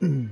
Hey.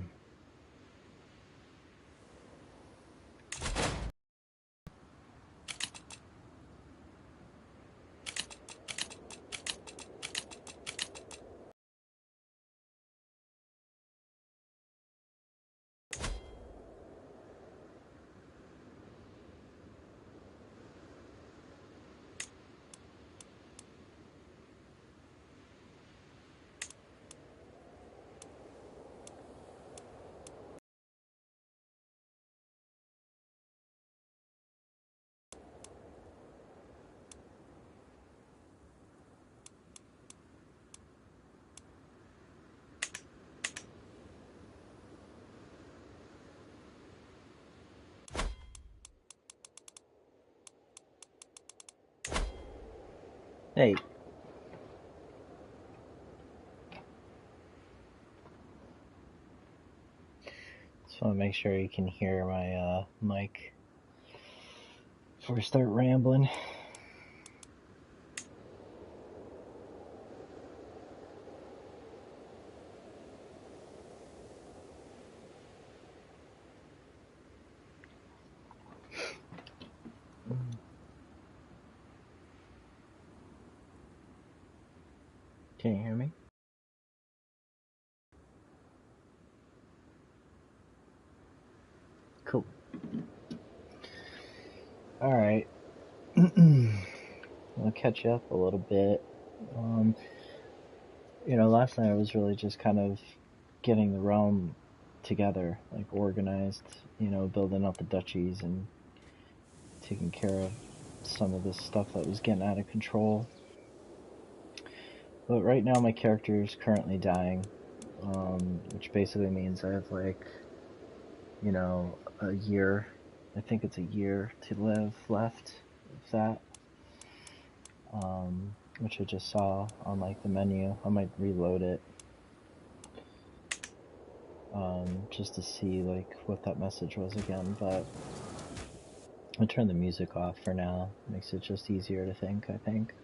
Just want to make sure you can hear my mic before I start rambling. Can you hear me? Cool. Alright. I'll catch you up a little bit. Last night I was really just kind of getting the realm together, like organized, building up the duchies and taking care of some of this stuff that was getting out of control. But right now my character is currently dying, which basically means I have a year, I think it's a year to live left of that, which I just saw on the menu. I might reload it, just to see what that message was again, but I'll turn the music off for now. Makes it just easier to think, I think,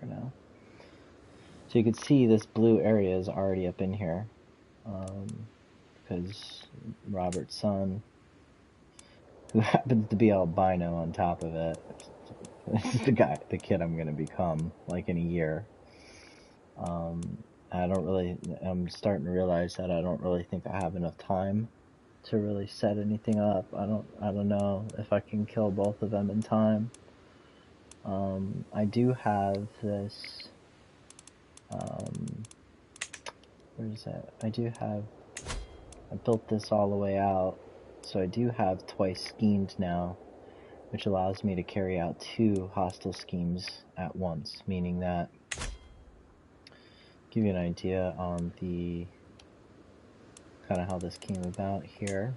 for now. So you can see this blue area is already up in here, because Robert's son, who happens to be albino on top of it, is the kid I'm gonna become, in a year. I'm starting to realize that I don't really think I have enough time to really set anything up. I don't know if I can kill both of them in time. I do have this, where is that? I built this all the way out, so I do have twice schemed now, which allows me to carry out 2 hostile schemes at once, meaning that, give you an idea on the kind of how this came about here.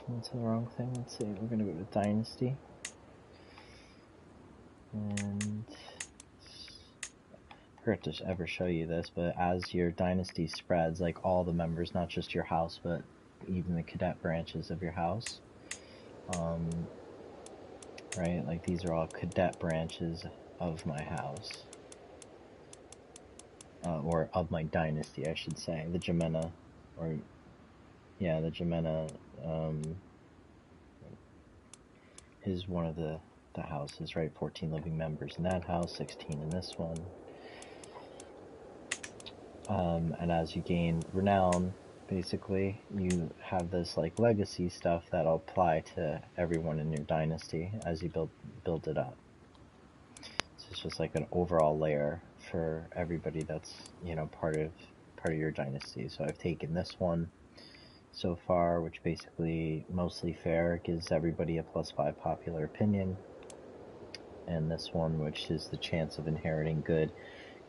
That's the wrong thing. Let's see, we're gonna go to Dynasty. And I forgot to ever show you this, but as your dynasty spreads, all the members, not just your house, but even the cadet branches of your house, right? These are all cadet branches of my house, or of my dynasty, I should say. The Jimena, the Jimena, is one of the houses, right? 14 living members in that house, 16 in this one. And as you gain renown, basically, you have this legacy stuff that'll apply to everyone in your dynasty as you build it up. So it's just an overall layer for everybody that's part of your dynasty. So I've taken this one so far, which basically mostly fair, gives everybody a +5 popular opinion, and this one, which is the chance of inheriting good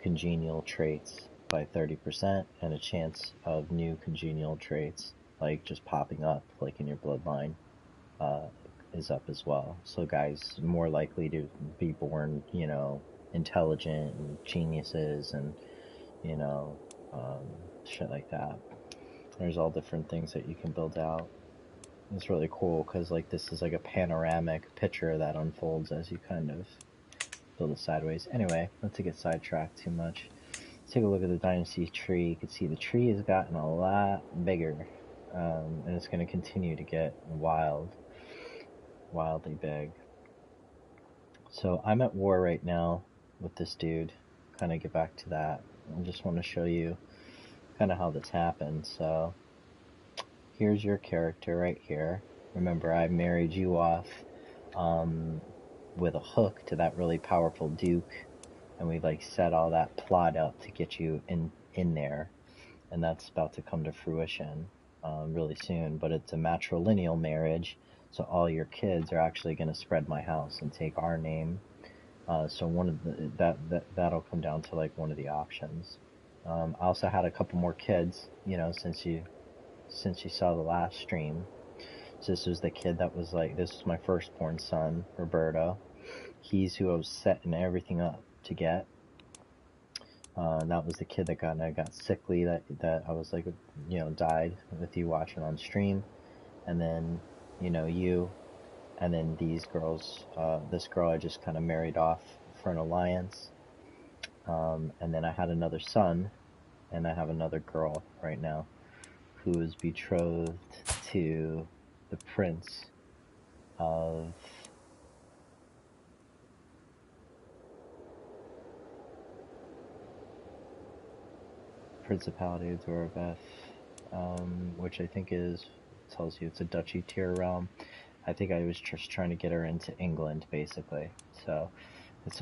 congenial traits by 30%, and a chance of new congenial traits just popping up in your bloodline is up as well. So guys more likely to be born intelligent and geniuses and shit like that. There's all different things that you can build out. It's really cool because this is a panoramic picture that unfolds as you kind of build it sideways. Anyway, not to get sidetracked too much. Let's take a look at the Dynasty Tree. You can see the tree has gotten a lot bigger, and it's going to continue to get wildly big. So I'm at war right now with this dude. Kind of get back to that. I just want to show you kind of how this happened. So here's your character right here. Remember, I married you off with a hook to that really powerful duke, and we like set all that plot up to get you in there, and that's about to come to fruition really soon. But it's a matrilineal marriage, so all your kids are actually going to spread my house and take our name. So one of that'll come down to like one of the options. I also had a couple more kids, you know, since you saw the last stream. So this was the kid that was like, this was my firstborn son, Roberto. He's who I was setting everything up to get. That was the kid that got sickly, that I was like, you know, died with you watching on stream. And then, you know, you, and then these girls, this girl I just kind of married off for an alliance. And then I had another son, and I have another girl right now who is betrothed to the prince of Principality of Dorabeth, which I think tells you it's a duchy tier realm. I think I was just trying to get her into England, basically. So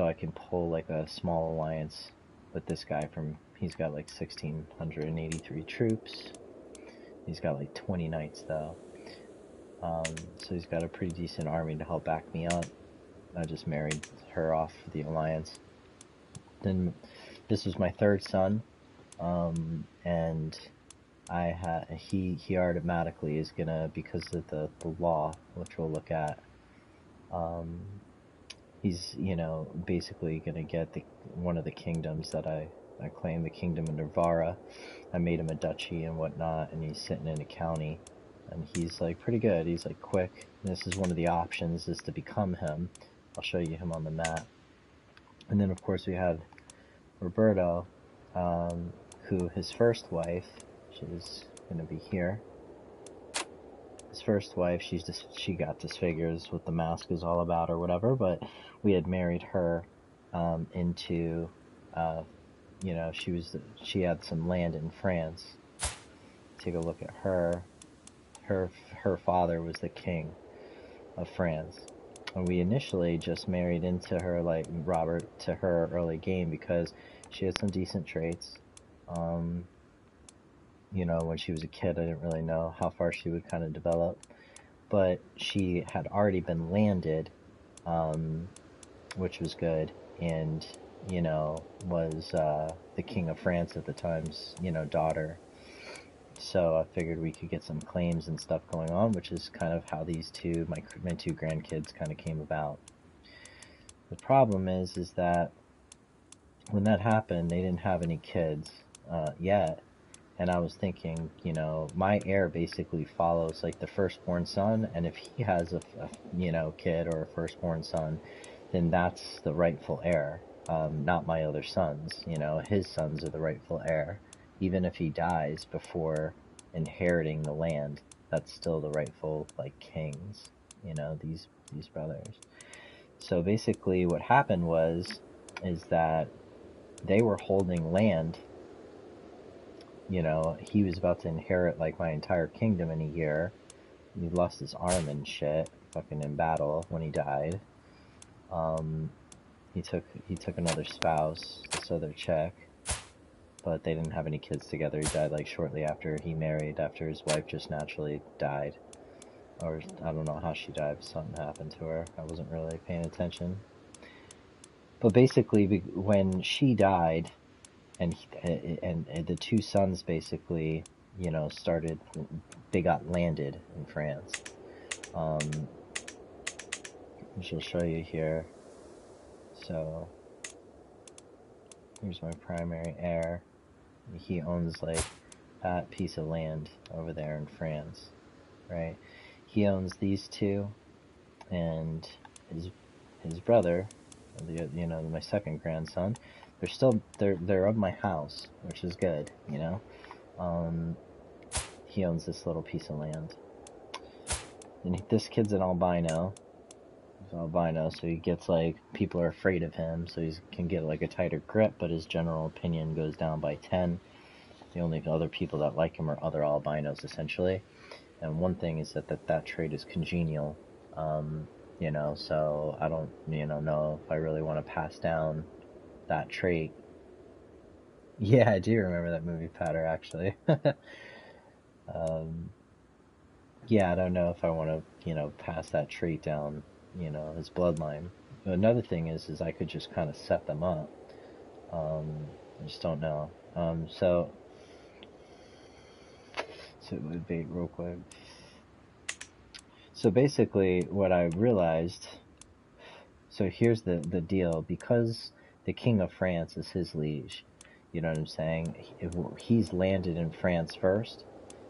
I can pull like a small alliance with this guy he's got like 1,683 troops. He's got like 20 knights though. So he's got a pretty decent army to help back me up. I just married her off for the alliance. Then this was my third son, and he automatically is gonna, because of the law, which we'll look at, he's, you know, basically gonna get one of the kingdoms that I claim, the kingdom of Navarra. I made him a duchy and whatnot, and he's sitting in a county, and he's like pretty good. He's like quick. And this is one of the options, is to become him. I'll show you him on the map. And then of course we had Roberto, who his first wife, she's gonna be here. His first wife, she got disfigured, what the mask is all about or whatever, but we had married her into, you know, she had some land in France. Take a look at her. Her father was the king of France. And we initially just married into her, like Robert, to her early game, because she had some decent traits. You know, when she was a kid, I didn't really know how far she would kind of develop, but she had already been landed, which was good, and, you know, was the king of France at the time's, you know, daughter. So I figured we could get some claims and stuff going on, which is kind of how these two, my two grandkids, kind of came about. The problem is that when that happened, they didn't have any kids yet, and I was thinking, you know, my heir basically follows like the firstborn son, and if he has a you know, kid or a firstborn son, then that's the rightful heir, not my other sons. You know, his sons are the rightful heir. Even if he dies before inheriting the land, that's still the rightful, like, kings, you know, these brothers. So basically what happened is that they were holding land. You know, he was about to inherit like my entire kingdom in a year. He lost his arm and shit, fucking in battle when he died. He took another spouse, this other Czech, but they didn't have any kids together. He died like shortly after he married, after his wife just naturally died. Or I don't know how she died, but something happened to her. I wasn't really paying attention. But basically, when she died, and the two sons basically, you know, they got landed in France. Which I'll show you here. So here's my primary heir. He owns like that piece of land over there in France, right? He owns these two, and his brother, you know, my second grandson. They're of my house, which is good, you know. He owns this little piece of land, and this kid's an albino. He's albino, so he gets like people are afraid of him, so he can get like a tighter grip, but his general opinion goes down by 10. The only other people that like him are other albinos, essentially. And one thing is that trait is congenial. You know, so I don't, you know if I really want to pass down that trait. Yeah, I do remember that movie, Patter, actually. Yeah, I don't know if I want to, you know, pass that trait down, you know, his bloodline. Another thing is I could just kind of set them up. I just don't know. So wait, real quick. So basically, what I realized. So here's the deal. Because the King of France is his liege, you know what I'm saying? He's landed in France first.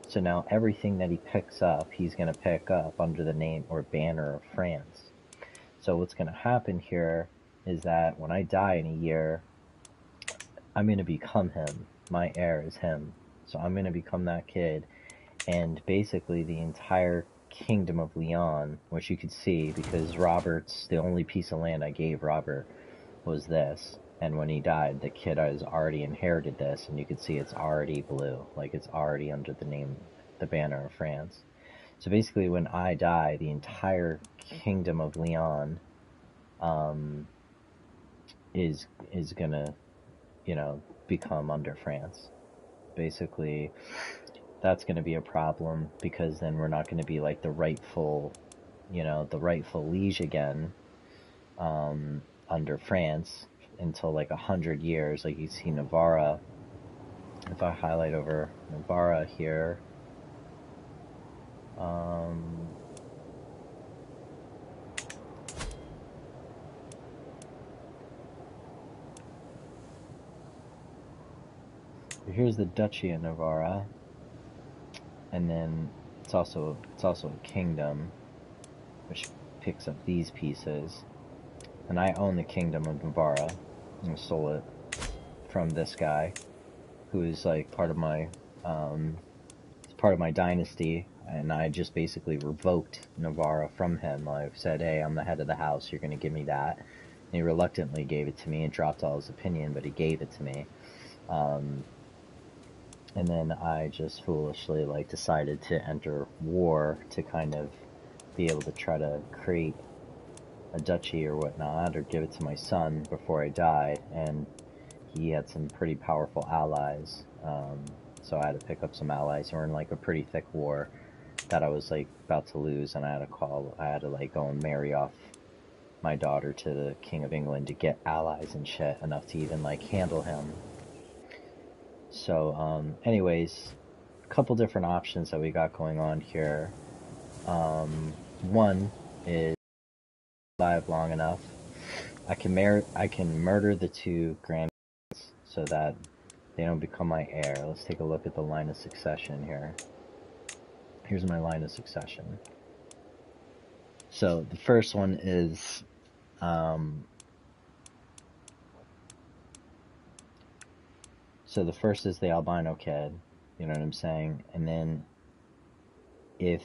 So now everything that he picks up, he's going to pick up under the name or banner of France. So what's going to happen here is that when I die in a year, I'm going to become him. My heir is him. So I'm going to become that kid. And basically the entire kingdom of Leon, which you could see because Robert's, the only piece of land I gave Robert was this. And when he died, the kid has already inherited this, and you can see it's already blue. Like, it's already under the name, the banner of France. So basically, when I die, the entire kingdom of Leon is gonna, you know, become under France. Basically, that's gonna be a problem, because then we're not gonna be like the rightful, you know, the rightful liege again under France until like 100 years. Like you see Navarra. If I highlight over Navarra here, here's the Duchy of Navarra, and then it's also a kingdom, which picks up these pieces. And I own the kingdom of Navarra. I stole it from this guy, who is like part of my dynasty, and I just basically revoked Navarra from him. I said, hey, I'm the head of the house, you're going to give me that. And he reluctantly gave it to me and dropped all his opinion, but he gave it to me. And then I just foolishly like decided to enter war to kind of be able to try to create a duchy or whatnot, or give it to my son before I died. And he had some pretty powerful allies, so I had to pick up some allies. And we're in like a pretty thick war that I was like about to lose, and I had to like go and marry off my daughter to the King of England to get allies and shit enough to even like handle him. So anyways, a couple different options that we got going on here. One is live long enough, I can murder the two grandsons so that they don't become my heir. Let's take a look at the line of succession here. Here's my line of succession. So the first one is so the first is the albino kid, you know what I'm saying? And then if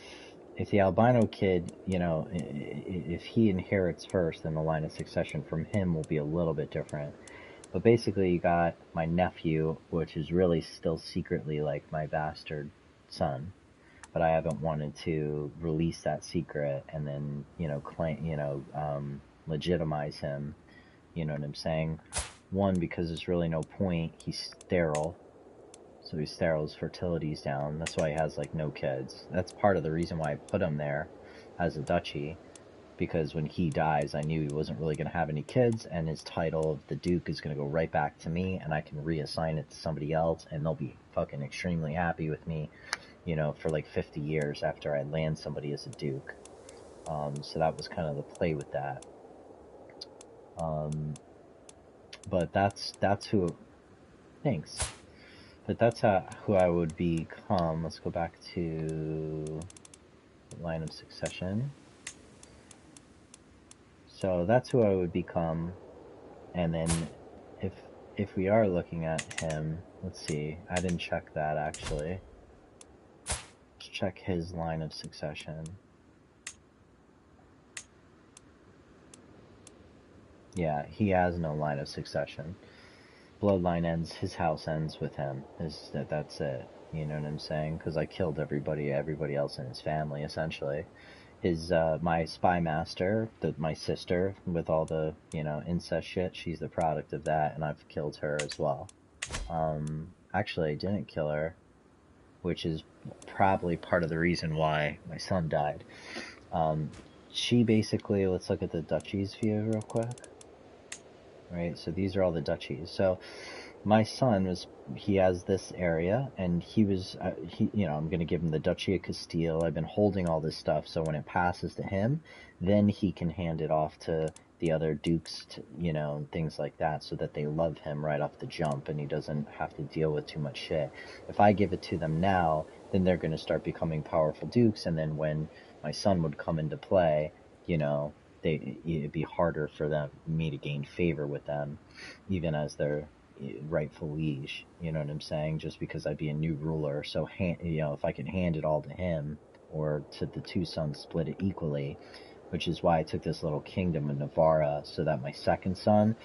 the albino kid, you know, if he inherits first, then the line of succession from him will be a little bit different. But basically, you got my nephew, which is really still secretly like my bastard son, but I haven't wanted to release that secret and then, you know, claim, you know, legitimize him. You know what I'm saying? One, because there's really no point. He's sterile. So he's sterile, his fertility's down. That's why he has like no kids. That's part of the reason why I put him there as a duchy, because when he dies, I knew he wasn't really going to have any kids, and his title of the Duke is going to go right back to me, and I can reassign it to somebody else, and they'll be fucking extremely happy with me, you know, for like 50 years after I land somebody as a Duke. So that was kind of the play with that. But that's who. Thanks. But that's who I would become. Let's go back to line of succession. So that's who I would become. And then if we are looking at him, let's see, I didn't check that actually. Let's check his line of succession. Yeah, he has no line of succession. Bloodline ends, his house ends with him. That's it. You know what I'm saying? Because I killed everybody else in his family, essentially. My spy master, my sister, with all the, incest shit, she's the product of that, and I've killed her as well. Actually, I didn't kill her, which is probably part of the reason why my son died. She basically, let's look at the duchies view real quick. Right, so these are all the duchies. So my son he has this area, and I'm going to give him the Duchy of Castile. I've been holding all this stuff, so when it passes to him, then he can hand it off to the other dukes, and things like that, so that they love him right off the jump, and he doesn't have to deal with too much shit. If I give it to them now, then they're going to start becoming powerful dukes, and then when my son would come into play, it'd be harder for me to gain favor with them, even as their rightful liege. You know what I'm saying? Just because I'd be a new ruler. So, if I can hand it all to him, or to the two sons, split it equally, which is why I took this little kingdom of Navarra, so that my second son,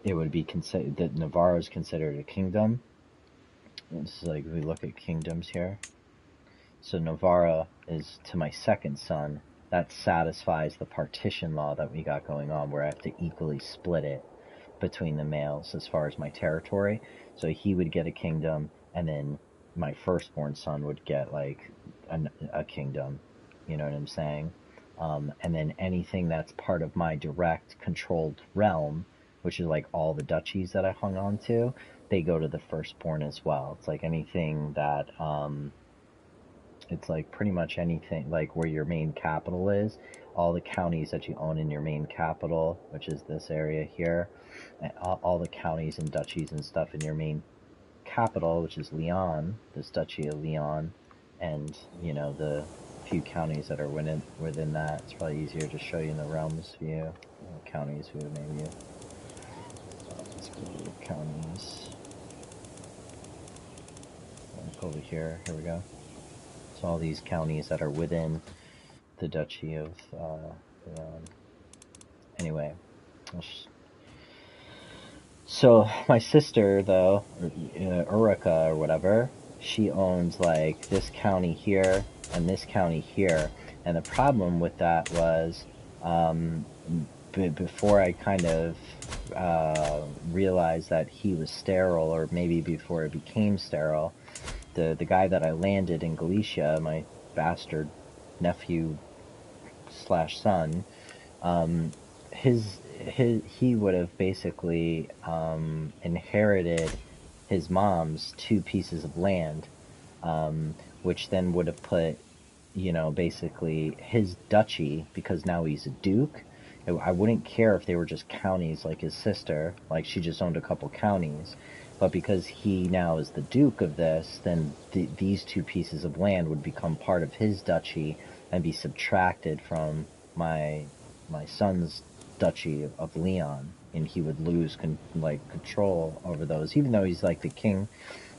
it would be considered that Navarra is considered a kingdom. It's like we look at kingdoms here. So Navarra is to my second son. That satisfies the partition law that we got going on, where I have to equally split it between the males as far as my territory. So he would get a kingdom, and then my firstborn son would get like a kingdom. You know what I'm saying? And then anything that's part of my direct controlled realm, which is like all the duchies that I hung on to, they go to the firstborn as well. It's like anything that it's like pretty much anything, like where your main capital is, all the counties that you own in your main capital, which is this area here, all the counties and duchies and stuff in your main capital, which is Leon, this Duchy of Leon, and, the few counties that are within that. It's probably easier to show you in the realms view, counties view maybe. Let's go to the counties. Over here we go. So all these counties that are within the Duchy of Leon. Anyway, so my sister, though, Ulrika or whatever, she owns like this county here and this county here. And the problem with that was, before I kind of realized that he was sterile, or maybe before it became sterile, the guy that I landed in Galicia, my bastard nephew / son, he would have basically inherited his mom's 2 pieces of land, which then would have put, basically his duchy, because now he's a duke. I wouldn't care if they were just counties like his sister, like she just owned a couple counties. But because he now is the duke of this, then these 2 pieces of land would become part of his duchy and be subtracted from my son's Duchy of Leon, and he would lose control over those. Even though he's like the king,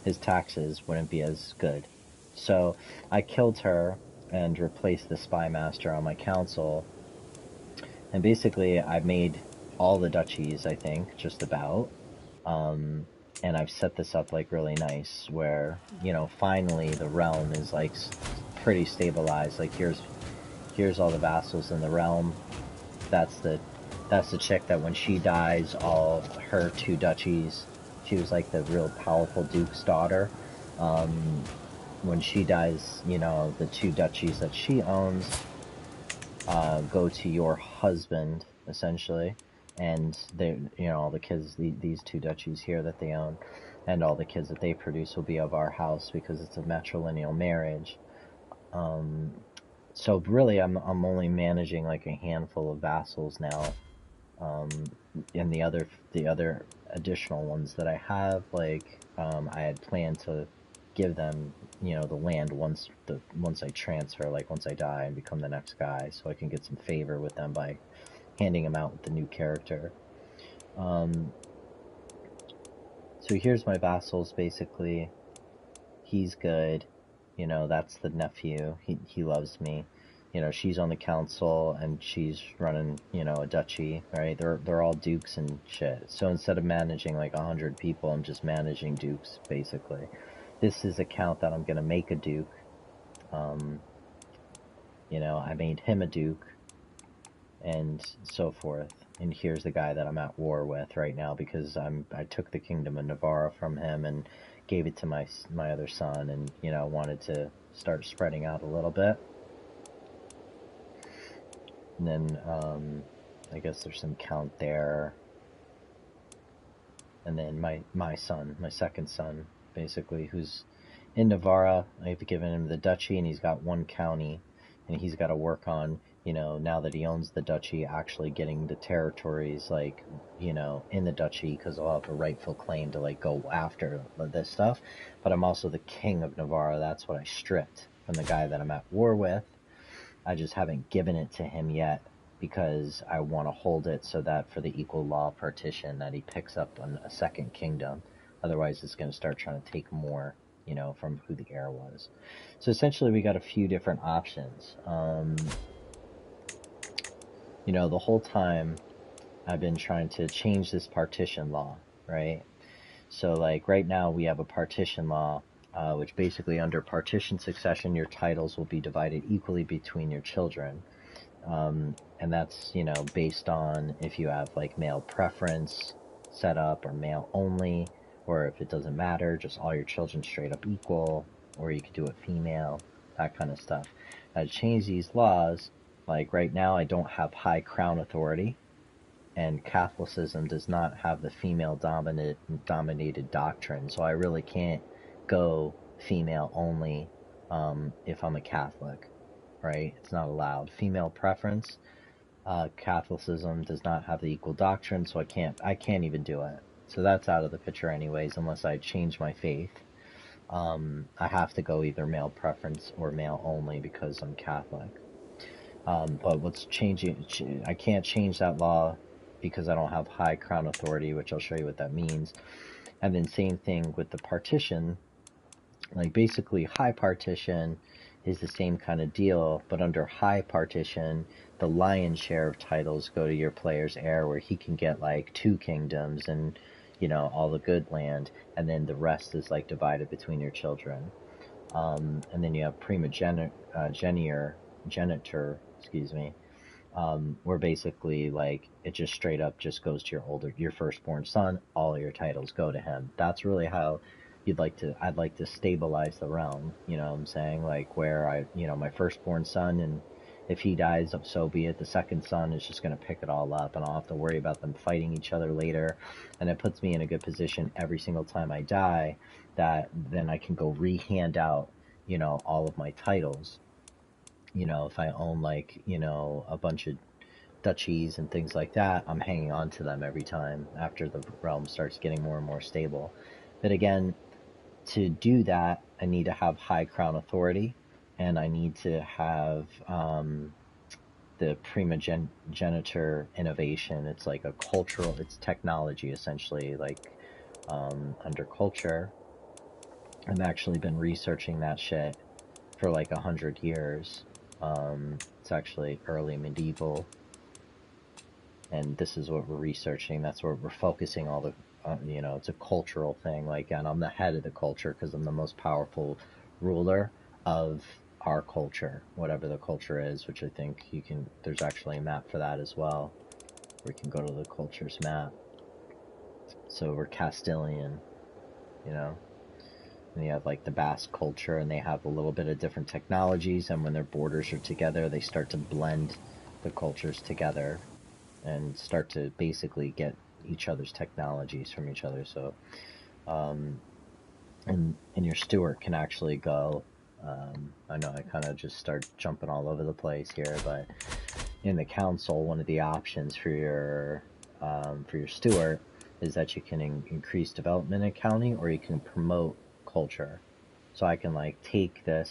his taxes wouldn't be as good. So I killed her and replaced the spy master on my council, and basically I made all the duchies, I think, just about. And I've set this up like really nice, where finally the realm is like pretty stabilized. Like here's all the vassals in the realm. That's the chick that when she dies, all her 2 duchies, she was like the real powerful duke's daughter. When she dies, the 2 duchies that she owns go to your husband, essentially. And they, all the kids, these 2 duchies here that they own, and all the kids that they produce will be of our house, because it's a matrilineal marriage. So really, I'm only managing like a handful of vassals now, and the other additional ones that I have, like I had planned to give them, the land once I transfer, like once I die and become the next guy, so I can get some favor with them by handing them out with the new character. Um, so here's my vassals, basically. He's good. You know, that's the nephew. He loves me. You know, she's on the council and she's running, you know, a duchy, right? They're all dukes and shit. So instead of managing like 100 people, I'm just managing dukes, basically. This is a count that I'm gonna make a duke. You know, I made him a duke, and so forth. And here's the guy that I'm at war with right now because I took the kingdom of Navarra from him and gave it to my other son, and you know, wanted to start spreading out a little bit. And then I guess there's some count there. And then my son, my second son, basically, who's in Navarra. I've given him the duchy, and he's got one county, and he's got to work on, you know, now that he owns the duchy, actually getting the territories, like, you know, in the duchy, because I'll have a rightful claim to, like, go after this stuff. But I'm also the king of Navarra. That's what I stripped from the guy that I'm at war with. I just haven't given it to him yet, because I want to hold it so that for the equal law partition that he picks up on a second kingdom. Otherwise, it's going to start trying to take more, you know, from who the heir was. So essentially, we got a few different options. You know, the whole time I've been trying to change this partition law, right? So, like, right now we have a partition law, which basically under partition succession, your titles will be divided equally between your children. And that's, you know, based on if you have like male preference set up or male only, or if it doesn't matter, just all your children straight up equal, or you could do it female, that kind of stuff. Now, to change these laws, like right now I don't have high crown authority, and Catholicism does not have the female dominated doctrine, so I really can't go female only if I'm a Catholic, right? It's not allowed. Female preference, Catholicism does not have the equal doctrine, so I can't even do it. So that's out of the picture anyways, unless I change my faith. I have to go either male preference or male only because I'm Catholic. But what's changing, I can't change that law because I don't have high crown authority, which I'll show you what that means. And then same thing with the partition. Like basically high partition is the same kind of deal, but under high partition, the lion's share of titles go to your player's heir, where he can get like 2 kingdoms and, you know, all the good land, and then the rest is like divided between your children. And then you have primogeniture, where basically like it just straight up just goes to your firstborn son. All your titles go to him. That's really how I'd like to stabilize the realm, you know what I'm saying? Like where my firstborn son, and if he dies, so be it. The second son is just going to pick it all up, and I'll have to worry about them fighting each other later. And it puts me in a good position every single time I die, that then I can go re-hand out, you know, all of my titles. You know, if I own like, you know, a bunch of duchies and things like that, I'm hanging on to them every time after the realm starts getting more and more stable. But again, to do that, I need to have high crown authority, and I need to have the primogeniture innovation. It's like it's technology essentially, like under culture. I've actually been researching that shit for like 100 years. It's actually early medieval, and this is what we're researching. That's where we're focusing all the you know, it's a cultural thing. Like, and I'm the head of the culture because I'm the most powerful ruler of our culture, whatever the culture is, which I think there's actually a map for that as well, where you can go to the cultures map. So we're Castilian, you know, and you have like the Basque culture, and they have a little bit of different technologies, and when their borders are together, they start to blend the cultures together and start to basically get each other's technologies from each other. So and your steward can actually go, I know I kind of just start jumping all over the place here, but in the council, one of the options for your steward is that you can increase development in county, or you can promote culture. So I can like take this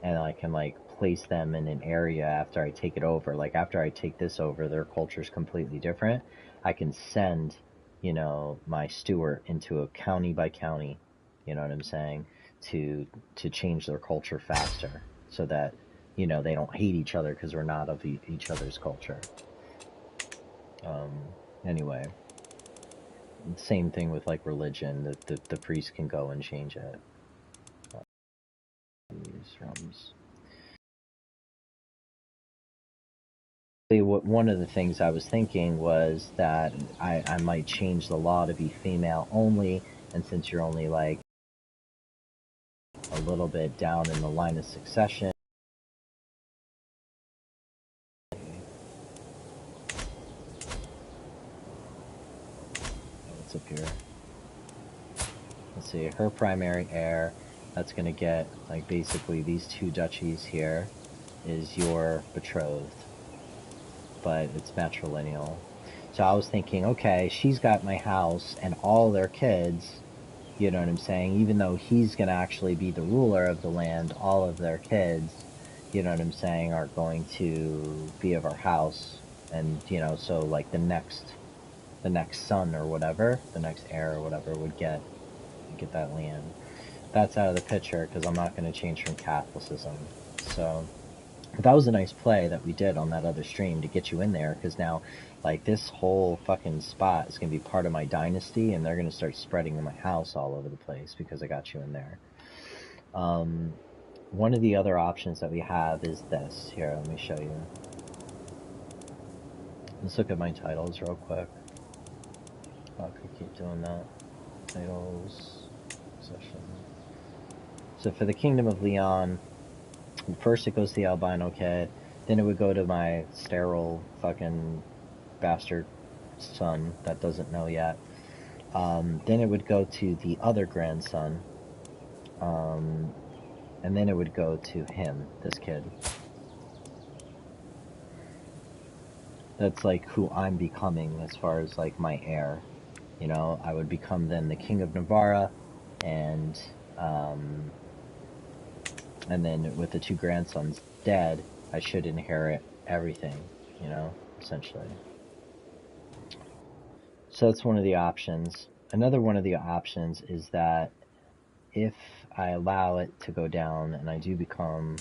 and I can like place them in an area after I take it over. Like after I take this over, their culture is completely different. I can send, you know, my steward into a county by county, you know what I'm saying, to change their culture faster, so that, you know, they don't hate each other because we're not of each other's culture. Anyway, same thing with like religion. The priest can go and change it. One of the things I was thinking was that I might change the law to be female only, and since you're only like a little bit down in the line of succession, what's up here? Let's see, her primary heir, that's gonna get like basically these two duchies here is your betrothed, but it's matrilineal. So I was thinking, okay, she's got my house and all their kids, you know what I'm saying? Even though he's going to actually be the ruler of the land, all of their kids, you know what I'm saying, are going to be of our house. And, you know, so like the next son or whatever, the next heir or whatever would get that land. That's out of the picture because I'm not going to change from Catholicism. So that was a nice play that we did on that other stream to get you in there, because now, like, this whole fucking spot is going to be part of my dynasty, and they're going to start spreading in my house all over the place because I got you in there. One of the other options that we have is this. Here, let me show you. Let's look at my titles real quick. Fuck, I keep doing that. Titles. Session. So for the Kingdom of Leon, first it goes to the albino kid, then it would go to my sterile fucking bastard son that doesn't know yet. Then it would go to the other grandson. And then it would go to him, this kid. That's like who I'm becoming as far as like my heir. You know, I would become then the King of Navarra, and then with the two grandsons dead, I should inherit everything, you know, essentially. So that's one of the options. Another one of the options is that if I allow it to go down and I do become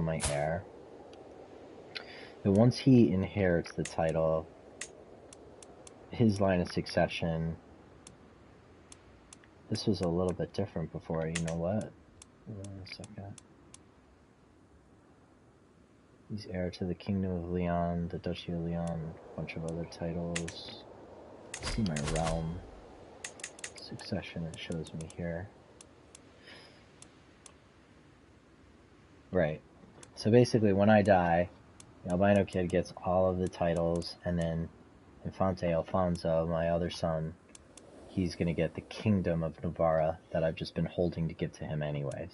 my heir, then once he inherits the title, his line of succession, this was a little bit different before, you know what? Hold on a second. He's heir to the Kingdom of Leon, the Duchy of Leon, a bunch of other titles. See my realm succession, it shows me here. Right. So basically, when I die, the albino kid gets all of the titles, and then Infante Alfonso, my other son, he's going to get the Kingdom of Navarra that I've just been holding to give to him anyways.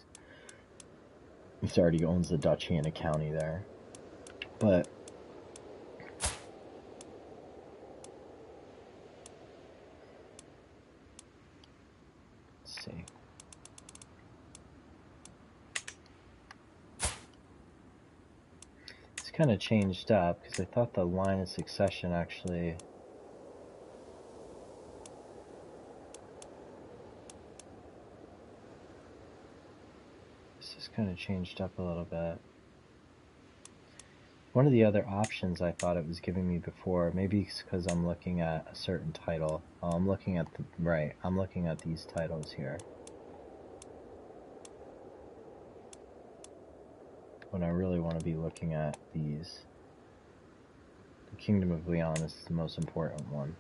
He already owns the duchy and a county there. But let's see. It's kind of changed up because I thought the line of succession actually... This has kind of changed up a little bit. One of the other options I thought it was giving me before, maybe it's because I'm looking at a certain title. Oh, I'm looking at I'm looking at these titles here. When I really want to be looking at these. The Kingdom of Leon is the most important one.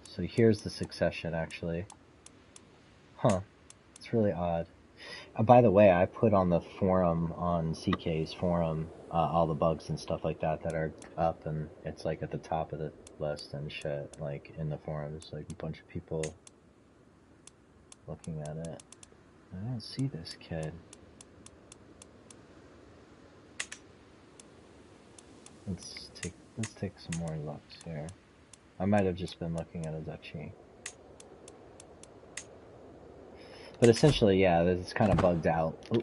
So here's the succession, actually. Huh. It's really odd. By the way, I put on the forum, on CK's forum, all the bugs and stuff like that are up, and it's like at the top of the list and shit, like in the forums, like a bunch of people looking at it. I don't see this kid. Let's take some more looks here. I might have just been looking at a duchy. But essentially, yeah, it's kind of bugged out. Ooh.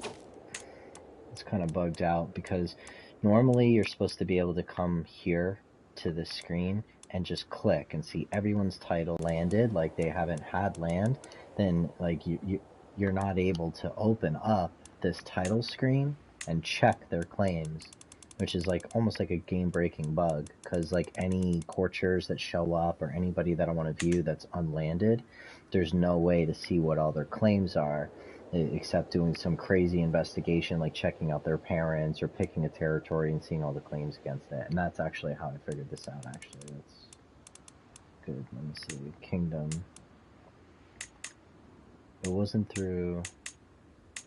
It's kind of bugged out because Normally, you're supposed to be able to come here to the screen and just click and see everyone's title landed, like they haven't had land. Then, like you're not able to open up this title screen and check their claims, which is like almost like a game-breaking bug. Because like any courtiers that show up or anybody that I want to view that's unlanded, there's no way to see what all their claims are except doing some crazy investigation, like checking out their parents or picking a territory and seeing all the claims against it. And that's actually how I figured this out, actually. That's good. Let me see. Kingdom. It wasn't through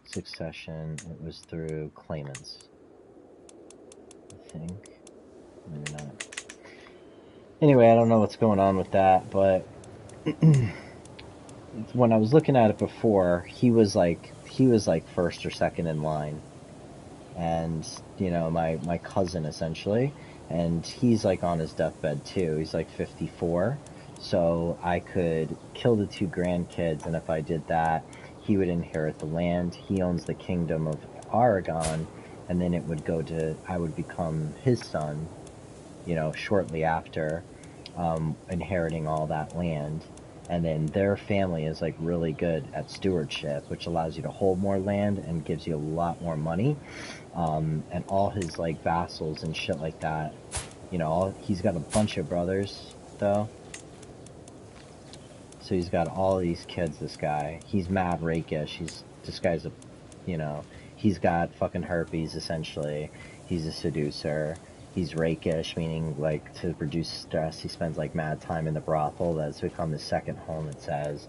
succession, it was through claimants, I think. Maybe not. Anyway, I don't know what's going on with that, but when I was looking at it before, he was like first or second in line. And my cousin essentially, and he's like on his deathbed too. He's like 54, so I could kill the two grandkids, and if I did that, he would inherit the land. He owns the kingdom of Aragon, and then it would go to, I would become his son, shortly after, inheriting all that land. And then their family is like really good at stewardship, which allows you to hold more land and gives you a lot more money. And all his like vassals and shit like that, he's got a bunch of brothers though. So he's got all these kids, this guy. He's mad rakish. This guy's he's got fucking herpes essentially. He's a seducer. He's rakish, meaning like to reduce stress, he spends like mad time in the brothel that's become his second home, it says.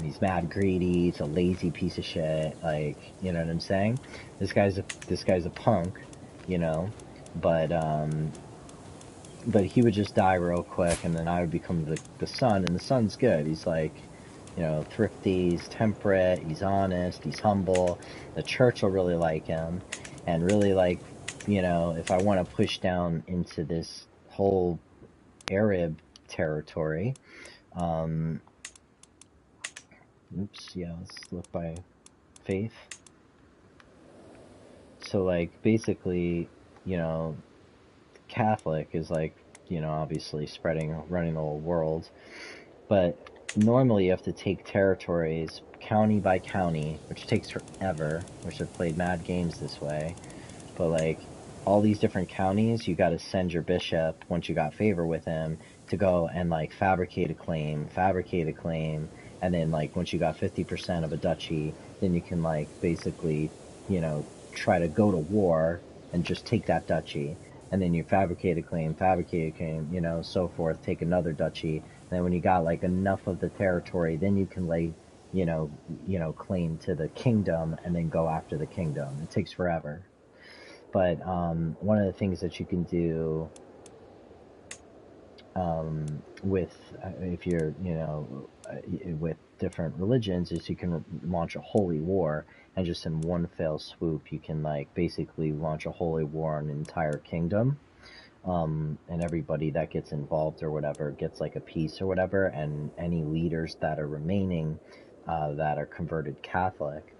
He's mad greedy. He's a lazy piece of shit. Like, you know what I'm saying? This guy's a punk, but he would just die real quick, and then I would become the son, and the son's good. He's like, thrifty. He's temperate. He's honest. He's humble. The church will really like him, and really like, if I want to push down into this whole Arab territory. Let's look by faith. So, like, basically, Catholic is like, obviously running the whole world. But normally you have to take territories county by county, which takes forever, which I've played mad games this way. But, like, all these different counties, you gotta send your bishop, once you got favor with him, to go and, like, fabricate a claim, and then, like, once you got 50% of a duchy, then you can, like, basically, try to go to war and just take that duchy. And then you fabricate a claim, so forth, take another duchy. And then when you got, like, enough of the territory, then you can lay, claim to the kingdom and then go after the kingdom. It takes forever. But one of the things that you can do with if you're with different religions is you can launch a holy war, and just in one fell swoop you can like basically launch a holy war on an entire kingdom, and everybody that gets involved or whatever gets like a piece or whatever, and any leaders that are remaining that are converted Catholic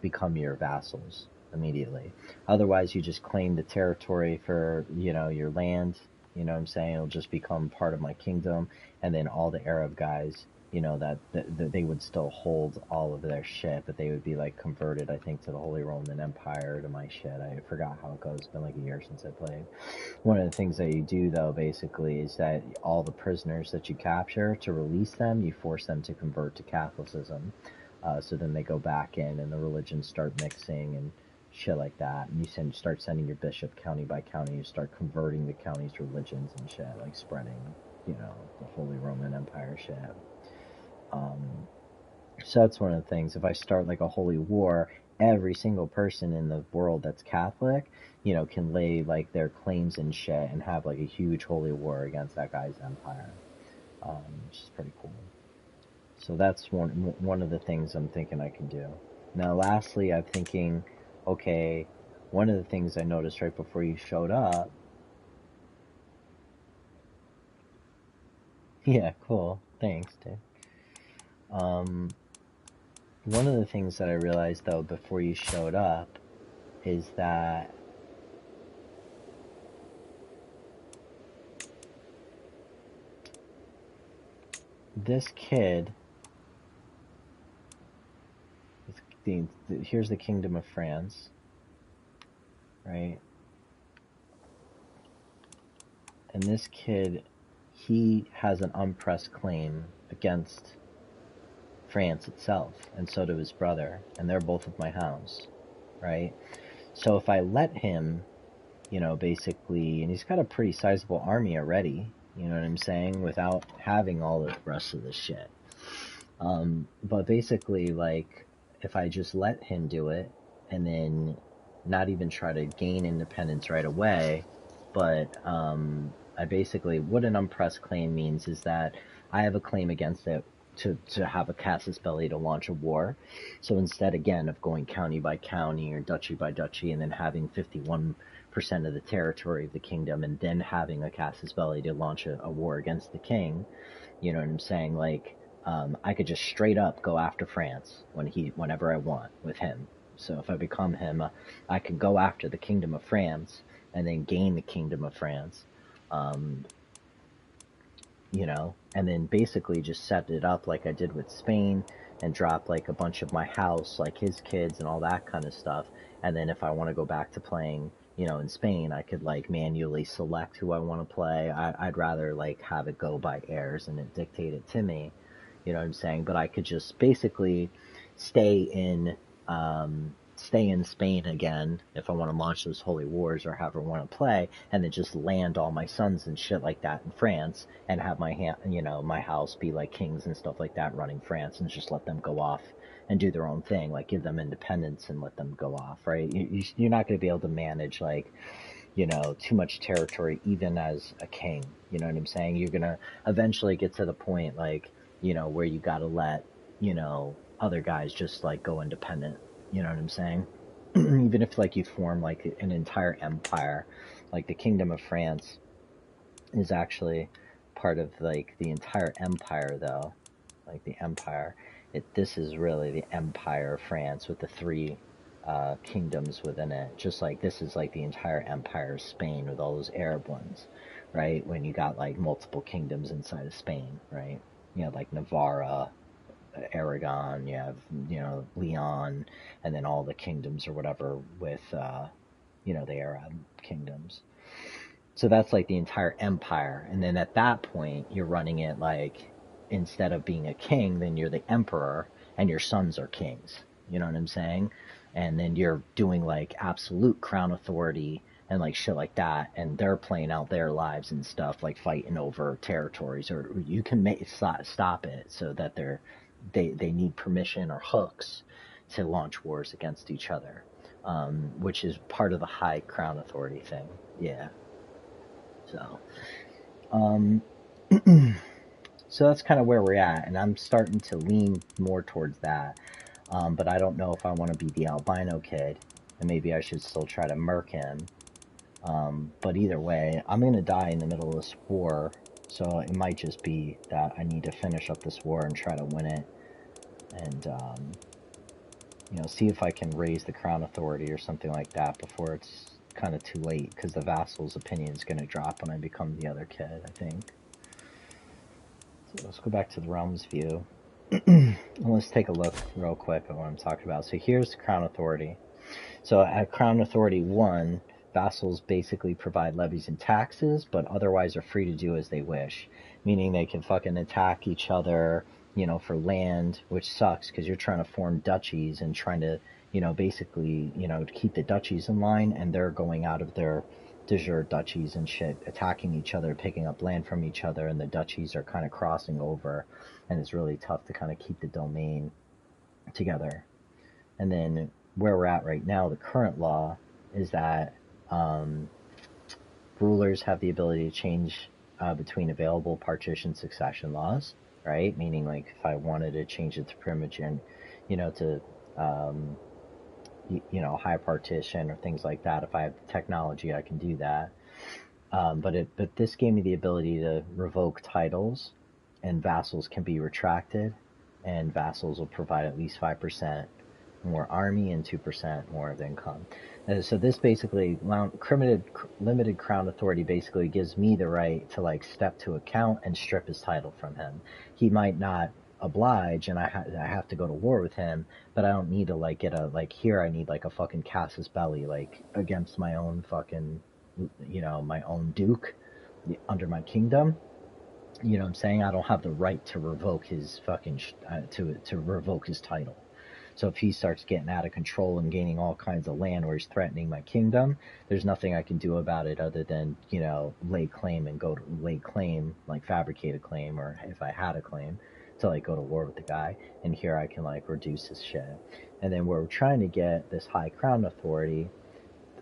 become your vassals immediately. Otherwise you just claim the territory for your land. You know what I'm saying? It'll just become part of my kingdom, and then all the Arab guys, that they would still hold all of their shit, but they would be like converted, I think, to the Holy Roman Empire, to my shit. I forgot how it goes. It's been like a year since I played. One of the things that you do, though, basically, is that all the prisoners that you capture, to release them, you force them to convert to Catholicism. So then they go back in, and the religions start mixing, and shit like that, and you start sending your bishop county by county. You start converting the county's religions and shit, like spreading, the Holy Roman Empire shit. So that's one of the things. If I start like a holy war, every single person in the world that's Catholic, can lay like their claims and shit and have like a huge holy war against that guy's empire, which is pretty cool. So that's one of the things I'm thinking I can do. Now, lastly, I'm thinking, okay, one of the things I noticed right before you showed up. Yeah, cool. Thanks, dude. One of the things that I realized, though, before you showed up is that this kid, here's the Kingdom of France, right? And this kid, he has an unpressed claim against France itself, and so do his brother, and they're both of my house, right? So if I let him, basically, and he's got a pretty sizable army already, you know what I'm saying, without having all the rest of this shit. But basically, like, if I just let him do it, and then not even try to gain independence right away, but I basically, what an unpressed claim means is that I have a claim against it to have a casus belli to launch a war. So instead, again, of going county by county or duchy by duchy and then having 51% of the territory of the kingdom and then having a casus belli to launch a war against the king, you know what I'm saying? Like, I could just straight up go after France whenever I want with him. So if I become him, I could go after the Kingdom of France and then gain the Kingdom of France, and then basically just set it up like I did with Spain and drop like a bunch of my house, like his kids and all that kind of stuff. And then if I want to go back to playing, in Spain, I could like manually select who I want to play. I'd rather like have it go by heirs and it dictate it to me. You know what I'm saying? But I could just basically stay in Spain again if I want to launch those holy wars or however I want to play, and then just land all my sons and shit like that in France and have my house be like kings and stuff like that running France and just let them go off and do their own thing, like give them independence and let them go off, right? You're not going to be able to manage like too much territory even as a king. You know what I'm saying? You're going to eventually get to the point like where you got to let other guys just like go independent. You know what I'm saying? Even if like you form like an entire empire, like the Kingdom of France is actually part of like the entire empire though. Like the empire, this is really the Empire of France with the three kingdoms within it. Just like this is like the entire empire of Spain with all those Arab ones, right? When you got like multiple kingdoms inside of Spain, right? Like Navarra, Aragon, you have, Leon, and then all the kingdoms or whatever with, the Arab kingdoms. So that's like the entire empire. And then at that point, you're running it like, instead of being a king, then you're the emperor and your sons are kings. You know what I'm saying? And then you're doing like absolute crown authority and like shit like that, and they're playing out their lives and stuff, like fighting over territories, or you can stop it so that they need permission or hooks to launch wars against each other, which is part of the high crown authority thing. Yeah. So, so that's kind of where we're at, and I'm starting to lean more towards that. But I don't know if I want to be the albino kid, and maybe I should still try to murk him. But either way, I'm going to die in the middle of this war, so it might just be that I need to finish up this war and try to win it, and, see if I can raise the crown authority or something like that before it's kind of too late, because the Vassals' opinion is going to drop when I become the other kid, I think. So let's go back to the Realms view. Let's take a look real quick at what I'm talking about. So here's the Crown Authority. So at Crown Authority 1, vassals basically provide levies and taxes, but otherwise are free to do as they wish. Meaning they can fucking attack each other, for land, which sucks because you're trying to form duchies and trying to, basically, keep the duchies in line, and they're going out of their de jure duchies and shit, attacking each other, picking up land from each other, and the duchies are kind of crossing over, and it's really tough to kind of keep the domain together. And then where we're at right now, the current law is that rulers have the ability to change between available partition succession laws, right? Meaning, like, if I wanted to change it to primogeniture, to high partition or things like that, if I have the technology, I can do that. But this gave me the ability to revoke titles, and vassals can be retracted, and vassals will provide at least 5% more army, and 2% more of income. So this basically, limited crown authority basically gives me the right to like step to account and strip his title from him. He might not oblige, and I have to go to war with him, but I don't need to like get a, like, here I need like a fucking casus belli, like against my own fucking, my own duke under my kingdom. You know what I'm saying? I don't have the right to revoke his fucking to revoke his title. So if he starts getting out of control and gaining all kinds of land where he's threatening my kingdom, there's nothing I can do about it other than, lay claim and lay claim, like fabricate a claim, or if I had a claim, to like go to war with the guy. And here I can like reduce his shit. And then where we're trying to get this high crown authority,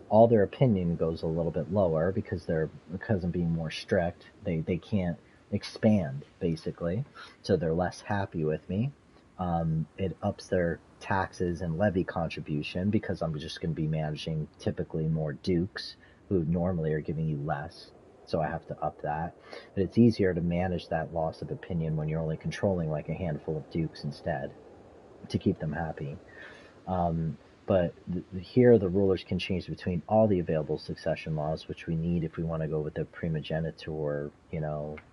all their opinion goes a little bit lower because of being more strict. They can't expand basically, so they're less happy with me. It ups their taxes and levy contribution because I'm just going to be managing typically more dukes who normally are giving you less, so I have to up that. But it's easier to manage that loss of opinion when you're only controlling like a handful of dukes instead, to keep them happy. But here the rulers can change between all the available succession laws, which we need if we want to go with the primogeniture,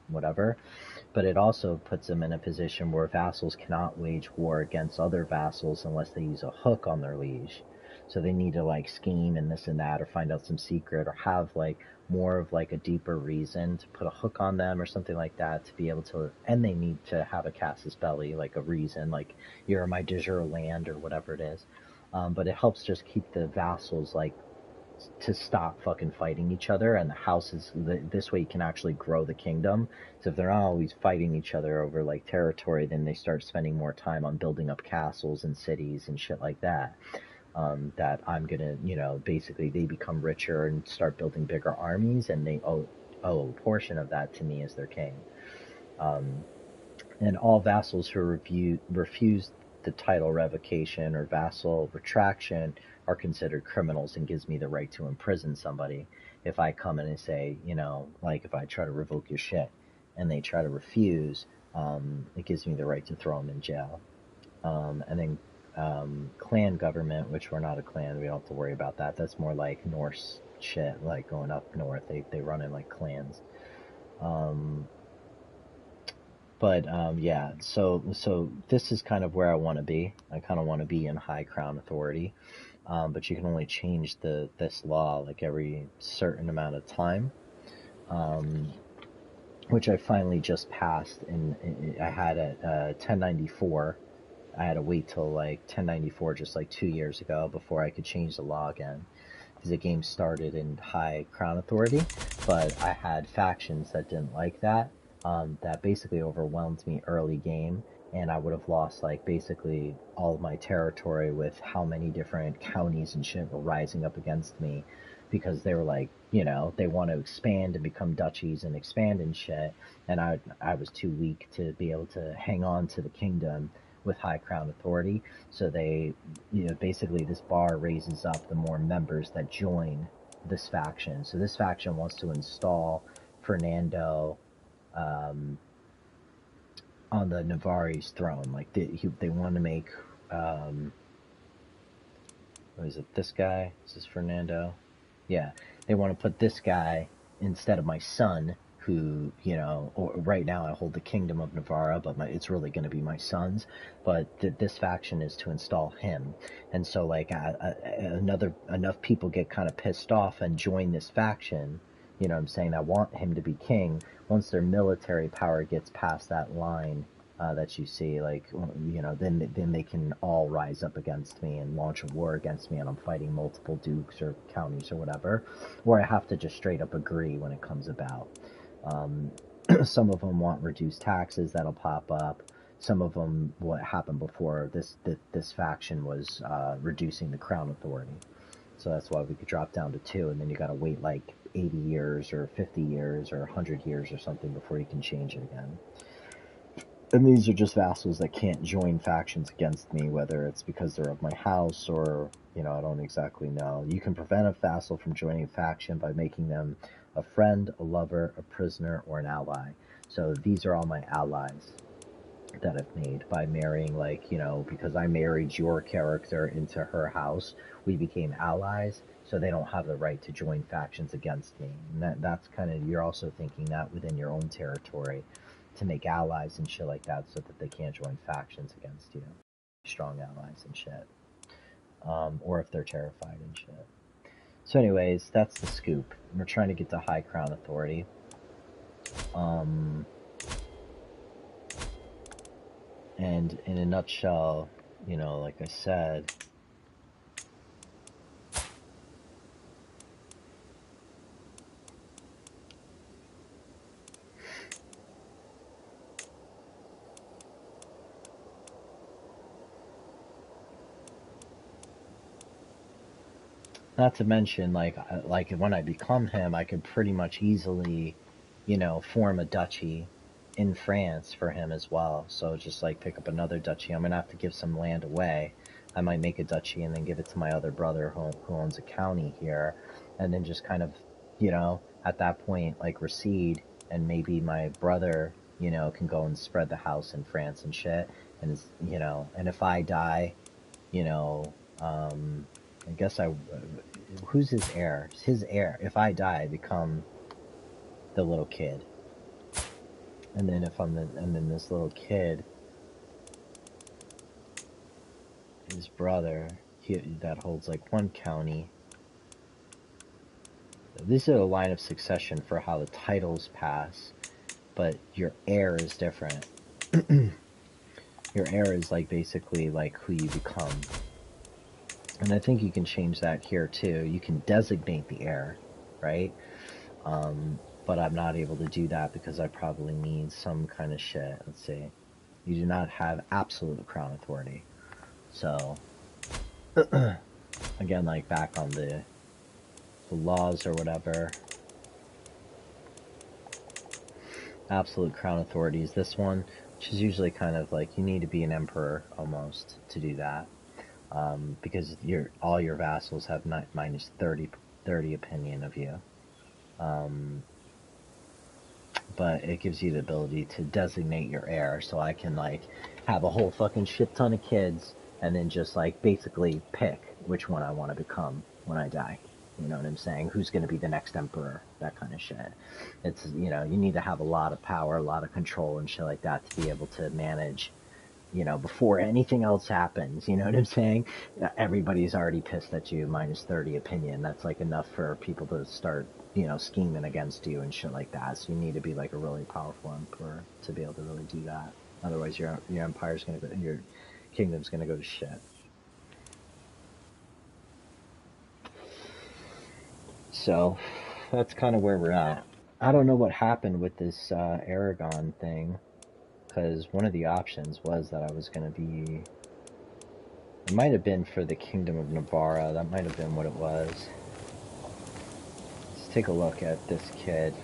whatever. But it also puts them in a position where vassals cannot wage war against other vassals unless they use a hook on their liege. So they need to like scheme and this and that, or find out some secret, or have like more of like a deeper reason to put a hook on them or something like that to be able to, and they need to have a casus belli, like a reason, like you're my de jure land or whatever it is. But it helps just keep the vassals like to stop fucking fighting each other, and the houses, this way you can actually grow the kingdom. So if they're not always fighting each other over like territory, then they start spending more time on building up castles and cities and shit like that. That I'm gonna, basically they become richer and start building bigger armies, and they owe a portion of that to me as their king. And all vassals who refuse the title revocation or vassal retraction are considered criminals, and gives me the right to imprison somebody if I come in and say, like if I try to revoke your shit and they try to refuse, it gives me the right to throw them in jail. And then clan government, which we're not a clan, we don't have to worry about that. That's more like Norse shit, like going up north, they run in like clans. But yeah, so this is kind of where I want to be. I kind of want to be in high crown authority, but you can only change this law like every certain amount of time, which I finally just passed. And I had a 1094. I had to wait till like 1094, just like 2 years ago, before I could change the law again, because the game started in high crown authority, but I had factions that didn't like that. That basically overwhelmed me early game, and I would have lost like basically all of my territory with how many different counties and shit were rising up against me, because they were like, they want to expand and become duchies and expand and shit, and I was too weak to be able to hang on to the kingdom with high crown authority. So they, basically this bar raises up the more members that join this faction. So this faction wants to install Fernando on the Navarre's throne. Like they want to make, what is it, this guy? Is this Fernando? Yeah, they want to put this guy instead of my son, who, or right now I hold the kingdom of Navarra, but it's really going to be my son's. But this faction is to install him, and so like enough people get kind of pissed off and join this faction. I'm saying, I want him to be king. Once their military power gets past that line, that you see, like, then they can all rise up against me and launch a war against me, and I'm fighting multiple dukes or counties or whatever, or I have to just straight up agree when it comes about. Some of them want reduced taxes, that'll pop up. Some of them, what happened before this faction was reducing the crown authority. So that's why we could drop down to 2, and then you gotta wait like 80 years or 50 years or 100 years or something before you can change it again. And these are just vassals that can't join factions against me, whether it's because they're of my house or, I don't exactly know. You can prevent a vassal from joining a faction by making them a friend, a lover, a prisoner, or an ally. So these are all my allies. that I've made by marrying, like, you know, because I married your character into her house, we became allies, so they don't have the right to join factions against me. And that's kind of, you're also thinking that within your own territory to make allies and shit like that so that they can't join factions against you. Strong allies and shit. Or if they're terrified and shit. So anyways, that's the scoop. We're trying to get to High Crown Authority. And in a nutshell, you know, like I said, not to mention, like when I become him, I could pretty much easily, you know, form a duchy in France for him as well. So just like pick up another duchy. I'm gonna have to give some land away. I might make a duchy and then give it to my other brother who owns a county here, and then just kind of, you know, at that point, like recede, and maybe my brother, you know, can go and spread the house in France and shit. And you know, and if I die, you know, I guess who's his heir? His heir. If I die, I become the little kid. And then and then this little kid, his brother, that holds like one county. This is a line of succession for how the titles pass, but your heir is different. Your heir is like basically like who you become. And I think you can change that here too. You can designate the heir, right? But I'm not able to do that because I probably need some kind of shit. Let's see. You do not have absolute crown authority. So, again, like back on the laws or whatever. Absolute crown authority is this one, which is usually kind of like you need to be an emperor almost to do that. Because all your vassals have minus 30 opinion of you. But it gives you the ability to designate your heir, so I can like have a whole fucking shit ton of kids and then just like basically pick which one I want to become when I die. You know what I'm saying? Who's going to be the next emperor? That kind of shit. It's, you know, you need to have a lot of power, a lot of control and shit like that to be able to manage, you know, before anything else happens. You know what I'm saying? Everybody's already pissed at you, minus 30 opinion. That's like enough for people to start, you know, scheming against you and shit like that. So you need to be like a really powerful emperor to be able to really do that. Otherwise your empire's gonna go, your kingdom's gonna go to shit. So that's kind of where we're at. I don't know what happened with this Aragon thing, because one of the options was that I was going to be... It might have been for the Kingdom of Navarra. That might have been what it was. Let's take a look at this kid.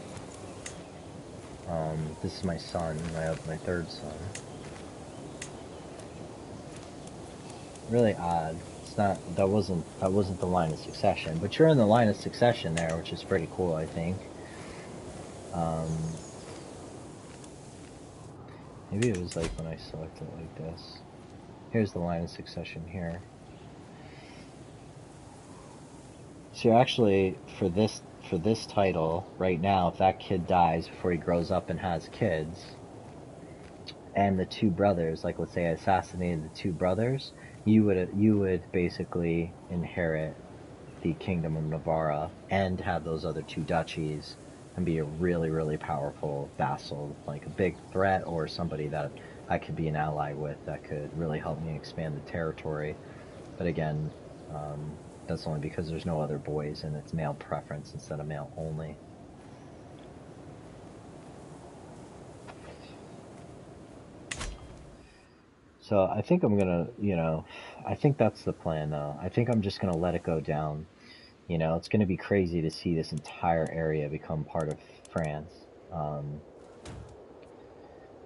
This is my son, my third son. Really odd. It's not, that wasn't the line of succession, but you're in the line of succession there, which is pretty cool, I think. Maybe it was like when I select it like this. Here's the line of succession here. So actually, for this title right now, if that kid dies before he grows up and has kids, and the two brothers, like let's say I assassinated the two brothers, you would basically inherit the Kingdom of Navarra and have those other two duchies and be a really, really powerful vassal, like a big threat or somebody that I could be an ally with that could really help me expand the territory. But again, that's only because there's no other boys and it's male preference instead of male only. So I think I'm gonna, you know, I think that's the plan though. I think I'm just gonna let it go down. You know, it's gonna be crazy to see this entire area become part of France.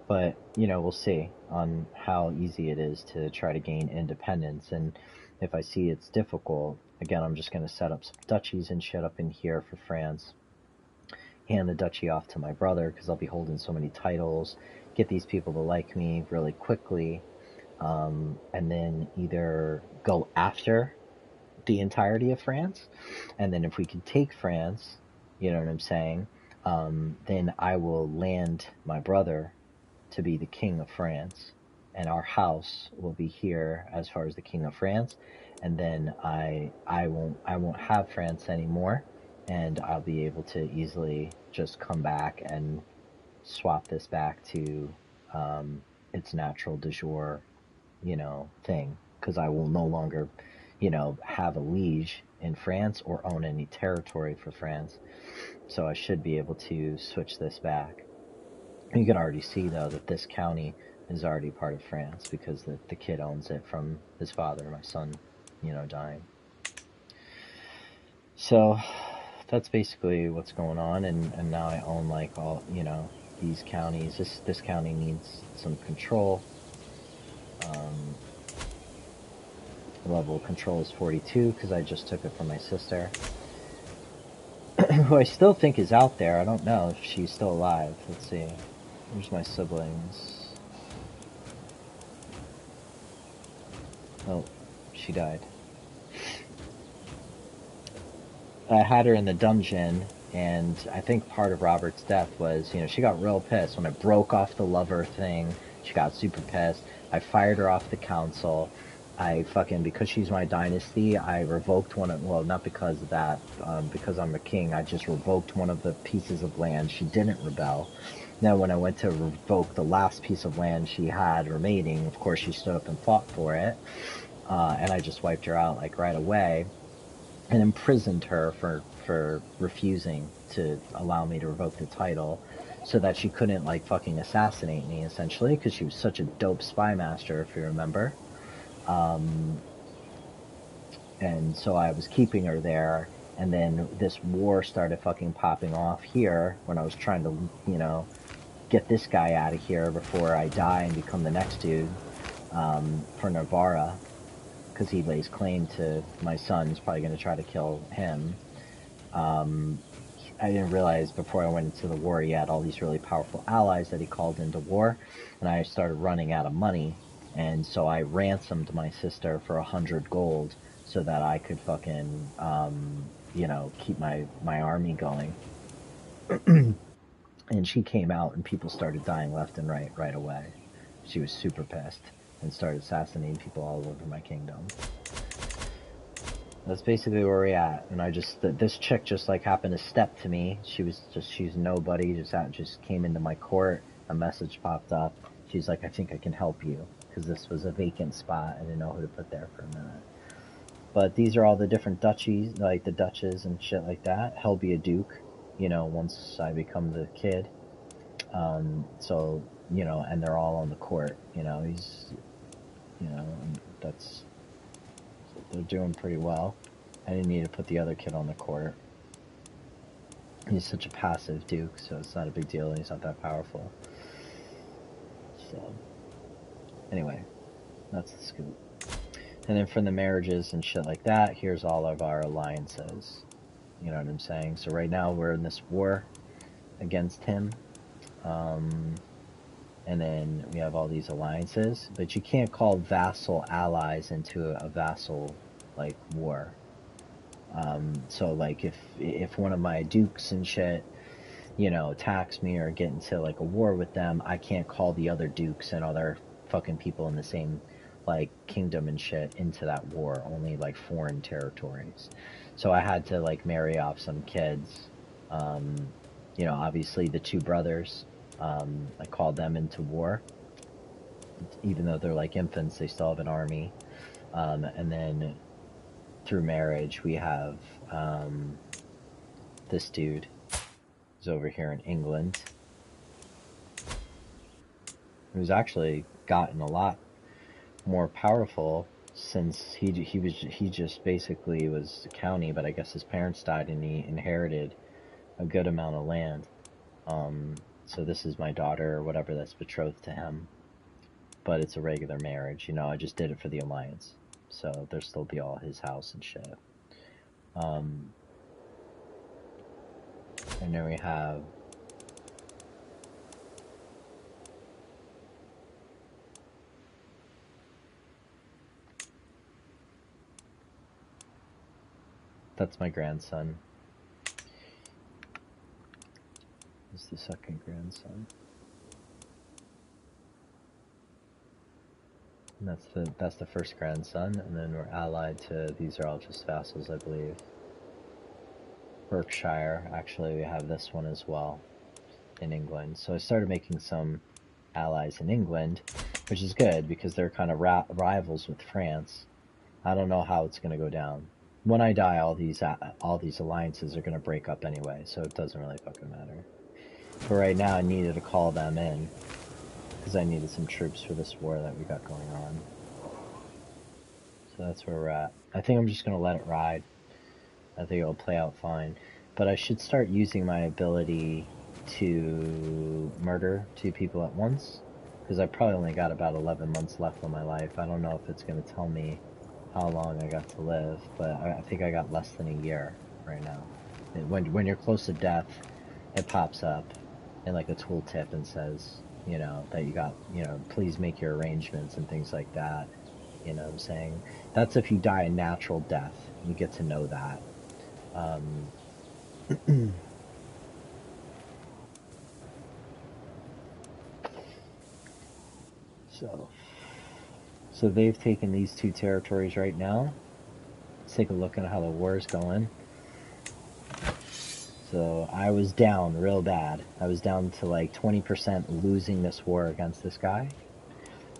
But, you know, we'll see on how easy it is to try to gain independence. And if I see it's difficult, again, I'm just gonna set up some duchies and shit up in here for France. Hand the duchy off to my brother because I'll be holding so many titles. get these people to like me really quickly, and then either go after the entirety of France, and then if we can take France, you know what I'm saying, then I will land my brother to be the king of France, and our house will be here as far as the king of France, and then I won't have France anymore, and I'll be able to easily just come back and swap this back to its natural de jure, thing, because I will no longer, have a liege in France or own any territory for France. So I should be able to switch this back. You can already see, though, that this county is already part of France because the kid owns it from his father, my son, dying. So that's basically what's going on, and now I own like all, these counties. This county needs some control. The level of control is 42 because I just took it from my sister, who I still think is out there. I don't know if she's still alive. Let's see. Where's my siblings? Oh, she died. I had her in the dungeon, and I think part of Robert's death was, she got real pissed when I broke off the lover thing. She got super pissed. I fired her off the council. Because she's my dynasty, I revoked one of, well, not because of that, because I'm a king, I just revoked one of the pieces of land. She didn't rebel. Now, when I went to revoke the last piece of land she had remaining, of course, she stood up and fought for it, and I just wiped her out, like, right away, and imprisoned her for refusing to allow me to revoke the title, so that she couldn't, like, fucking assassinate me, essentially, because she was such a dope spy master, if you remember. And so I was keeping her there, and then this war started fucking popping off here when I was trying to, get this guy out of here before I die and become the next dude, for Navarra, because he lays claim to my son. He's probably going to try to kill him. I didn't realize before I went into the war he had all these really powerful allies that he called into war, and I started running out of money, and so I ransomed my sister for 100 gold so that I could fucking, keep my army going. And she came out, and people started dying left and right away. She was super pissed and started assassinating people all over my kingdom. That's basically where we're at. And this chick just like happened to step to me. She's nobody, just came into my court. A message popped up. She's like, I think I can help you. Because this was a vacant spot. I didn't know who to put there for a minute. But these are all the different duchies, like the duchess and shit like that. He'll be a duke, once I become the kid. So, and they're all on the court, they're doing pretty well. I didn't need to put the other kid on the court. He's such a passive duke, so it's not a big deal, and he's not that powerful. So, anyway, that's the scoop. And then from the marriages and shit like that, here's all of our alliances. You know what I'm saying? So right now we're in this war against him. And then we have all these alliances, but you can't call vassal allies into a vassal, like, war. So, like, if one of my dukes and shit, attacks me or get into, like, a war with them, I can't call the other dukes and other fucking people in the same, like, kingdom and shit into that war, only, like, foreign territories. So I had to, like, marry off some kids. Obviously the two brothers, I called them into war. Even though they're like infants, they still have an army. And then through marriage, we have this dude who's over here in England, who's actually gotten a lot more powerful since he just basically was a county, but I guess his parents died and he inherited a good amount of land. So this is my daughter or whatever that's betrothed to him, but it's a regular marriage. I just did it for the alliance, so there'll still be all his house and shit. And then we have That's my grandson. This is the second grandson. And that's the first grandson, and then we're allied to, these are all just vassals, I believe. Berkshire, actually we have this one as well in England. So I started making some allies in England, which is good because they're kind of rivals with France. I don't know how it's going to go down. When I die, all these alliances are going to break up anyway, so it doesn't really fucking matter. But right now I needed to call them in because I needed some troops for this war that we got going on. So that's where we're at. I think I'm just going to let it ride. I think it'll play out fine. But I should start using my ability to murder 2 people at once, because I probably only got about 11 months left on my life. I don't know if it's going to tell me how long I got to live, but I think I got less than a year right now. And when you're close to death, it pops up in like a tooltip and says, you know, that you got, you know, please make your arrangements and things like that. You know what I'm saying? That's if you die a natural death. You get to know that. So they've taken these 2 territories right now. Let's take a look at how the war is going. So I was down real bad. I was down to like 20% losing this war against this guy.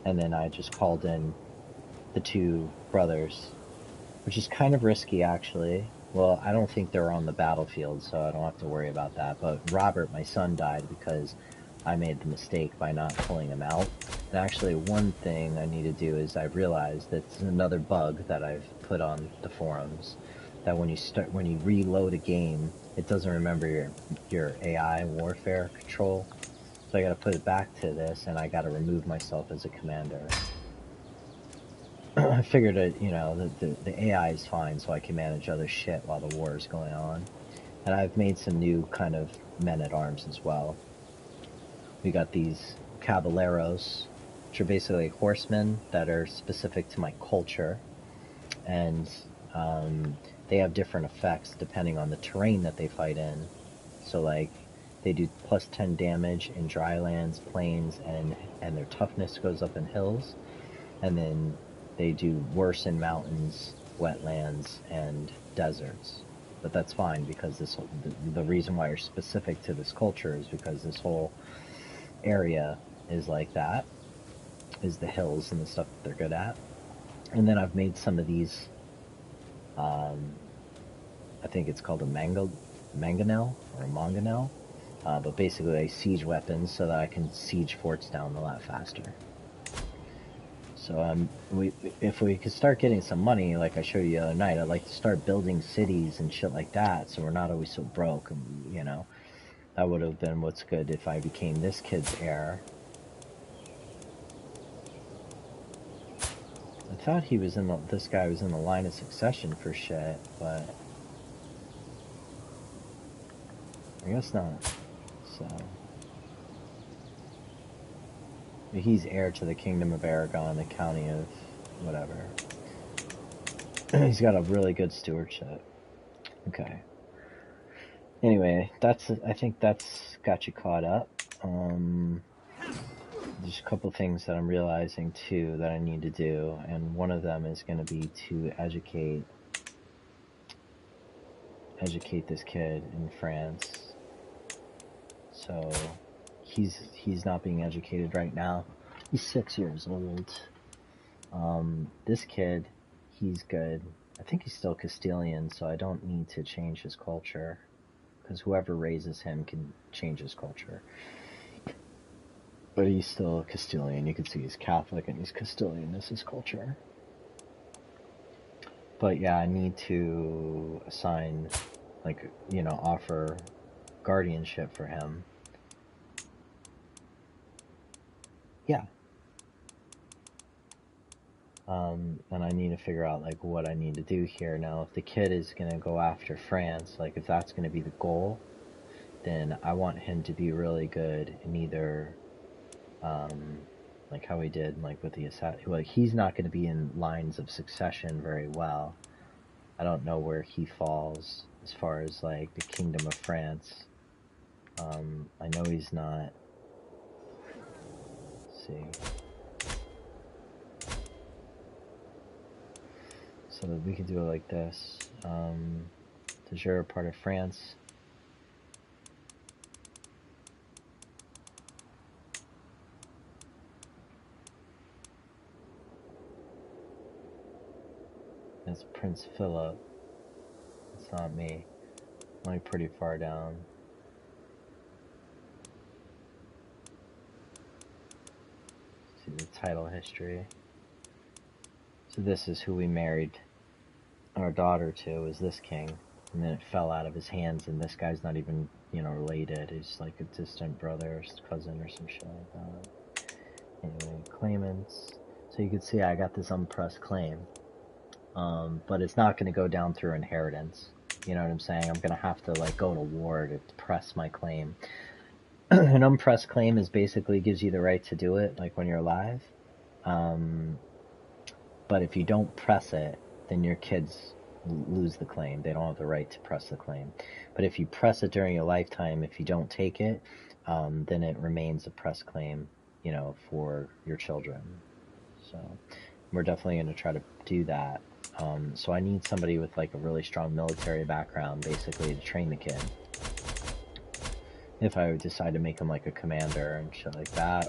And then I just called in the 2 brothers, which is kind of risky actually. Well, I don't think they're on the battlefield, so I don't have to worry about that. But Robert, my son, died because I made the mistake by not pulling him out. And actually, one thing I need to do is I've realized that's another bug that I've put on the forums, that when you reload a game, it doesn't remember your AI warfare control. So I got to put it back to this, and I got to remove myself as a commander. I figured it, you know, the AI is fine, so I can manage other shit while the war is going on. And I've made some new kind of men-at-arms as well. We got these Caballeros, which are basically horsemen that are specific to my culture. And they have different effects depending on the terrain that they fight in. So like, they do plus 10 damage in dry lands, plains, and their toughness goes up in hills. And then they do worse in mountains, wetlands, and deserts. But that's fine because the reason why you're specific to this culture is because this whole area is like that, is the hills and the stuff that they're good at. And then I've made some of these, I think it's called a mangonel or a mangonel, but basically siege weapons so that I can siege forts down a lot faster. So if we could start getting some money, like I showed you the other night, I'd like to start building cities and shit like that, so we're not always so broke. And you know, that would have been what's good if I became this kid's heir. I thought he was this guy was in the line of succession for shit, but I guess not. So he's heir to the Kingdom of Aragon, the county of whatever. He's got a really good stewardship. Okay. Anyway, I think that's got you caught up. There's a couple things that I'm realizing too that I need to do, and one of them is going to be to educate this kid in France. So he's not being educated right now. He's 6 years old. This kid, he's good. I think he's still Castilian, so I don't need to change his culture, because whoever raises him can change his culture. But he's still Castilian. You can see he's Catholic and he's Castilian. This is culture. But yeah, I need to assign, like, you know, offer guardianship for him. Yeah. And I need to figure out, like, what I need to do here. Now, if the kid is going to go after France, like, if that's going to be the goal, then I want him to be really good in either, like how he did, like, with the assassin. Like, he's not going to be in lines of succession very well. I don't know where he falls as far as like the Kingdom of France. I know he's not. Let's see. So that we could do it like this. De jure part of France. It's Prince Philip. It's not me. I'm only pretty far down. See the title history. So this is who we married our daughter to, is this king. And then it fell out of his hands, and this guy's not even, you know, related. He's like a distant brother or cousin or some shit like that. Anyway, claimants. So you can see I got this unpressed claim. But it's not going to go down through inheritance. You know what I'm saying? I'm going to have to like go to war to press my claim. An unpressed claim is basically gives you the right to do it, like when you're alive. But if you don't press it, then your kids lose the claim. They don't have the right to press the claim. But if you press it during your lifetime, if you don't take it, then it remains a pressed claim, you know, for your children. So we're definitely going to try to do that. So I need somebody with like a really strong military background, basically, to train the kid. If I would decide to make him like a commander and shit like that.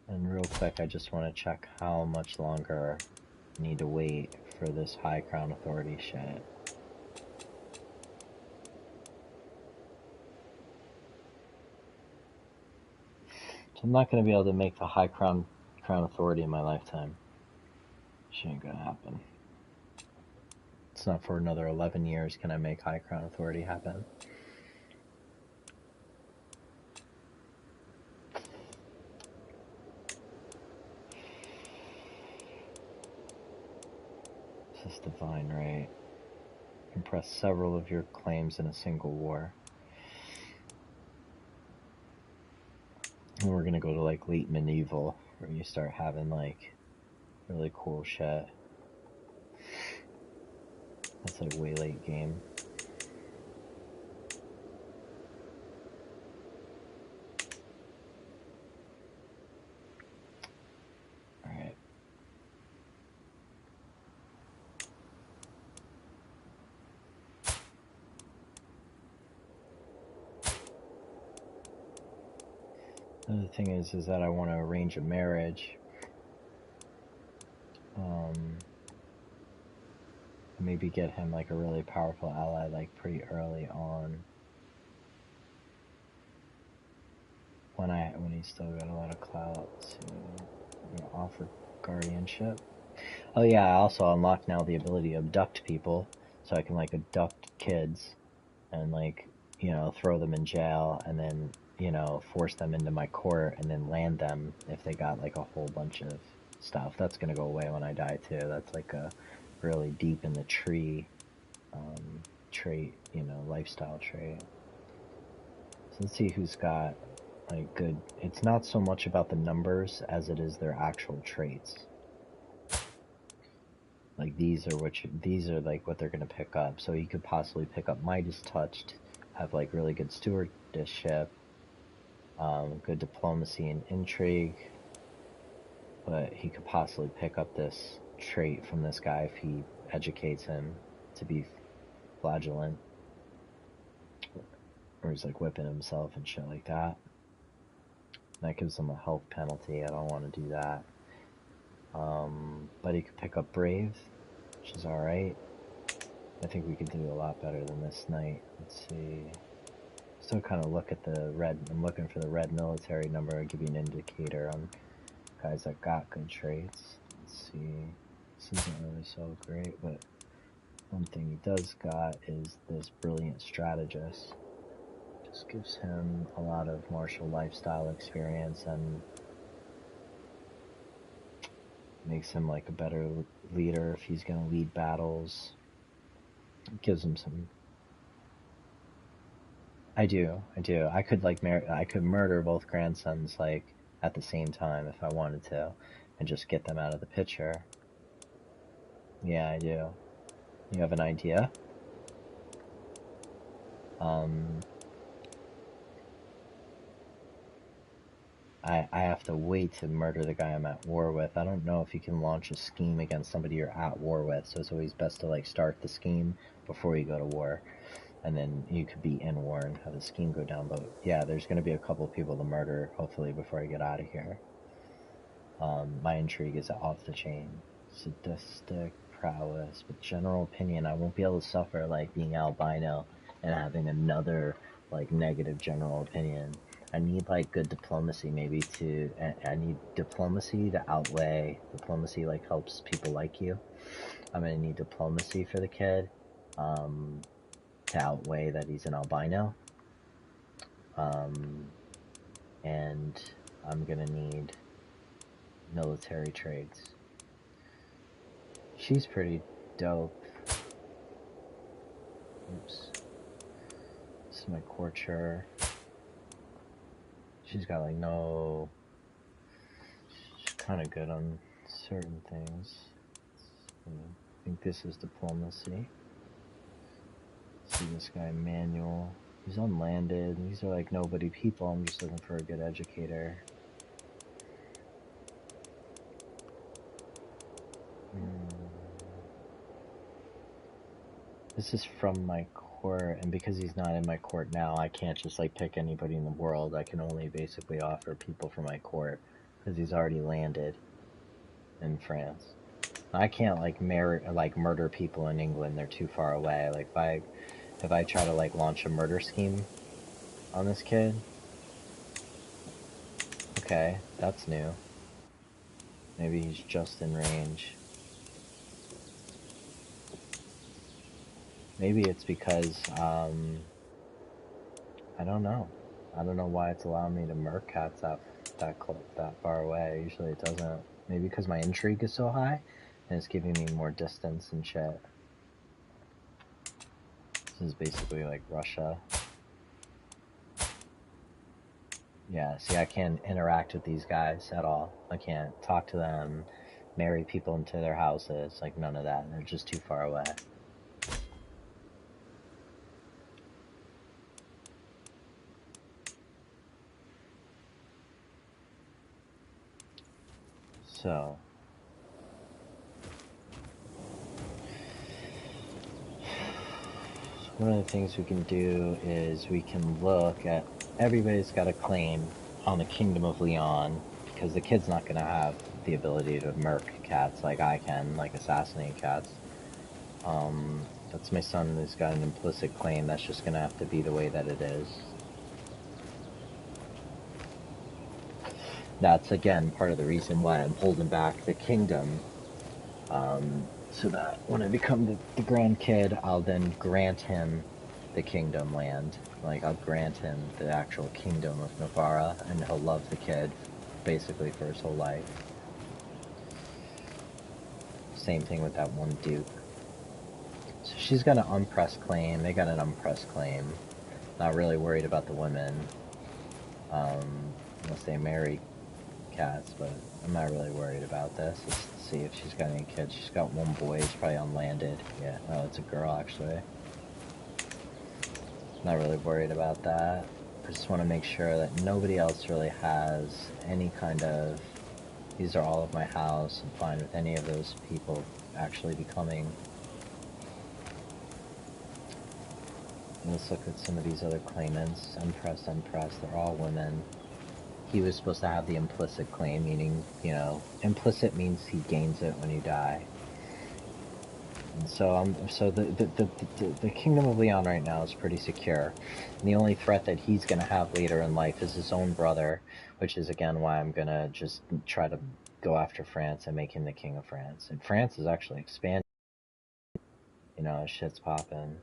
And real quick, I just want to check how much longer I need to wait for this High Crown Authority shit. So I'm not going to be able to make the High Crown Authority in my lifetime. Shit ain't gonna happen. It's not for another 11 years can I make High Crown Authority happen. This is divine, right? Impress several of your claims in a single war. And we're gonna go to like late medieval, where you start having like really cool shit. That's like way late game. Alright. Another thing is that I want to arrange a marriage. Maybe get him like a really powerful ally like pretty early on. When he's still got a lot of clout. So I'm gonna offer guardianship. Oh yeah, I also unlock now the ability to abduct people, so I can like abduct kids and like, you know, throw them in jail and then, you know, force them into my court and then land them if they got like a whole bunch of stuff. That's gonna go away when I die too. That's like a really deep in the tree trait, you know, lifestyle trait. So let's see who's got like good. It's not so much about the numbers as it is their actual traits. Like these are like what they're gonna pick up. So he could possibly pick up Midas Touched, have like really good stewardship, good diplomacy and intrigue. But he could possibly pick up this trait from this guy if he educates him to be flagellant, or he's like whipping himself and shit like that. That gives him a health penalty. I don't want to do that. But he could pick up Brave, which is alright. I think we could do a lot better than this knight. Let's see. Still kind of look at the red. I'm looking for the red military number. I'll give you an indicator on guys that got good traits. Let's see. This isn't really so great, but one thing he does got is this brilliant strategist. Just gives him a lot of martial lifestyle experience and makes him like a better leader if he's going to lead battles. It gives him some I do, I do. I could like I could murder both grandsons like at the same time if I wanted to, and just get them out of the picture. Yeah, I do. You have an idea? Um, I have to wait to murder the guy I'm at war with. I don't know if you can launch a scheme against somebody you're at war with, so it's always best to like start the scheme before you go to war. And then you could be in war and have the scheme go down. But yeah, there's going to be a couple of people to murder, hopefully, before I get out of here. My intrigue is off the chain. Sadistic prowess, but general opinion, I won't be able to suffer like being albino and having another like negative general opinion. I need like good diplomacy maybe to, I need diplomacy to outweigh, diplomacy like helps people like you. I'm gonna need diplomacy for the kid, to outweigh that he's an albino. And I'm gonna need military traits. She's pretty dope. Oops. This is my courtier. She's got like no... She's kind of good on certain things. I think this is diplomacy. See this guy, Manuel. He's unlanded. These are like nobody people. I'm just looking for a good educator. This is from my court, and because he's not in my court now, I can't just like pick anybody in the world. I can only basically offer people from my court because he's already landed in France. I can't like murder people in England. They're too far away. Like if I try to like launch a murder scheme on this kid, okay, that's new. Maybe he's just in range. Maybe it's because, I don't know. I don't know why it's allowing me to murk cats that far away. Usually it doesn't. Maybe because my intrigue is so high, and it's giving me more distance and shit. This is basically like Russia. Yeah, see, I can't interact with these guys at all. I can't talk to them, marry people into their houses, like none of that. They're just too far away. So, one of the things we can do is we can look at, everybody's got a claim on the Kingdom of Leon, because the kid's not going to have the ability to murk cats like I can, like assassinate cats. That's my son who's got an implicit claim. That's just going to have to be the way that it is. That's, again, part of the reason why I'm holding back the kingdom, so that when I become the grandkid, I'll then grant him the kingdom land. Like, I'll grant him the actual kingdom of Navarra, and he'll love the kid, basically, for his whole life. Same thing with that one duke. So she's got an unpressed claim. They got an unpressed claim. Not really worried about the women, unless they marry cats, but I'm not really worried about this. Let's see if she's got any kids. She's got one boy. He's probably unlanded. Yeah, oh, it's a girl, actually. Not really worried about that. I just want to make sure that nobody else really has any kind of... These are all of my house. I'm fine with any of those people actually becoming... Let's look at some of these other claimants. Unpressed, they're all women. He was supposed to have the implicit claim, meaning, you know, implicit means he gains it when you die. And so the Kingdom of Leon right now is pretty secure. And the only threat that he's going to have later in life is his own brother, which is again why I'm going to just try to go after France and make him the king of France. And France is actually expanding. You know, shit's popping.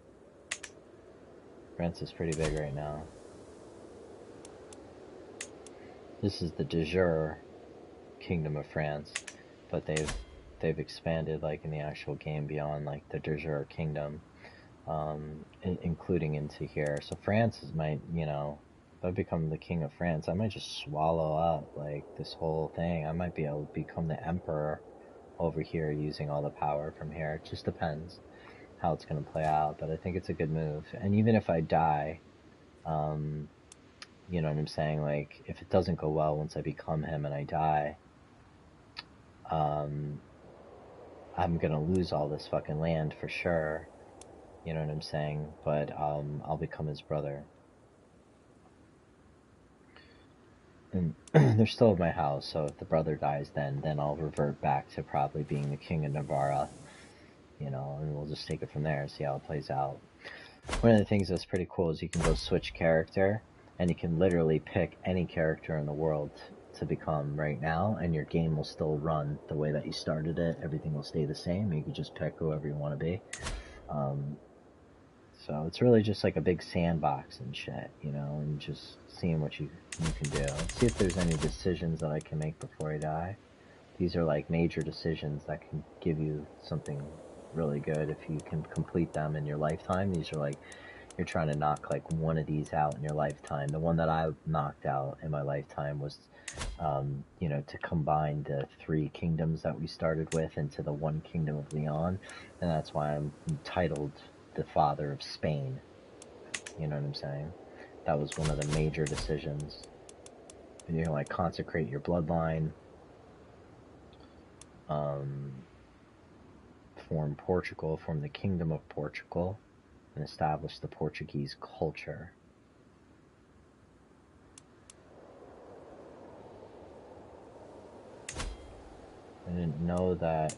France is pretty big right now. This is the de jure Kingdom of France, but they've expanded like in the actual game beyond like the de jure kingdom. including into here. So France is might, you know, if I become the king of France, I might just swallow up like this whole thing. I might be able to become the emperor over here using all the power from here. It just depends how it's going to play out, but I think it's a good move. And even if I die, you know what I'm saying? Like, if it doesn't go well once I become him and I die, I'm gonna lose all this fucking land for sure. You know what I'm saying? But I'll become his brother. And they're still at my house, so if the brother dies, then I'll revert back to probably being the king of Navarra. You know, and we'll just take it from there and see how it plays out. One of the things that's pretty cool is you can go switch character, and you can literally pick any character in the world to become right now, and your game will still run the way that you started it. Everything will stay the same. You can just pick whoever you want to be. So it's really just like a big sandbox and shit, you know, and just seeing what you can do. Let's see if there's any decisions that I can make before I die. These are like major decisions that can give you something really good if you can complete them in your lifetime. These are like, you're trying to knock like one of these out in your lifetime. The one that I knocked out in my lifetime was, you know, to combine the 3 kingdoms that we started with into the 1 kingdom of Leon. And that's why I'm entitled the father of Spain. You know what I'm saying? That was one of the major decisions. And you can like consecrate your bloodline, form Portugal, form the kingdom of Portugal, and establish the Portuguese culture. I didn't know that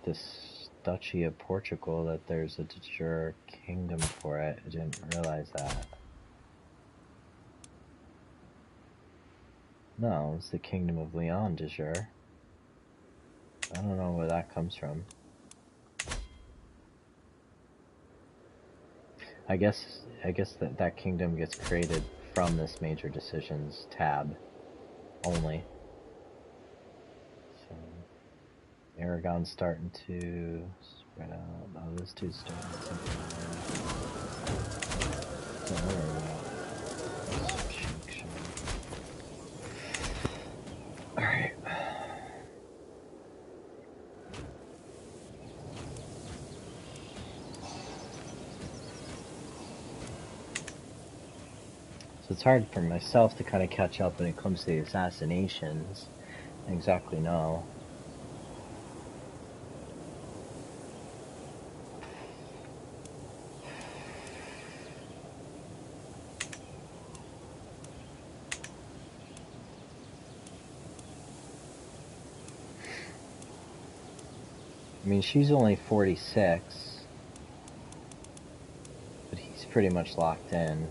this Duchy of Portugal, that there's a de jure kingdom for it. I didn't realize that. No, it's the Kingdom of Leon de jure. I don't know where that comes from. I guess that kingdom gets created from this major decisions tab only. So Aragon's starting to spread out. Oh, this dude's starting to don't worry about it. Alright. So it's hard for myself to kind of catch up when it comes to the assassinations. I exactly know. I mean, she's only 46, but he's pretty much locked in.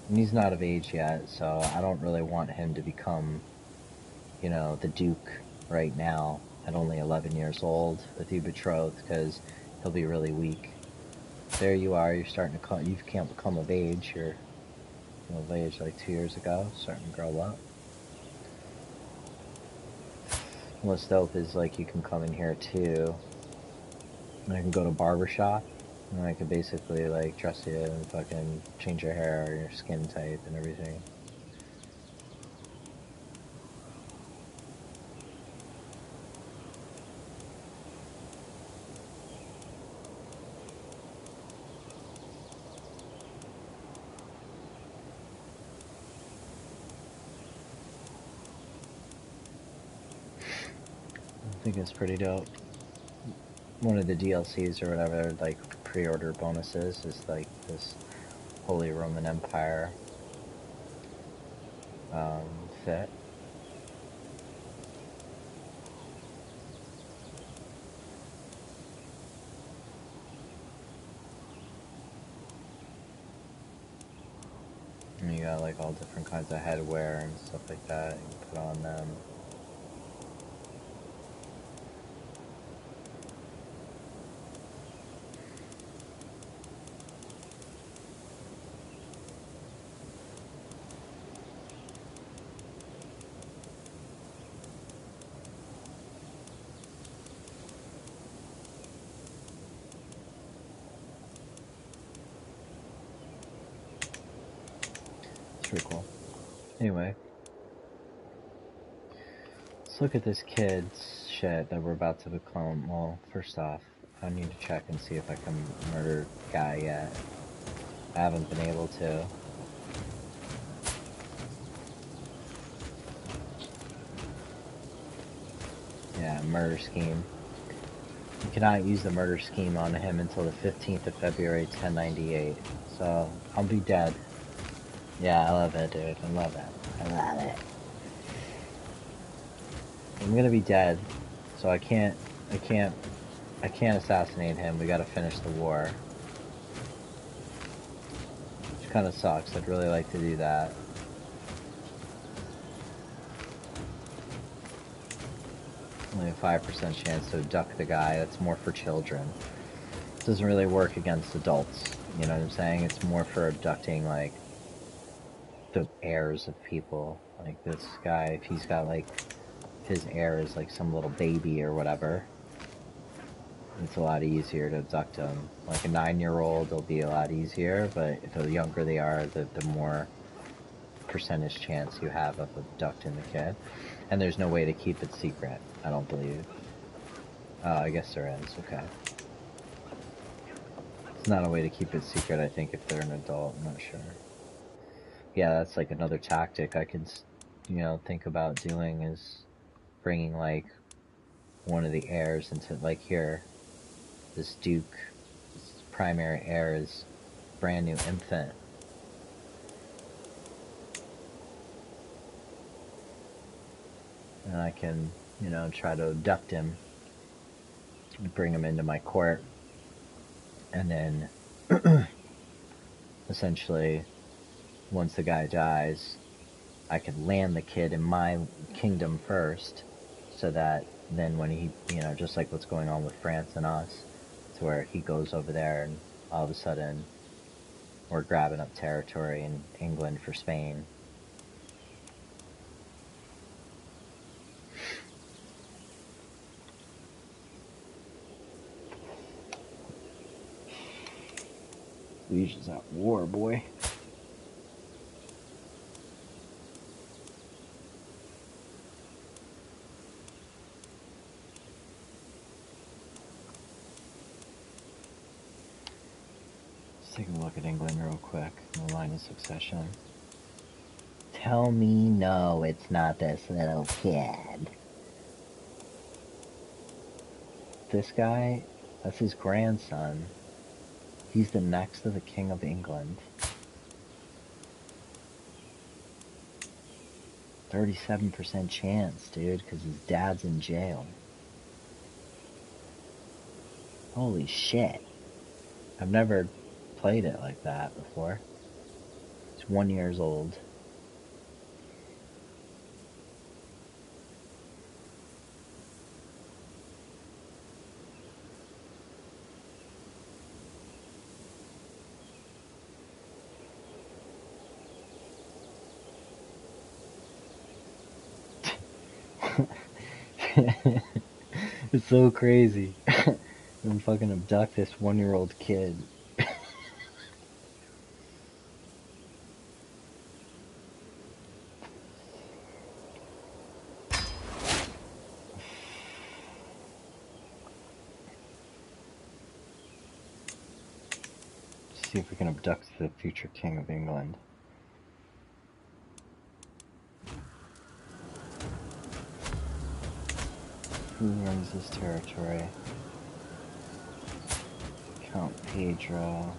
And he's not of age yet, so I don't really want him to become, you know, the Duke right now at only 11 years old with you betrothed, because he'll be really weak. There you are, you're starting to come, you can't become of age, you're of age like 2 years ago, starting to grow up. What's dope is like you can come in here too, and I can go to barbershop, and I can basically like dress you and fucking change your hair or your skin type and everything. I think it's pretty dope. One of the DLCs or whatever, like pre-order bonuses, is like this Holy Roman Empire fit. And you got like all different kinds of headwear and stuff like that you can put on them. Pretty cool. Anyway. Let's look at this kid's shit that we're about to become. Well, first off, I need to check and see if I can murder guy yet. I haven't been able to. Yeah, murder scheme. You cannot use the murder scheme on him until the 15th of February, 1098. So, I'll be dead. Yeah, I love it, dude. I love it. I love it. I'm gonna be dead, so I can't assassinate him. We gotta finish the war. Which kinda sucks. I'd really like to do that. Only a 5% chance to abduct the guy. That's more for children. It doesn't really work against adults. You know what I'm saying? It's more for abducting, like, the heirs of people. Like, this guy, if he's got, like, his heir is, like, some little baby or whatever, it's a lot easier to abduct them. Like, a 9-year-old, it'll be a lot easier, but the younger they are, the more percentage chance you have of abducting the kid. And there's no way to keep it secret, I don't believe. I guess there is, okay. It's not a way to keep it secret, I think, if they're an adult, I'm not sure. Yeah, that's like another tactic I could, you know, think about doing, is bringing, like, one of the heirs into, like, here, this duke, this primary heir is brand new infant. And I can, you know, try to abduct him, bring him into my court, and then essentially, once the guy dies, I can land the kid in my kingdom first, so that then when he, you know, just like what's going on with France and us, to where he goes over there and all of a sudden we're grabbing up territory in England for Spain. Legion's at war, boy. Let's take a look at England real quick, the line of succession. Tell me no, it's not this little kid. This guy, that's his grandson. He's the next of the King of England. 37% chance, dude, because his dad's in jail. Holy shit. I've never played it like that before. He's 1 year old. It's so crazy. I'm fucking abduct this 1-year-old kid. See if we can abduct the future King of England. Who runs this territory? Count Pedro.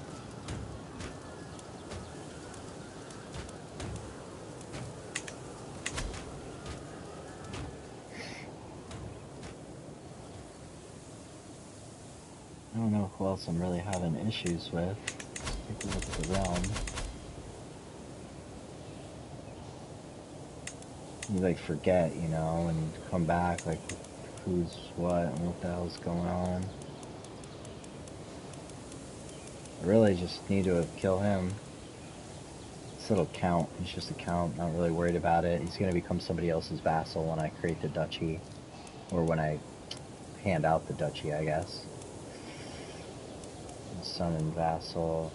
I don't know who else I'm really having issues with. Take a look at the realm. You like forget, you know, and come back like who's what and what the hell's going on. I really just need to kill him. This little count, he's just a count, not really worried about it. He's gonna become somebody else's vassal when I create the duchy. Or when I hand out the duchy, I guess. Son and vassal.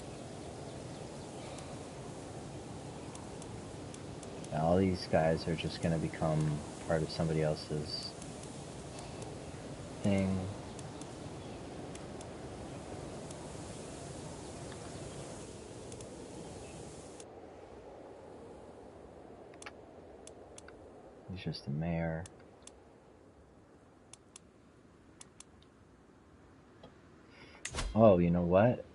All these guys are just gonna become part of somebody else's thing. He's just the mayor. Oh, you know what?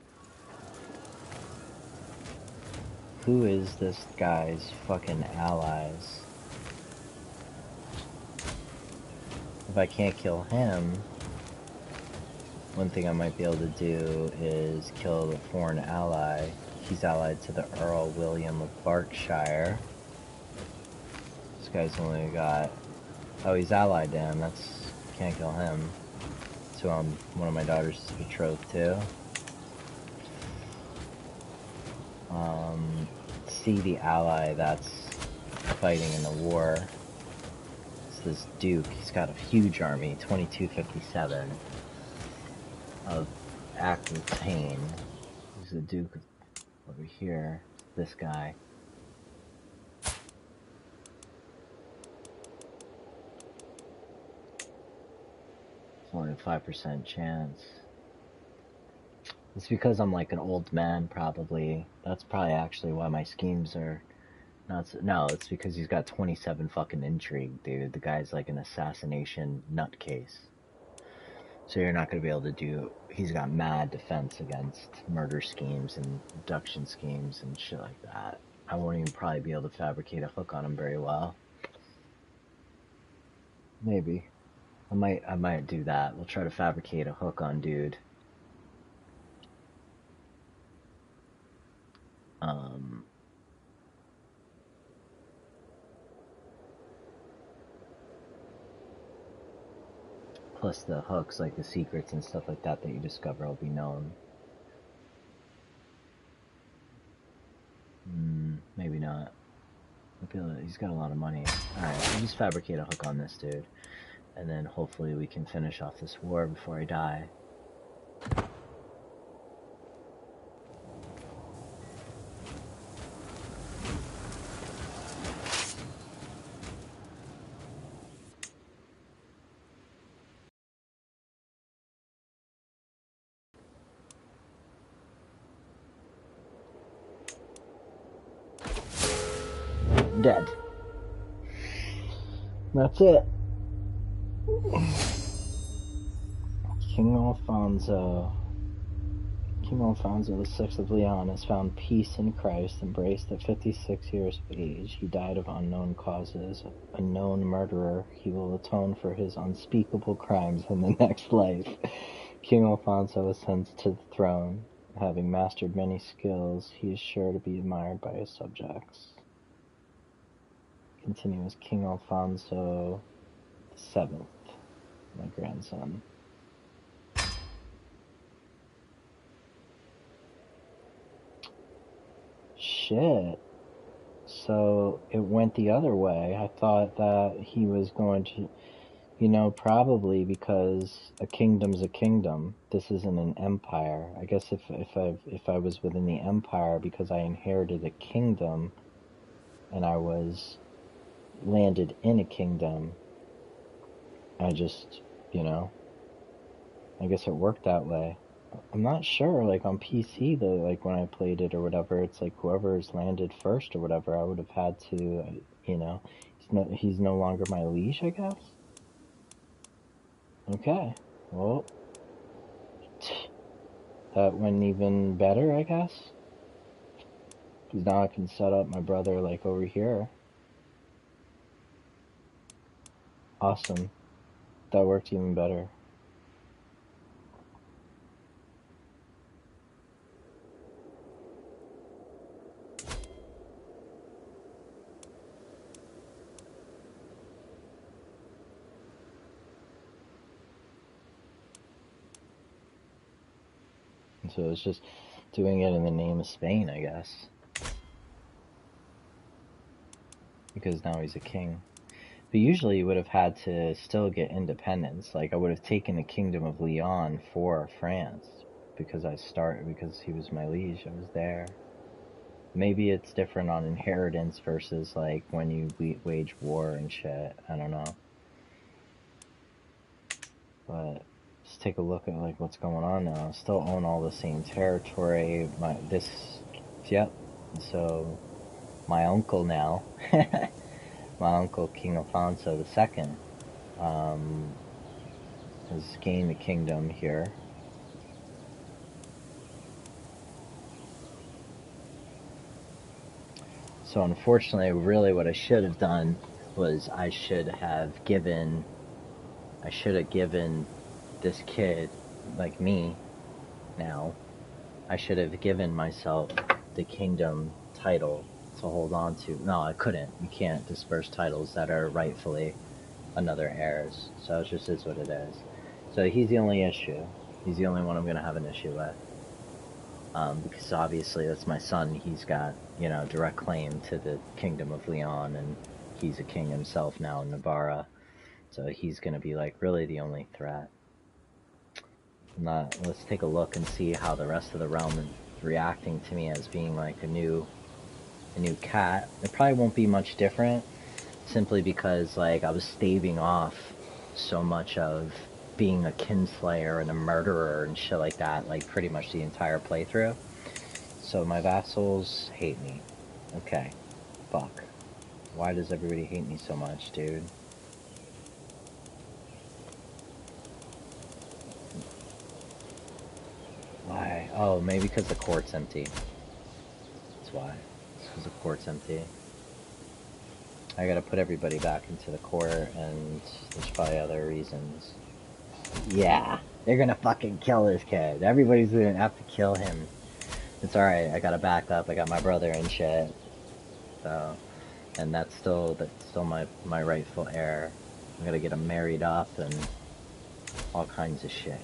Who is this guy's fucking allies? If I can't kill him, one thing I might be able to do is kill the foreign ally. He's allied to the Earl William of Berkshire. This guy's only got... Oh, he's allied to him. That's... Can't kill him. So one of my daughters is betrothed to. See the ally that's fighting in the war. It's this Duke. He's got a huge army, 2257 of Aquitaine. He's the Duke over here. This guy. It's only a 5% chance. It's because I'm like an old man, probably. That's probably actually why my schemes are not so, no, it's because he's got 27 fucking intrigue, dude. The guy's like an assassination nutcase. So you're not going to be able to do... He's got mad defense against murder schemes and abduction schemes and shit like that. I won't even probably be able to fabricate a hook on him very well. Maybe. I might do that. We'll try to fabricate a hook on dude. Plus the hooks, like the secrets and stuff like that that you discover will be known. Maybe not. I feel that he's got a lot of money. Alright, we'll just fabricate a hook on this dude. And then hopefully we can finish off this war before I die. Dead. That's it. King Alfonso VI of Leon has found peace in Christ, embraced at 56 years of age. He died of unknown causes. A known murderer, he will atone for his unspeakable crimes in the next life. King Alfonso ascends to the throne. Having mastered many skills, he is sure to be admired by his subjects. Continues King Alfonso VII, my grandson. Shit. So it went the other way. I thought that he was going to, you know, probably because a kingdom's a kingdom. This isn't an empire. I guess if I was within the empire because I inherited a kingdom and I was landed in a kingdom, I just, you know, I guess it worked that way. I'm not sure, like on PC though, like when I played it or whatever, it's like whoever's landed first or whatever, I would have had to, you know, he's no longer my liege, I guess? Okay, well, that went even better, I guess? Because now I can set up my brother, like, over here. Awesome. That worked even better. So it's just doing it in the name of Spain, I guess. Because now he's a king. But usually you would have had to still get independence. Like I would have taken the Kingdom of Leon for France. Because he was my liege, I was there. Maybe it's different on inheritance versus like when you wage war and shit. I don't know. But let's take a look at like what's going on now. I still own all the same territory. Yep. So my uncle now, my uncle King Alfonso II, has gained the kingdom here. So unfortunately, really what I should have done was I should have given this kid, like me now, I should have given myself the kingdom title to hold on to. No, I couldn't. You can't disperse titles that are rightfully another heir's. So it just is what it is. So he's the only issue. He's the only one I'm going to have an issue with. Because obviously that's my son. He's got, you know, direct claim to the kingdom of Leon, and he's a king himself now in Navarra. So he's going to be like really the only threat. Let's take a look and see how the rest of the realm is reacting to me as being like a new cat. It probably won't be much different, simply because like I was staving off so much of being a kinslayer and a murderer and shit like that, like pretty much the entire playthrough. So my vassals hate me. Okay. Fuck. Why does everybody hate me so much, dude? Why? Oh, maybe because the court's empty. That's why. It's because the court's empty. I gotta put everybody back into the court, and there's probably other reasons. Yeah, they're gonna fucking kill this kid. Everybody's gonna have to kill him. It's alright, I gotta back up, I got my brother and shit. So, and that's still my rightful heir. I'm gonna get him married up and all kinds of shit.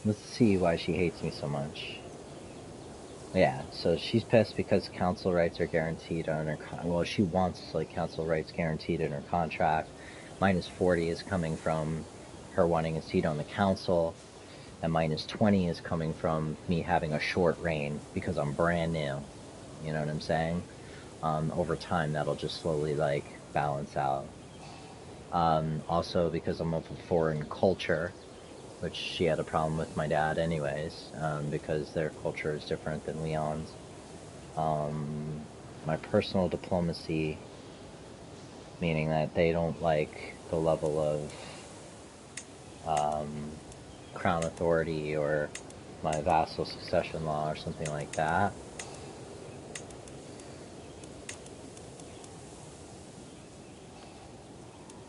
Let's see why she hates me so much. Yeah, so she's pissed because council rights are guaranteed on her. Well, she wants like council rights guaranteed in her contract. Minus 40 is coming from her wanting a seat on the council, and minus 20 is coming from me having a short reign because I'm brand new. You know what I'm saying? Over time, that'll just slowly like balance out. Also, because I'm of a foreign culture, which she had a problem with my dad anyways, because their culture is different than Leon's. My personal diplomacy, meaning that they don't like the level of crown authority or my vassal succession law or something like that.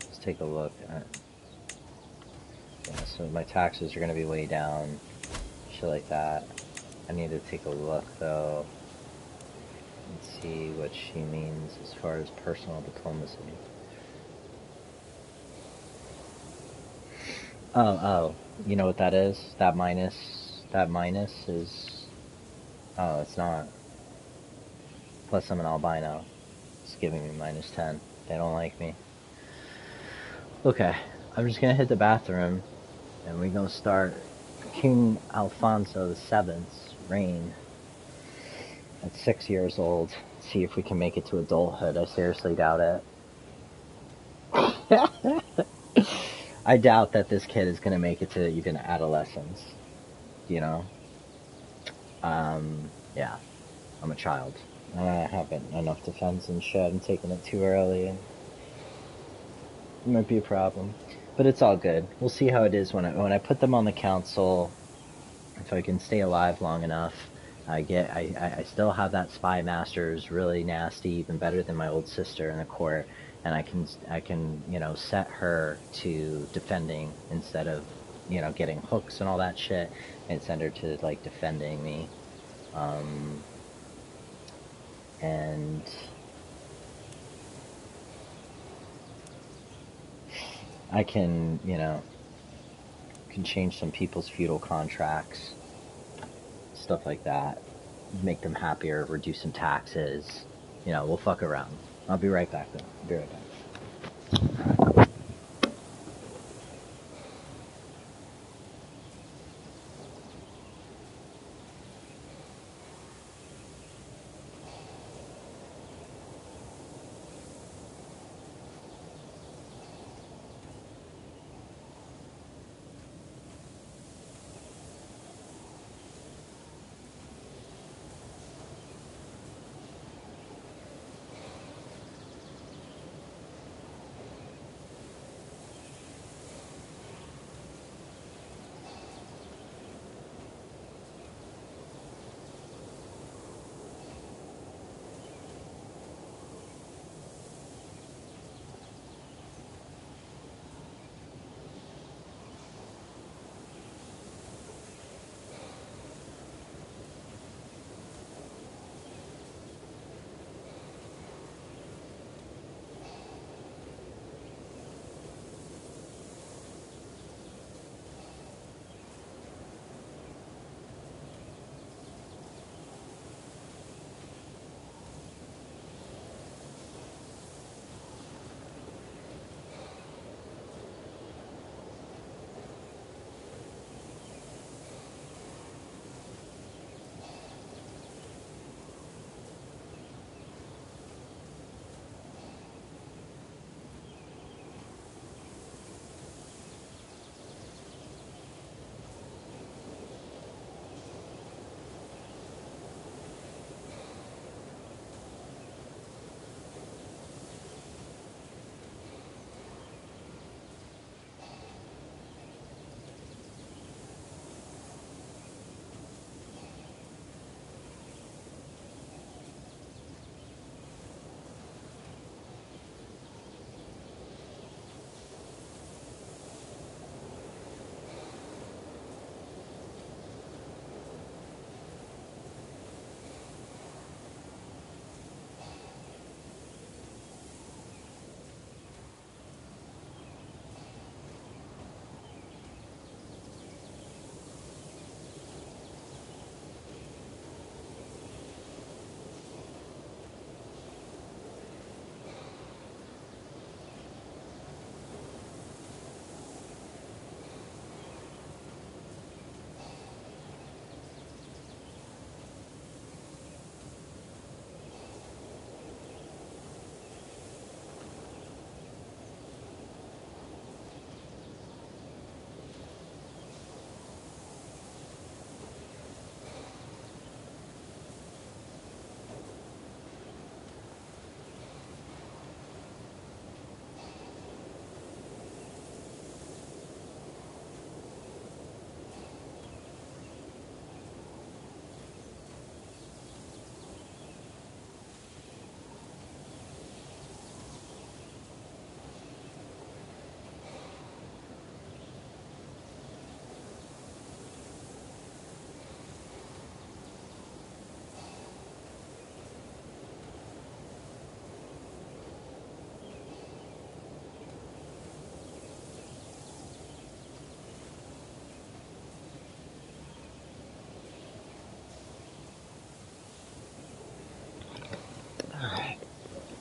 Let's take a look at... Yeah, so my taxes are going to be way down, shit like that. I need to take a look though and see what she means as far as personal diplomacy. Oh, you know what that is? That minus is... Oh, it's not. Plus I'm an albino. It's giving me minus 10. They don't like me. Okay, I'm just gonna hit the bathroom, and we're gonna start King Alfonso VII's reign at 6 years old. See if we can make it to adulthood. I seriously doubt it. I doubt that this kid is gonna make it to even adolescence. You know? Yeah. I'm a child. I haven't enough defense and shit. I'm taking it too early, and it might be a problem. But it's all good. We'll see how it is when I put them on the council. If I can stay alive long enough, I still have that spy master's really nasty, even better than my old sister in the court, and I can you know set her to defending instead of you know getting hooks and all that shit, and send her to like defending me, and I can you know can change some people's feudal contracts, stuff like that, make them happier, reduce some taxes. You know, we'll fuck around. I'll be right back though. I'll be right back.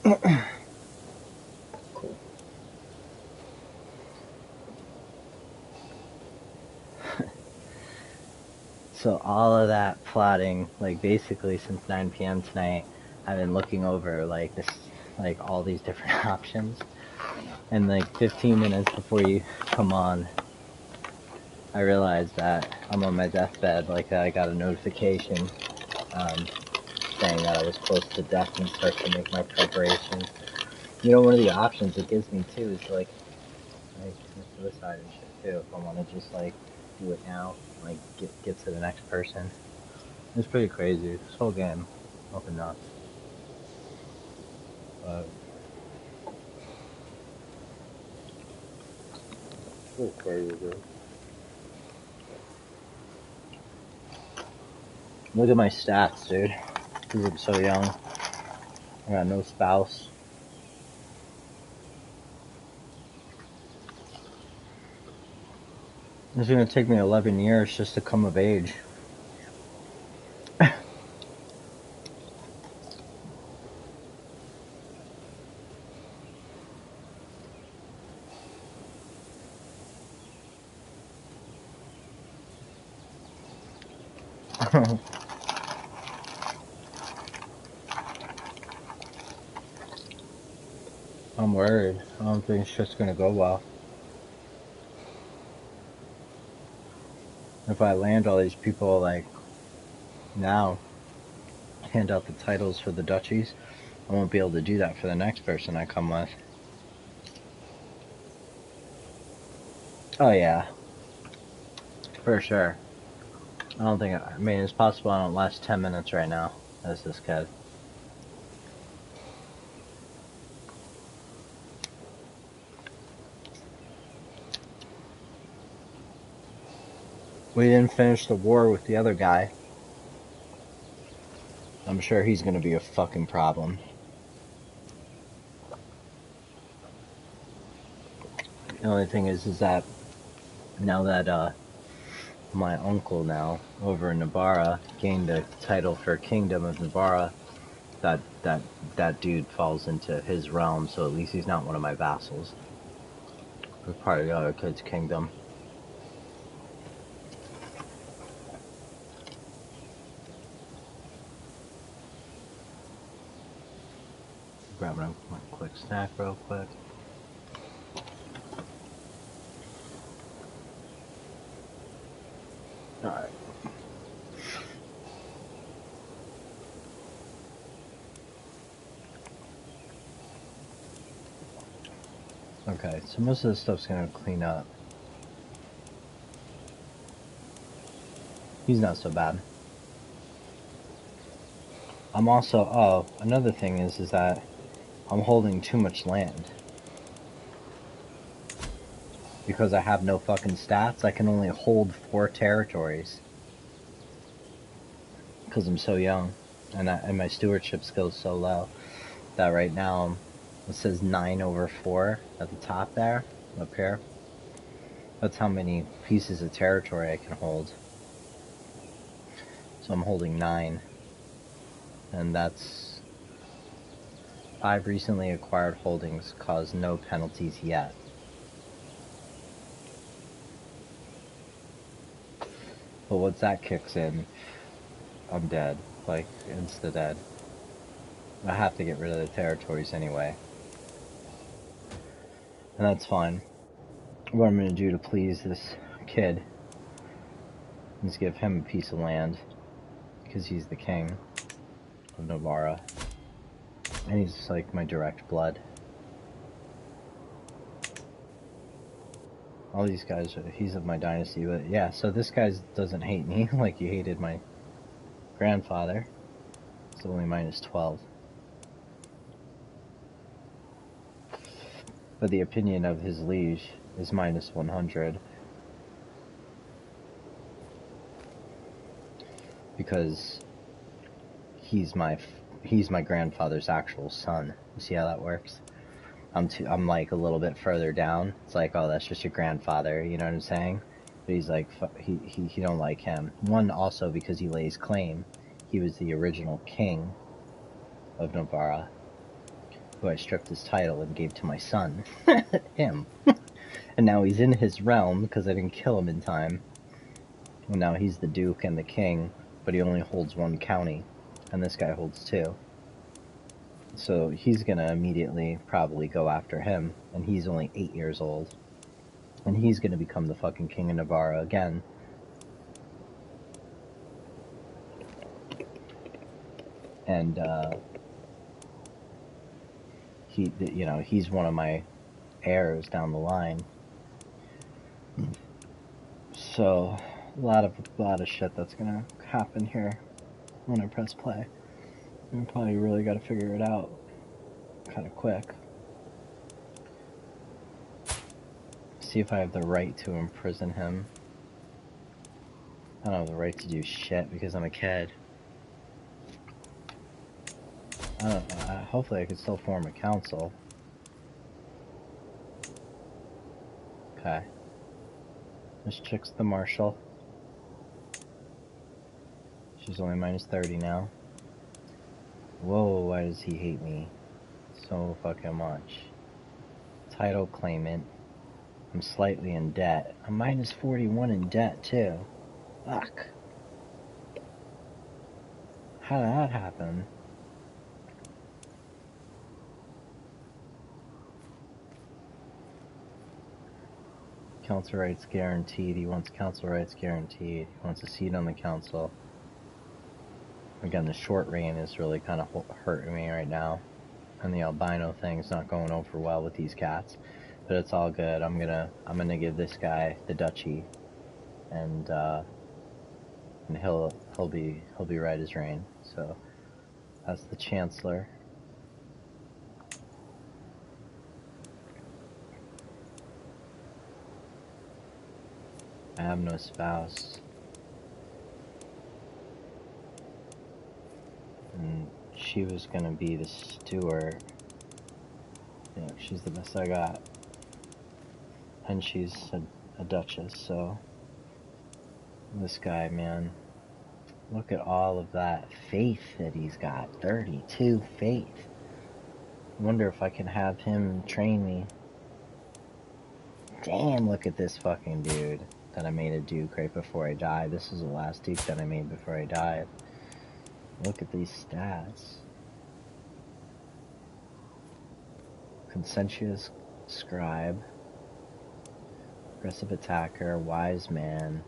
Cool. So all of that plotting, like basically since 9 p.m. tonight, I've been looking over like this, like all these different options, and like 15 minutes before you come on, I realized that I'm on my deathbed. Like I got a notification saying that I was close to death and start to make my preparations. You know, one of the options it gives me too is like commit suicide and shit too. If I want to just like do it now, like get to the next person. It's pretty crazy. This whole game, fucking nuts. But it's pretty crazy, dude. Look at my stats, dude. Because I'm so young. I got no spouse. It's gonna take me 11 years just to come of age. I'm worried. I don't think shit's gonna go well. If I land all these people, like, now, hand out the titles for the duchies, I won't be able to do that for the next person I come with. Oh, yeah. For sure. I don't think, I mean, it's possible I don't last 10 minutes right now as this kid. We didn't finish the war with the other guy. I'm sure he's gonna be a fucking problem. The only thing is that now that my uncle now over in Navarra gained the title for Kingdom of Navarra, that dude falls into his realm, so at least he's not one of my vassals. We're part of the other kid's kingdom. Grabbing a quick snack real quick. Alright. Okay, so most of this stuff's gonna clean up. He's not so bad. I'm also, oh, another thing is that I'm holding too much land. Because I have no fucking stats, I can only hold 4 territories. Because I'm so young, and my stewardship skill's so low, that right now, it says 9/4 at the top there, up here. That's how many pieces of territory I can hold. So I'm holding 9. And that's 5 recently acquired holdings cause no penalties yet. But once that kicks in, I'm dead. Like, insta-dead. I have to get rid of the territories anyway. And that's fine. What I'm going to do to please this kid is give him a piece of land. Because he's the king of Navarra. And he's like my direct blood. All these guys, he's of my dynasty, but yeah, so this guy doesn't hate me like you hated my grandfather. It's only -12. But the opinion of his liege is -100. Because he's my grandfather's actual son. You see how that works? I'm like a little bit further down. It's like, oh, that's just your grandfather, you know what I'm saying? But he's like, he don't like him. One, also because he lays claim. He was the original king of Navarra. who I stripped his title and gave to my son. Him. And now he's in his realm because I didn't kill him in time. And now he's the Duke and the King, but he only holds one county, and this guy holds two. So he's gonna immediately probably go after him, and he's only 8 years old. And he's gonna become the fucking King of Navarra again. And, he's one of my heirs down the line. So, a lot of shit that's gonna happen here when I press play. I probably really gotta figure it out kind of quick. See if I have the right to imprison him. I don't have the right to do shit because I'm a kid. I don't know. Hopefully I can still form a council. Okay. This chick's the marshal. She's only minus 30 now. Whoa, why does he hate me so fucking much? Title claimant. I'm slightly in debt. I'm minus 41 in debt too. Fuck. How did that happen? Council rights guaranteed. He wants council rights guaranteed. He wants a seat on the council. Again, the short reign is really kind of hurting me right now. And the albino thing's not going over well with these cats. But it's all good. I'm gonna give this guy the duchy. And he'll be right as rain. So that's the chancellor. I have no spouse. And she was gonna be the steward. Yeah, she's the best I got. And she's a duchess, so this guy, man, look at all of that faith that he's got. 32 faith. Wonder if I can have him train me. Damn, look at this fucking dude that I made a duke right before I died. This is the last duke that I made before I died. Look at these stats. Conscientious scribe, aggressive attacker, wise man,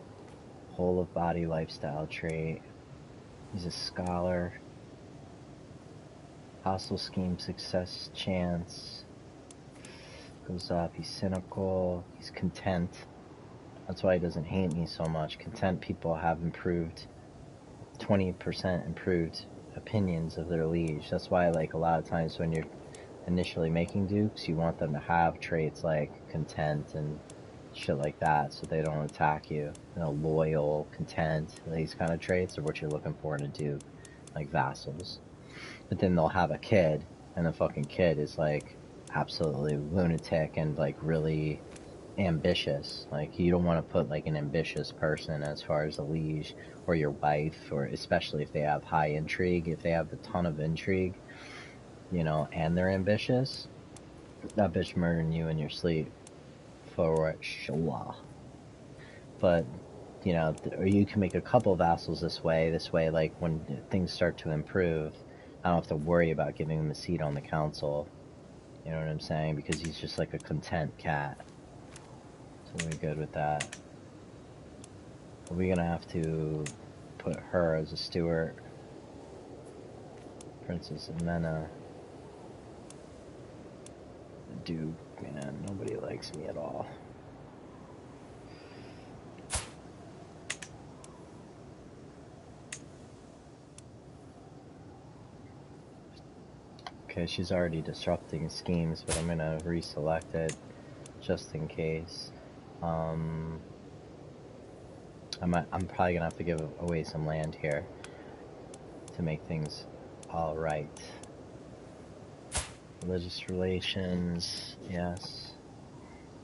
whole of body lifestyle trait. He's a scholar. Hostile scheme success chance goes up. He's cynical. He's content. That's why he doesn't hate me so much. Content people have improved 20% improved opinions of their liege. That's why, like, a lot of times when you're initially making dukes, you want them to have traits like content and shit like that, so they don't attack you. You know, loyal, content, these kind of traits are what you're looking for in a duke, like vassals. But then they'll have a kid, and the fucking kid is like absolutely lunatic and like really ambitious. Like, you don't want to put like an ambitious person as far as a liege or your wife, or especially if they have high intrigue. If they have a ton of intrigue, you know, and they're ambitious, that bitch murdering you in your sleep for sure. But you know, or you can make a couple vassals this way, like when things start to improve, I don't have to worry about giving him a seat on the council. You know what I'm saying? Because he's just like a content cat. So we're good with that. We're gonna have to put her as a steward. Princess Amena. Dude, man, nobody likes me at all. Okay, she's already disrupting schemes, but I'm gonna reselect it just in case. I'm probably gonna have to give away some land here to make things all right. Religious relations, yes.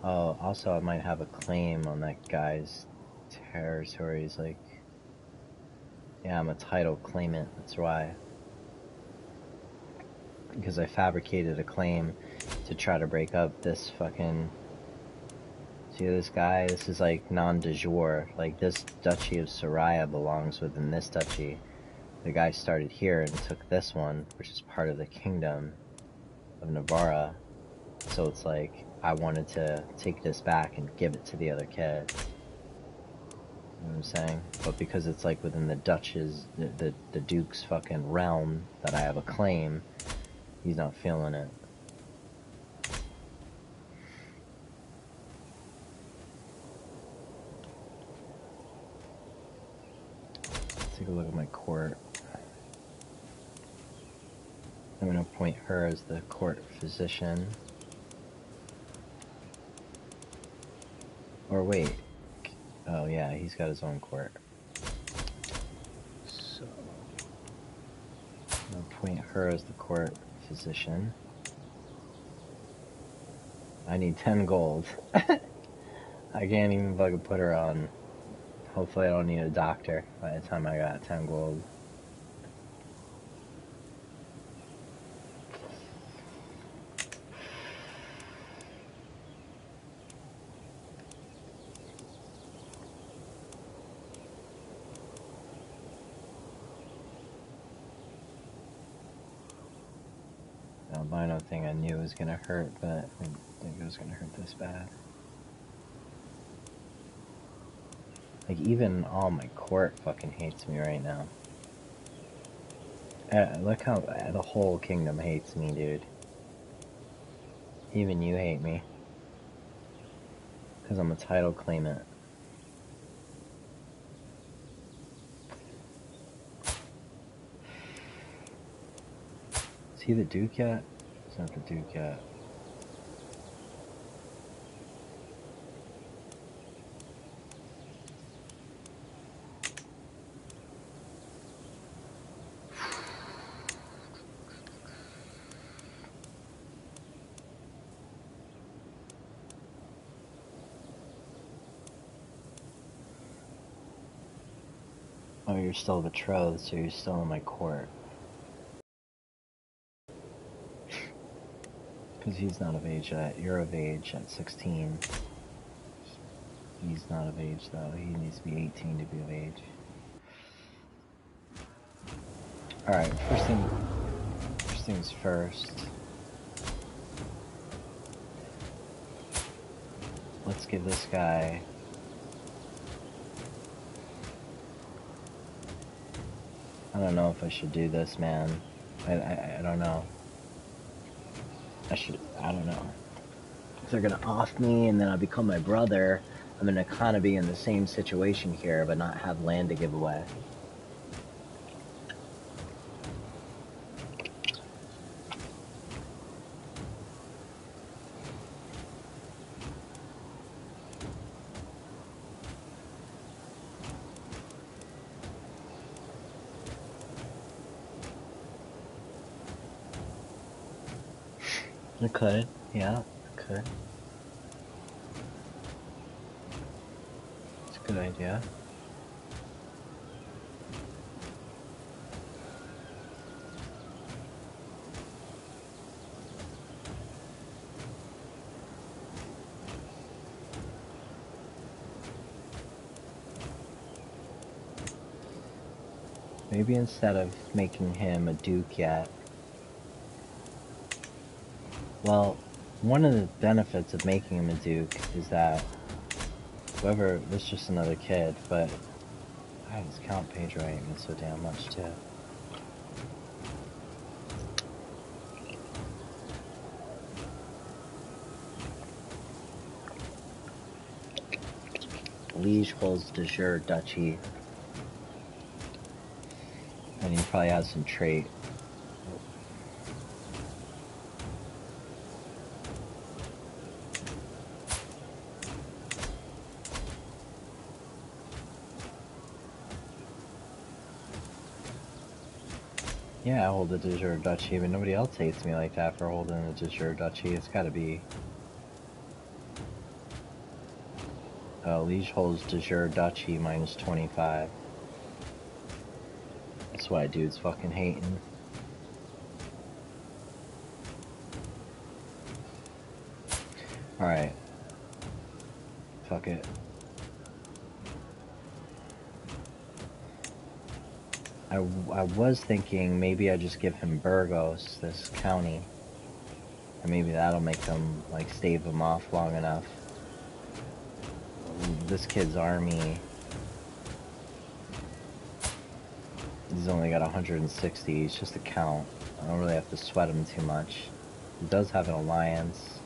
Oh, also I might have a claim on that guy's territories. Like, yeah, I'm a title claimant. That's why. because I fabricated a claim to try to break up this fucking... See this guy? This is like non-de jure. Like, this Duchy of Soraya belongs within this duchy. The guy started here and took this one, which is part of the Kingdom of Navarra. So it's like, I wanted to take this back and give it to the other kid. You know what I'm saying? But because it's like within the the Duke's fucking realm that I have a claim, he's not feeling it. Take a look at my court. I'm gonna appoint her as the court physician. Or wait. Oh yeah, he's got his own court. So I'm gonna appoint her as the court physician. I need 10 gold. I can't even fucking put her on. Hopefully I don't need a doctor by the time I got 10 gold. The albino thing I knew was gonna hurt, but I didn't think it was gonna hurt this bad. Like, even all my court fucking hates me right now. Look how the whole kingdom hates me, dude. Even you hate me. Because I'm a title claimant. Is he the Duke yet? He's not the Duke yet. Oh, you're still betrothed, so you're still in my court. Because he's not of age yet. You're of age at 16. He's not of age, though. He needs to be 18 to be of age. Alright, first things first. Let's give this guy... I don't know if I should do this, man. I don't know. I don't know. If they're gonna off me and then I become my brother, I'm gonna kind of be in the same situation here, but not have land to give away. I could, yeah, I could. It's a good idea. Maybe instead of making him a duke yet, well, one of the benefits of making him a duke is that whoever, this is just another kid, but I have his count page right, and so damn much too. Liege holds de jure duchy, and he probably has some trait. Yeah, I hold the de jure duchy, but nobody else hates me like that for holding the de jure duchy. It's gotta be... Liege holds de jure duchy minus 25. That's why dude's fucking hating. Alright. Fuck it. I was thinking maybe I just give him Burgos, this county. And maybe that'll make them, like, stave him off long enough. This kid's army... He's only got 160, he's just a count. I don't really have to sweat him too much. He does have an alliance.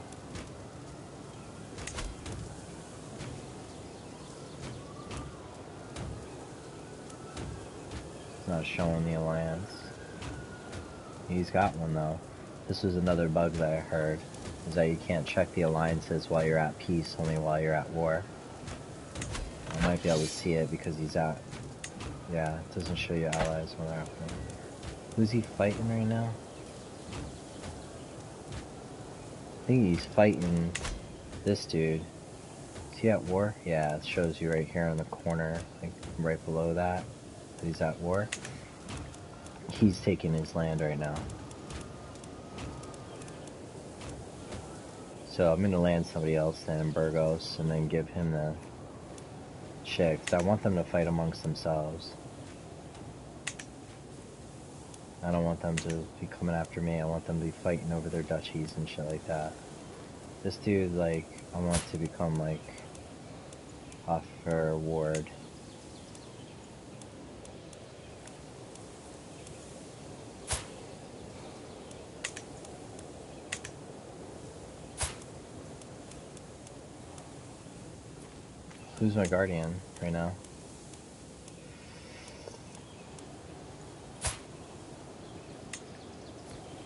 It's not showing the alliance. He's got one though. This was another bug that I heard, is that you can't check the alliances while you're at peace, only while you're at war. I might be able to see it because he's at... Yeah, it doesn't show you allies when they're at war. Who's he fighting right now? I think he's fighting this dude. Is he at war? Yeah, it shows you right here in the corner, I think right below that he's at war. He's taking his land right now. So I'm gonna land somebody else then in Burgos and then give him the shit, 'cause I want them to fight amongst themselves. I don't want them to be coming after me, I want them to be fighting over their duchies and shit like that. This dude, like, I want to become, like, officer ward. Who's my guardian right now?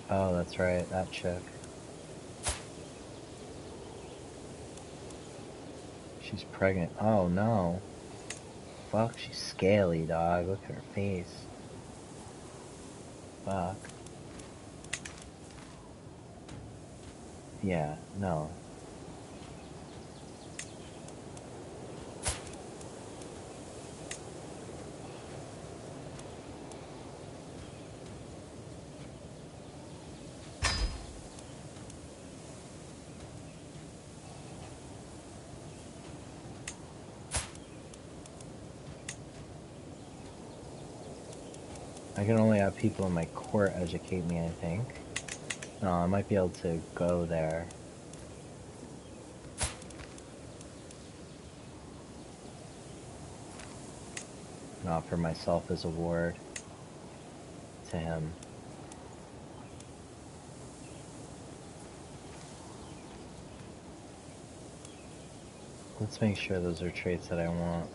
Oh, that's right, that chick. She's pregnant. Oh no. Fuck, she's scaly, dog. Look at her face. Fuck. Yeah, no. I can only have people in my court educate me, I think. No, I might be able to go there. And offer myself as a ward to him. Let's make sure those are traits that I want.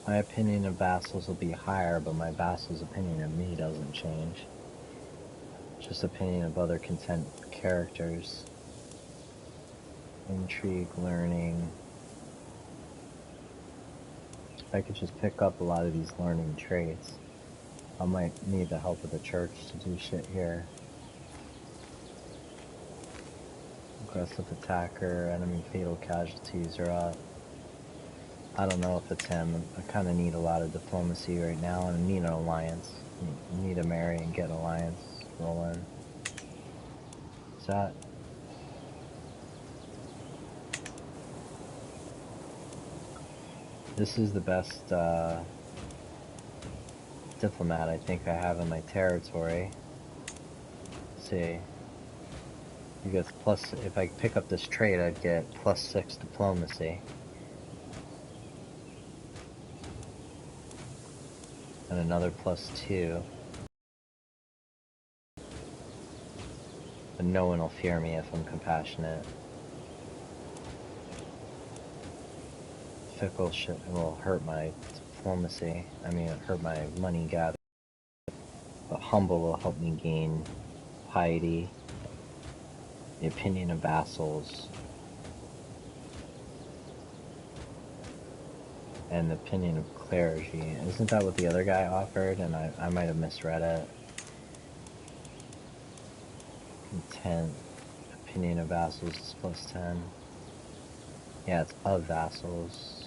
My opinion of vassals will be higher, but my vassal's opinion of me doesn't change. Just opinion of other content characters. Intrigue, learning. I could just pick up a lot of these learning traits. I might need the help of the church to do shit here. Aggressive attacker, enemy fatal casualties are up. I don't know if it's him. I kind of need a lot of diplomacy right now, and I need an alliance. I need to marry and get an alliance rolling. Is that... This is the best diplomat I think I have in my territory. Let's see. He gets plus... If I pick up this trait, I'd get +6 diplomacy. And another +2. But no one will fear me if I'm compassionate. Fickle shit will hurt my diplomacy. I mean, it'll hurt my money gather. But humble will help me gain piety, the opinion of vassals, and the opinion of clergy. Isn't that what the other guy offered? And I might have misread it. Content, opinion of vassals is +10. Yeah, it's of Vassals.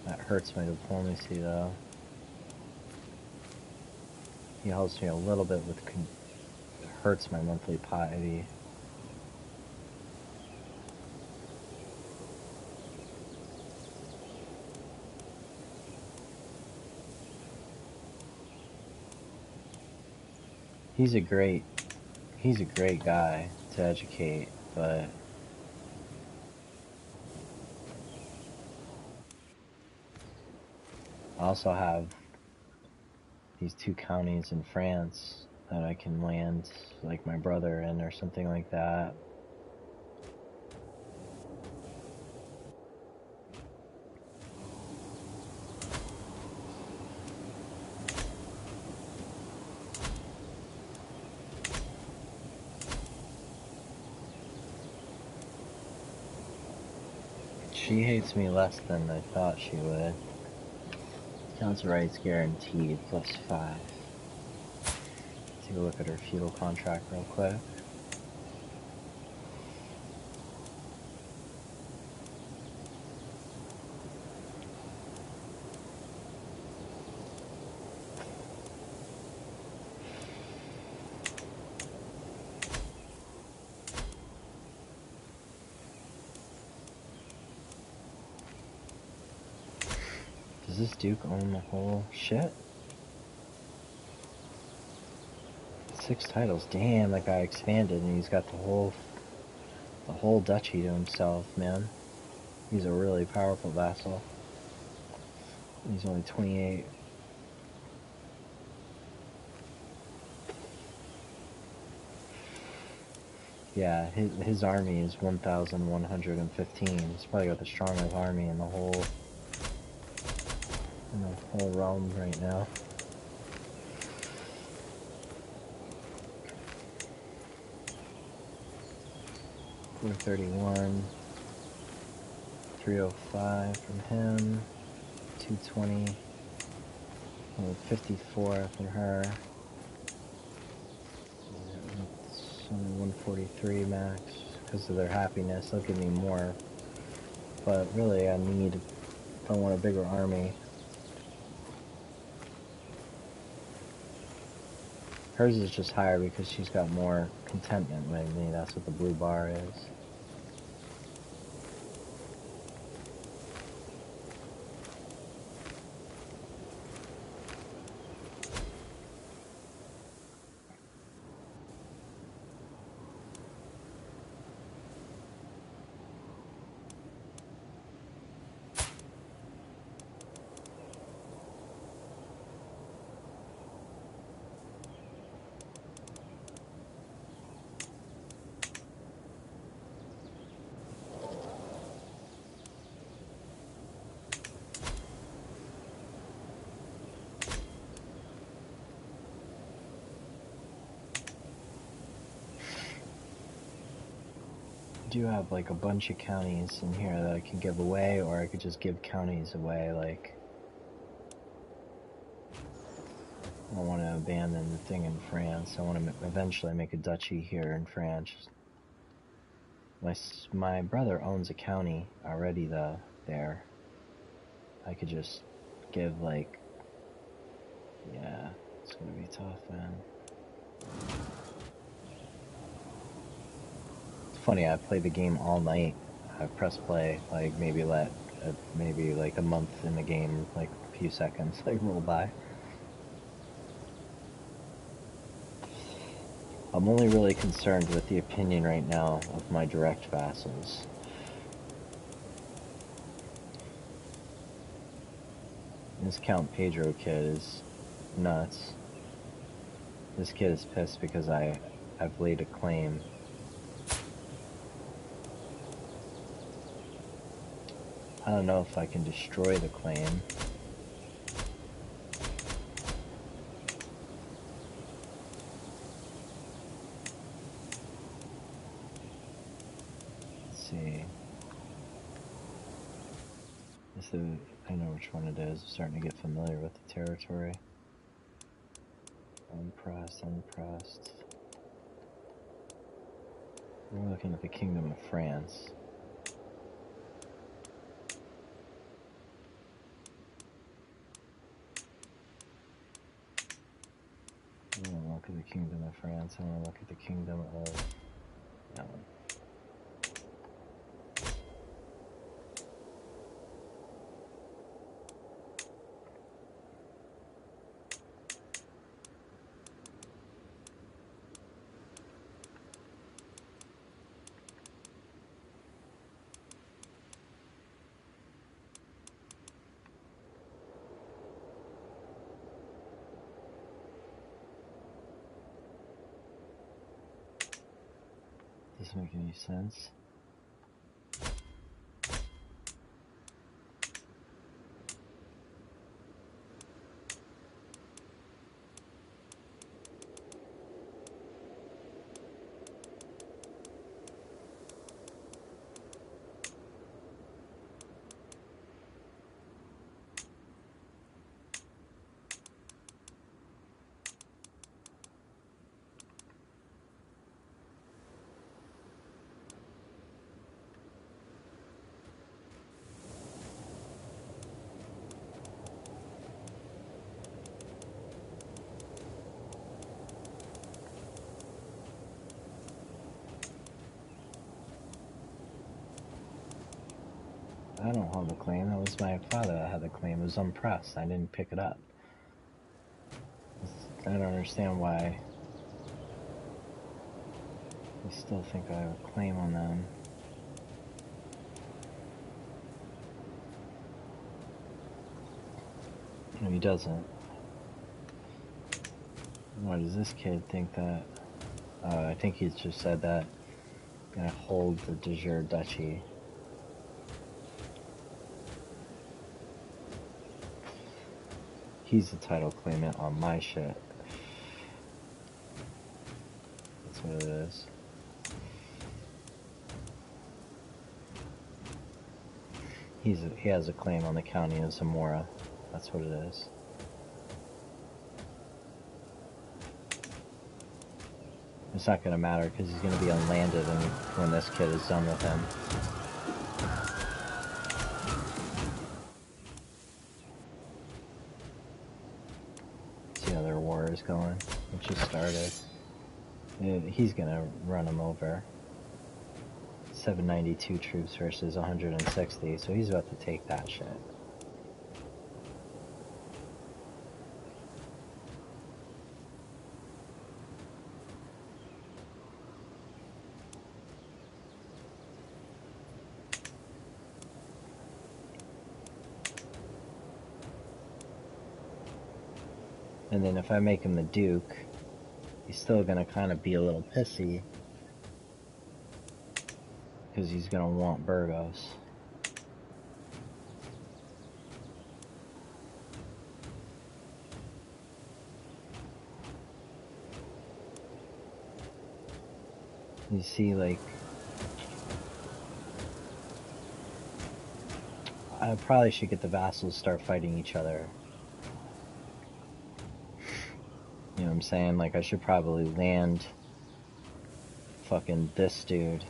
That hurts my diplomacy though. He helps me a little bit with it hurts my monthly piety. He's a great guy to educate, but I also have these 2 counties in France that I can land like my brother in or something like that. She hates me less than I thought she would. Council rights guaranteed, +5. Take a look at her feudal contract real quick. Does this Duke own the whole shit? 6 titles. Damn, that guy expanded and he's got the whole duchy to himself, man. He's a really powerful vassal. He's only 28. Yeah, his army is 1,115. He's probably got the strongest army in the whole realm right now. $431, 305 from him, 220, 54 from her. It's only 143 max because of their happiness. They'll give me more, but really I want a bigger army. Hers is just higher because she's got more contentment with me. That's what the blue bar is. I do have like a bunch of counties in here that I can give away, or I could just give counties away. Like, I don't want to abandon the thing in France. I want to eventually make a duchy here in France. My brother owns a county already though there. I could just give like, yeah, it's gonna be tough, man. Funny, I played the game all night. I pressed play, like maybe like a month in the game, like a few seconds, like roll by. I'm only really concerned with the opinion right now of my direct vassals. This Count Pedro kid is nuts. This kid is pissed because I've laid a claim. I don't know if I can destroy the claim. Let's see. I know which one it is. I'm starting to get familiar with the territory. Unpressed, unpressed. We're looking at the Kingdom of France. I want to look at the Kingdom of France. I want to look at the Kingdom of... that one. Doesn't make any sense. I don't hold the claim. That was my father that had the claim. It was unpressed. I didn't pick it up. I don't understand why I still think I have a claim on them. No, he doesn't. Why does this kid think that? I think he just said that I'm gonna hold the de jure duchy. He's the title claimant on my shit. That's what it is. He has a claim on the county of Zamora. That's what it is. It's not gonna matter because he's gonna be unlanded when this kid is done with him. See how their war is going. It just started. He's gonna run him over. 792 troops versus 160, so he's about to take that shit. And then if I make him the Duke, he's still gonna kind of be a little pissy. Because he's gonna want Burgos. You see, like, I probably should get the vassals start fighting each other. You know what I'm saying? Like, I should probably land fucking this dude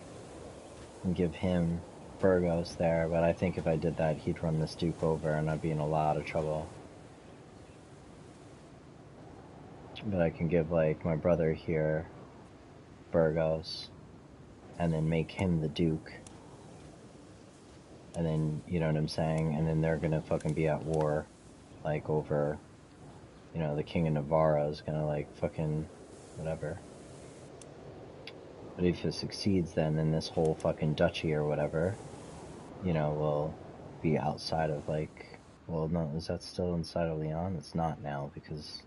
and give him Burgos there, but I think if I did that, he'd run this Duke over and I'd be in a lot of trouble. But I can give, like, my brother here Burgos and then make him the Duke. And then, you know what I'm saying? And then they're gonna fucking be at war, like, over, you know, the King of Navarra is gonna, like, fucking whatever. But if it succeeds, then this whole fucking duchy or whatever, you know, will be outside of, like, well, no, is that still inside of Leon? It's not now because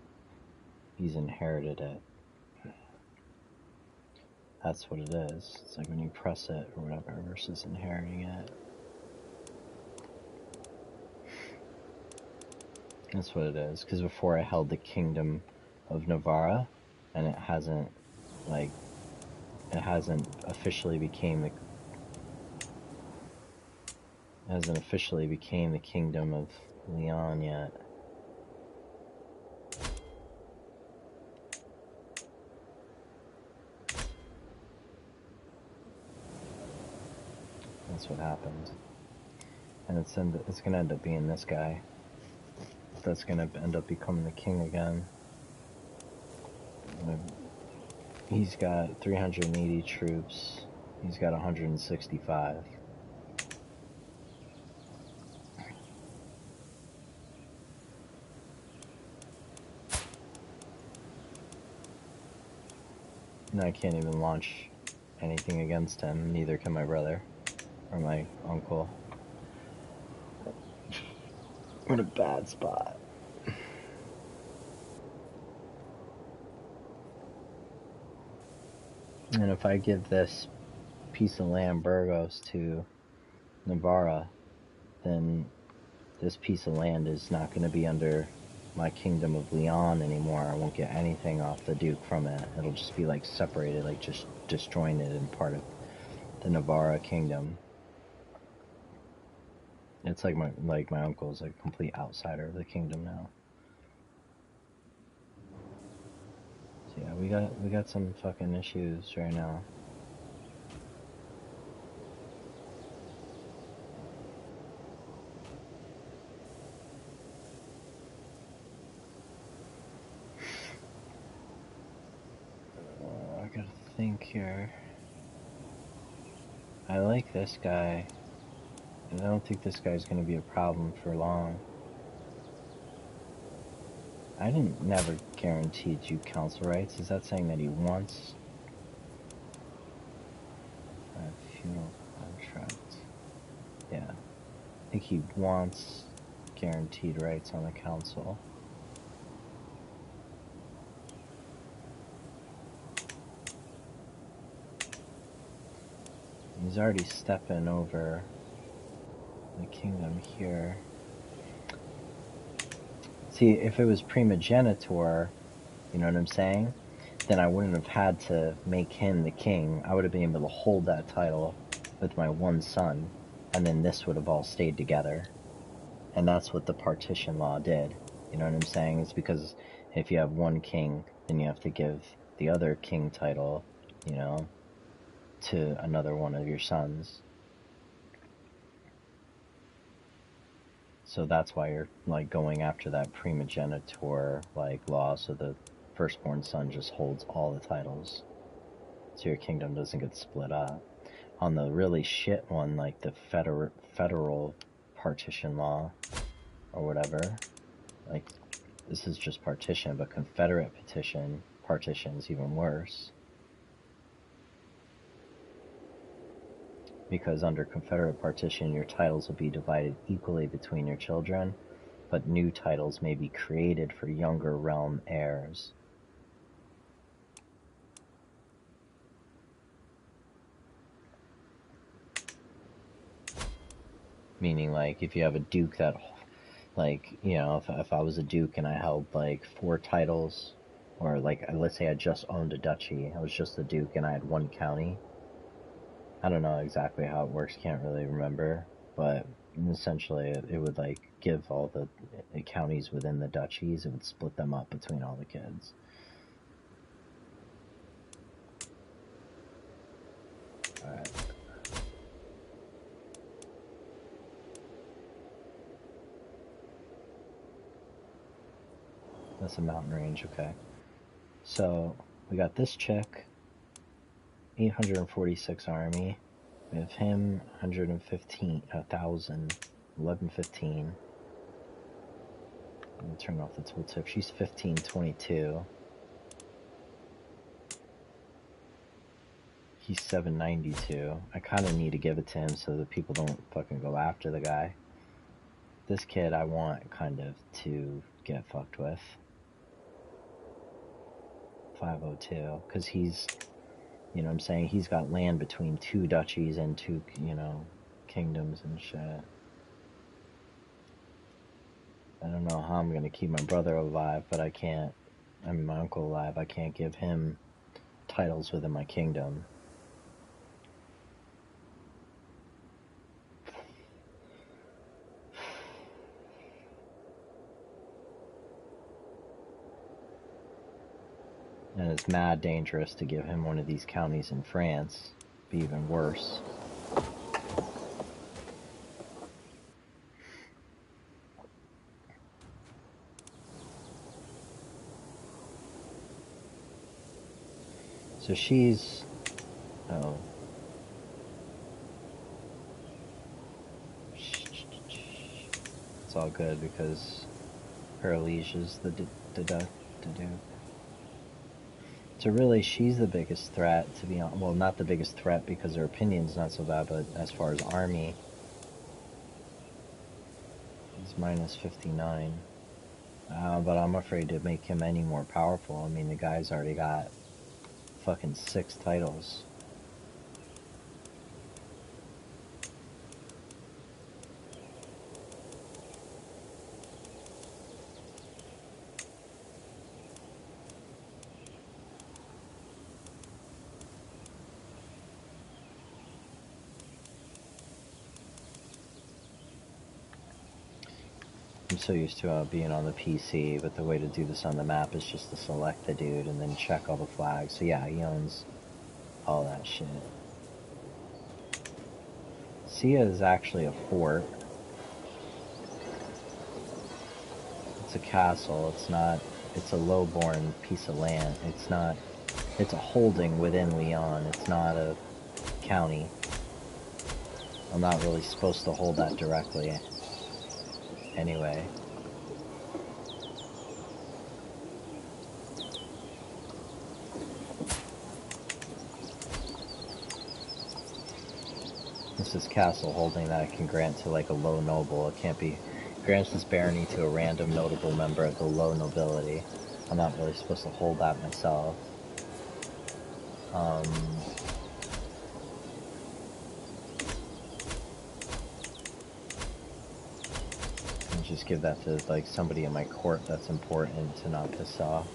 he's inherited it. That's what it is. It's like when you press it or whatever versus inheriting it. That's what it is. Because before I held the Kingdom of Navarra, and it hasn't, like, it hasn't officially became the... hasn't officially became the Kingdom of Leon yet. That's what happened. And it's going to end up being this guy. That's going to end up becoming the king again. He's got 380 troops. He's got 165. And I can't even launch anything against him. Neither can my brother or my uncle. What a bad spot. And if I give this piece of land, Burgos, to Navarra, then this piece of land is not going to be under my Kingdom of Leon anymore. I won't get anything off the Duke from it. It'll just be like separated, like just disjointed and part of the Navarra Kingdom. It's like my uncle's like a complete outsider of the kingdom now. So yeah, we got some fucking issues right now. I gotta think here. I like this guy. And I don't think this guy's going to be a problem for long. I never guaranteed you council rights. Is that saying that he wants a feudal contract? Yeah. I think he wants guaranteed rights on the council. He's already stepping over the kingdom here. See, if it was primogenitor, you know what I'm saying? Then I wouldn't have had to make him the king. I would have been able to hold that title with my one son, and then this would have all stayed together. And that's what the Partition Law did. You know what I'm saying? It's because if you have one king, then you have to give the other king title, you know, to another one of your sons. So that's why you're like going after that primogenitor like law, so the firstborn son just holds all the titles, so your kingdom doesn't get split up. On the really shit one, like the federal partition law or whatever, like this is just partition, but Confederate partition's even worse. Because under Confederate partition, your titles will be divided equally between your children, but new titles may be created for younger realm heirs. Meaning, like, if you have a duke that, like, you know, if I was a duke and I held, like, 4 titles, or, like, let's say I just owned a duchy, I was just a duke and I had 1 county, I don't know exactly how it works, can't really remember, but essentially it would like give all the counties within the duchies, it would split them up between all the kids. Alright. That's a mountain range, okay. So we got this chick, 846 army. We have him, 115, 1,000, 1115. Let me turn off the tooltip. She's 1522. He's 792. I kind of need to give it to him so that people don't fucking go after the guy. This kid I want kind of to get fucked with. 502. Because he's, you know what I'm saying, he's got land between 2 duchies and 2, you know, kingdoms and shit. I don't know how I'm going to keep my brother alive, but I can't, I mean my uncle alive, I can't give him titles within my kingdom. And it's mad dangerous to give him one of these counties in France. Be even worse. So she's... Oh. It's all good because her liege is the Duke. So really, she's the biggest threat, to be honest. Well, not the biggest threat because her opinion's not so bad, but as far as army, he's minus 59. But I'm afraid to make him any more powerful. I mean, the guy's already got fucking 6 titles. I'm so used to being on the PC, but the way to do this on the map is just to select the dude and then check all the flags. So yeah, he owns all that shit. Sia is actually a fort. It's a castle. It's not... It's a low-born piece of land. It's not... It's a holding within Lyon. It's not a county. I'm not really supposed to hold that directly. Anyway. This is castle holding that I can grant to like a low noble. It can't be... Grants this barony to a random notable member of the low nobility. I'm not really supposed to hold that myself. And just give that to like somebody in my court that's important to not piss off.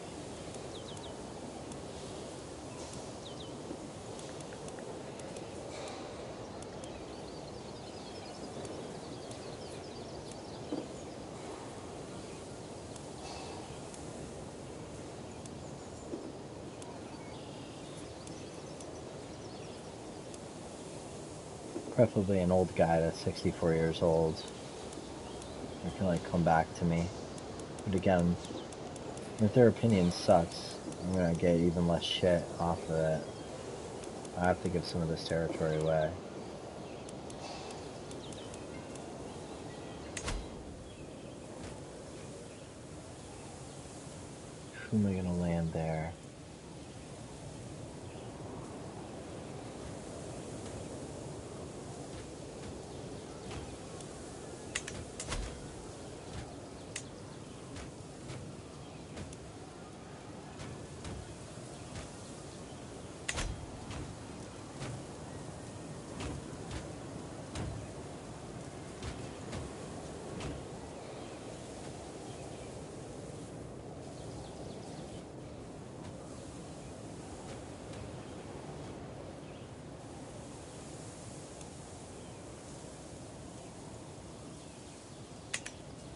Preferably an old guy that's 64 years old. They can like come back to me. But again, if their opinion sucks, I'm gonna get even less shit off of it. I have to give some of this territory away. Who am I gonna land there?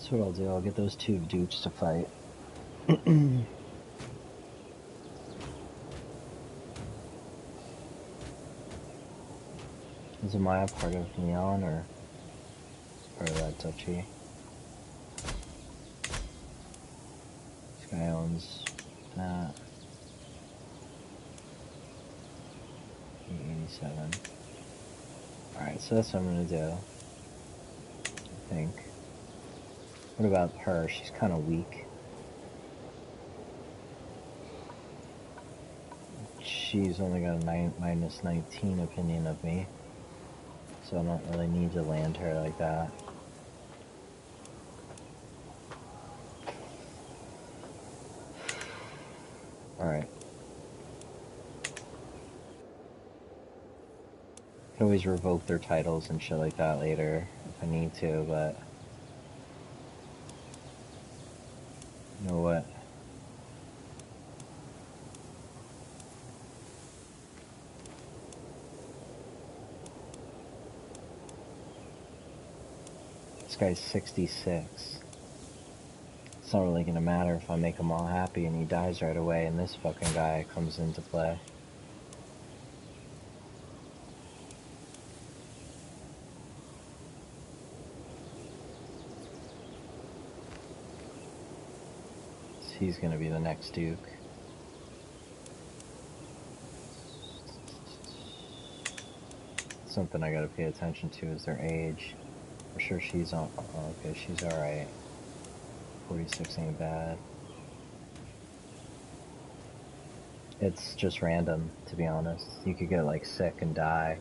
That's what I'll do. I'll get those 2 dukes to fight. Is Amaya part of Lyon or part of that duchy? This guy owns that. 87. Alright, so that's what I'm gonna do. I think. What about her? She's kind of weak. She's only got a minus 19 opinion of me. So I don't really need to land her like that. Alright. I can always revoke their titles and shit like that later if I need to, but... You know what? This guy's 66. It's not really gonna matter if I make him all happy and he dies right away and this fucking guy comes into play. He's gonna be the next Duke. Something I gotta pay attention to is their age. I'm sure she's on. Oh, okay, she's alright. 46 ain't bad. It's just random, to be honest. You could get like sick and die.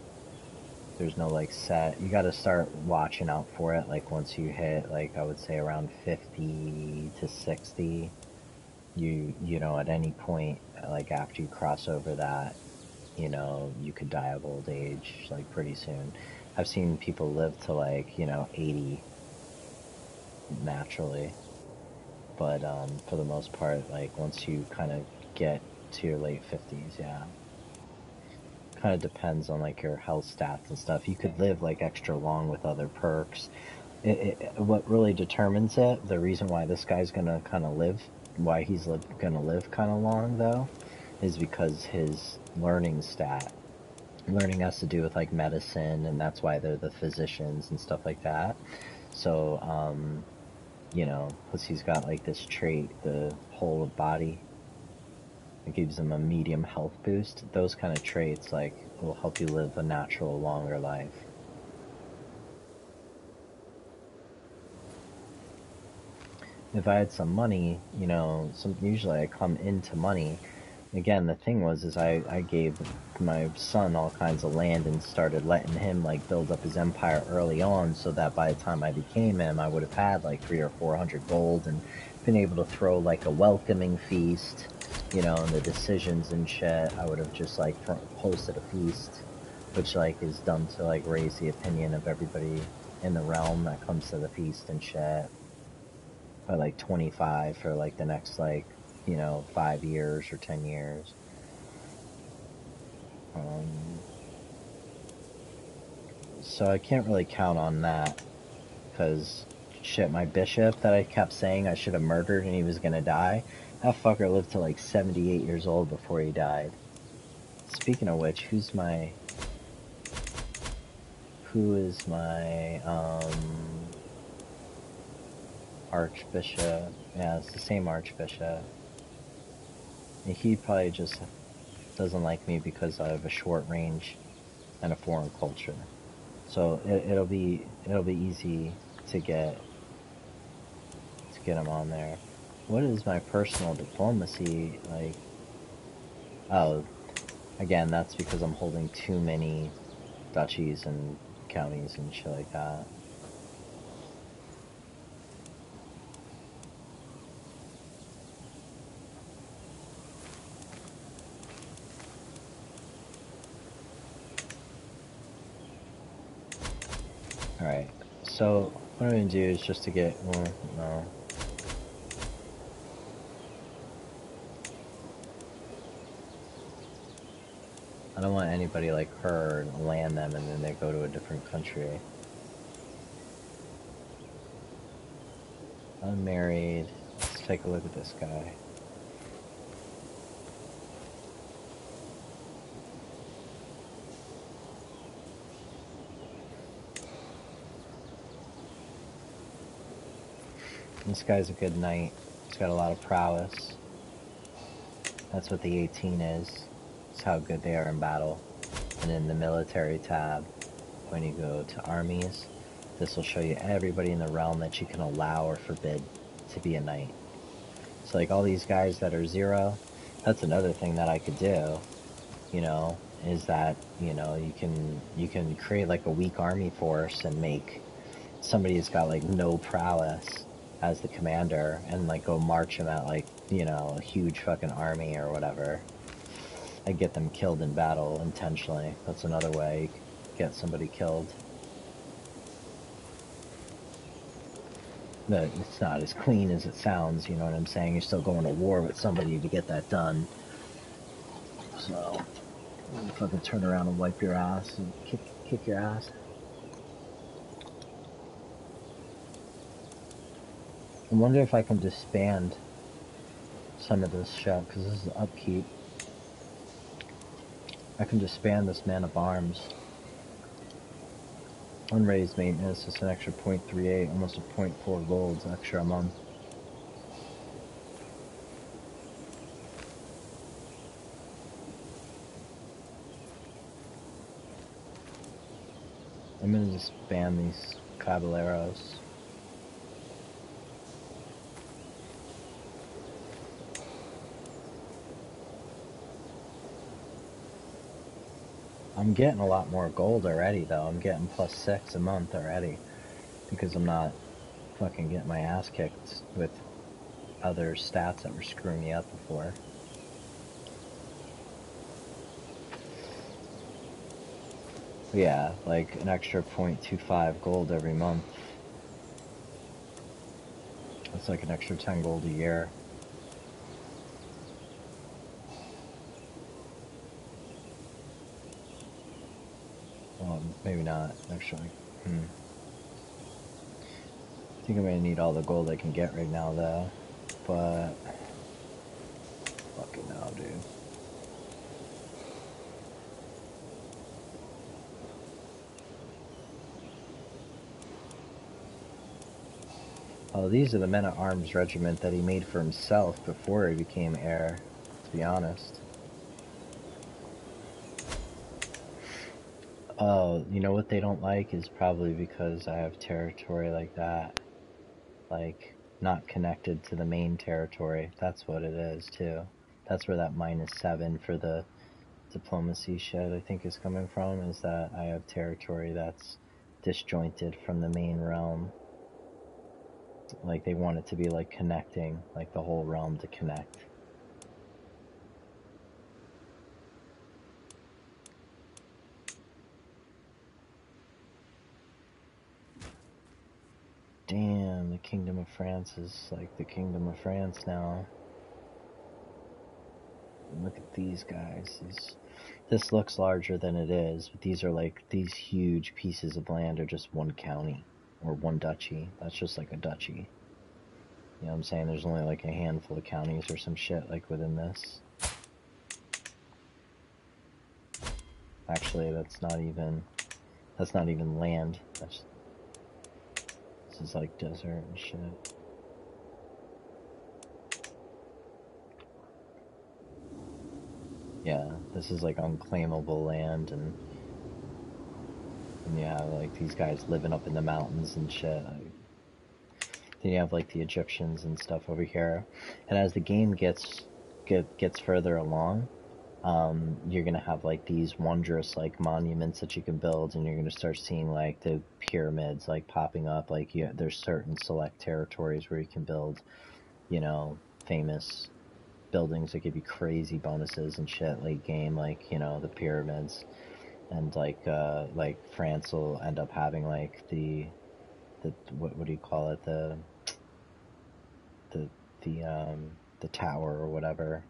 There's no like set. You gotta start watching out for it. Like once you hit, like I would say around 50 to 60, you know at any point, like after you cross over that, you know, you could die of old age like pretty soon. I've seen people live to like, you know, 80 naturally, but for the most part, like once you kind of get to your late 50s, yeah, kind of depends on like your health stats and stuff. You could live like extra long with other perks. What really determines it, the reason why this guy's gonna kind of live, why he's gonna live kind of long though, is because his learning stat. Learning has to do with like medicine, and that's why they're the physicians and stuff like that. So, you know, plus he's got like this trait, the whole of body. It gives him a medium health boost. Those kind of traits like will help you live a natural, longer life. If I had some money, you know, usually I come into money. Again, the thing was, is I gave my son all kinds of land and started letting him like build up his empire early on, so that by the time I became him, I would have had like 300 or 400 gold and been able to throw like a welcoming feast, you know, and the decisions and shit. I would have just like posted a feast, which like is done to like raise the opinion of everybody in the realm that comes to the feast and shit. By like 25 for like the next like, you know, 5 years or 10 years. So I can't really count on that, because shit, my bishop that I kept saying I should have murdered and he was gonna die, that fucker lived to like 78 years old before he died. Speaking of which, who is my archbishop? Yeah, it's the same archbishop. He probably just doesn't like me because I have a short range and a foreign culture. So it'll be easy to get him on there. What is my personal diplomacy like? Oh, again, that's because I'm holding too many duchies and counties and shit like that. Alright, so what I'm gonna do is just to get, well, no. I don't want anybody like her land them and then they go to a different country. Unmarried. Let's take a look at this guy. This guy's a good knight. He's got a lot of prowess. That's what the 18 is. It's how good they are in battle. And in the military tab, when you go to armies, this will show you everybody in the realm that you can allow or forbid to be a knight. So like all these guys that are 0, that's another thing that I could do, you know, is that, you know, you can create like a weak army force and make somebody who's got like no prowess as the commander and like go march him at like, you know, a huge fucking army or whatever. I get them killed in battle intentionally. That's another way you get somebody killed. But it's not as clean as it sounds, you know what I'm saying? You're still going to war with somebody to get that done. So, you fucking turn around and wipe your ass and kick your ass. I wonder if I can disband some of this shit, because this is upkeep. I can disband this man of arms. Unraised maintenance, it's an extra 0.38, almost a 0.4 gold extra a month. I'm gonna just ban these Caballeros. I'm getting a lot more gold already though. I'm getting +6 a month already. Because I'm not fucking getting my ass kicked with other stats that were screwing me up before. But yeah, like an extra 0.25 gold every month. That's like an extra 10 gold a year. Well, maybe not, actually. I think I'm gonna need all the gold I can get right now, though. But... fucking hell, dude. Oh, these are the men-at-arms regiment that he made for himself before he became heir, to be honest. Oh, you know what they don't like is probably because I have territory like that. Like, not connected to the main territory. That's what it is, too. That's where that -7 for the diplomacy shit, I think, is coming from, is that I have territory that's disjointed from the main realm. Like, they want it to be, like, connecting, like, the whole realm to connect. Damn, the Kingdom of France is, like, the Kingdom of France now. Look at these guys. This looks larger than it is, but these are, like, these huge pieces of land are just one county, or one duchy. That's just, like, a duchy. You know what I'm saying? There's only like a handful of counties or some shit like within this. Actually, that's not even land. This is like desert and shit. Yeah, this is like unclaimable land, and yeah, like these guys living up in the mountains and shit. Then you have like the Egyptians and stuff over here, and as the game gets further along, you're gonna have like these wondrous like monuments that you can build, and you're gonna start seeing like the pyramids like popping up. Like there's certain select territories where you can build, you know, famous buildings that give you crazy bonuses and shit late game, like, you know, the pyramids, and like France will end up having like the what do you call it, the the tower or whatever.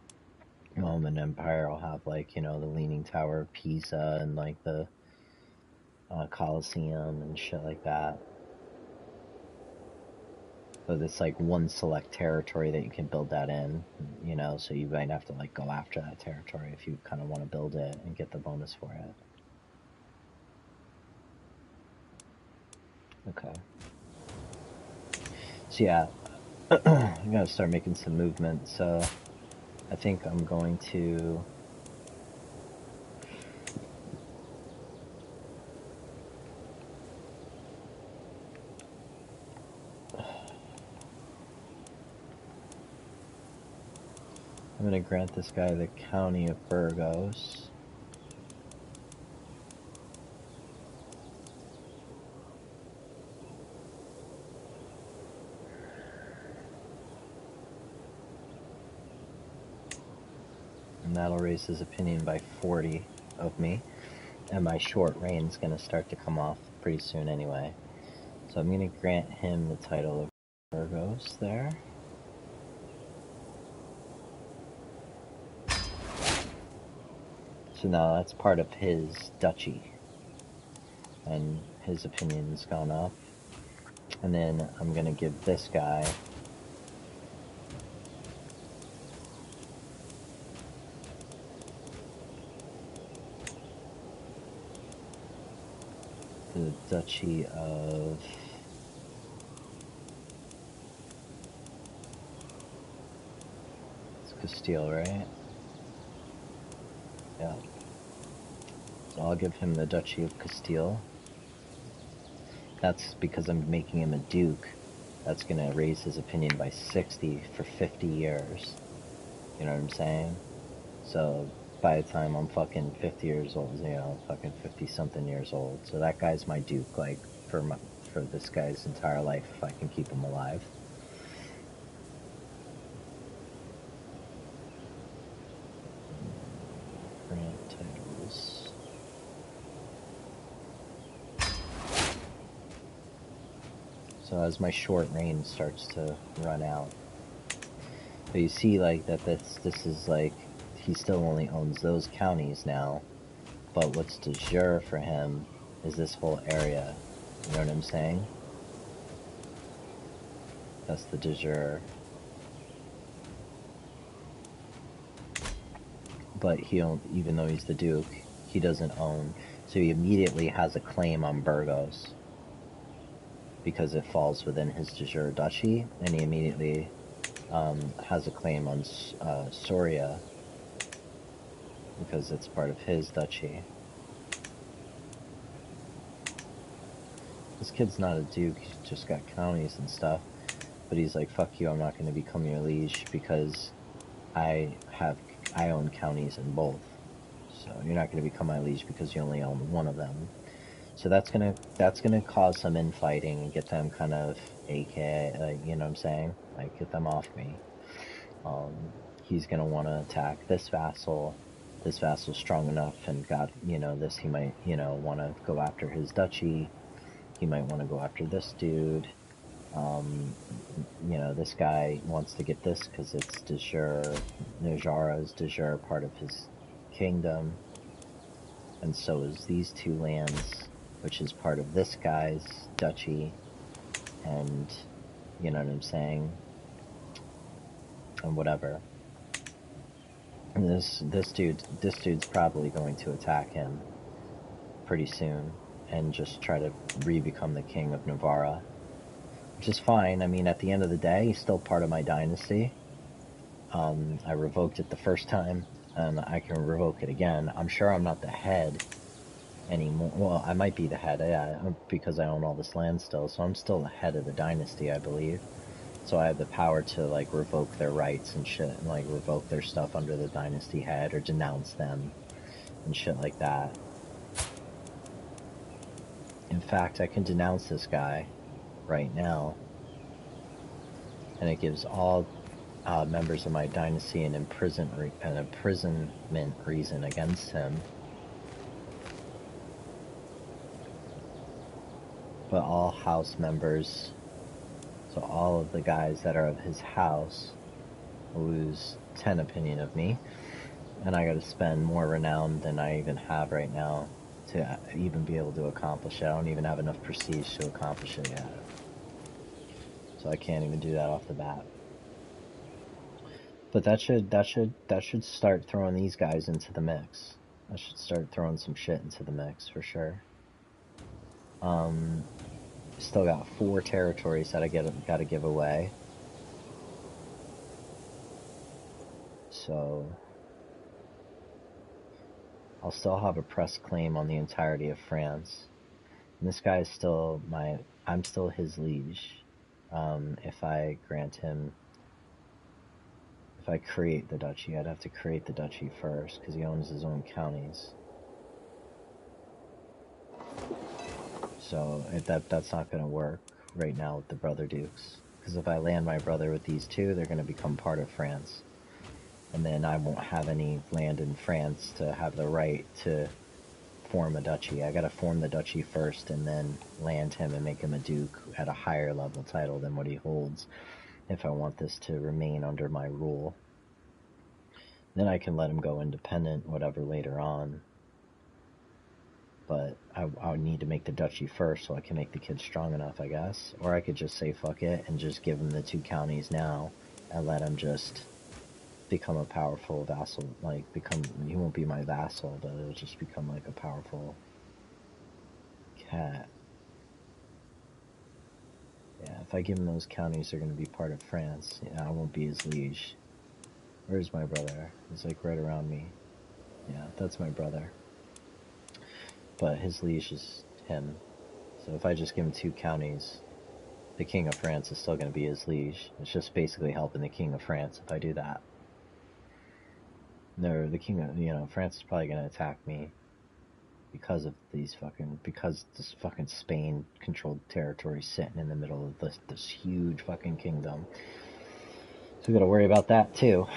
Roman Empire will have like, you know, the Leaning Tower of Pisa and like the Colosseum and shit like that. But it's like one select territory that you can build that in, you know, so you might have to like go after that territory if you kind of want to build it and get the bonus for it. Okay. So yeah, I'm gonna start making some movement, so I think I'm going to... I'm gonna grant this guy the County of Burgos. And that'll raise his opinion by 40 of me. And my short reign's gonna start to come off pretty soon anyway. So I'm gonna grant him the title of Burgos there. So now that's part of his duchy. And his opinion's gone up. And then I'm gonna give this guy the Duchy of... It's Castile, right? Yeah. So I'll give him the Duchy of Castile. That's because I'm making him a duke. That's gonna raise his opinion by 60 for 50 years. You know what I'm saying? So by the time I'm fucking 50 years old, you know, fucking 50 something years old. So that guy's my duke, like, for this guy's entire life, if I can keep him alive. Grant titles. So as my short reign starts to run out, but you see, like, that this is like, he still only owns those counties now, but what's de jure for him is this whole area. You know what I'm saying? That's the de jure. But he don't, even though he's the duke, he doesn't own. So he immediately has a claim on Burgos because it falls within his de jure duchy, and he immediately has a claim on Soria because it's part of his duchy. This kid's not a duke, he's just got counties and stuff, but he's like, fuck you, I'm not going to become your liege because I own counties in both. So you're not going to become my liege because you only own one of them. So that's gonna cause some infighting and get them kind of, aka, you know what I'm saying? Like, get them off me. He's gonna want to attack this vassal. This vassal's strong enough, and got, you know, this, he might, you know, want to go after his duchy. He might want to go after this dude. You know, this guy wants to get this because it's de jure, Najara's de jure part of his kingdom. And so is these two lands, which is part of this guy's duchy. And, you know what I'm saying? And whatever. And this dude's probably going to attack him pretty soon and just try to re-become the king of Navarra, which is fine. I mean, at the end of the day, he's still part of my dynasty. I revoked it the first time, and I can revoke it again. I'm sure I'm not the head anymore. Well, I might be the head, yeah, because I own all this land still, so I'm still the head of the dynasty, I believe. So I have the power to, like, revoke their rights and shit, and, like, revoke their stuff under the dynasty head, or denounce them, and shit like that. In fact, I can denounce this guy right now, and it gives all members of my dynasty an imprisonment reason against him. But all house members, so all of the guys that are of his house, lose 10 opinion of me, and I gotta spend more renown than I even have right now to even be able to accomplish it. I don't even have enough prestige to accomplish it yet. So I can't even do that off the bat. But that should start throwing these guys into the mix. I should start throwing some shit into the mix for sure. Still got 4 territories that I gotta give away. So I'll still have a press claim on the entirety of France. And this guy is still I'm still his liege. If I grant him, if I create the duchy, I'd have to create the duchy first because he owns his own counties. So that's not going to work right now with the brother dukes, because if I land my brother with these two, they're going to become part of France, and then I won't have any land in France to have the right to form a duchy. I got to form the duchy first and then land him and make him a duke at a higher level title than what he holds if I want this to remain under my rule. Then I can let him go independent, whatever, later on. But I would need to make the duchy first so I can make the kid strong enough, I guess. Or I could just say fuck it and just give him the 2 counties now and let him just become a powerful vassal. Like, he won't be my vassal, but it'll just become like a powerful cat. Yeah, if I give him those counties, they're going to be part of France. Yeah, I won't be his liege. Where's my brother? He's like right around me. Yeah, that's my brother. But his liege is him. So if I just give him 2 counties, the King of France is still going to be his liege. It's just basically helping the King of France if I do that. No, the King of, France is probably going to attack me because of because this fucking Spain controlled territory sitting in the middle of this huge fucking kingdom. So we got to worry about that too.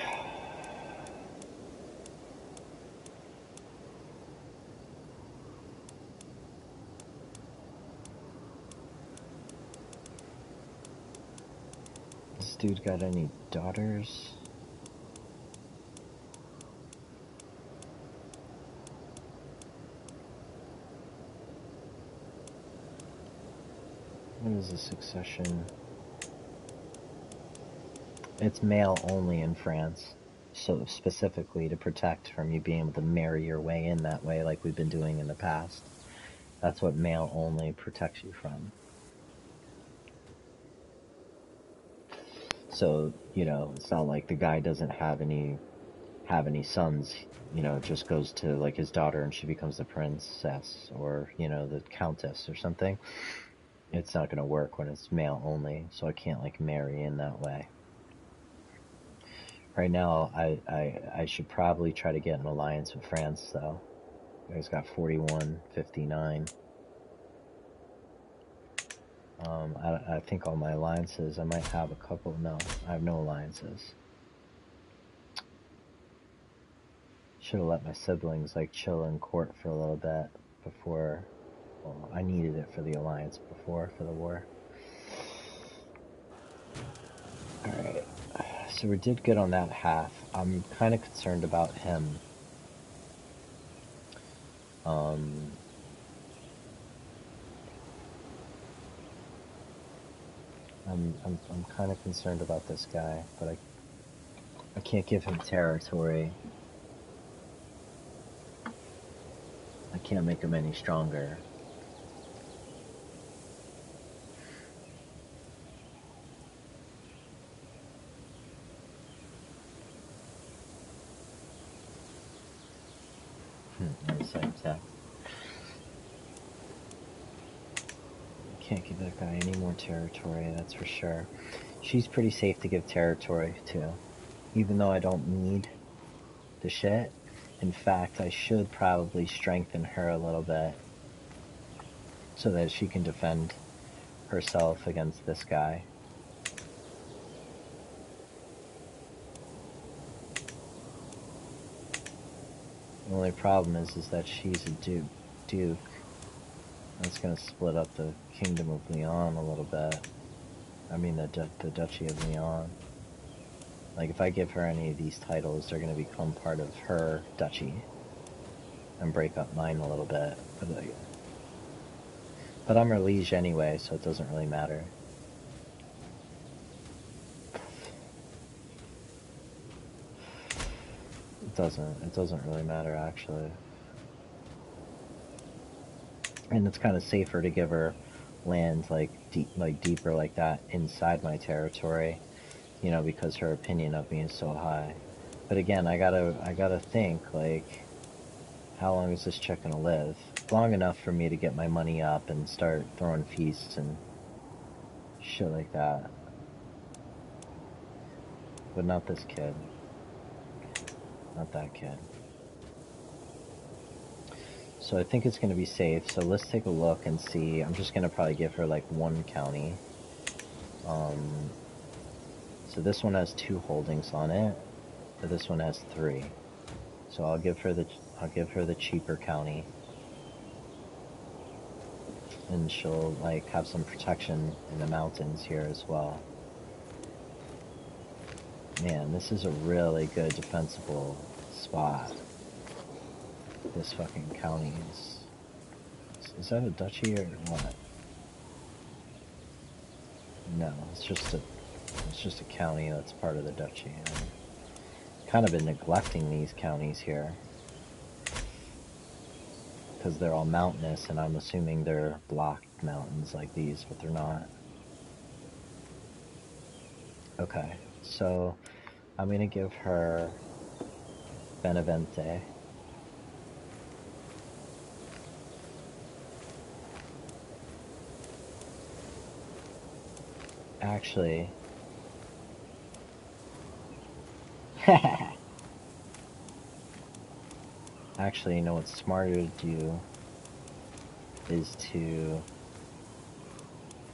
This dude got any daughters? What is the succession? It's male only in France. So specifically to protect from you being able to marry your way in that way like we've been doing in the past. That's what male only protects you from. So, it's not like the guy doesn't have any sons, it just goes to like his daughter and she becomes the princess or, the countess or something. It's not going to work when it's male only, so I can't like marry in that way. Right now, I should probably try to get an alliance with France, though. You guys got 41, 59. I think all my alliances, I might have a couple. No, I have no alliances. Should have let my siblings like chill in court for a little bit before. Well, I needed it for the alliance before for the war. Alright, so we did good on that half. I'm kind of concerned about him. I'm kind of concerned about this guy, but I can't give him territory. I can't make him any stronger. Can't give that guy any more territory, that's for sure. She's pretty safe to give territory to, even though I don't need the shit. In fact, I should probably strengthen her a little bit so that she can defend herself against this guy. The only problem is that she's a duke. That's going to split up the Kingdom of Leon a little bit. I mean the Duchy of Leon. Like if I give her any of these titles, they're going to become part of her duchy and break up mine a little bit. But I'm her liege anyway, so it doesn't really matter. It doesn't really matter actually. And it's kind of safer to give her land like deeper like that inside my territory, because her opinion of me is so high. But again, I gotta think, like, how long is this chick gonna live? Long enough for me to get my money up and start throwing feasts and shit like that. But not this kid. Not that kid. So I think it's going to be safe. So let's take a look and see. I'm just going to probably give her like 1 county. So this one has 2 holdings on it, but this one has 3. So I'll give her the cheaper county, and she'll like have some protection in the mountains here as well. Man, this is a really good defensible spot. This fucking county is that a duchy or what? No, it's just a county that's part of the duchy. I've kind of been neglecting these counties here. because they're all mountainous, and I'm assuming they're blocked mountains like these, but they're not. Okay, so I'm gonna give her Benevente. Actually, actually, you know what's smarter to do is to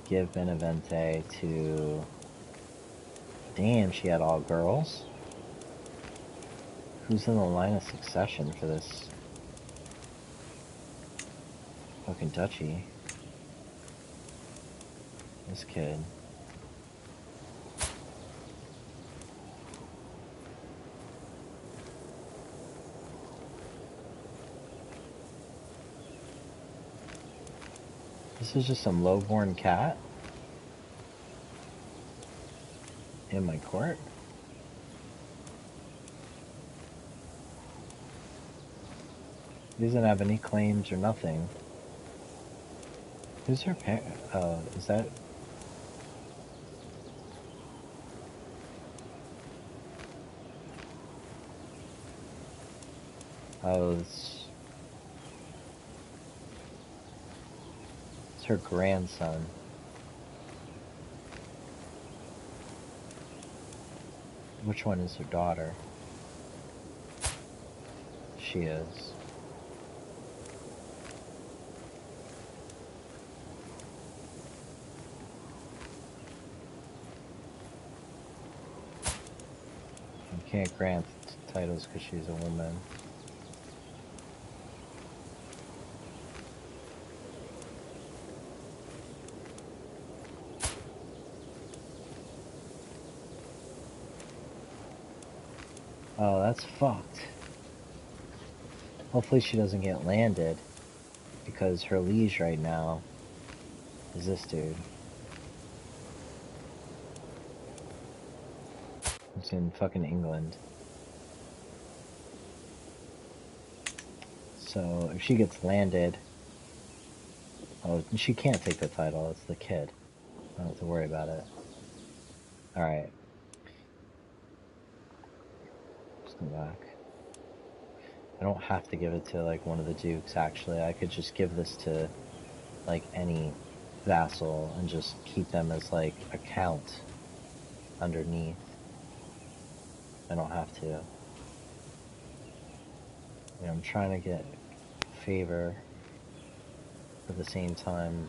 give Benevente to... Damn, she had all girls? Who's in the line of succession for this fucking duchy? This kid. This is just some low-born cat in my court. He doesn't have any claims or nothing. Who's her parent? Is that... Oh, it's her grandson. Which one is her daughter? She is. You can't grant titles because she's a woman. Oh, that's fucked. Hopefully she doesn't get landed, because her liege right now is this dude. It's in fucking England. So if she gets landed... Oh, she can't take the title, it's the kid. I don't have to worry about it. Alright. Go back. I don't have to give it to like one of the dukes, actually. I could just give this to like any vassal and just keep them as like a count underneath. I don't have to. You know, I'm trying to get favor, but at the same time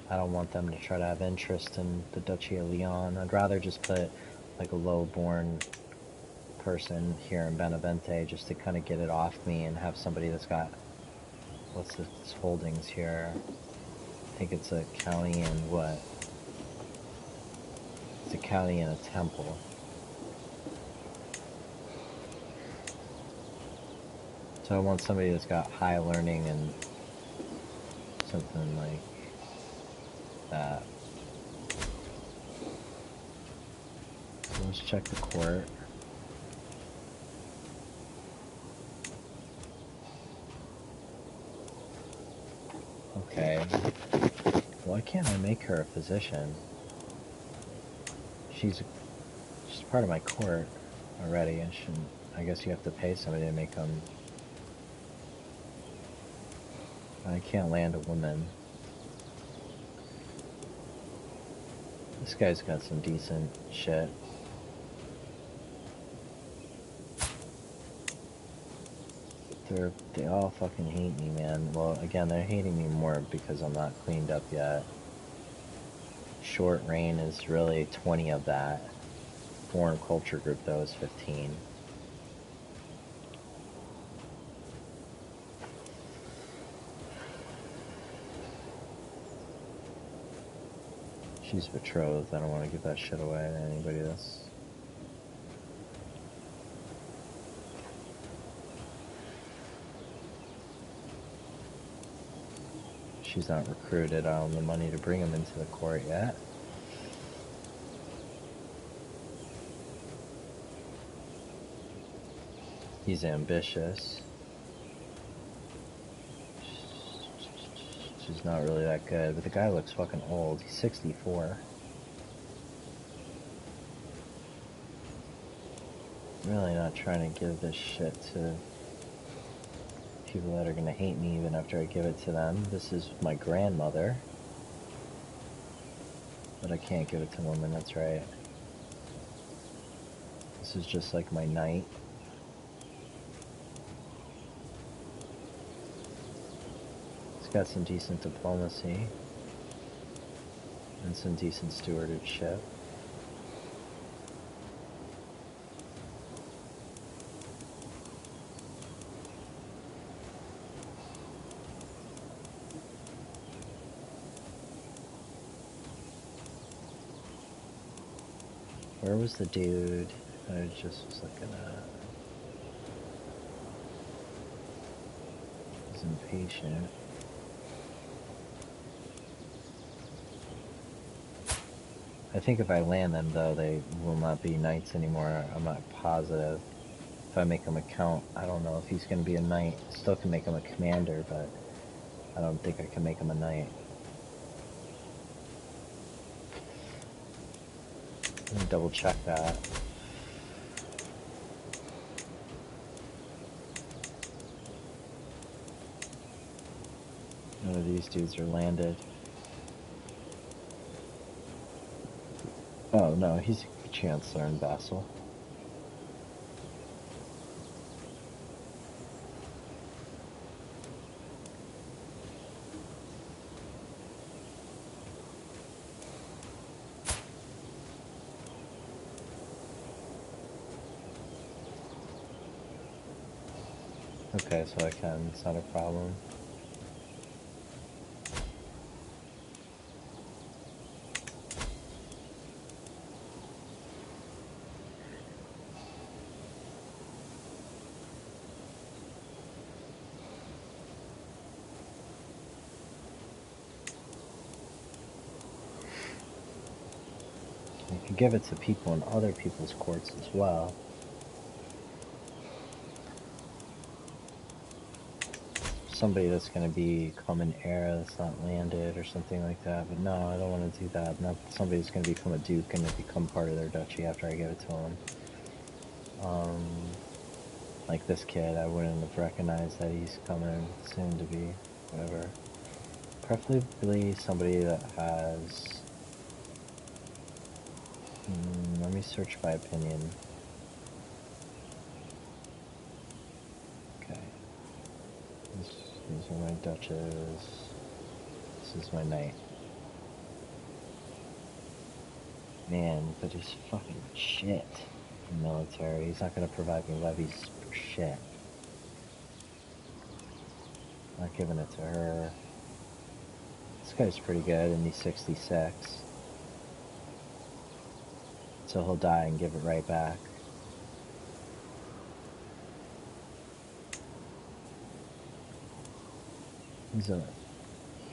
I don't want them to try to have interest in the Duchy of Leon. I'd rather just put like a low-born person here in Benevente just to kind of get it off me and have somebody that's got, what's its holdings here? I think it's a county and what? It's a county and a temple. So I want somebody that's got high learning and something like that. So let's check the court. Okay. Why can't I make her a physician? She's part of my court already, and I guess you have to pay somebody to make them. I can't land a woman. This guy's got some decent shit. They all fucking hate me, man. Well, again, they're hating me more because I'm not cleaned up yet. Short reign is really 20 of that. Foreign culture group, though, is 15. She's betrothed. I don't want to give that shit away to anybody else. She's not recruited. I don't have the money to bring him into the court yet. He's ambitious. which is not really that good, but the guy looks fucking old. He's 64. I'm really not trying to give this shit to people that are gonna hate me even after I give it to them. This is my grandmother. But I can't give it to women, that's right. This is just like my knight. It's got some decent diplomacy. And some decent stewardship. Where was the dude I just was looking at? He's impatient. I think if I land them though, they will not be knights anymore. I'm not positive. If I make him a count, I don't know if he's going to be a knight. Still can make him a commander, but I don't think I can make him a knight. Let me double check that. None of these dudes are landed. Oh no, he's a chancellor and vassal. Okay, so I can, it's not a problem. You can give it to people in other people's courts as well. Somebody that's going to become an heir that's not landed or something like that, but no, I don't want to do that. Not somebody's going to become a duke and become part of their duchy after I give it to them. Like this kid, I wouldn't have recognized that he's coming soon to be, whatever. Preferably somebody that has... let me search by opinion. Okay. These are my duchess. This is my knight. Man, but he's fucking shit in the military. He's not gonna provide me levies for shit. Not giving it to her. This guy's pretty good, and he's 66. So he'll die and give it right back.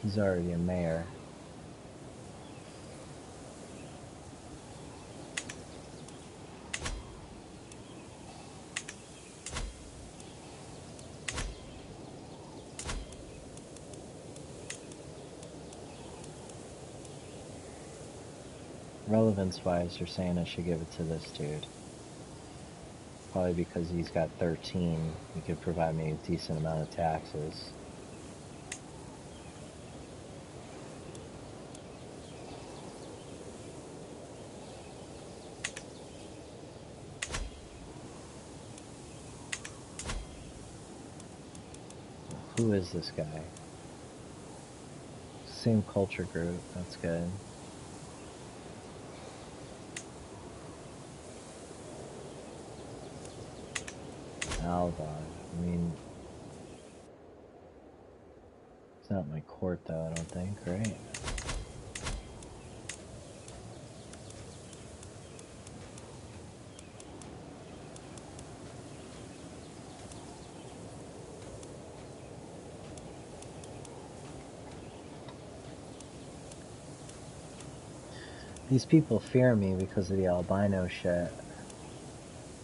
He's already a mayor. Relevance-wise, you're saying I should give it to this dude. Probably because he's got 13, he could provide me a decent amount of taxes. Who is this guy? Same culture group, that's good. Alva, I mean, it's not my court though, I don't think, right? These people fear me because of the albino shit.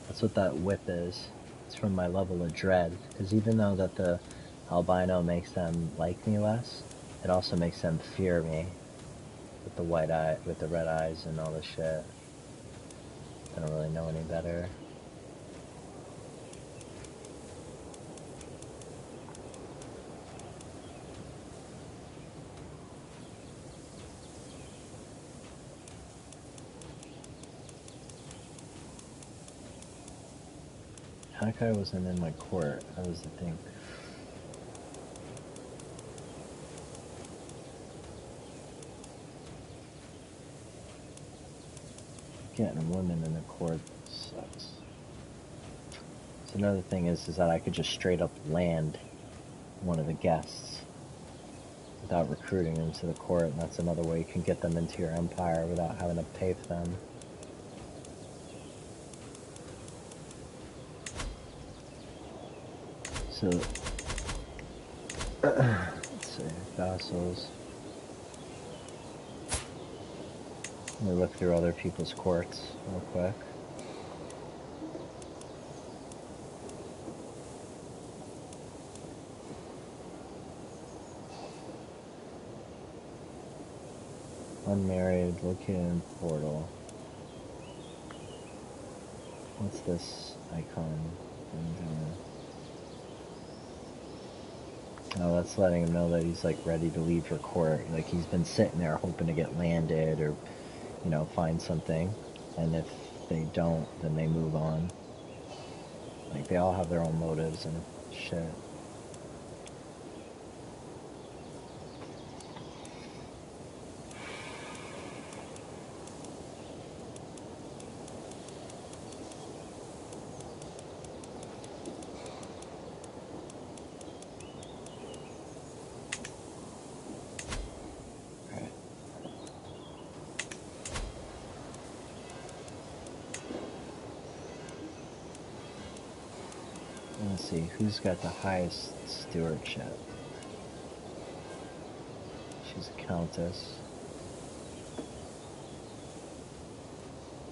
That's what that whip is. It's from my level of dread. Because even though that the albino makes them like me less, it also makes them fear me with the with the red eyes and all this shit. I don't really know any better. That guy wasn't in my court, that was the thing. Getting women in the court sucks. So another thing is that I could just straight up land one of the guests without recruiting them to the court, and that's another way you can get them into your empire without having to pay for them. So, let's see, Vassals. Let me look through other people's courts real quick. Unmarried, located in portal. What's this icon? Oh, that's letting him know that he's like ready to leave your court. Like he's been sitting there hoping to get landed or, you know, find something. And if they don't, then they move on. Like they all have their own motives and shit. Let's see, who's got the highest stewardship? She's a countess.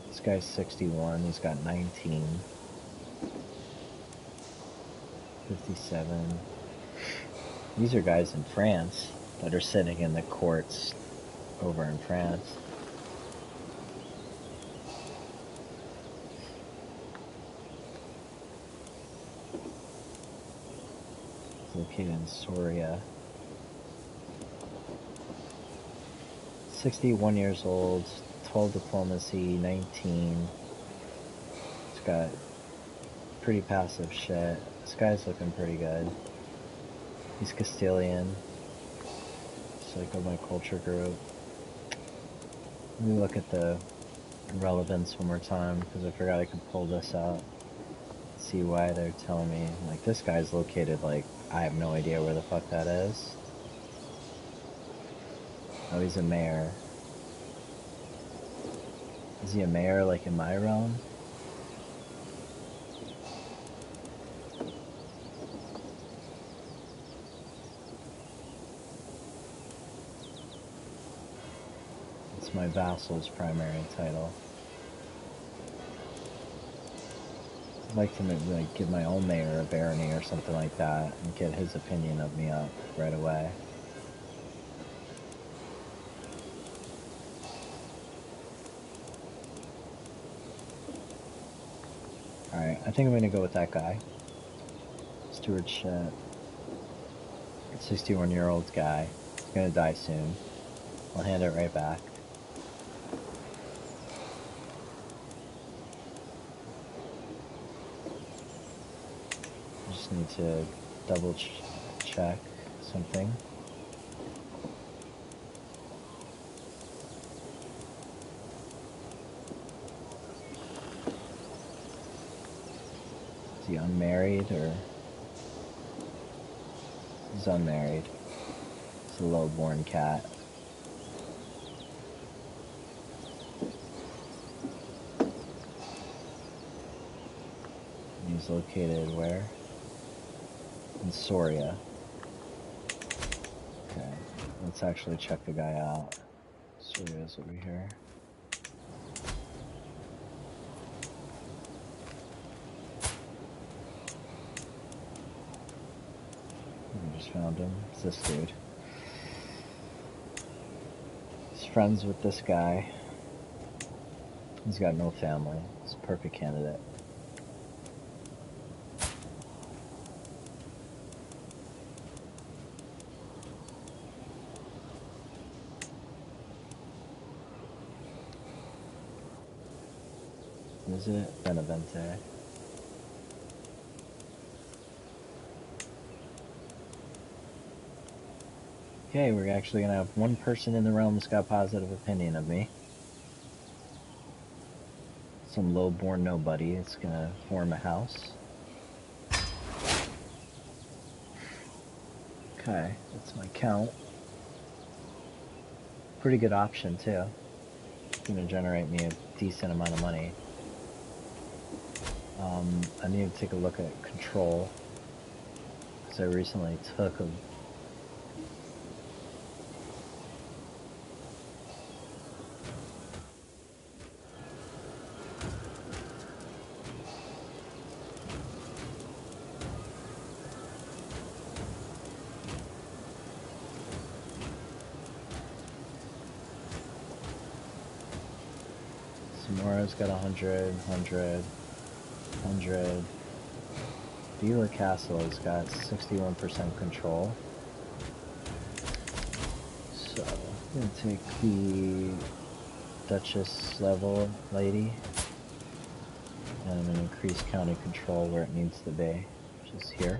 This guy's 61, he's got 19. 57. These are guys in France that are sitting in the courts over in France. Located in Soria. 61 years old, 12 diplomacy, 19. It's got pretty passive shit. This guy's looking pretty good. He's Castilian. It's like of my culture group. Let me look at the relevance one more time because I forgot I could pull this out. See why they're telling me. Like, this guy's located, like, I have no idea where the fuck that is. Oh, he's a mayor. Is he a mayor, like, in my realm? It's my vassal's primary title. I'd like to maybe, like, give my own mayor a barony or something like that and get his opinion of me up right away. Alright, I think I'm gonna go with that guy. Stewardship. 61-year-old guy. He's gonna die soon. I'll hand it right back. Just need to double check something. Is he unmarried or? He's unmarried. It's a low-born cat. He's located where? In Soria. Okay, let's actually check the guy out. Soria's over here. I just found him. It's this dude. friends with this guy. He's got no family. He's a perfect candidate. Is it Benevente? Okay, we're actually gonna have one person in the realm that's got a positive opinion of me. Some low-born nobody. It's gonna form a house. Okay, that's my count. Pretty good option too. It's gonna generate me a decent amount of money. I need to take a look at control, because I recently took a Samora's got 100, 100, 100. Vila Castle's got 61% control. So, I'm going to take the Duchess level lady, and I'm going to increase county control where it needs to be, which is here.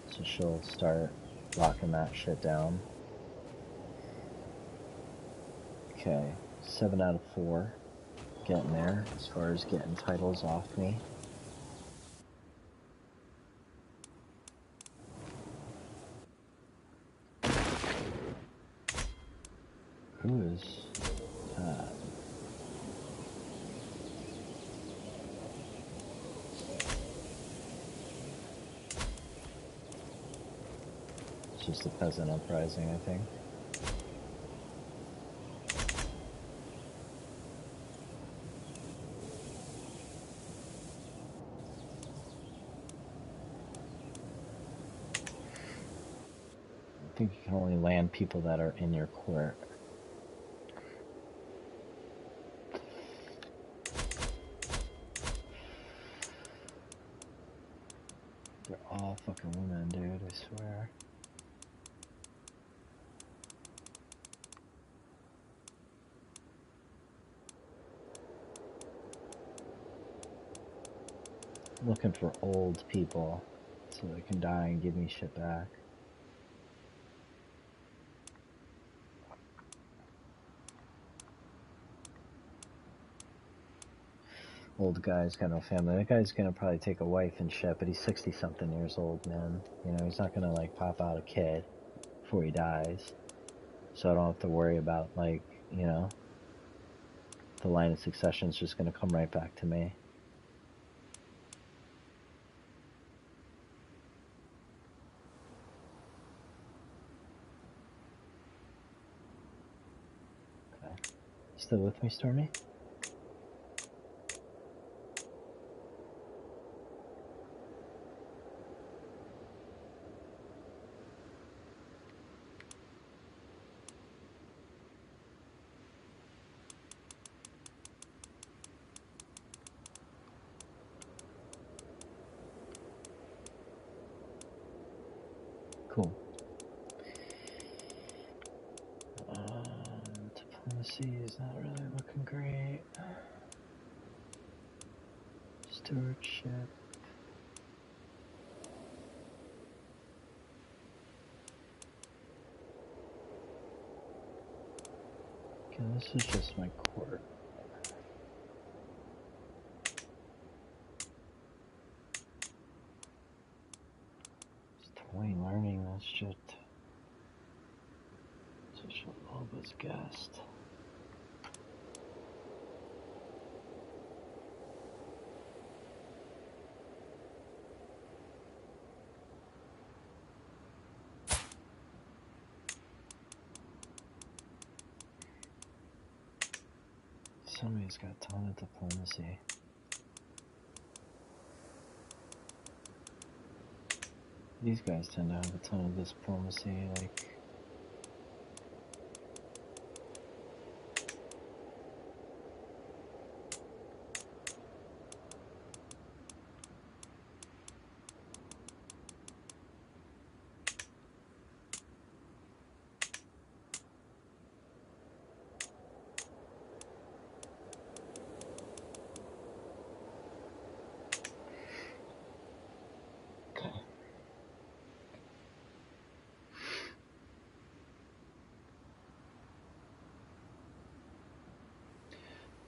So she'll start locking that shit down. Okay, 7 out of 4. Getting there as far as getting titles off me. Who is that? It's just a peasant uprising, I think. I think you can only land people that are in your court. They're all fucking women, dude, I swear. I'm looking for old people so they can die and give me shit back. Old guy's got no family. That guy's gonna probably take a wife and shit, but he's 60-something years old, man. You know, he's not gonna, like, pop out a kid before he dies. So I don't have to worry about, like, you know, the line of succession's just gonna come right back to me. Okay. Still with me, Stormy? Cool. Diplomacy is not really looking great. Stewardship. Okay, this is just my court. It's 20 learning, that's just such a bulbous guest. Somebody's got a ton of diplomacy. These guys tend to have a ton of diplomacy, like...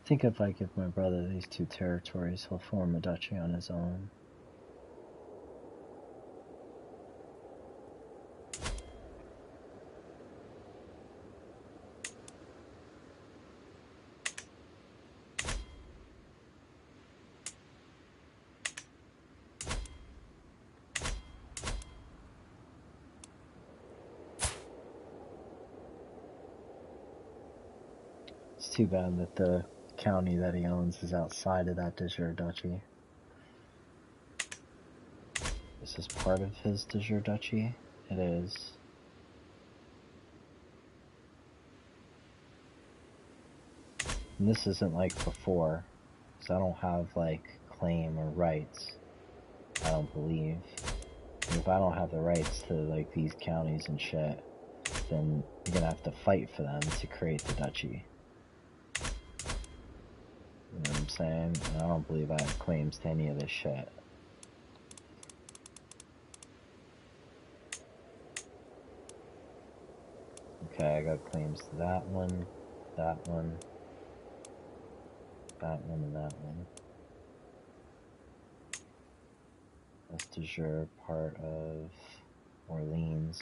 think if I give my brother these 2 territories, he'll form a duchy on his own. It's too bad that the county that he owns is outside of that de jure duchy. Is this part of his de jure duchy? It is. And this isn't like before, so I don't have like claim or rights, I don't believe. And if I don't have the rights to like these counties and shit, then you're gonna have to fight for them to create the duchy. You know what I'm saying? And I don't believe I have claims to any of this shit. Okay, I got claims to that one, that one, that one, and that one. That's de jure part of Orleans.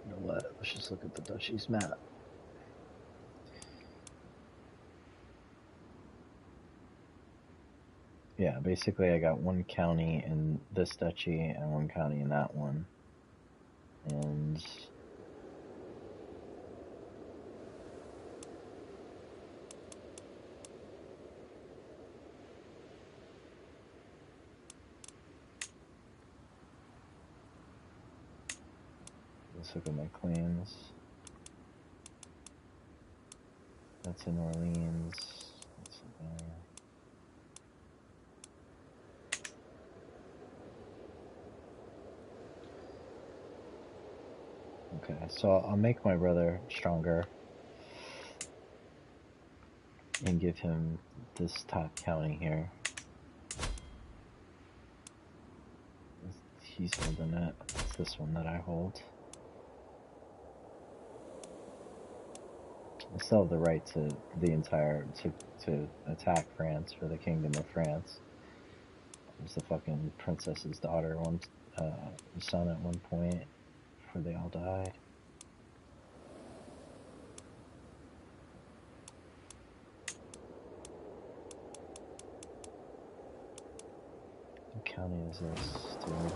You know what? Let's just look at the duchy's map. Yeah, basically I got 1 county in this duchy and 1 county in that one. And let's look at my claims. That's in Orleans. That's there. Okay, so I'll make my brother stronger and give him this top county here. He's holding it. It's this one that I hold. I still have the right to the entire to attack France for the Kingdom of France. I was the fucking princess's daughter, one son at one point before they all died. What county is this, dude?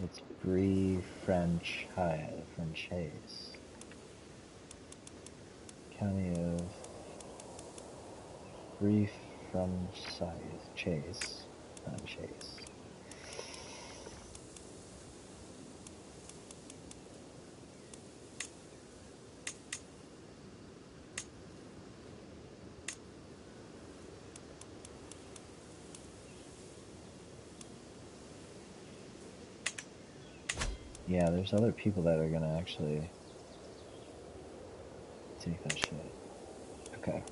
It's Brie French Chase. County of Brie French Chase. Not Chase. Yeah, there's other people that are gonna actually take that shit. Okay.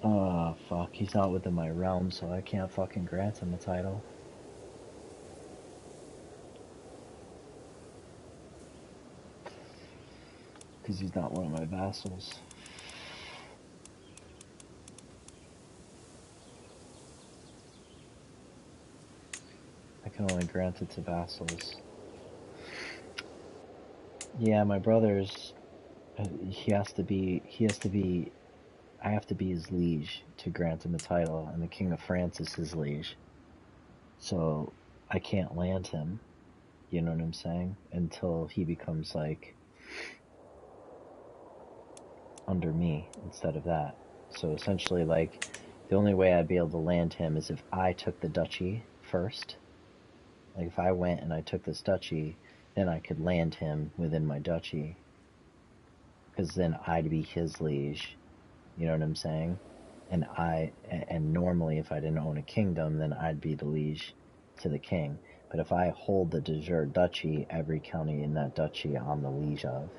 Oh, fuck. He's not within my realm, so I can't fucking grant him a title. Because he's not one of my vassals. I can only grant it to vassals. Yeah, my brother's... I have to be his liege to grant him a title, and the King of France is his liege. So, I can't land him, you know what I'm saying? Until he becomes, like, under me instead of that. So essentially, like, the only way I'd be able to land him is if I took the duchy first. Like, if I went and I took this duchy, then I could land him within my duchy. Because then I'd be his liege. You know what I'm saying? and normally if I didn't own a kingdom, then I'd be the liege to the king. But if I hold the de jure duchy, every county in that duchy I'm the liege of.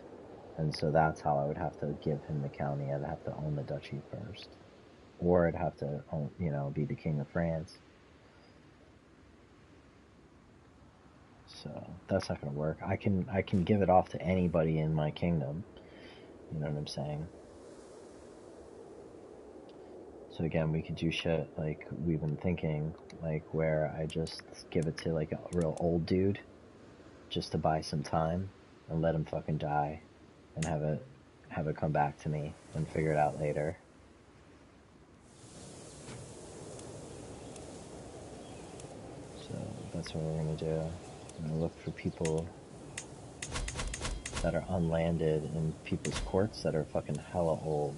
And so that's how I would have to give him the county. I'd have to own the duchy first. Or I'd have to own, be the king of France. So that's not going to work. I can give it off to anybody in my kingdom. You know what I'm saying? So again, we could do shit like we've been thinking, like where I just give it to like a real old dude just to buy some time and let him fucking die and have it come back to me and figure it out later. So that's what we're gonna do. I'm gonna look for people that are unlanded in people's courts that are fucking hella old.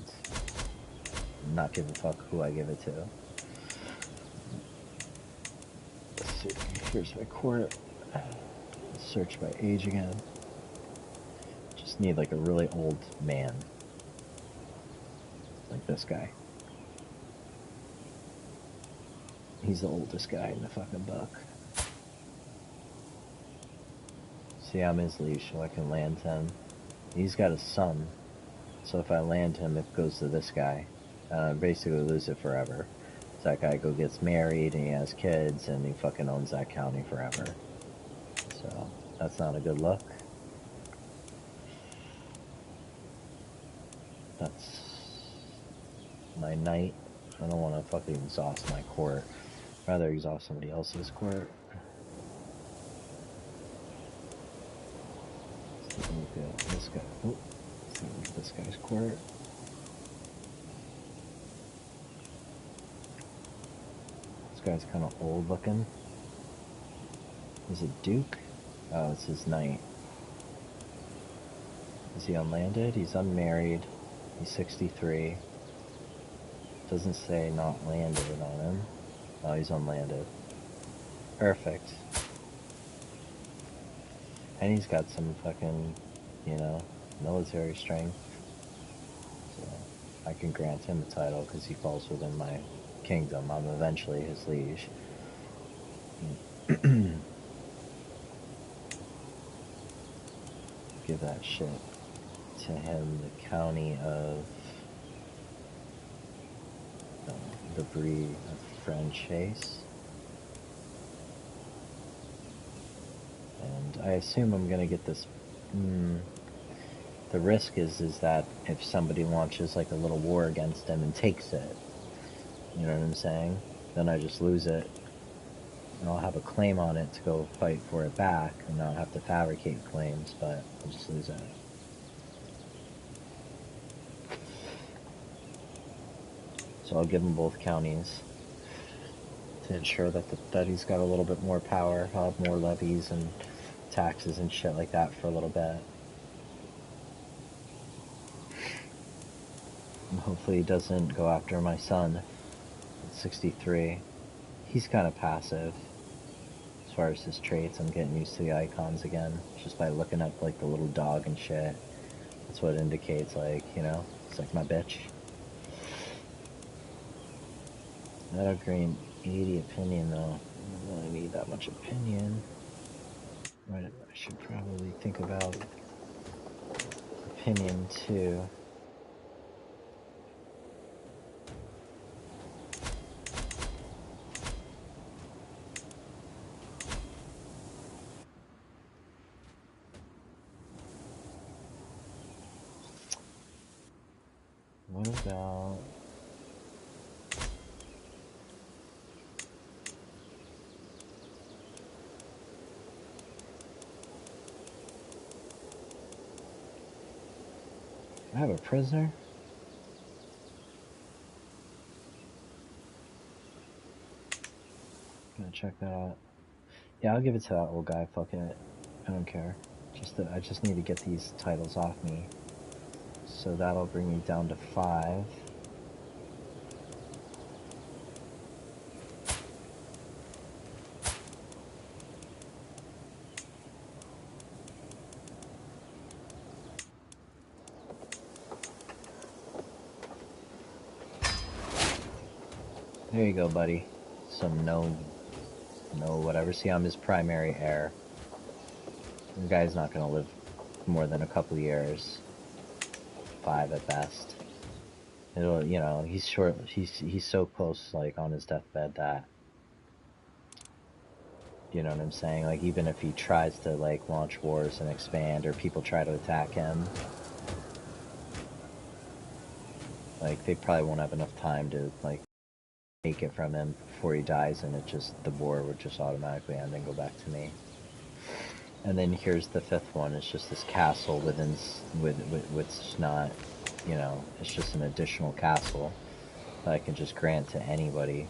Not give a fuck who I give it to. Let's see, here's my court. Search by age again. Just need like a really old man. Like this guy. He's the oldest guy in the fucking book. See, I'm his liege, so I can land him. He's got a son, so if I land him, it goes to this guy. Basically lose it forever. So that guy gets married, and he has kids, and he fucking owns that county forever. So, that's not a good look. That's my knight. I don't want to fucking exhaust my court. I'd rather exhaust somebody else's court. Let's take a look at this guy. Ooh, let's take a look at this guy's court. This guy's kind of old looking. Is it Duke? Oh, it's his knight. Is he unlanded? He's unmarried. He's 63. Doesn't say not landed on him. Oh, he's unlanded. Perfect. And he's got some fucking, military strength. So I can grant him a title because he falls within my kingdom. I'm eventually his liege. Give that shit to him, the county of the Brie of Franchise. And I assume I'm gonna get this. The risk is that if somebody launches like a little war against him and takes it, you know what I'm saying? Then I just lose it. And I'll have a claim on it to go fight for it back, and I'll have to fabricate claims, but I'll just lose it. So I'll give him both counties to ensure that he's got a little bit more power. I'll have more levies and taxes and shit like that for a little bit. And hopefully he doesn't go after my son at 63. He's kind of passive as far as his traits. I'm getting used to the icons again just by looking up like the little dog and shit. That's what it indicates, like, it's like my bitch. That'll gain 80 opinion though. I don't really need that much opinion. Right, I should probably think about opinion too. What about I have a prisoner? Gonna check that out. Yeah, I'll give it to that old guy. Fuck it. I don't care. I just need to get these titles off me. So that'll bring me down to 5. There you go, buddy. Some no whatever. See, I'm his primary heir. The guy's not gonna live more than a couple years. 5 at best. It'll, you know, he's so close, like, on his deathbed that, you know what I'm saying? Like, even if he tries to, like, launch wars and expand, or people try to attack him, like, they probably won't have enough time to, like, take it from him before he dies, and the war would just automatically end and go back to me. And then here's the 5th one. It's just this castle with not, you know, it's just an additional castle that I can just grant to anybody.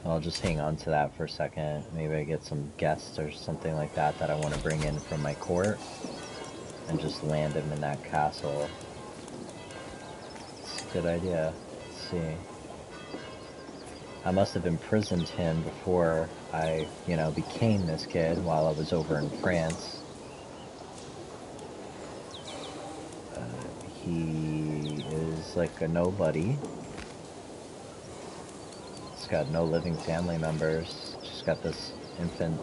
I'll just hang on to that for a second. Maybe I get some guests or something like that I want to bring in from my court, and just land him in that castle. It's a good idea. Let's see. I must have imprisoned him before I, you know, became this kid while I was over in France. He is like a nobody. He's got no living family members. Just got this infant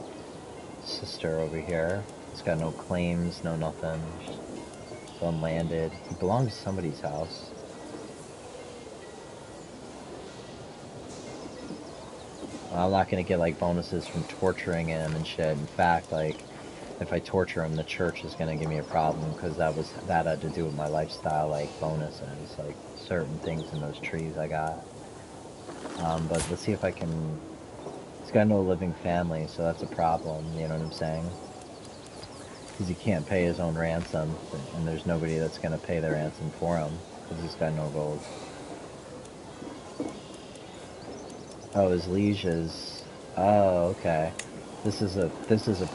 sister over here. He's got no claims, no nothing. Just unlanded. He belongs to somebody's house. I'm not gonna get, like, bonuses from torturing him and shit. In fact, like, if I torture him, the church is gonna give me a problem, because that had to do with my lifestyle, like, bonuses, like, certain things in those trees I got. But let's see if I can... He's got no living family, so that's a problem, you know what I'm saying? Because he can't pay his own ransom, and there's nobody that's gonna pay the ransom for him, because he's got no gold. Oh, his liege is... Oh, okay. This is a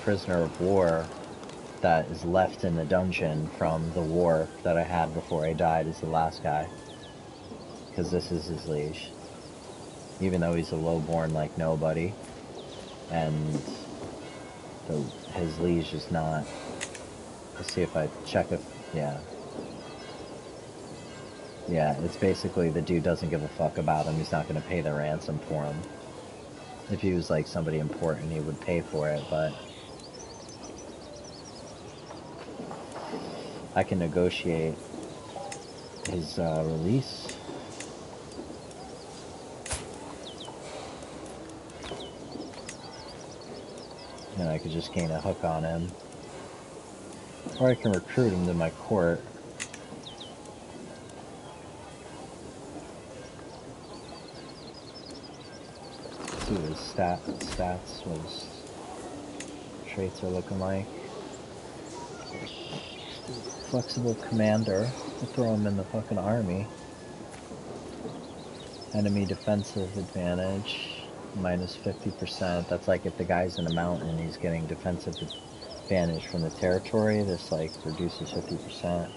prisoner of war that is left in the dungeon from the war that I had before I died as the last guy. Because this is his liege. Even though he's a lowborn like nobody. And his liege is not... Let's see if I check if... Yeah. Yeah, it's basically the dude doesn't give a fuck about him. He's not going to pay the ransom for him. If he was like somebody important, he would pay for it, but I can negotiate his release. And I could just gain a hook on him. Or I can recruit him to my court. See what his stats, what his traits are looking like. Flexible commander. We'll throw him in the fucking army. Enemy defensive advantage, minus 50%. That's like if the guy's in a mountain, he's getting defensive advantage from the territory. This like reduces 50%.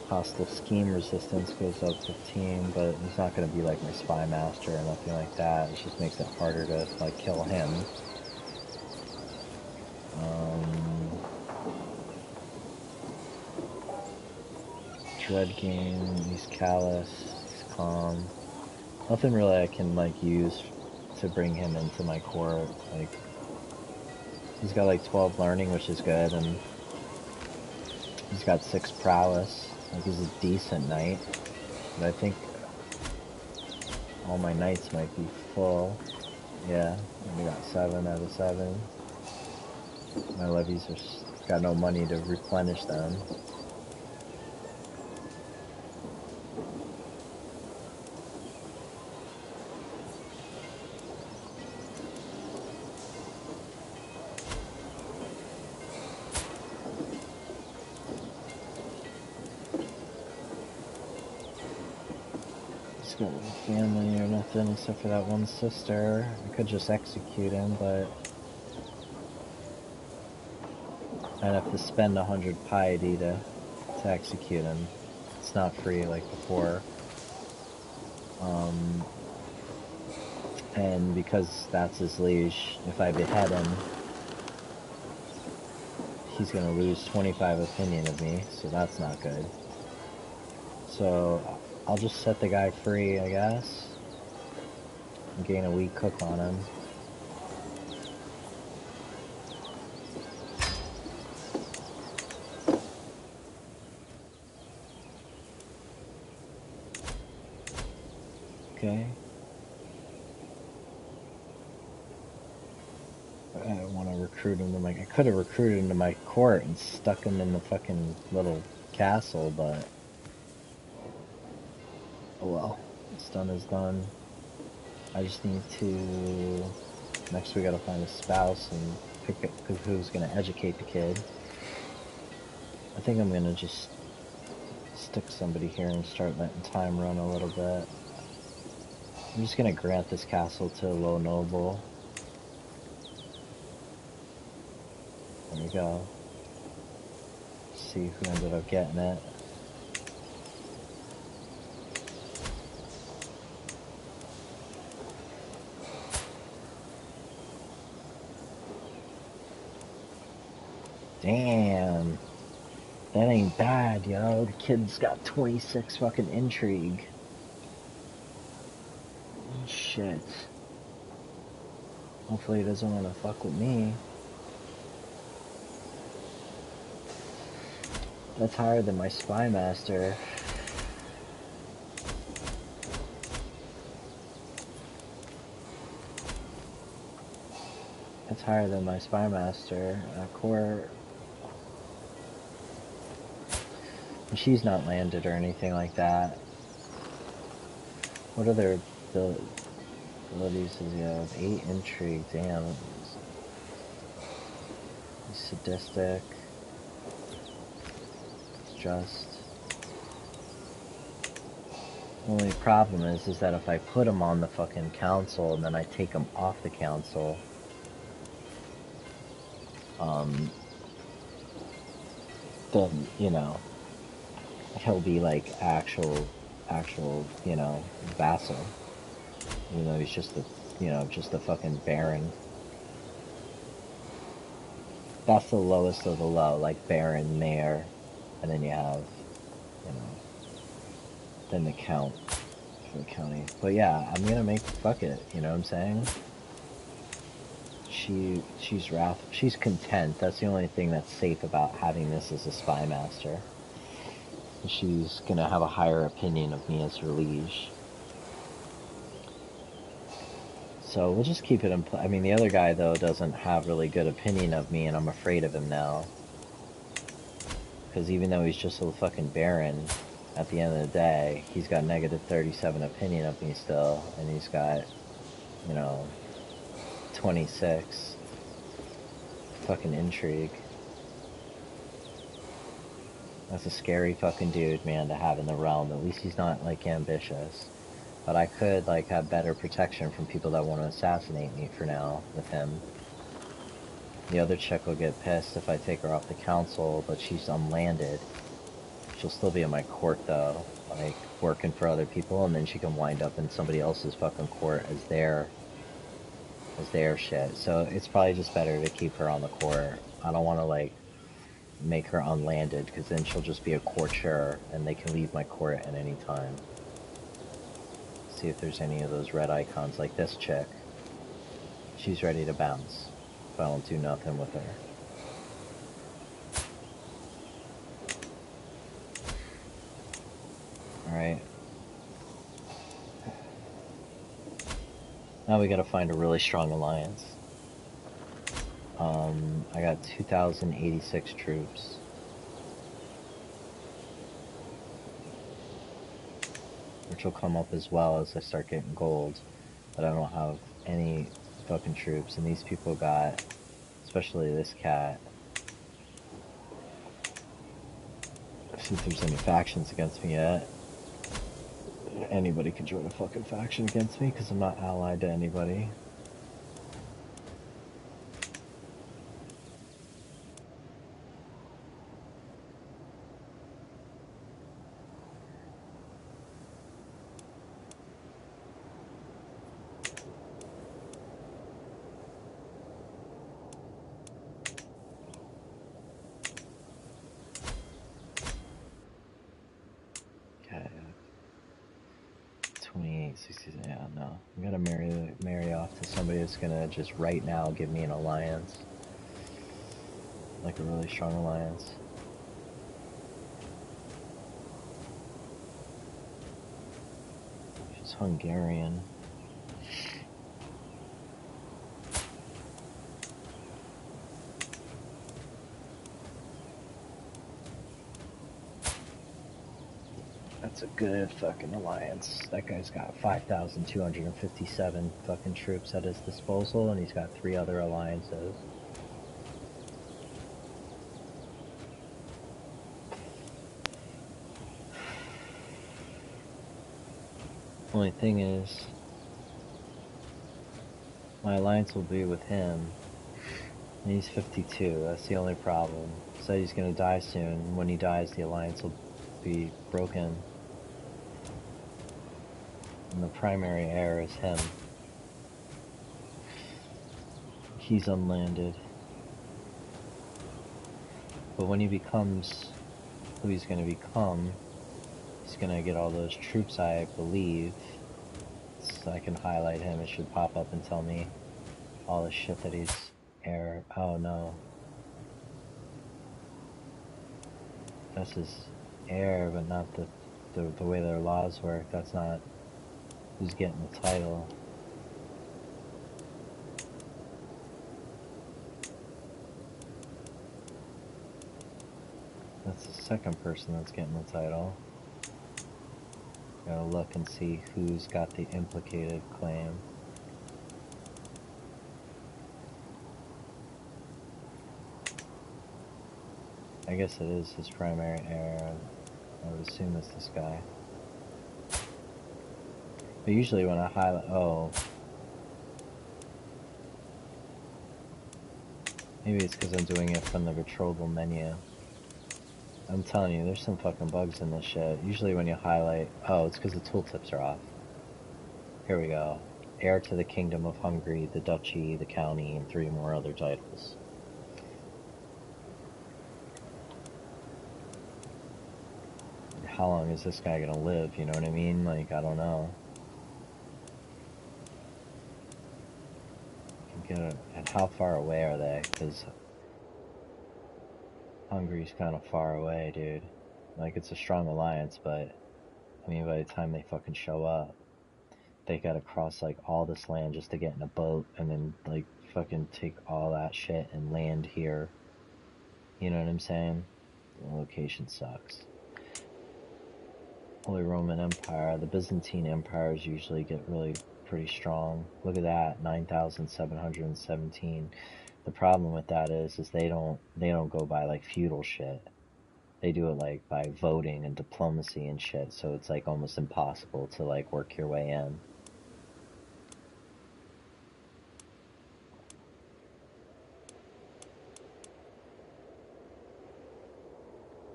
Hostile scheme resistance goes up 15, but it's not going to be like my spy master or nothing like that. It just makes it harder to like kill him. Dread game, he's callous, he's calm. Nothing really I can like use to bring him into my court. Like, he's got like 12 learning, which is good, and he's got 6 prowess. Like, he's a decent knight, but I think all my knights might be full. Yeah, we got 7 out of 7. My levies are got no money to replenish them. Got no family or nothing except for that one sister. I could just execute him, but I'd have to spend 100 piety to execute him. It's not free like before. And because that's his liege, if I behead him, he's gonna lose 25 opinion of me, so that's not good. So I'll just set the guy free, I guess, and gain a weak cook on him. Okay. I don't want to recruit him to my... I could have recruited him to my court and stuck him in the fucking little castle, but... Oh well. What's done is done. I just need to... Next we gotta find a spouse and pick who's gonna educate the kid. I think I'm gonna just stick somebody here and start letting time run a little bit. I'm just gonna grant this castle to a low noble. There we go. See who ended up getting it. Damn. That ain't bad, yo. The kid's got 26 fucking intrigue. Shit. Hopefully he doesn't want to fuck with me. That's higher than my spy master. That's higher than my spy master. Core. She's not landed or anything like that. What other abilities does he have? 8 intrigue. Damn. He's sadistic. Just. The only problem is that if I put him on the fucking council and then I take him off the council, then, you know, he'll be like actual, you know, vassal. Even though he's just just a fucking baron. That's the lowest of the low, like baron, mayor, and then you have, you know, then the count for the county. But yeah, I'm gonna make, fuck it, you know what I'm saying? She's content. That's the only thing that's safe about having this as a spy master. She's gonna have a higher opinion of me as her liege. So we'll just keep it in play. I mean, the other guy, though, doesn't have really good opinion of me, and I'm afraid of him now. Because even though he's just a fucking baron, at the end of the day, he's got negative 37 opinion of me still, and he's got, you know, 26 fucking intrigue. That's a scary fucking dude, man, to have in the realm. At least he's not, like, ambitious. But I could, like, have better protection from people that want to assassinate me for now with him. The other chick will get pissed if I take her off the council, but she's unlanded. She'll still be in my court, though, like, working for other people, and then she can wind up in somebody else's fucking court as their shit. So it's probably just better to keep her on the court. I don't want to, like, make her unlanded, because then she'll just be a courtier, and they can leave my court at any time. See if there's any of those red icons, like this chick. She's ready to bounce if I don't do nothing with her. Alright. Now we gotta find a really strong alliance. I got 2,086 troops. Which will come up as well as I start getting gold. But I don't have any fucking troops. And these people got, especially this cat. See if there's any factions against me yet. Anybody could join a fucking faction against me because I'm not allied to anybody. Yeah, no. I'm gonna marry off to somebody that's gonna just right now give me an alliance. Like a really strong alliance. She's Hungarian. That's a good fucking alliance. That guy's got 5,257 fucking troops at his disposal, and he's got 3 other alliances. Only thing is, my alliance will be with him, and he's 52. That's the only problem. Said he's gonna die soon. When he dies, the alliance will be broken. And the primary heir is him. He's unlanded. But when he becomes who he's going to become, he's going to get all those troops, I believe. So I can highlight him. It should pop up and tell me all the shit that he's heir. Oh no. That's his heir, but not the way their laws work. That's not who's getting the title. That's the second person that's getting the title. Gotta look and see who's got the implicated claim. I guess it is his primary heir. I would assume it's this guy. But usually when I highlight... Oh. Maybe it's because I'm doing it from the controllable menu. I'm telling you, there's some fucking bugs in this shit. Usually when you highlight... Oh, it's because the tooltips are off. Here we go. Heir to the Kingdom of Hungary, the Duchy, the County, and 3 more other titles. How long is this guy gonna live, you know what I mean? Like, I don't know. And how far away are they? Because Hungary's kind of far away, dude. Like, it's a strong alliance, but I mean, by the time they fucking show up, they gotta cross like all this land just to get in a boat, and then like fucking take all that shit and land here. You know what I'm saying? The location sucks. Holy Roman Empire. The Byzantine empires usually get really pretty strong. Look at that, 9,717. The problem with that is they don't go by like feudal shit. They do it like by voting and diplomacy and shit, so it's like almost impossible to like work your way in.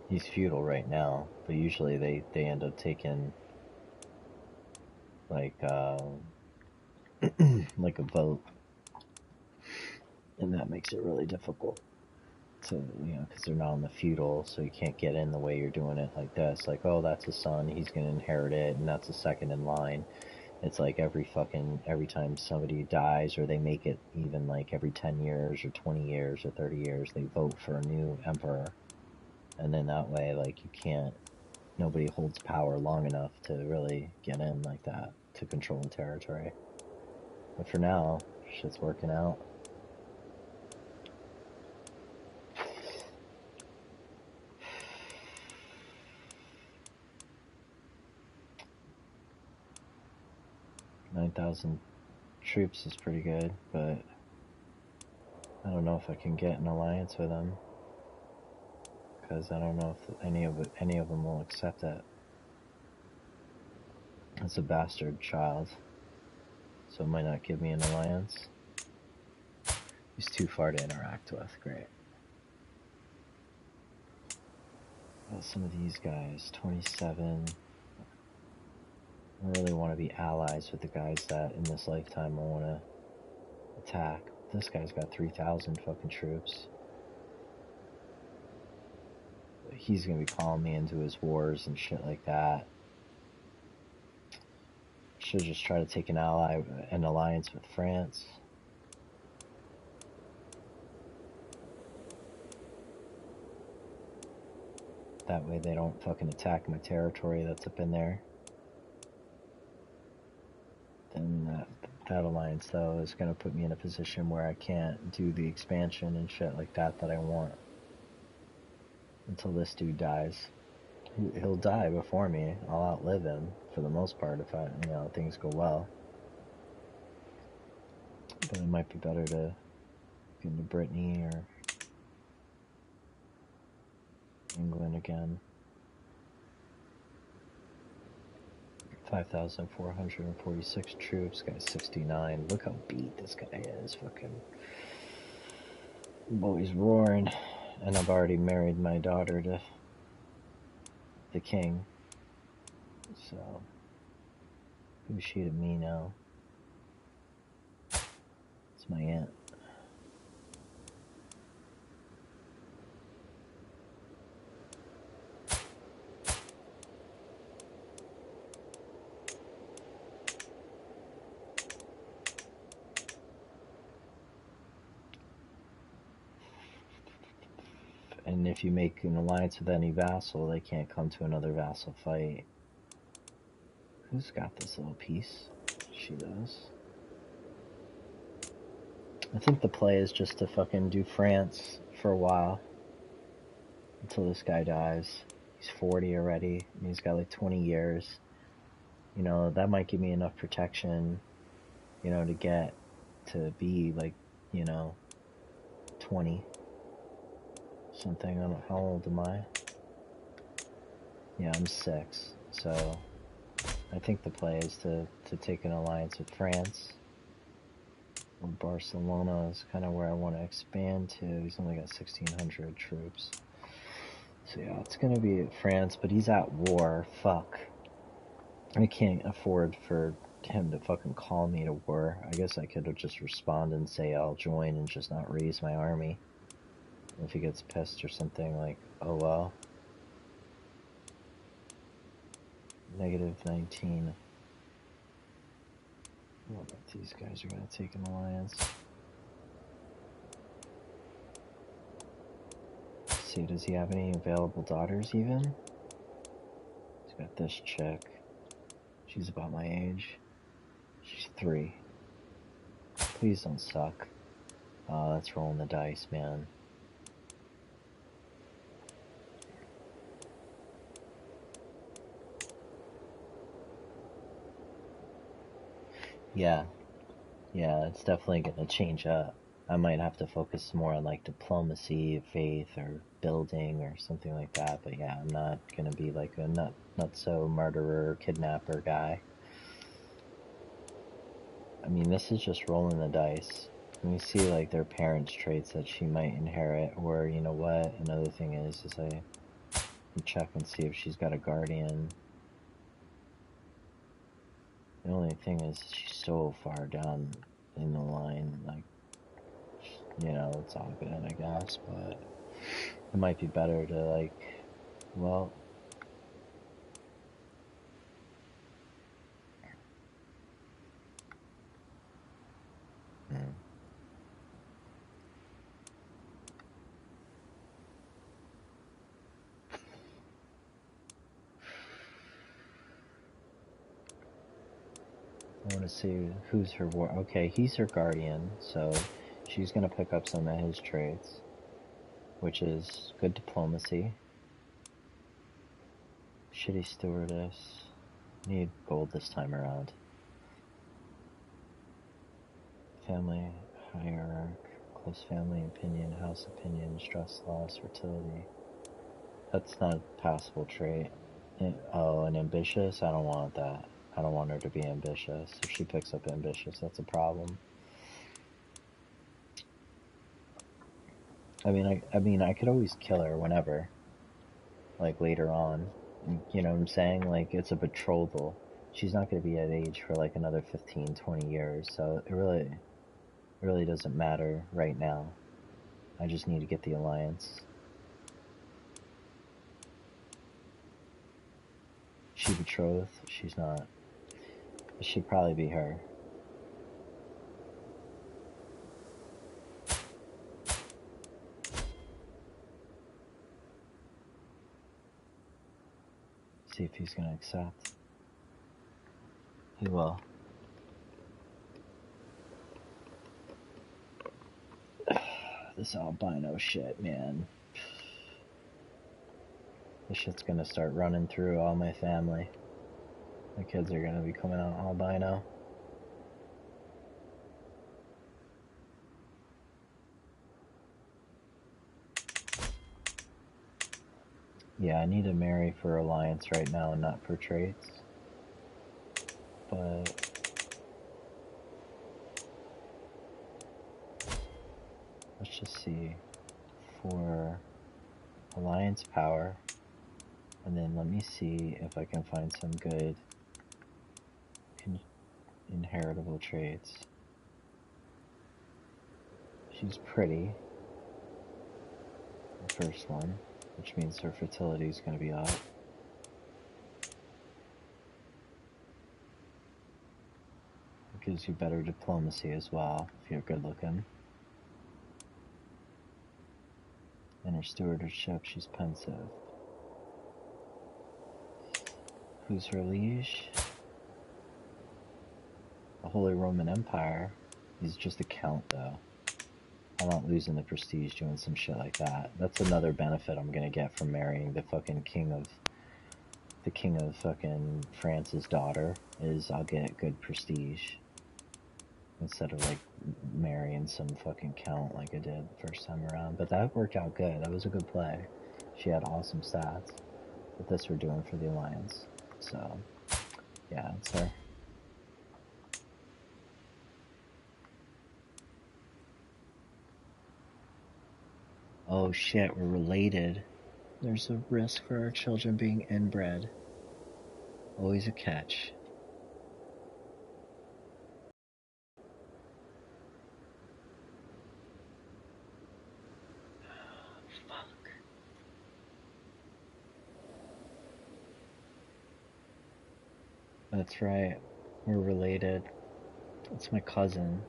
He's feudal right now, but usually they end up taking like like a vote, and that makes it really difficult to, you know, because they're not on the feudal, so you can't get in the way you're doing it like this. Like, oh, that's a son, he's gonna inherit it, and that's a second in line. It's like every time somebody dies, or they make it even like every 10 years or 20 years or 30 years, they vote for a new emperor. And then that way, like, nobody holds power long enough to really get in like that to control the territory. But for now, shit's working out. $9,000 troops is pretty good, but I don't know if I can get an alliance with them, because I don't know if any of them will accept it. It's a bastard child, so it might not give me an alliance. He's too far to interact with. Great. Well, some of these guys, 27. I really want to be allies with the guys that in this lifetime I want to attack. This guy's got 3,000 fucking troops. He's gonna be calling me into his wars and shit like that. should just try to take an alliance with France. That way they don't fucking attack my territory that's up in there. Then that alliance, though, is going to put me in a position where I can't do the expansion and shit like that I want. Until this dude dies. He'll die before me. I'll outlive him, for the most part, if things go well. But it might be better to get into Brittany or England again. 5,446 troops, guy's 69. Look how beat this guy is. Fucking boy's roaring. And I've already married my daughter to the king. So, who's she to me now? It's my aunt. And if you make an alliance with any vassal, they can't come to another vassal fight. Who's got this little piece? She does. I think the play is just to fucking do France for a while. Until this guy dies. He's 40 already. And he's got like 20 years. You know, that might give me enough protection, you know, to get to be like, you know, 20. Something. I don't know, how old am I? Yeah, I'm 6. So I think the play is to take an alliance with France. Or Barcelona is kind of where I want to expand to. He's only got 1,600 troops. So yeah, it's gonna be France, but he's at war. Fuck. I can't afford for him to fucking call me to war. I guess I could just respond and say I'll join and just not raise my army. If he gets pissed or something, like, oh well. -19. I don't think these guys are gonna take an alliance. Let's see, does he have any available daughters even? He's got this chick. She's about my age. She's 3. Please don't suck. Oh, that's rolling the dice, man. Yeah, it's definitely gonna change up. I might have to focus more on like diplomacy, faith, or building, or something like that. But yeah, I'm not gonna be like a not so murderer, kidnapper guy. I mean, this is just rolling the dice. Let me see like their parents' traits that she might inherit, or you know what? Another thing is I check and see if she's got a guardian. The only thing is she's so far down in the line, like, you know, it's all good, I guess, but it might be better to, like, well, I want to see who's her war. Okay, he's her guardian, so she's going to pick up some of his traits, which is good diplomacy. Shitty stewardess. Need gold this time around. Family hierarch, close family opinion, house opinion, stress loss, fertility. That's not a passable trait. Oh, and ambitious? I don't want that. I don't want her to be ambitious. If she picks up ambitious, that's a problem. I mean, I could always kill her whenever. Like, later on. You know what I'm saying? Like, it's a betrothal. She's not going to be at age for, like, another 15, 20 years. So, it really doesn't matter right now. I just need to get the alliance. She betrothed? She's not. It should probably be her. See if he's gonna accept. He will. This albino shit, man. This shit's gonna start running through all my family. My kids are gonna be coming out albino. Yeah, I need to marry for alliance right now, not for traits. But let's just see for alliance power, and then let me see if I can find some good inheritable traits. She's pretty, the first one, which means her fertility is going to be up. It gives you better diplomacy as well if you're good looking. In her stewardship, she's pensive. Who's her liege? The Holy Roman Empire. He's just a count, though. I'm not losing the prestige doing some shit like that. That's another benefit I'm gonna get from marrying the fucking king of fucking France's daughter, is I'll get good prestige. Instead of like marrying some fucking count like I did first time around. But that worked out good. That was a good play. She had awesome stats. But this we're doing for the alliance. So yeah, it's her. Oh shit, we're related. There's a risk for our children being inbred. Always a catch. Fuck. That's right. We're related. It's my cousin.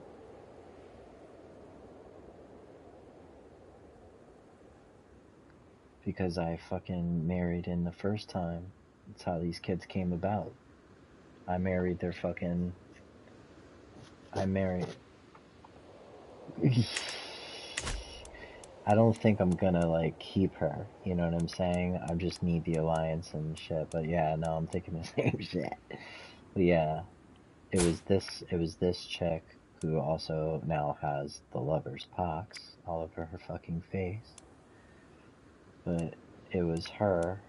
Because I fucking married in the first time. That's how these kids came about. I married their fucking... I don't think I'm gonna, like, keep her. You know what I'm saying? I just need the alliance and shit. But yeah, no, I'm thinking the same shit. But yeah, it was this chick who also now has the lover's pox all over her fucking face. But it was her.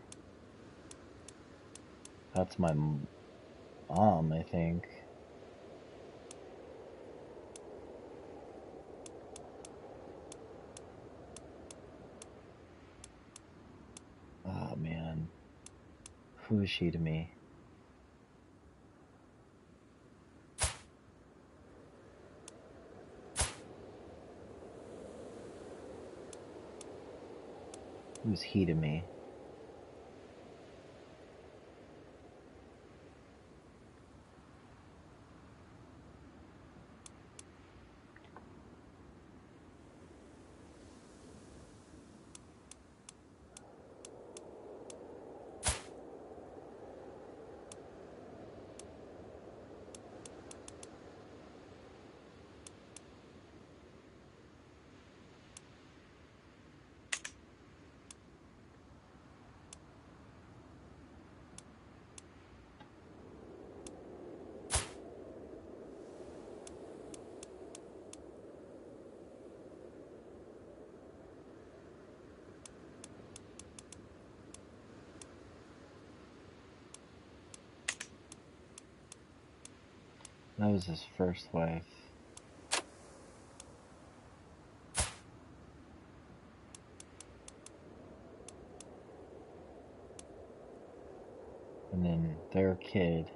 That's my mom, I think. Oh man. Who is she to me? Who's he to me? That was his first wife. And then their kid.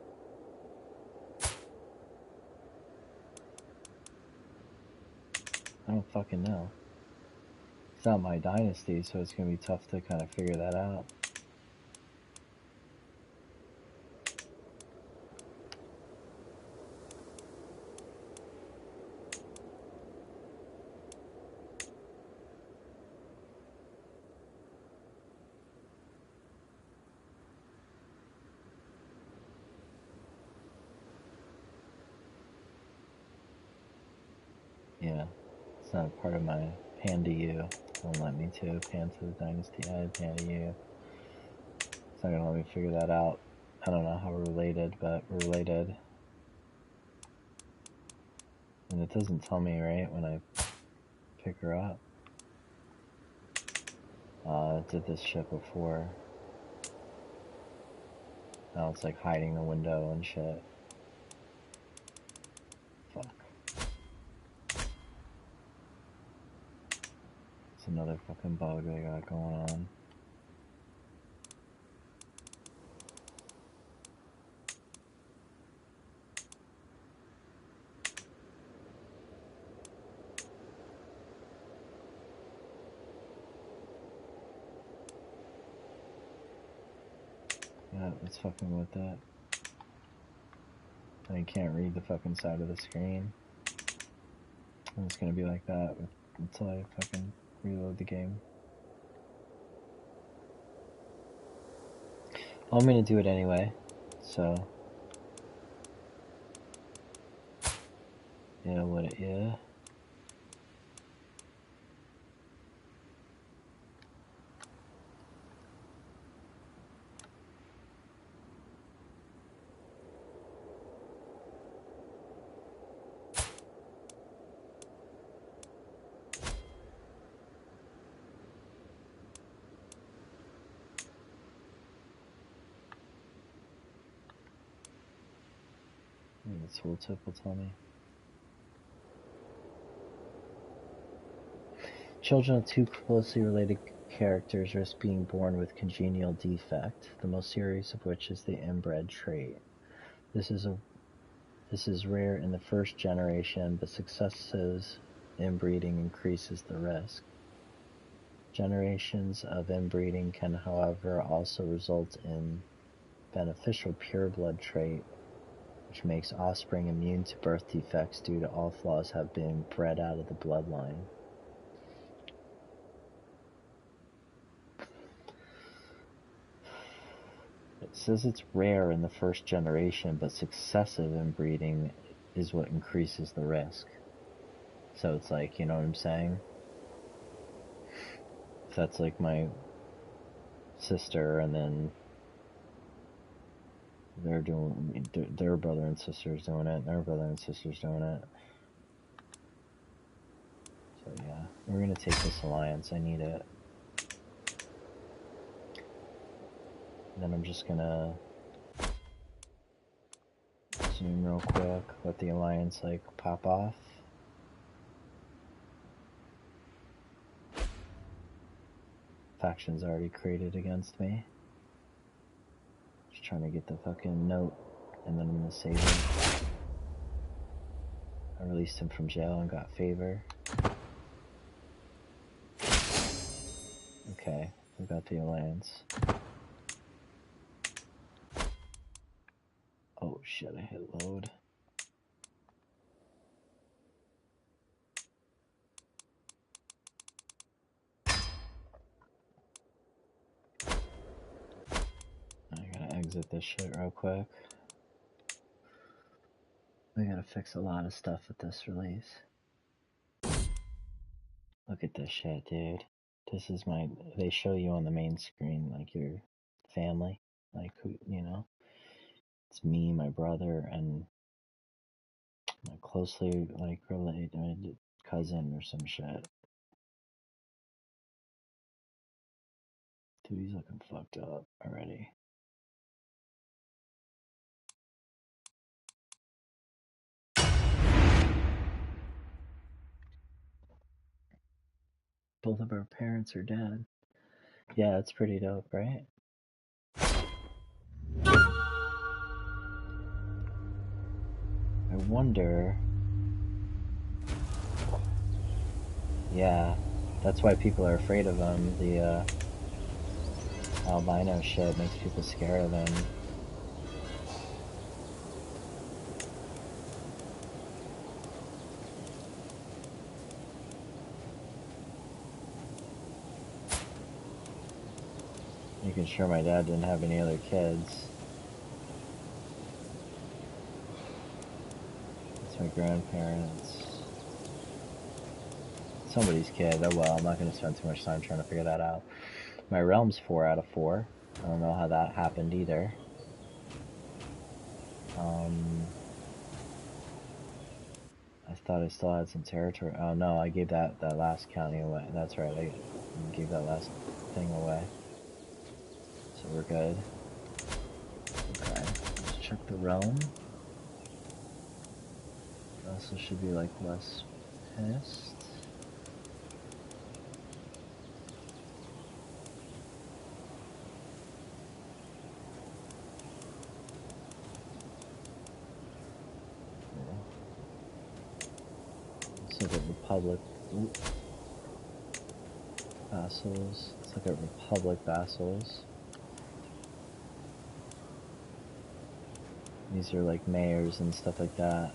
I don't fucking know. It's not my dynasty, so it's gonna be tough to kind of figure that out. Yeah, it's not a part of my pan to you. Won't let me to. Pan to the Dynasty, pan to you. It's not gonna let me figure that out. I don't know how we're related, but we're related. And it doesn't tell me, right, when I pick her up. I did this shit before. Now it's like hiding the window and shit. Fuck. It's another fucking bug they got going on. Yeah, it's fucking with that. I can't read the fucking side of the screen. And it's gonna be like that until I fucking reload the game. Well, I'm gonna do it anyway, so. Yeah, what it, yeah. The tooltip will tell me. Children of two closely related characters risk being born with congenial defect, the most serious of which is the inbred trait. This is rare in the first generation, but successive inbreeding increases the risk. Generations of inbreeding can, however, also result in beneficial pureblood trait, which makes offspring immune to birth defects due to all flaws have been bred out of the bloodline. It says it's rare in the first generation, but successive inbreeding is what increases the risk. So it's like, you know what I'm saying? If that's like my sister, and then they're doing, their brother and sister's doing it, and their brother and sister's doing it. So yeah, we're gonna take this alliance, I need it. And then I'm just gonna zoom real quick, let the alliance like pop off. Faction's already created against me. Just trying to get the fucking note, and then I'm gonna save him. I released him from jail and got favor. Okay, we got the alliance. Oh shit, I hit load. I gotta exit this shit real quick. We gotta fix a lot of stuff with this release. Look at this shit, dude. This is my, they show you on the main screen, like your family, like who, you know. It's me, my brother, and my closely, like, related cousin or some shit. Dude, he's looking fucked up already. Both of our parents are dead. Yeah, it's pretty dope, right? I wonder... Yeah, that's why people are afraid of them. The albino shit makes people scared of them. Making sure my dad didn't have any other kids. It's my grandparents. somebody's kid. Oh well, I'm not going to spend too much time trying to figure that out. My realm's 4 out of 4. I don't know how that happened either. I thought I still had some territory. Oh no, I gave that last county away. That's right, I gave that last thing away. So we're good. Okay, let's check the realm. Also should be like less pissed. Let's look at Republic. Ooh. Vassals. Let's look at Republic Vassals. These are like mayors and stuff like that.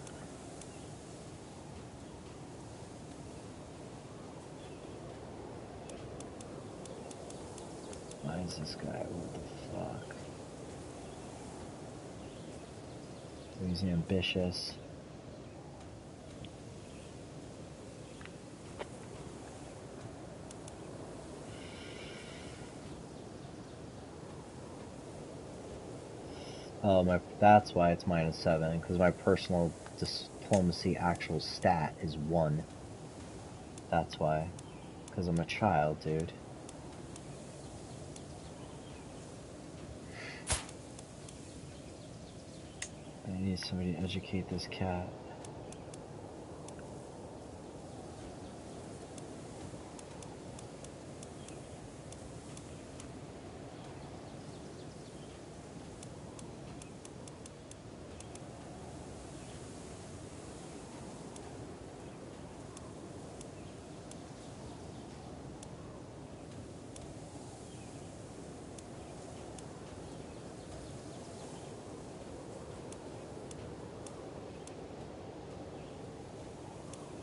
Why is this guy? What the fuck? He's ambitious. Oh, that's why it's -7, because my personal diplomacy actual stat is 1. That's why. Because I'm a child, dude. I need somebody to educate this cat.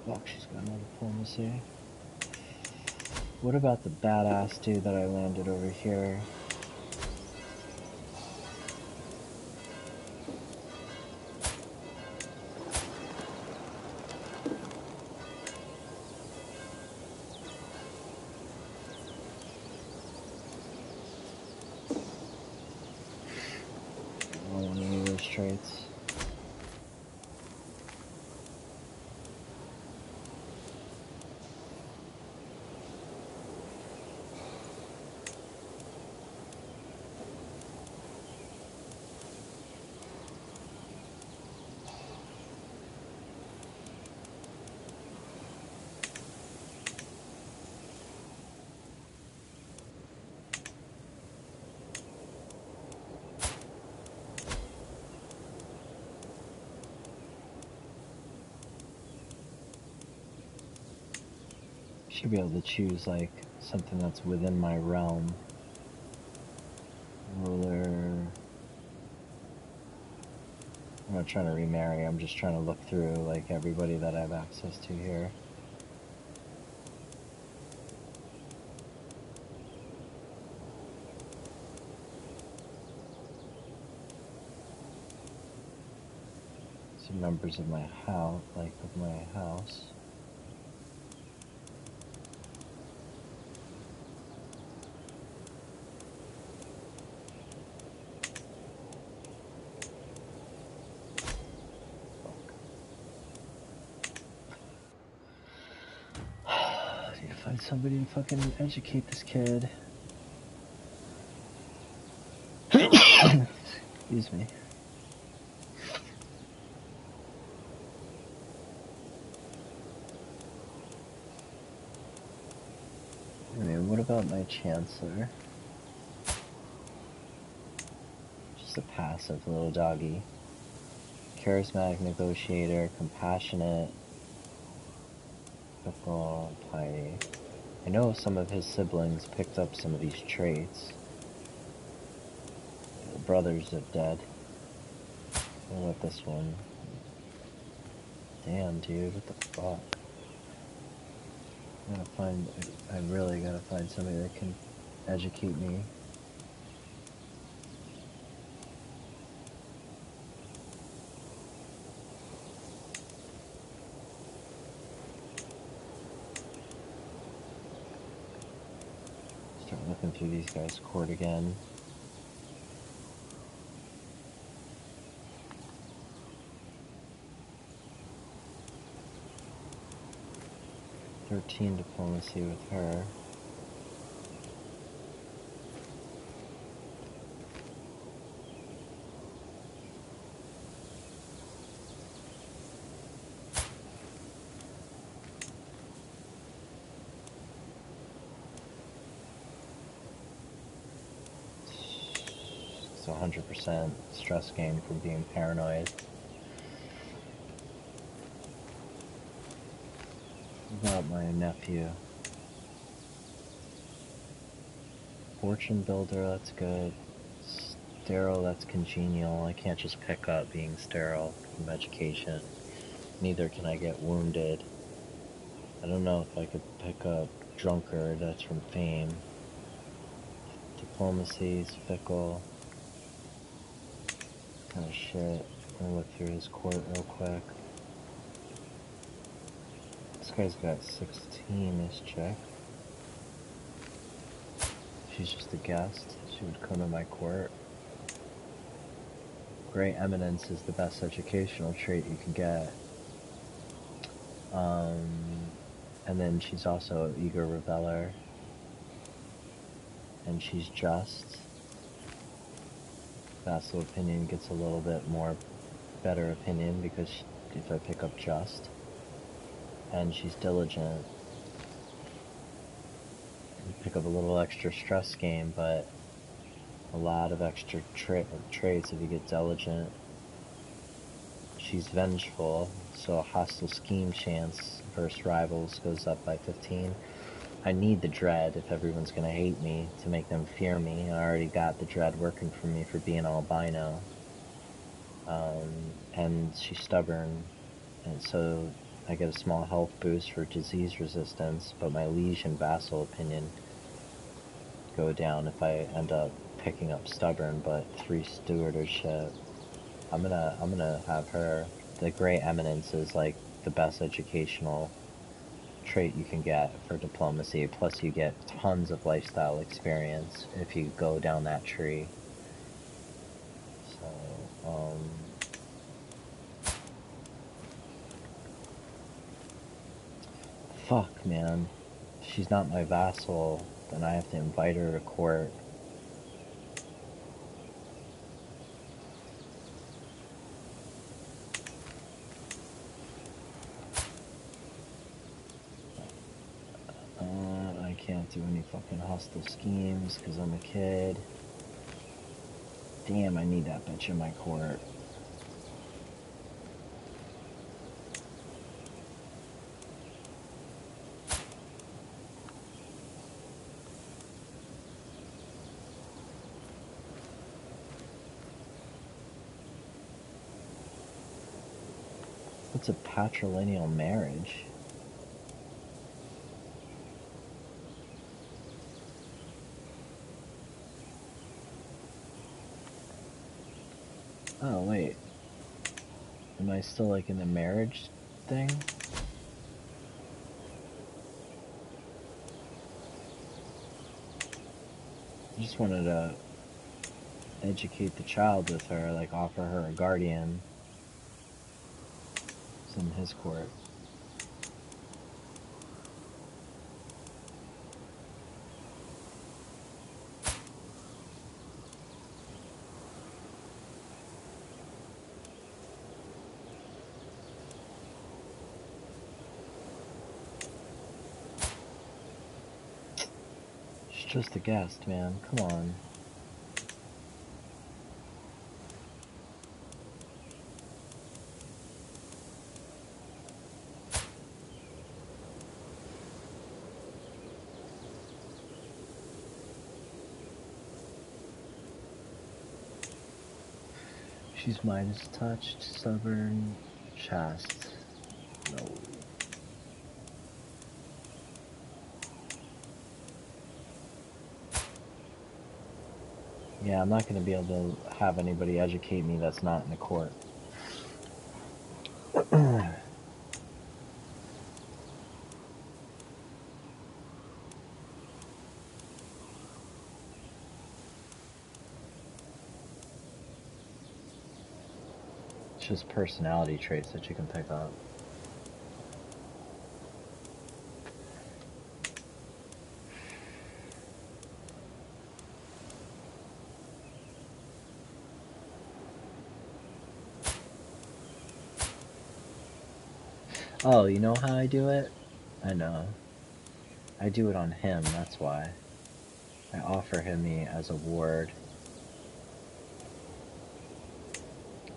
Fuck, she's got no diplomacy. What about the badass dude that I landed over here? I don't want any of those traits. Should be able to choose like something that's within my realm. Ruler. I'm not trying to remarry, I'm just trying to look through like everybody that I have access to here. Some members of my house, I need to find somebody to fucking educate this kid. Excuse me. Anyway, what about my Chancellor? Just a passive little doggy. Charismatic negotiator, compassionate, ethical, piety. I know some of his siblings picked up some of these traits. The brothers are dead. What about this one? Damn, dude, what the fuck? I really gotta find somebody that can educate me. Start looking through these guys' court again. "13 diplomacy with her. It's 100% stress gain from being paranoid. About my nephew. Fortune builder, that's good. Sterile, that's congenial. I can't just pick up being sterile from education. Neither can I get wounded. I don't know if I could pick up drunkard, that's from fame. Diplomacy's fickle. Kind of shit. I'm gonna look through his court real quick. This guy's got 16, this chick. She's just a guest. She would come to my court. Great eminence is the best educational trait you can get. And then she's also an eager rebeller. And she's just. Vassal opinion gets a little bit more better opinion because if I pick up just. And she's diligent. You pick up a little extra stress game, but a lot of extra traits if you get diligent. She's vengeful, so a hostile scheme chance versus rivals goes up by 15. I need the dread if everyone's gonna hate me to make them fear me. I already got the dread working for me for being albino. And she's stubborn, and so I get a small health boost for disease resistance, but my liege and vassal opinion go down if I end up picking up stubborn, but 3 stewardship. I'm gonna have her. The Great Eminence is like the best educational trait you can get for diplomacy, plus you get tons of lifestyle experience if you go down that tree. So, fuck, man. If she's not my vassal, then I have to invite her to court. I can't do any fucking hostile schemes because I'm a kid. Damn, I need that bitch in my court. What's a patrilineal marriage? Oh, wait. Am I still like in the marriage thing? I just wanted to educate the child with her, like offer her a guardian. It's in his court. She's just a guest, man. Come on. She's Midas touched, stubborn, chaste. No. Yeah, I'm not going to be able to have anybody educate me that's not in the court. just personality traits that you can pick up. Oh, you know how I do it? I know. I do it on him, that's why. I offer him me as a ward.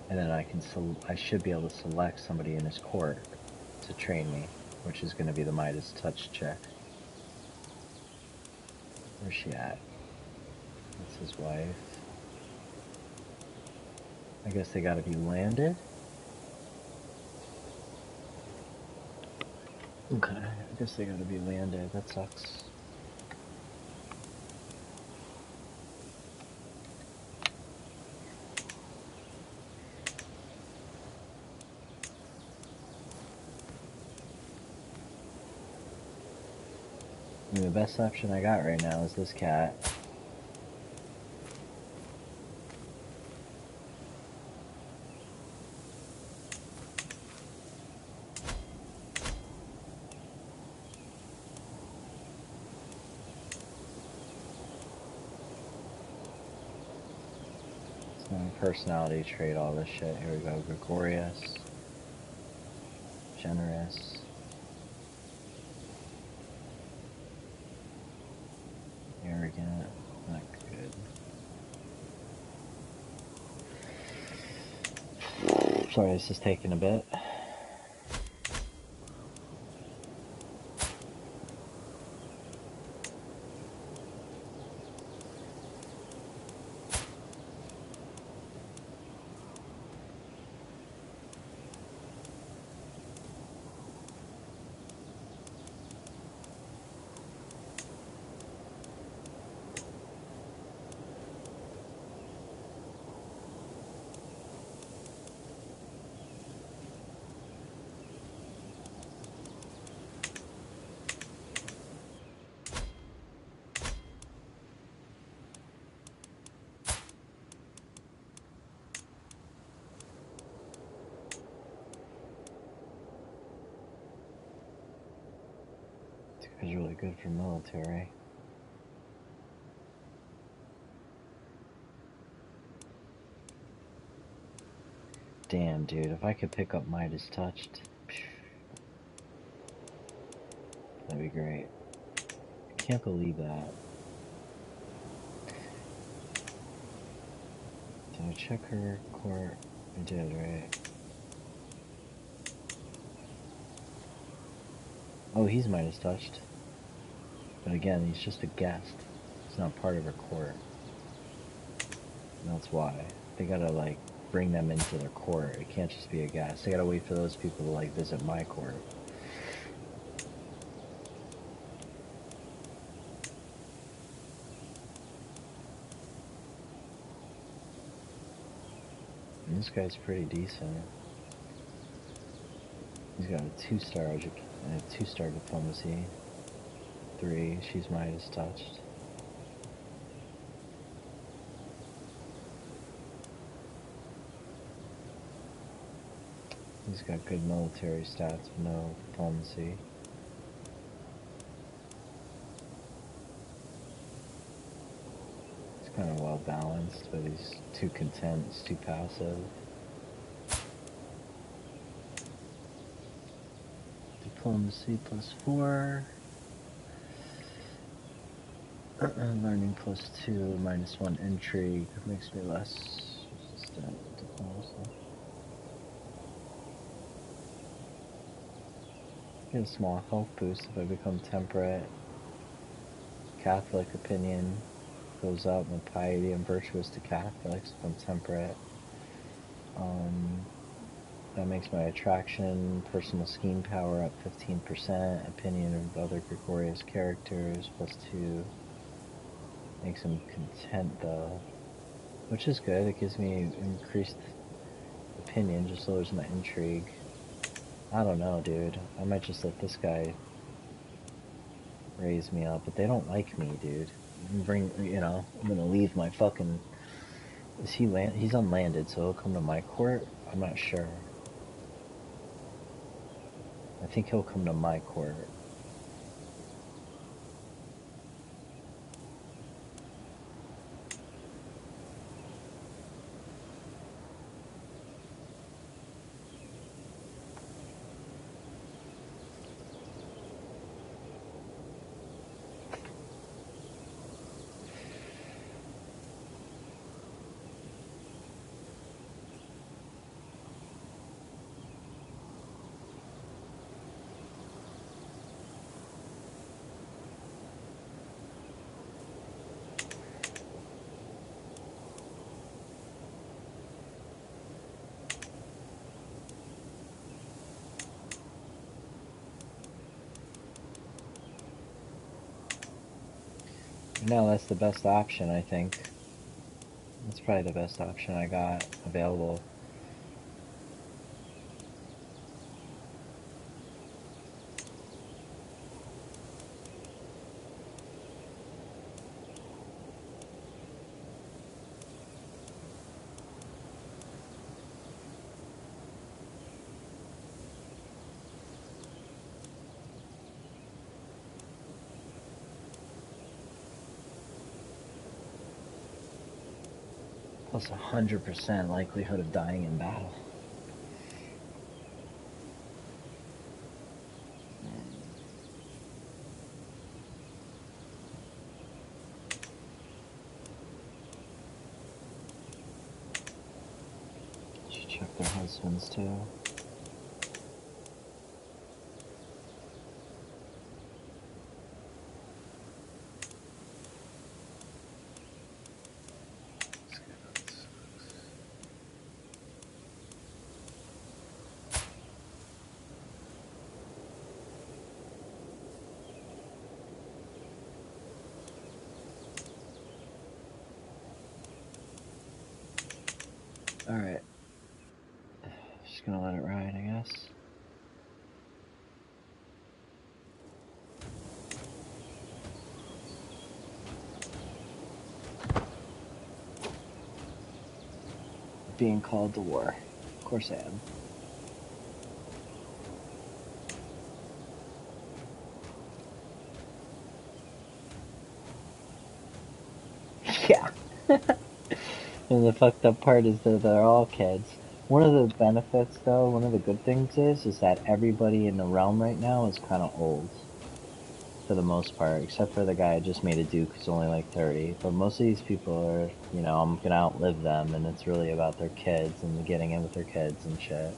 And then I should be able to select somebody in his court to train me, which is going to be the Midas Touch check. Where's she at? That's his wife. I guess they gotta be landed. Okay, I guess they gotta be landed. That sucks. I mean, the best option I got right now is this cat. It's not a personality trait, all this shit. Here we go. Gregorious. Generous. Arrogant. Not good. Sorry, this is taking a bit. Is really good for military. Damn, dude, if I could pick up Midas Touched, that'd be great. I can't believe that. Did I check her court? I did, right? Oh, he's Midas Touched. But again, he's just a guest. He's not part of her court. And that's why. They gotta, like, bring them into their court. It can't just be a guest. They gotta wait for those people to, like, visit my court. And this guy's pretty decent. He's got a 2-star diplomacy. 3, she's Midas Touched. He's got good military stats, but no diplomacy. He's kind of well balanced, but he's too content, he's too passive. Diplomacy +4. Learning +2, -1 intrigue. Makes me less resistant to diplomacy. Get a small health boost if I become temperate. Catholic opinion goes up. My piety and virtuous to Catholics if I'm temperate. That makes my attraction, personal scheme power up 15%. Opinion of other Gregorious characters +2. Makes him content though, which is good. It gives me increased opinion, just lowers my intrigue. I don't know, dude. I might just let this guy raise me up, but they don't like me, dude. I'm gonna leave my fucking... He's unlanded, so he'll come to my court. I'm not sure. I think he'll come to my court. No, that's the best option, I think. That's probably the best option I got available. Plus 100% likelihood of dying in battle. Should check their husbands too. Alright. Just gonna let it ride, I guess. Being called to war. Of course I am. Yeah. And the fucked up part is that they're all kids. One of the benefits, though, one of the good things is that everybody in the realm right now is kind of old. For the most part, except for the guy I just made a duke who's only like 30. But most of these people are, you know, I'm gonna outlive them, and it's really about their kids and getting in with their kids and shit.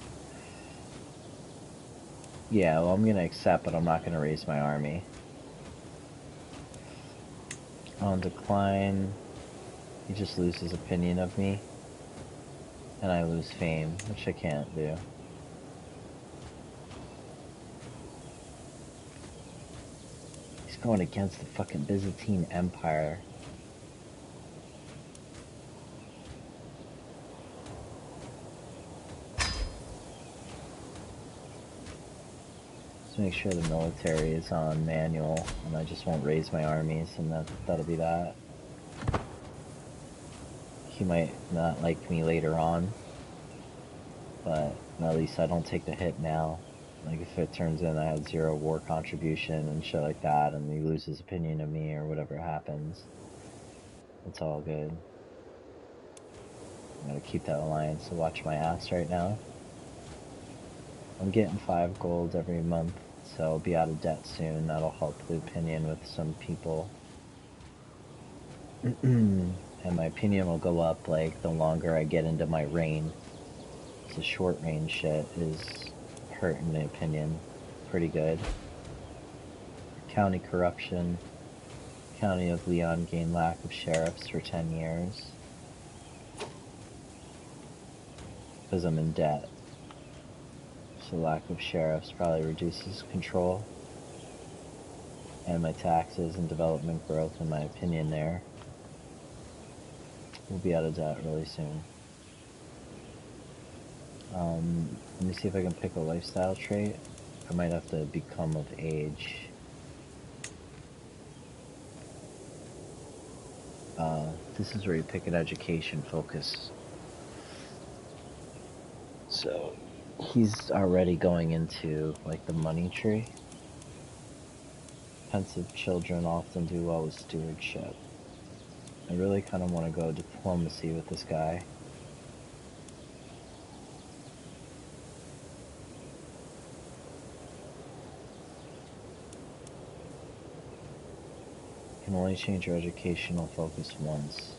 Yeah, well, I'm gonna accept, but I'm not gonna raise my army. On decline, he just loses opinion of me, and I lose fame, which I can't do. He's going against the fucking Byzantine Empire. Just make sure the military is on manual, and I just won't raise my armies, and that'll be that. He might not like me later on, but at least I don't take the hit now. Like, if it turns in I had 0 war contribution and shit like that, and he loses opinion of me or whatever happens, it's all good. I'm gonna keep that alliance to watch my ass right now. I'm getting 5 gold every month, so I'll be out of debt soon. That'll help the opinion with some people. And my opinion will go up, like, the longer I get into my reign. The short range shit is hurting the opinion pretty good. County corruption. County of Leon gained lack of sheriffs for 10 years. Because I'm in debt. So lack of sheriffs probably reduces control. And my taxes and development growth, in my opinion, there. We'll be out of debt really soon. Let me see if I can pick a lifestyle trait. I might have to become of age. This is where you pick an education focus. So he's already going into like the money tree. Pensive children often do well with stewardship. I really kind of want to go diplomacy with this guy. You can only change your educational focus once.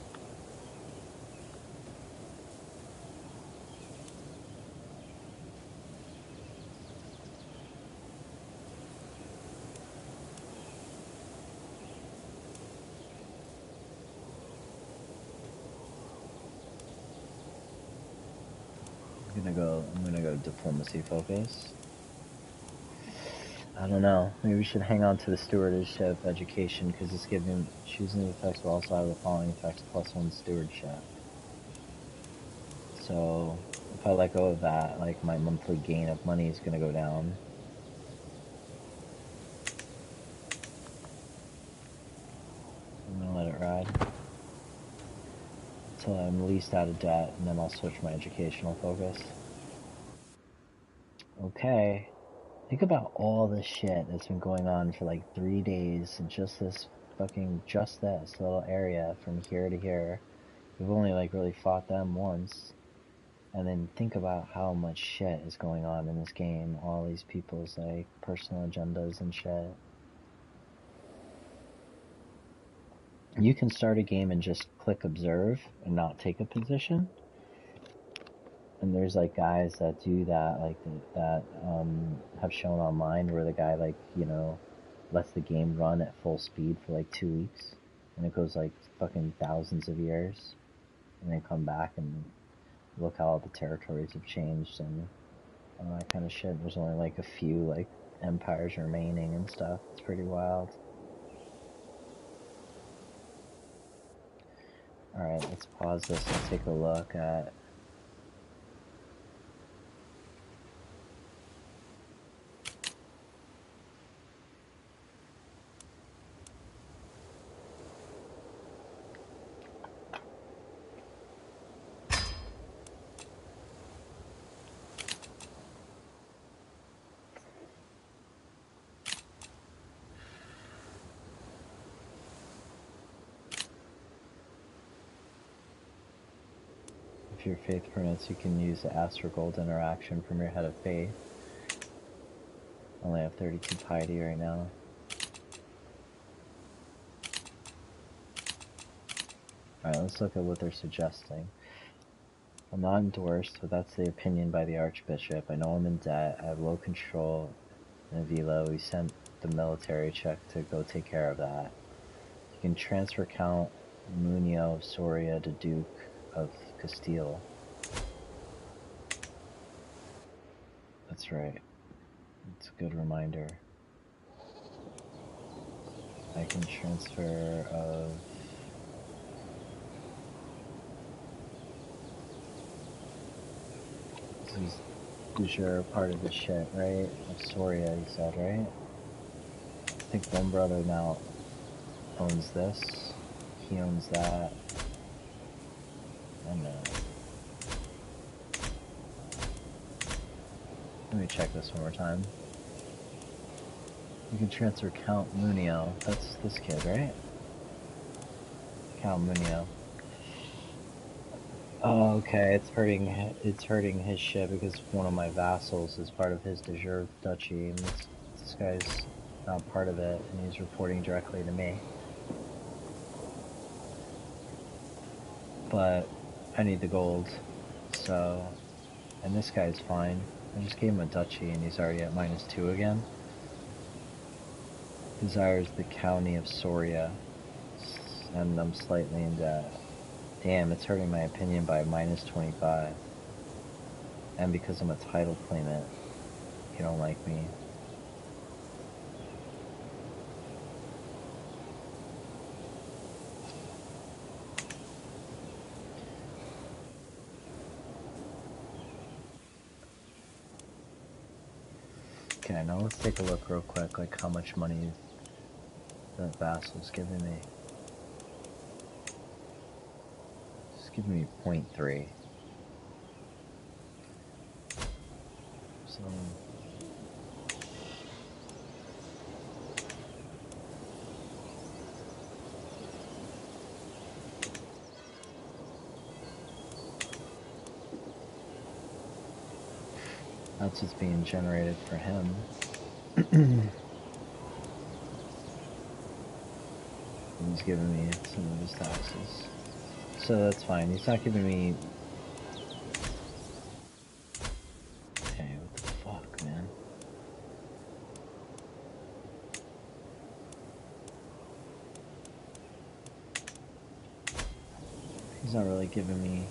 I'm gonna go diplomacy focus. I don't know. Maybe we should hang on to the stewardship education because it's giving choosing the effects will also have the following effects +1 stewardship. So if I let go of that, like my monthly gain of money is gonna go down. I'm gonna let it ride until I'm least out of debt, and then I'll switch my educational focus. Okay. Think about all this shit that's been going on for like 3 days in just this little area from here to here. We've only like really fought them once. And then think about how much shit is going on in this game. All these people's like personal agendas and shit. You can start a game and just click observe and not take a position. And there's like guys that do that, like that have shown online where the guy like, you know, lets the game run at full speed for like 2 weeks, and it goes like fucking thousands of years, and then come back and look how all the territories have changed and all that kind of shit. There's only like a few like empires remaining and stuff. It's pretty wild. Alright, let's pause this and take a look at if your faith permits, you can use the Ask for Gold interaction from your head of faith. I only have 32 piety right now. Alright, let's look at what they're suggesting. I'm not endorsed, but that's the opinion by the Archbishop. I know I'm in debt, I have low control in Avila. We sent the military check to go take care of that. You can transfer Count Munio of Soria to Duke of Castile. That's right. It's a good reminder. I can transfer of... These are part of the shit, right? Of Soria, you said, right? I think one brother now owns this. He owns that. And let me check this one more time. You can transfer Count Munio. That's this kid, right? Count Munio. Oh, okay. It's hurting his shit because one of my vassals is part of his de jure duchy, and this guy's not part of it, and he's reporting directly to me. But I need the gold, so, and this guy's fine. I just gave him a duchy, and he's already at -2 again. Desires the county of Soria, and I'm slightly in debt. Damn, it's hurting my opinion by -25. And because I'm a title claimant, you don't like me. Okay, now let's take a look real quick, like how much money the Vassal's giving me. Just give me 0.3. So that's what's being generated for him. He's giving me some of his taxes. So that's fine. He's not giving me... Hey, what the fuck, man? He's not really giving me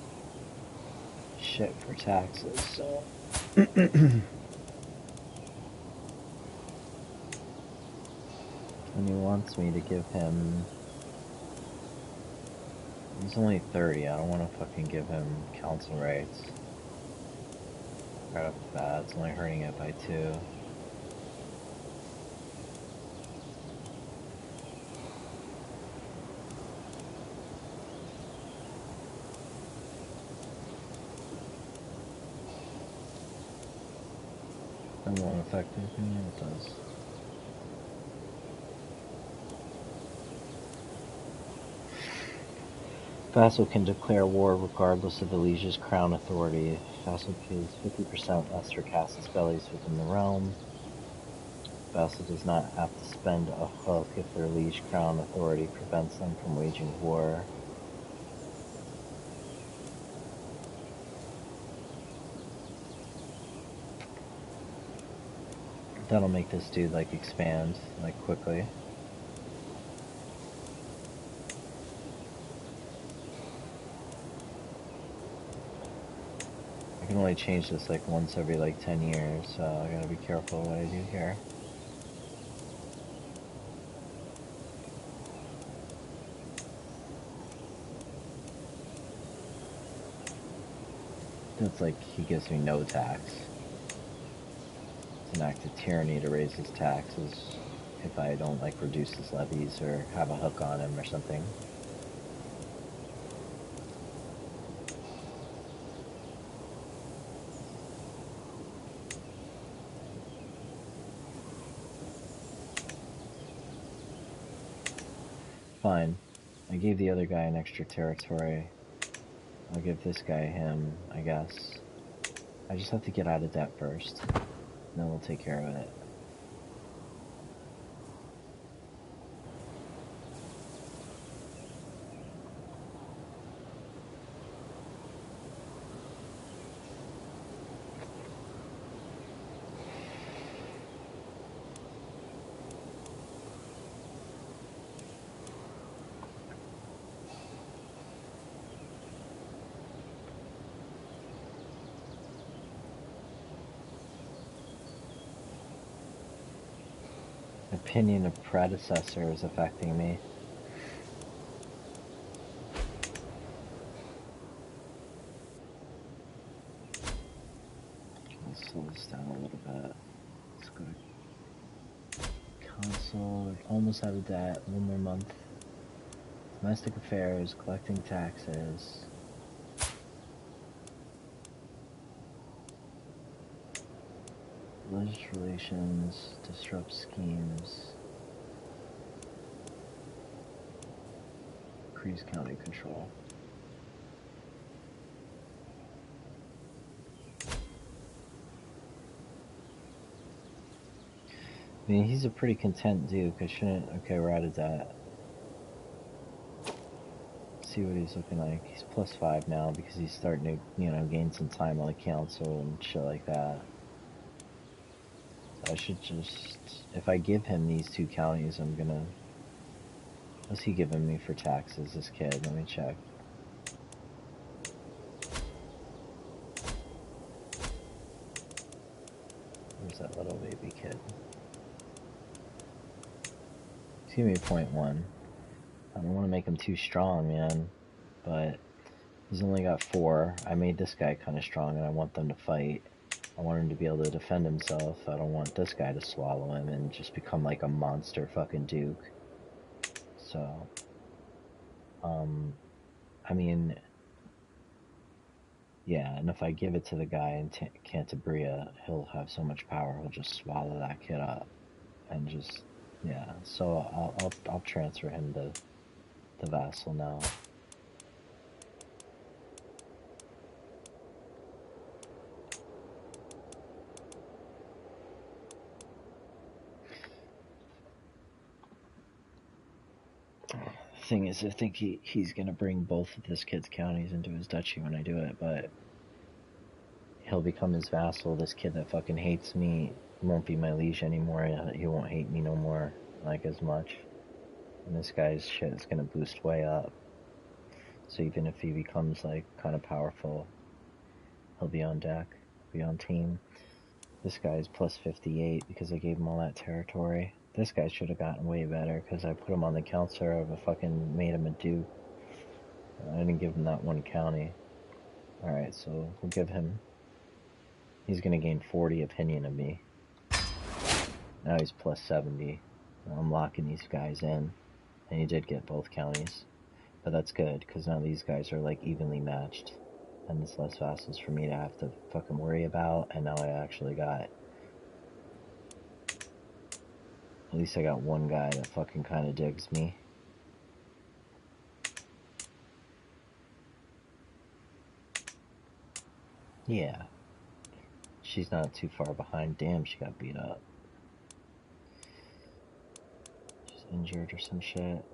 shit for taxes, so... And he wants me to give him... He's only 30, I don't want to fucking give him council rights. Right off the bat, it's only hurting it by 2. That won't affect anything, yeah, it does. Vassal can declare war regardless of the liege's crown authority. Vassal pays 50% less for castle spells within the realm. Vassal does not have to spend a hook if their liege crown authority prevents them from waging war. That'll make this dude like expand like quickly. I can only change this like once every like 10 years, so I gotta be careful what I do here. It's like he gives me no tax. It's an act of tyranny to raise his taxes if I don't like reduce his levies or have a hook on him or something. Fine. I gave the other guy an extra territory. I'll give this guy him, I guess. I just have to get out of debt first. Then we'll take care of it. Opinion of predecessor is affecting me. Let's slow this down a little bit. Let's go to console. Almost out of debt. One more month. Domestic affairs. Collecting taxes. Religious relations. Disrupt schemes. Increase county control. I mean, he's a pretty content dude. I shouldn't... Okay, we're out of debt. See what he's looking like. He's +5 now because he's starting to, you know, gain some time on the council and shit like that. So I should just... If I give him these 2 counties, I'm gonna... What's he giving me for taxes, this kid? Let me check. Where's that little baby kid? He's giving me 0.1. I don't want to make him too strong, man. But he's only got 4. I made this guy kind of strong, and I want them to fight. I want him to be able to defend himself. I don't want this guy to swallow him and just become like a monster fucking duke. So, I mean, Yeah, and if I give it to the guy in Cantabria, he'll have so much power, he'll just swallow that kid up. And just, yeah, so I'll transfer him to the vassal now. Thing is, I think he's gonna bring both of this kid's counties into his duchy when I do it, but he'll become his vassal. This kid that fucking hates me won't be my liege anymore. He won't hate me no more, like, as much. And this guy's shit is gonna boost way up. So even if he becomes, like, kind of powerful, he'll be on deck, be on team. This guy's plus 58 because I gave him all that territory. This guy should have gotten way better because I put him on the counselor of a fucking made him a duke. I didn't give him that one county. Alright, so we'll give him... He's gonna gain 40 opinion of me. Now he's plus 70. I'm locking these guys in. And he did get both counties. But that's good, because now these guys are like evenly matched. And it's less vassals for me to have to fucking worry about. And now I actually got... At least I got one guy that fucking kind of digs me. Yeah. She's not too far behind. Damn, she got beat up. She's injured or some shit.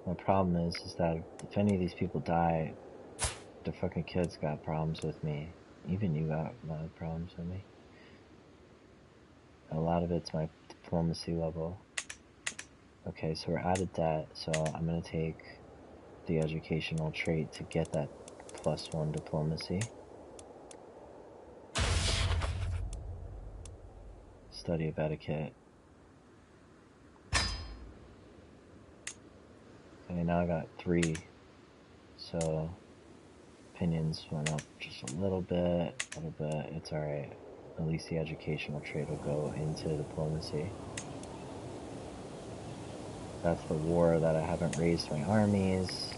My problem is that if any of these people die, the fucking kids got problems with me. Even you got a lot of problems with me. A lot of it's my diplomacy level. Okay, so we're out of debt, so I'm gonna take the educational trait to get that +1 diplomacy. Study of etiquette. Okay, now I got 3, so opinions went up just a little bit, it's alright. At least the educational trait will go into diplomacy. That's the war that I haven't raised my armies.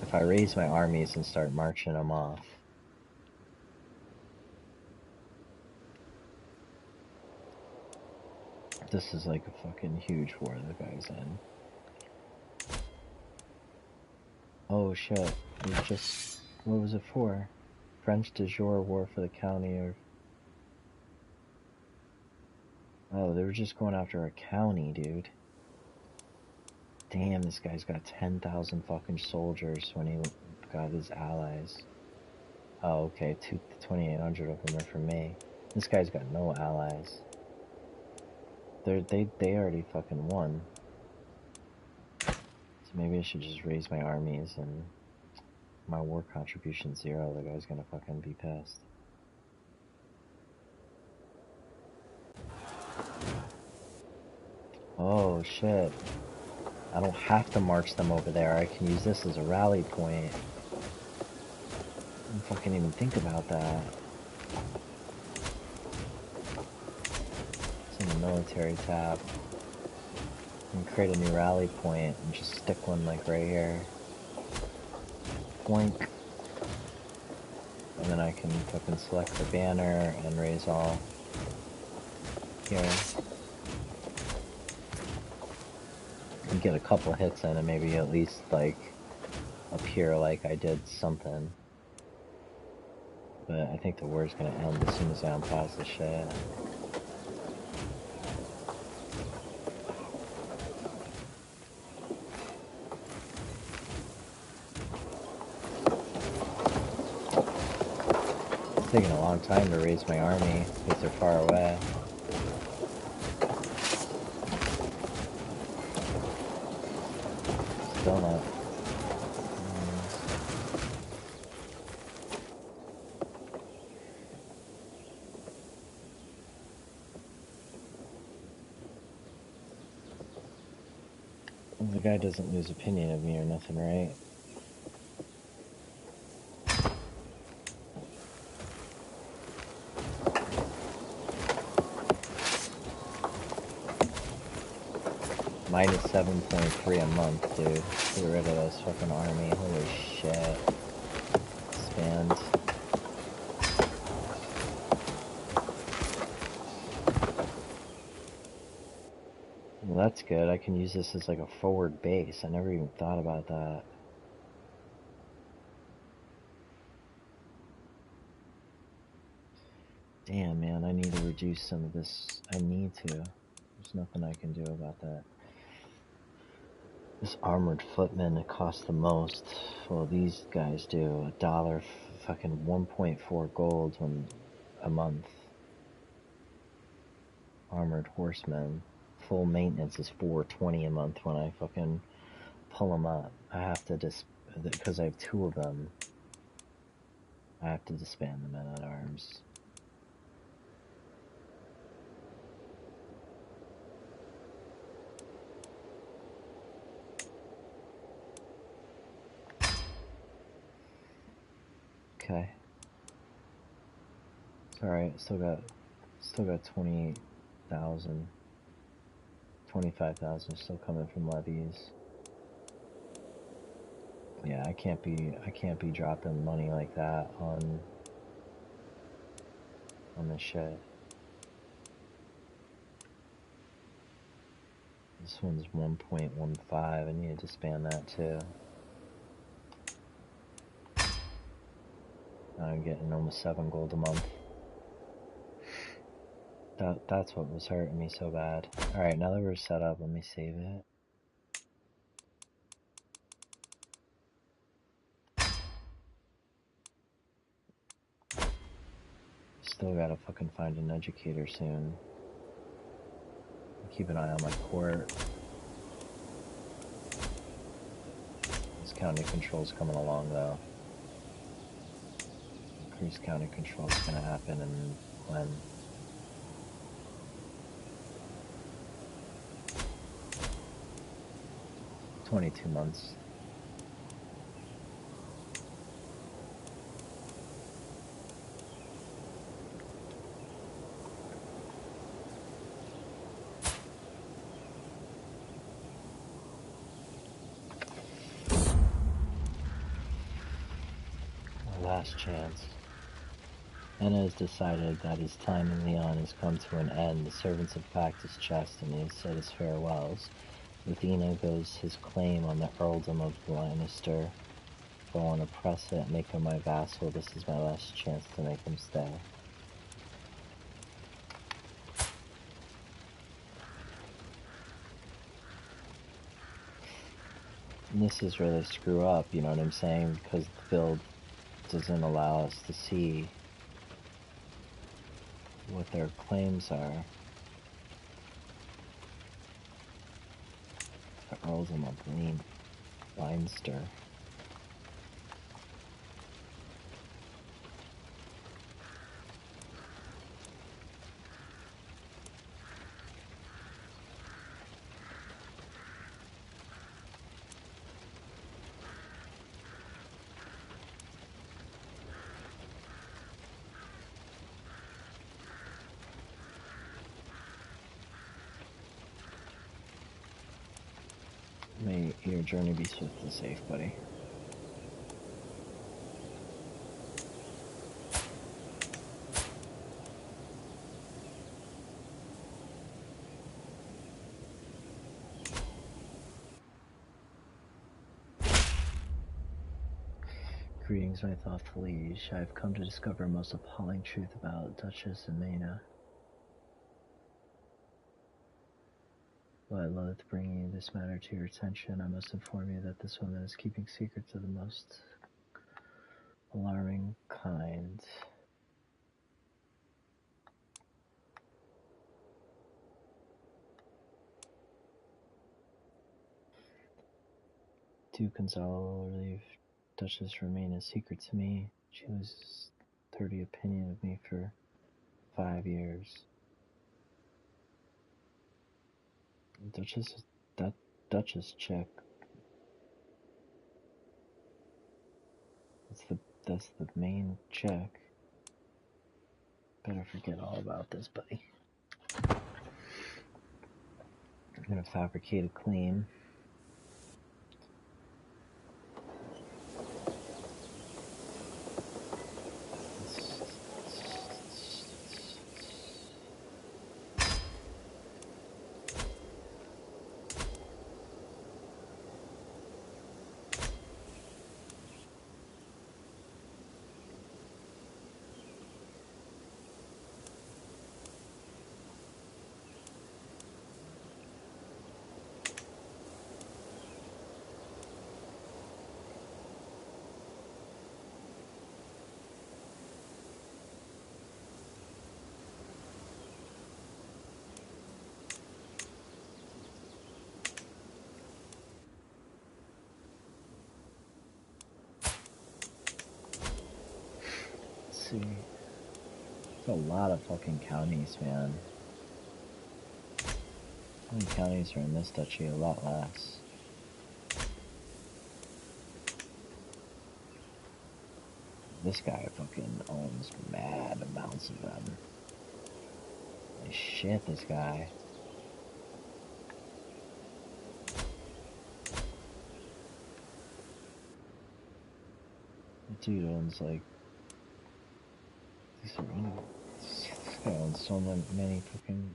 If I raise my armies and start marching them off, this is like a fucking huge war the guy's in. Oh shit, it was just, what was it for? French de jure war for the county or... Oh, they were just going after a county, dude. Damn, this guy's got 10,000 fucking soldiers when he got his allies. Oh, okay, 2,800 of them are for me. This guy's got no allies. They already fucking won. So maybe I should just raise my armies and my war contribution 0. The guy's gonna fucking be pissed. Oh shit. I don't have to march them over there. I can use this as a rally point. I didn't fucking even think about that. It's in the military tab. And create a new rally point and just stick one like right here. Boink. And then I can fucking select the banner and raise all here. And get a couple hits in and maybe at least like appear like I did something. But I think the war's gonna end as soon as I unpause the shit. It's taking a long time to raise my army because they're far away. Still not. The guy doesn't lose opinion of me or nothing, right? Minus 7.3 a month, dude. Get rid of this fucking army. Holy shit. Expand. Well, that's good. I can use this as like a forward base. I never even thought about that. Damn, man, I need to reduce some of this. I need to. There's nothing I can do about that. This armored footman, it costs the most. Well, these guys do. $1, fucking 1.4 gold a month. Armored horsemen. Full maintenance is $4.20 a month when I fucking pull them up. I have to because I have 2 of them. I have to disband the men at arms. Okay. It's alright, still got 28,000. 25,000 still coming from levies. Yeah, I can't be dropping money like that on this shit. This one's 1.15. I need to disband that too. I'm getting almost 7 gold a month. That's what was hurting me so bad. Alright, now that we're set up, let me save it. Still gotta fucking find an educator soon. Keep an eye on my court. This county control's coming along though. Increased county control is gonna happen in when? 22 months. Last chance. Anna has decided that his time in Leon has come to an end. The servants have packed his chest and he has said his farewells. With Ina goes his claim on the earldom of Lannister. If I want to press it, make him my vassal, this is my last chance to make him stay. And this is really screw up, you know what I'm saying? Because the build doesn't allow us to see what their claims are. The earldom of Leinster. May your journey be swift and safe, buddy. Greetings, my thoughtful liege. I have come to discover a most appalling truth about Duchess and Maina. While I loathe bringing this matter to your attention, I must inform you that this woman is keeping secrets of the most alarming kind. Duke Gonzalo will leave Duchess remain a secret to me. She was 30 opinion of me for 5 years. That Duchess chick. That's the main chick. Better forget all about this, buddy. I'm gonna fabricate a claim. See, it's a lot of fucking counties, man. How many counties are in this duchy? A lot less. This guy fucking owns mad amounts of them. Holy shit, this guy. The dude owns like... This guy owns so many fucking...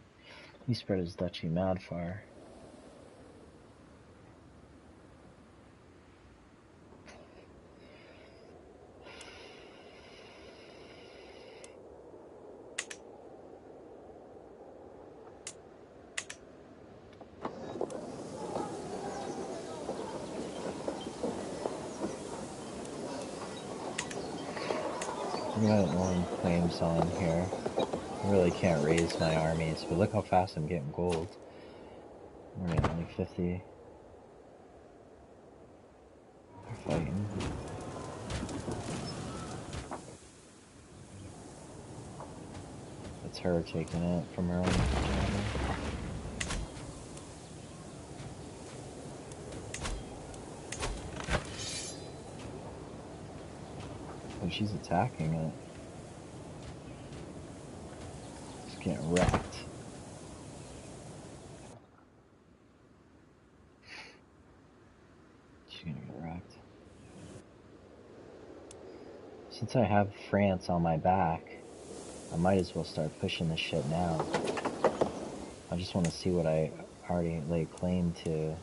He spread his duchy mad far. We got long claims on here. I really can't raise my armies, but look how fast I'm getting gold. We're at only 50. They're fighting. It's her taking it from her own army. Oh, she's attacking it. Just getting wrecked. She's gonna get wrecked. Since I have France on my back, I might as well start pushing this shit now. I just want to see what I already laid claim to.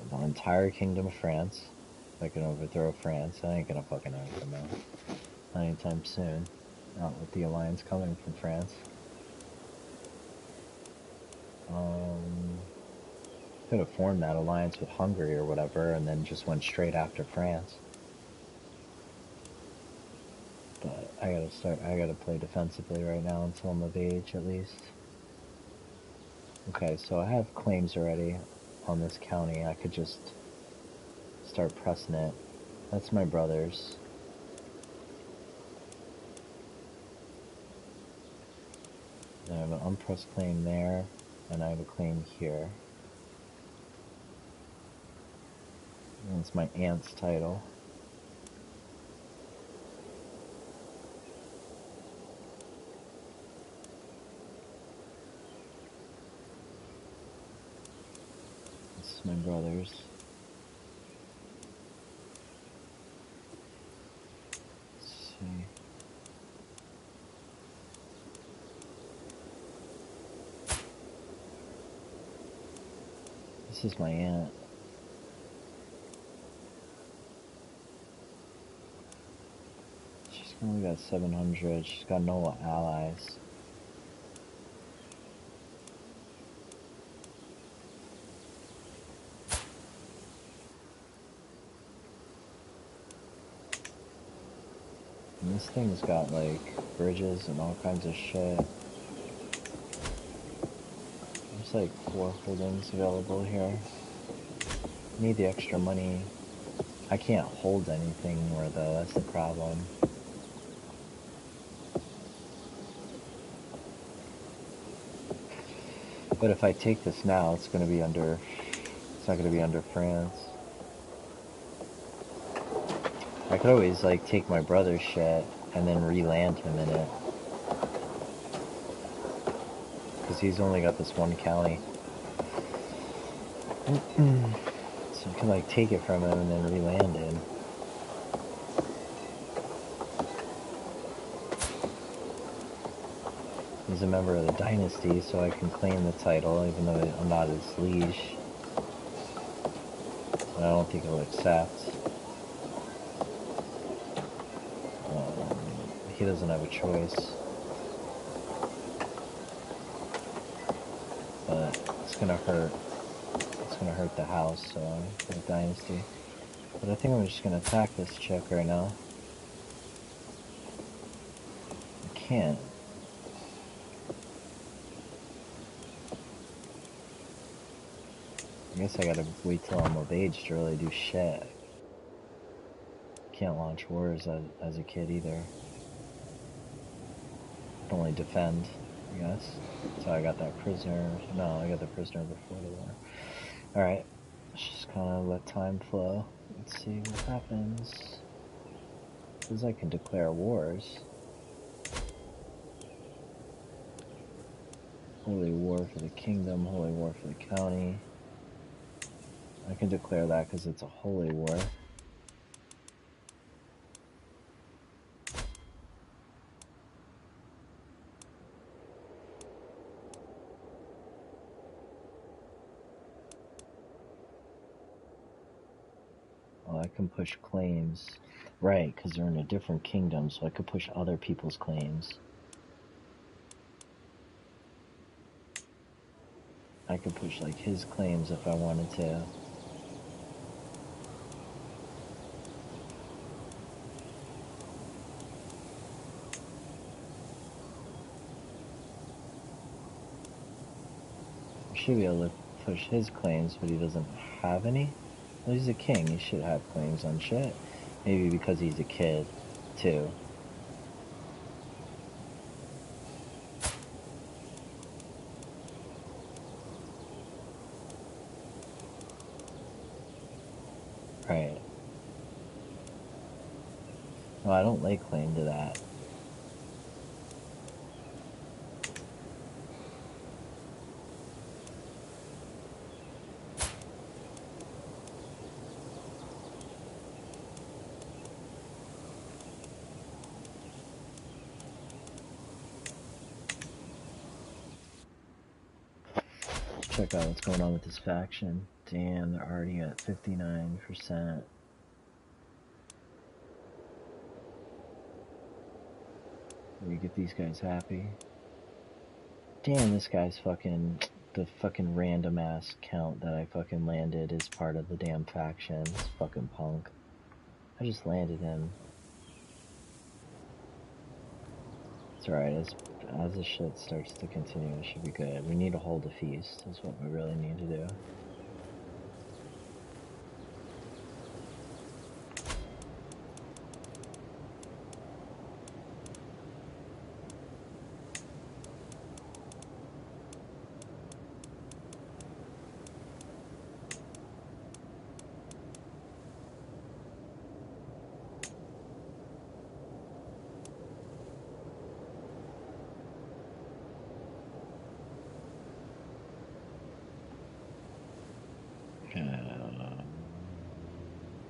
The entire Kingdom of France. If I can overthrow France, I ain't gonna fucking overthrow them. Not anytime soon. Not with the alliance coming from France. Could have formed that alliance with Hungary or whatever, and then just went straight after France. But I gotta play defensively right now until I'm of age, at least. Okay, so I have claims already on this county. I could just start pressing it. That's my brother's. Then I have an unpressed claim there, and I have a claim here. And it's my aunt's title. This is my brother's. Let's see. This is my aunt. She's only got 700. She's got no allies. And this thing's got like bridges and all kinds of shit. There's like 4 holdings available here. Need the extra money. I can't hold anything more though, that's the problem. But if I take this now, it's not gonna be under France. I could always like take my brother's shit and then re-land him in it. because he's only got this one county. So you can like take it from him and then re-land him. He's a member of the Dynasty, so I can claim the title even though I'm not his liege. But I don't think he'll accept. He doesn't have a choice. But it's gonna hurt. It's gonna hurt the house, so for the Dynasty. But I think I'm just gonna attack this chick right now. I can't. I guess I gotta wait till I'm of age to really do shit. Can't launch wars as a kid either. Can only defend, I guess. So I got that prisoner. No, I got the prisoner before the war. Alright. Let's just kind of let time flow. Let's see what happens. Because I can declare wars. Holy war for the kingdom, holy war for the county. I can declare that because it's a holy war. Oh, I can push claims. Right, because they're in a different kingdom, so I could push other people's claims. I could push like his claims if I wanted to. I should be able to push his claims, but he doesn't have any. Well, he's a king, he should have claims on shit. Maybe because he's a kid, too. Right. No, I don't lay claim to that. Check out what's going on with this faction. Damn, they're already at 59%. We get these guys happy. Damn, this guy's fucking... The fucking random ass count that I fucking landed is part of the damn faction. This fucking punk. I just landed him. It's alright, as the shit starts to continue, it should be good. We need to hold a feast, is what we really need to do.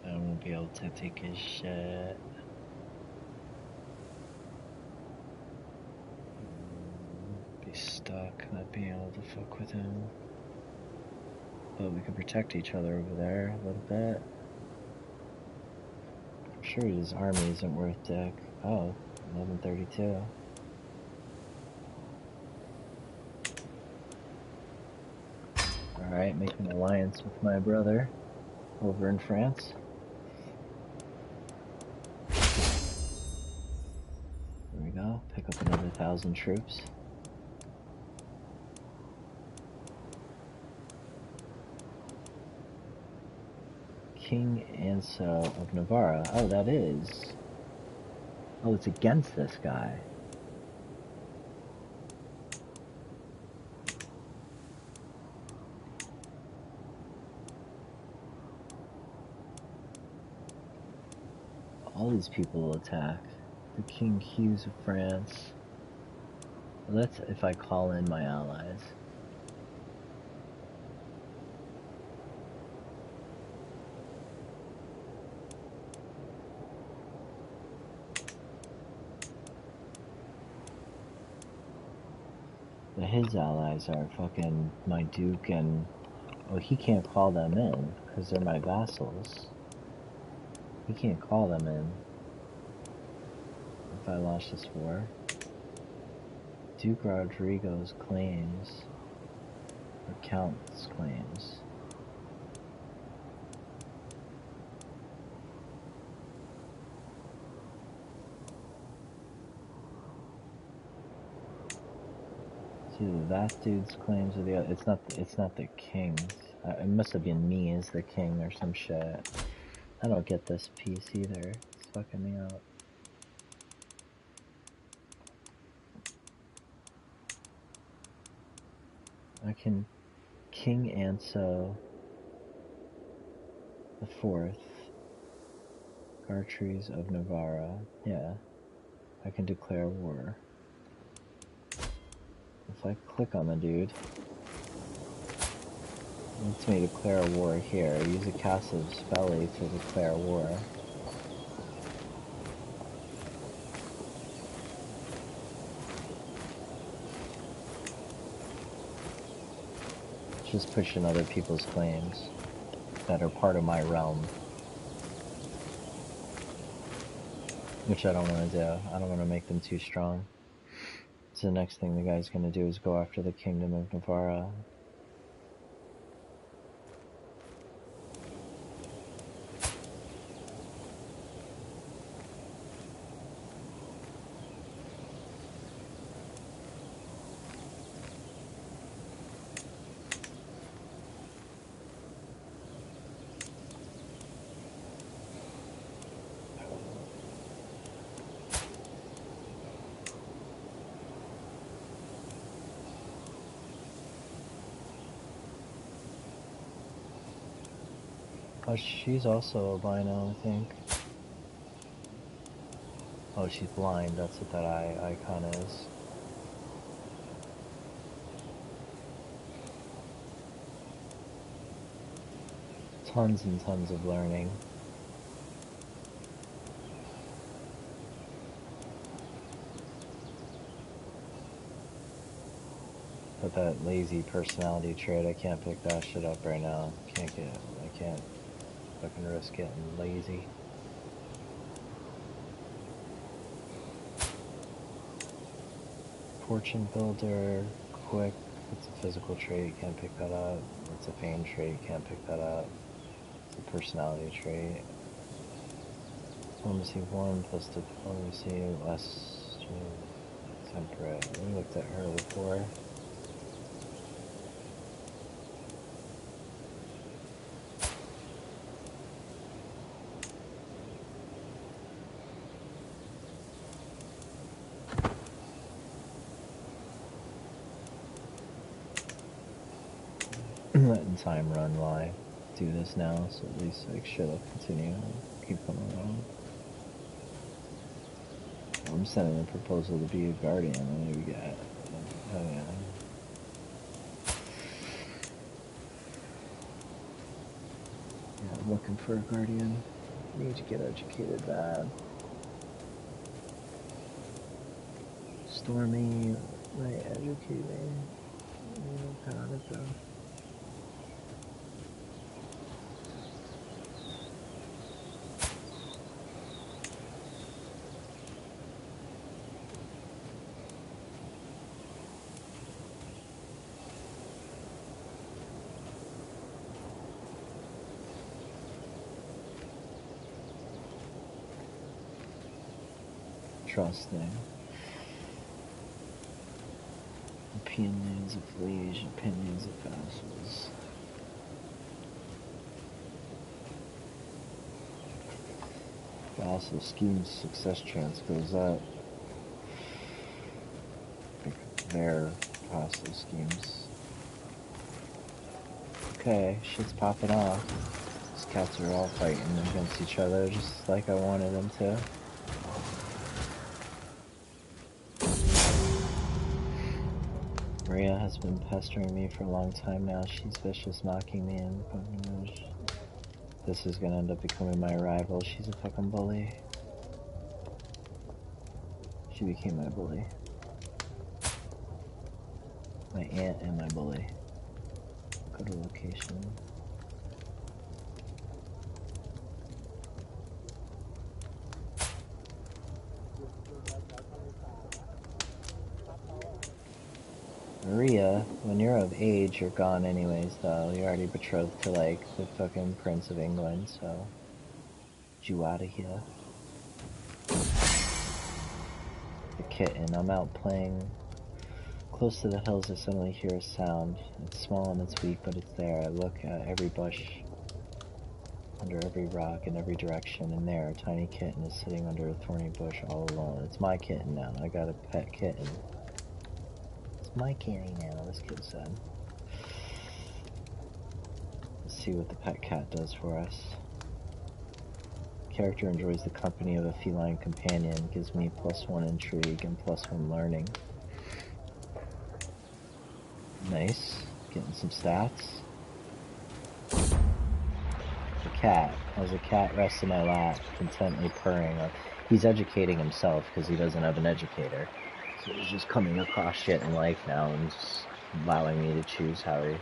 I won't be able to take his shit. Be stuck, not being able to fuck with him. But we can protect each other over there a little bit. I'm sure his army isn't worth dick. Oh, 1132. Alright, making an alliance with my brother over in France. There we go, pick up another 1,000 troops. King Anso of Navarra. Oh, that is. Oh, it's against this guy. All these people will attack. The King Hughes of France. Let's, if I call in my allies. But his allies are fucking my duke and... Well, he can't call them in, because they're my vassals. He can't call them in. If I lost this war. Duke Rodrigo's claims. Or Count's claims. That dude's claims or the other. It's not the king's. It must have been me as the king or some shit. I don't get this piece either. It's fucking me up. I can King Anso the Fourth, Gartries of Navarra. Yeah, I can declare war. If I click on the dude, it lets me declare a war here. Use a cast of Spelly to declare war. Just pushing other people's claims that are part of my realm. Which I don't want to do. I don't want to make them too strong. So the next thing the guy's going to do is go after the Kingdom of Navarra. Oh, she's also albino, I think. Oh, she's blind, that's what that icon is. Tons and tons of learning. But that lazy personality trait, I can't pick that shit up right now. I can't fucking risk getting lazy. Fortune builder, quick, it's a physical trait, you can't pick that up. It's a fame trait, you can't pick that up. It's a personality trait. Diplomacy 1 plus diplomacy less temperate. We looked at her before. Letting time run while I do this now, so at least like shit will continue and keep coming along. I'm sending a proposal to be a guardian, and maybe we got, oh yeah. Yeah, I'm looking for a guardian. Need to get educated bad. Stormy might educate me. Got it though. Trusting. Opinions of liege, opinions of vassals. Vassal schemes success chance goes up. Their vassal schemes. Okay, shit's popping off. These cats are all fighting against each other just like I wanted them to. Maria has been pestering me for a long time now. She's vicious, knocking me in. This is gonna end up becoming my rival. She's a fucking bully. She became my bully. My aunt and my bully. Go to location. Maria, when you're of age, you're gone anyways, though. You're already betrothed to, like, the fucking Prince of England, so... Get you out of here. The kitten. I'm out playing. Close to the hills, I suddenly hear a sound. It's small and it's weak, but it's there. I look at every bush, under every rock, in every direction, and there, a tiny kitten is sitting under a thorny bush all alone. It's my kitten now. I got a pet kitten. It's my kitty now, this kid said. Let's see what the pet cat does for us. Character enjoys the company of a feline companion, gives me +1 intrigue and +1 learning. Nice. Getting some stats. The cat. As a cat rests in my lap, contently purring. He's educating himself because he doesn't have an educator. So he's just coming across shit in life now and just allowing me to choose how he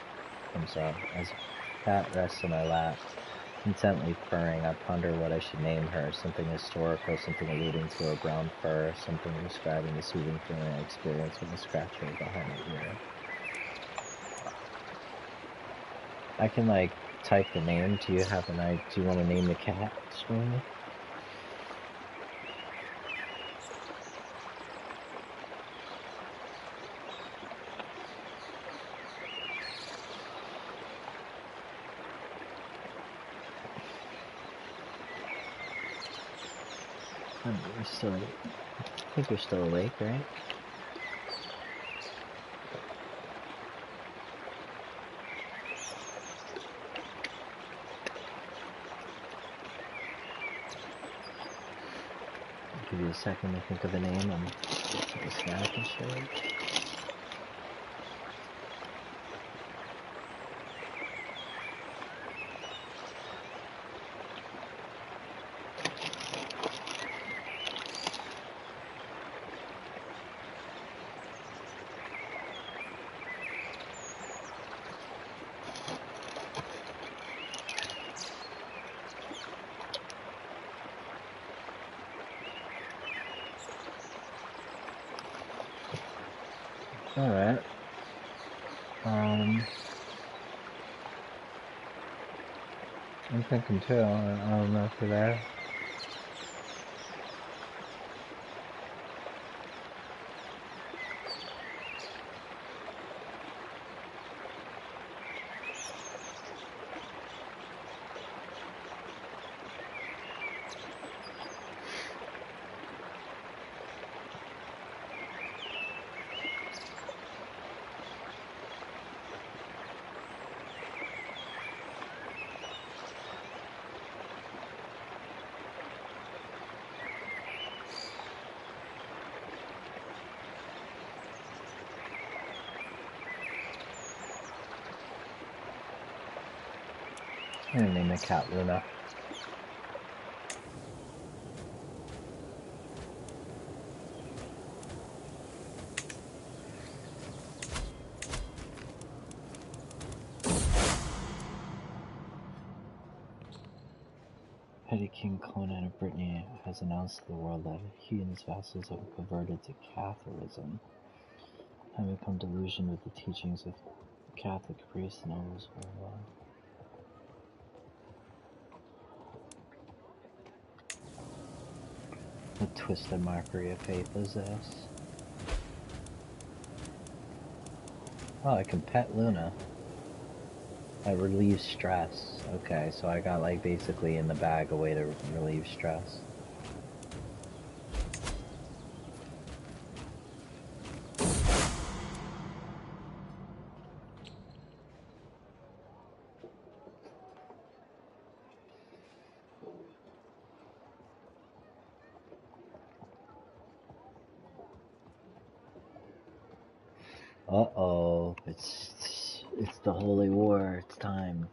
comes up. As a cat rests in my lap, intently purring, I ponder what I should name her. Something historical, something alluding to her brown fur, something describing the soothing feeling I experience when I scratch her behind the ear. I can, like, type the name. Do you have an idea? Do you want to name the cat, Stormy? I think we're still awake, right? I'll give you a second to think of a name and get a snack and shit. Alright. I'm thinking too. I don't know if you're there. I'm gonna name the cat Luna. Petty King Conan of Brittany has announced to the world that he and his vassals have converted to Catholicism, having become delusioned with the teachings of Catholic priests and others. What twisted mockery of faith is this? Oh, I can pet Luna. That relieves stress. Okay, so I got, like, basically in the bag a way to relieve stress. Uh-oh, it's the holy war. It's time.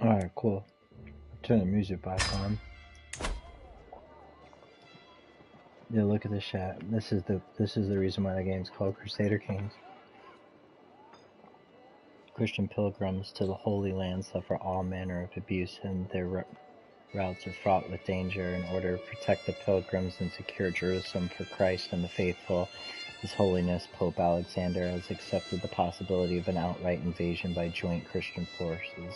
Alright, cool. Turn the music back on. Yeah, look at this chat. This is the reason why the game's called Crusader Kings. Christian pilgrims to the Holy Land suffer all manner of abuse, and their routes are fraught with danger. In order to protect the pilgrims and secure Jerusalem for Christ and the faithful, His Holiness Pope Alexander has accepted the possibility of an outright invasion by joint Christian forces.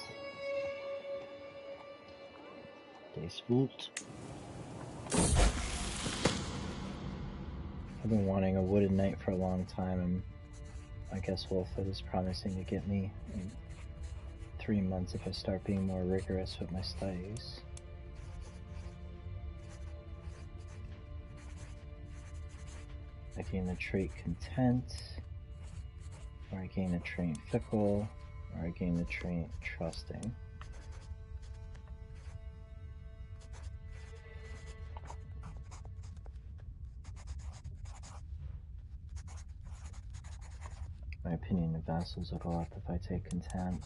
They spooked. I've been wanting a wooden knight for a long time, and I guess Wolfwood is promising to get me in 3 months if I start being more rigorous with my studies. I gain the trait content, or I gain the trait fickle, or I gain the trait trusting. My opinion of Vassals will go up if I take content.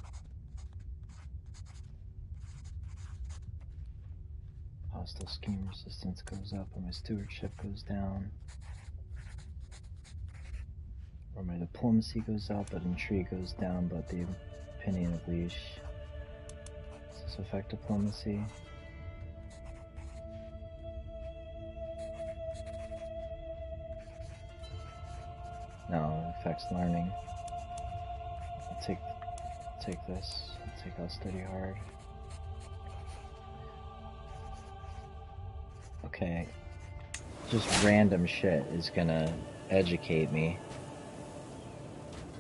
Hostile scheme resistance goes up and my stewardship goes down. Or my diplomacy goes up, but intrigue goes down, but the opinion of leash. Does this affect diplomacy? No, it affects learning. I'll take this. I'll take I'll study hard. Okay. Just random shit is gonna educate me.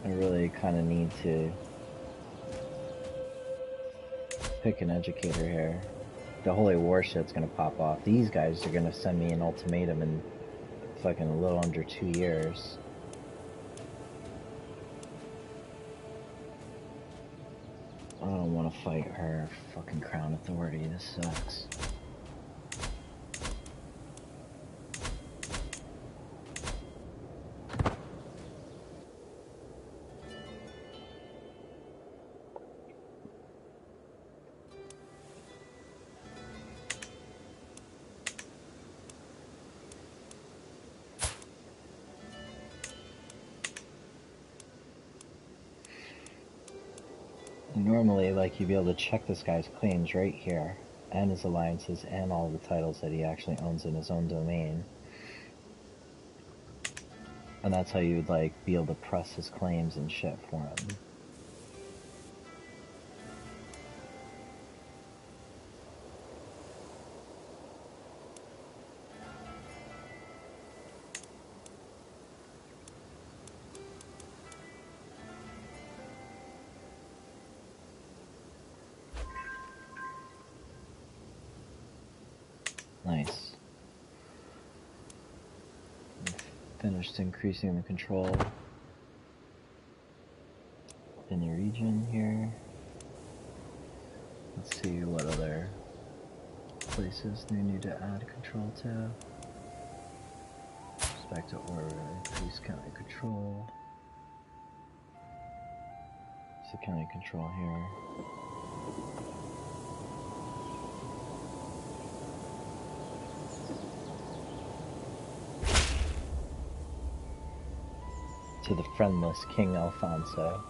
I really kinda need to pick an educator here. The Holy War shit's gonna pop off. These guys are gonna send me an ultimatum in fucking a little under 2 years. I don't want to fight her fucking crown authority. This sucks. Normally, like, you'd be able to check this guy's claims right here, and his alliances, and all the titles that he actually owns in his own domain. And that's how you'd, like, be able to press his claims and shit for him. Nice. Finished increasing the control in the region here. Let's see what other places they need to add control to. Respect to order, increase county control. It's the county control here. To the friendless King Alfonso.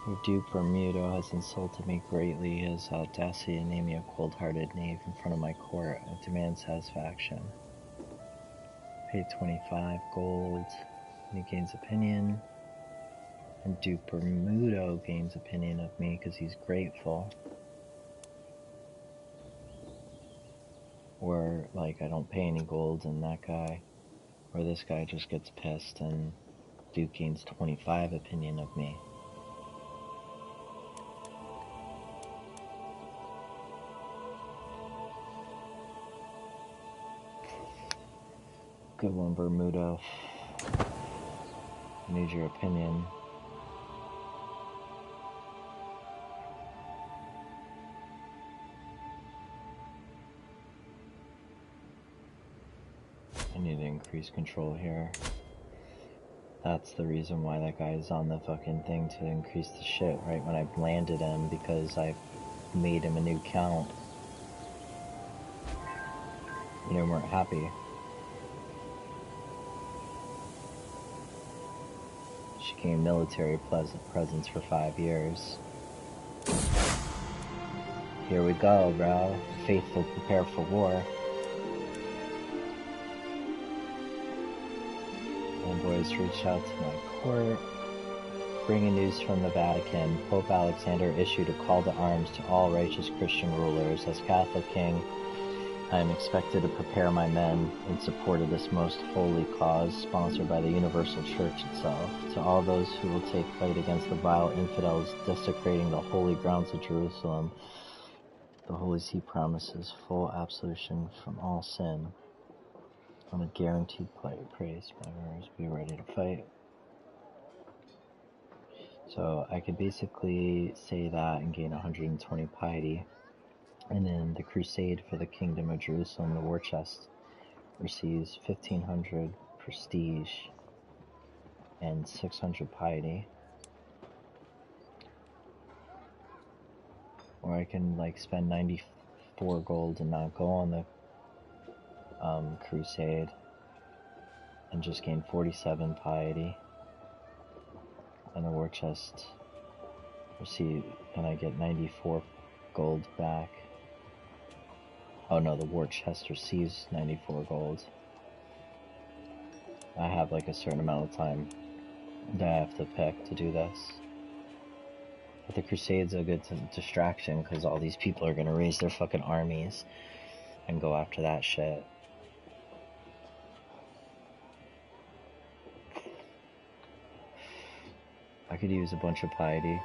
Your Duke Bermudo has insulted me greatly. His audacity to name me a cold-hearted knave in front of my court. I demand satisfaction. Pay 25 gold. And he gains opinion. And Duke Bermudo gains opinion of me because he's grateful. Or, like, I don't pay any gold and that guy. Or this guy just gets pissed and Duke gains 25 opinion of me. Good one, Bermudo. Need your opinion. I need to increase control here. That's the reason why that guy is on the fucking thing, to increase the shit right when I landed him, because I made him a new count. You weren't happy. She gained military presence for 5 years. Here we go, bro. Faithful prepare for war. Envoys reach out to my court. Bringing news from the Vatican. Pope Alexander issued a call to arms to all righteous Christian rulers. As Catholic King, I am expected to prepare my men in support of this most holy cause, sponsored by the Universal Church itself. To all those who will take fight against the vile infidels desecrating the holy grounds of Jerusalem, the Holy See promises full absolution from all sin. On a guaranteed praise, my warriors be ready to fight. So I could basically say that and gain 120 piety. And then the crusade for the Kingdom of Jerusalem, the war chest, receives 1500 prestige and 600 piety. Or I can like spend 94 gold and not go on the crusade and just gain 47 piety. and the war chest receive, and I get 94 gold back. Oh no, the war chest receives 94 gold. I have like a certain amount of time that I have to pick to do this. But the Crusade's a good distraction because all these people are gonna raise their fucking armies and go after that shit. I could use a bunch of piety.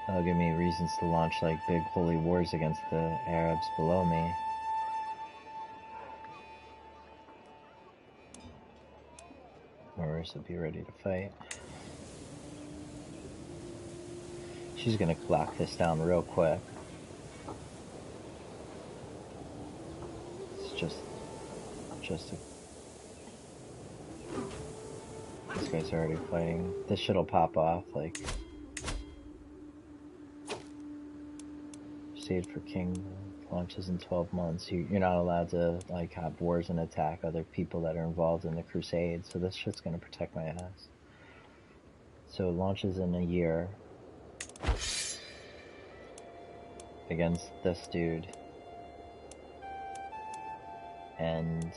That'll give me reasons to launch like big holy wars against the Arabs below me. Marissa will be ready to fight. She's gonna lock this down real quick. It's just a... This guy's already fighting. This shit'll pop off, like... Crusade for King launches in 12 months. You're not allowed to, like, have wars and attack other people that are involved in the Crusade, so this shit's gonna protect my ass. So it launches in a year against this dude. And...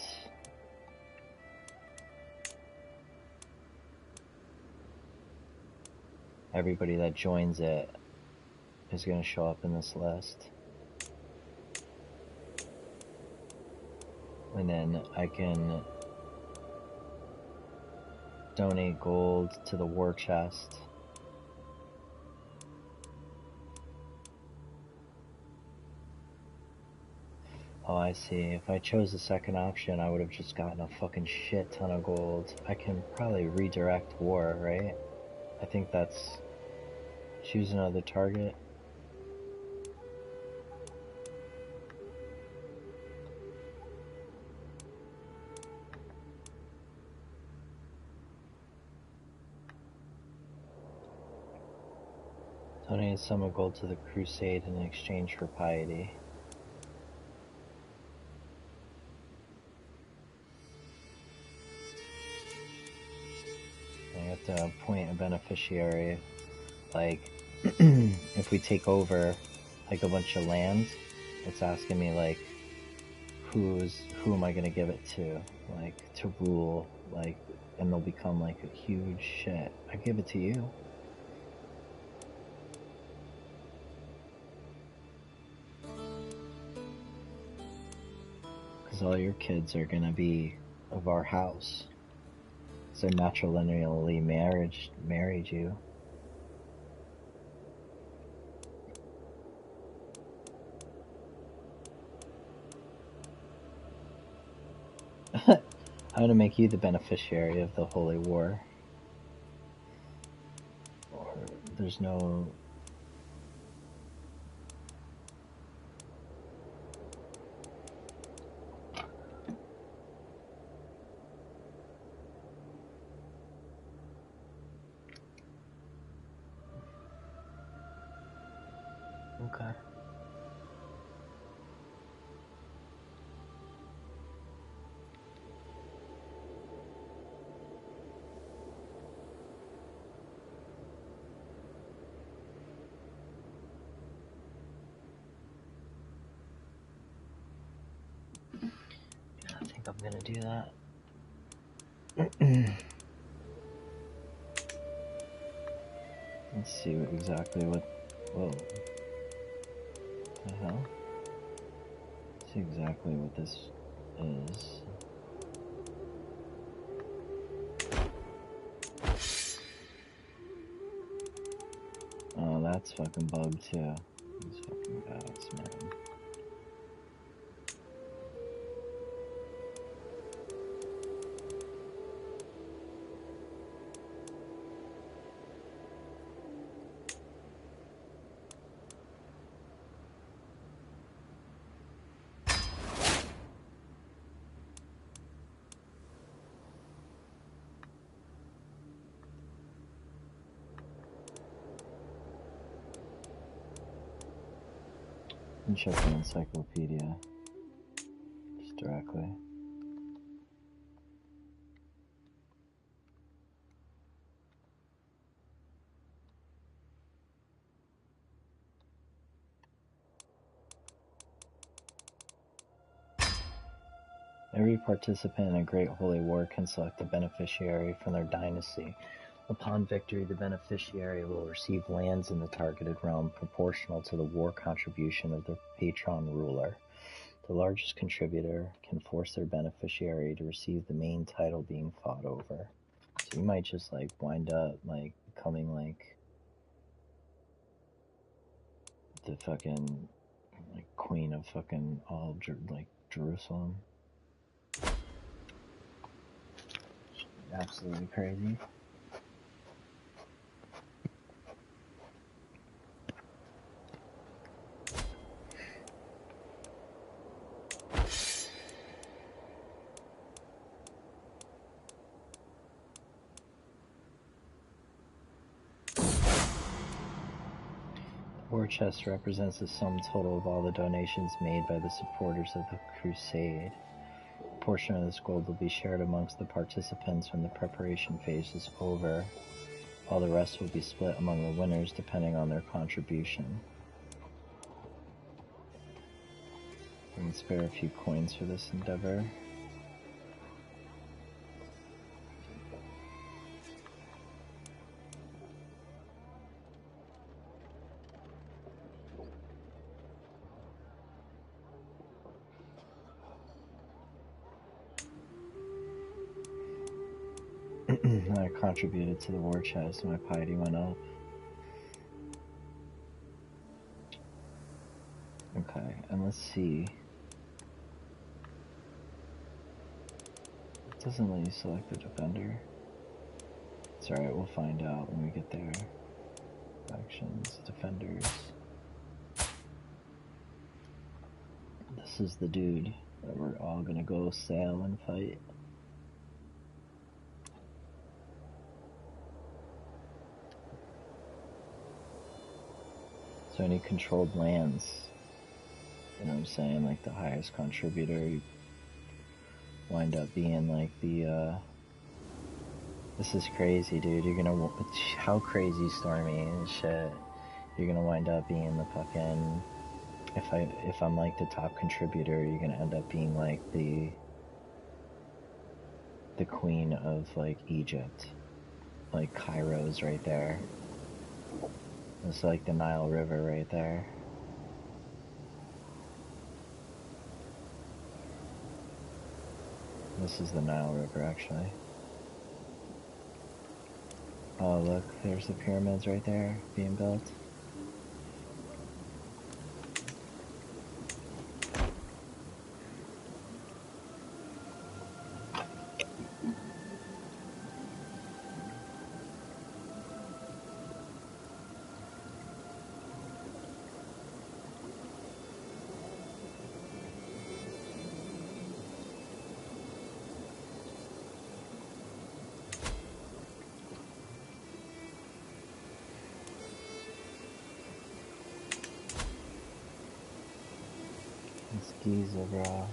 everybody that joins it is going to show up in this list. And then I can donate gold to the war chest. Oh, I see. If I chose the second option, I would have just gotten a fucking shit ton of gold. I can probably redirect war, right? I think that's... choose another target. Donate some of gold to the Crusade in exchange for piety. I have to appoint a beneficiary. Like, if we take over, like, a bunch of land, it's asking me, like, who am I gonna give it to? Like, to rule, like, and they'll become, like, a huge shit. I give it to you. Because all your kids are gonna be of our house. So matrilineally married you. I'm gonna make you the beneficiary of the Holy War. Or there's no... Okay. I think I'm gonna do that. Let's see exactly what... Whoa. What the hell? Let's see exactly what this is. Oh, that's fucking bugged too. These fucking guys, man. And check the encyclopedia just directly. Every participant in a great holy war can select a beneficiary from their dynasty. Upon victory, the beneficiary will receive lands in the targeted realm proportional to the war contribution of the patron ruler. The largest contributor can force their beneficiary to receive the main title being fought over. So you might just like wind up like becoming like the fucking like queen of fucking all like Jerusalem. Absolutely crazy. The war chest represents the sum total of all the donations made by the supporters of the crusade. A portion of this gold will be shared amongst the participants when the preparation phase is over. All the rest will be split among the winners depending on their contribution. We can spare a few coins for this endeavor. I contributed to the war chest, my piety went up. Okay, and let's see. It doesn't let you select the defender. It's alright, we'll find out when we get there. Actions, defenders. This is the dude that we're all gonna go sail and fight. So any controlled lands, you know what I'm saying, like the highest contributor, you wind up being like the, this is crazy, dude, you're gonna, how crazy Stormy and shit, you're gonna wind up being the fucking, if I'm like the top contributor, you're gonna end up being like the queen of like Egypt, like Cairo's right there. It's like the Nile River right there. This is the Nile River, actually. Oh, look, there's the pyramids right there being built. It's Giza, bro.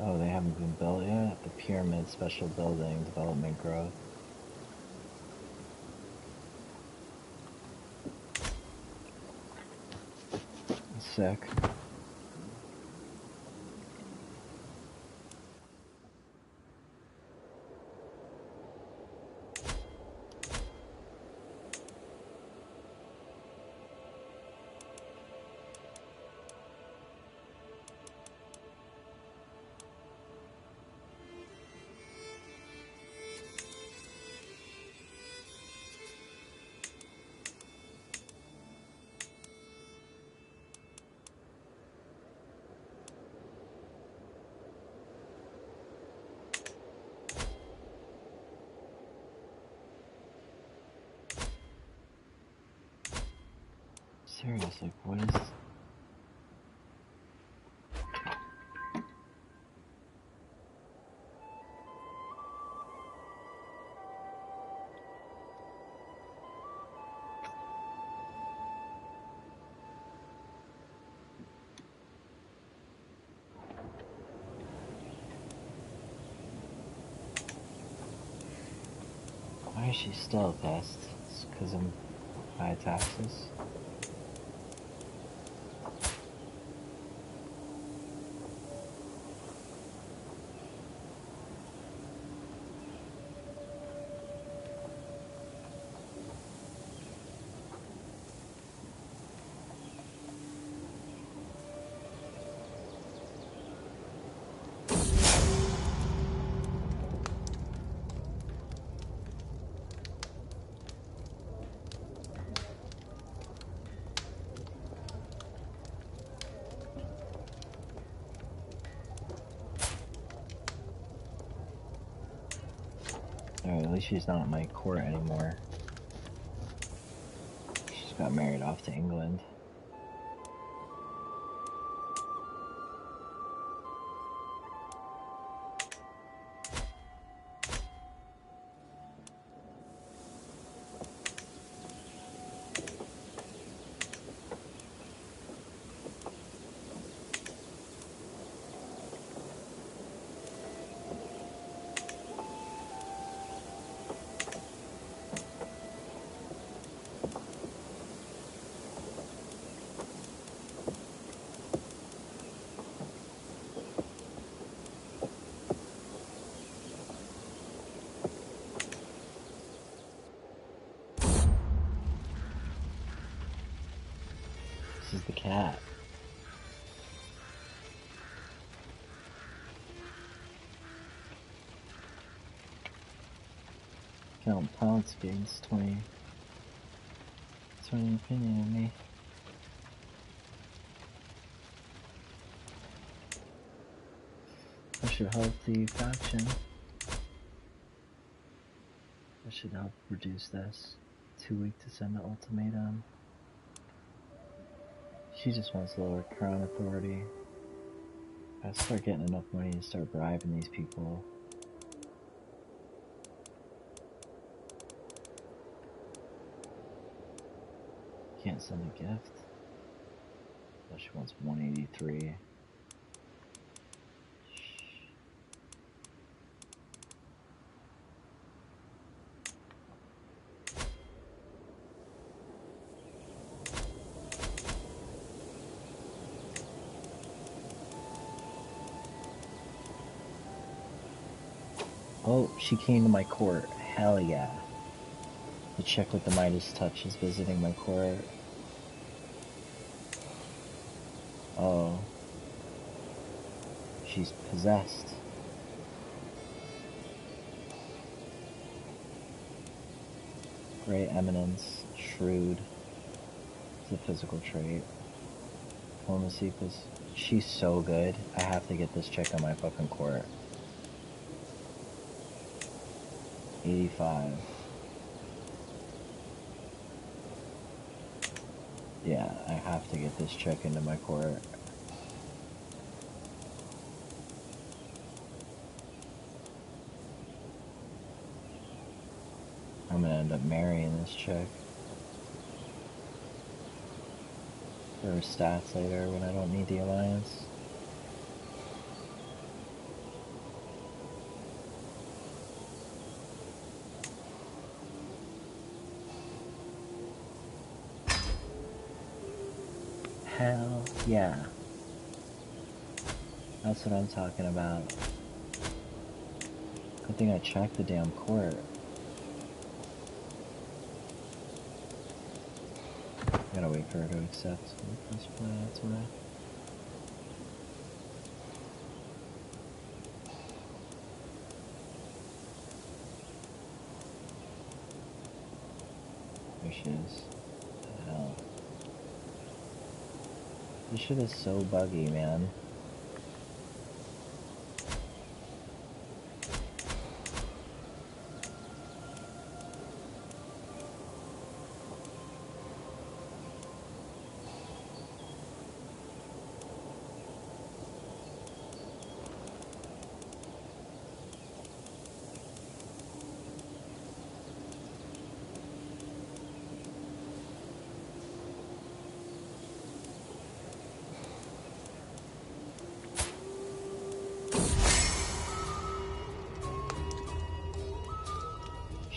Oh, they haven't been built yet? The Pyramid Special Building Development Growth. Sick. Serious, like, what is... she's still pissed. It's because of high taxes. Alright, at least she's not in my court anymore. She's got married off to England. This is the cat. Count pounds gains 20 opinion of me. That should help the faction. That should help reduce this. 2 weeks to send an ultimatum. She just wants lower crown authority. I start getting enough money to start bribing these people. Can't send a gift. Oh, she wants 183. Oh, she came to my court. Hell yeah. The chick with the Midas touch is visiting my court. Oh. She's possessed. Great eminence. Shrewd. It's a physical trait. Diplomacy, because she's so good. I have to get this chick on my fucking court. 85. Yeah, I have to get this chick into my court. I'm gonna end up marrying this chick. For her stats later when I don't need the alliance. Hell yeah. That's what I'm talking about. Good thing I checked the damn court. I gotta wait for her to accept. That's why. There she is. What the hell? This shit is so buggy, man.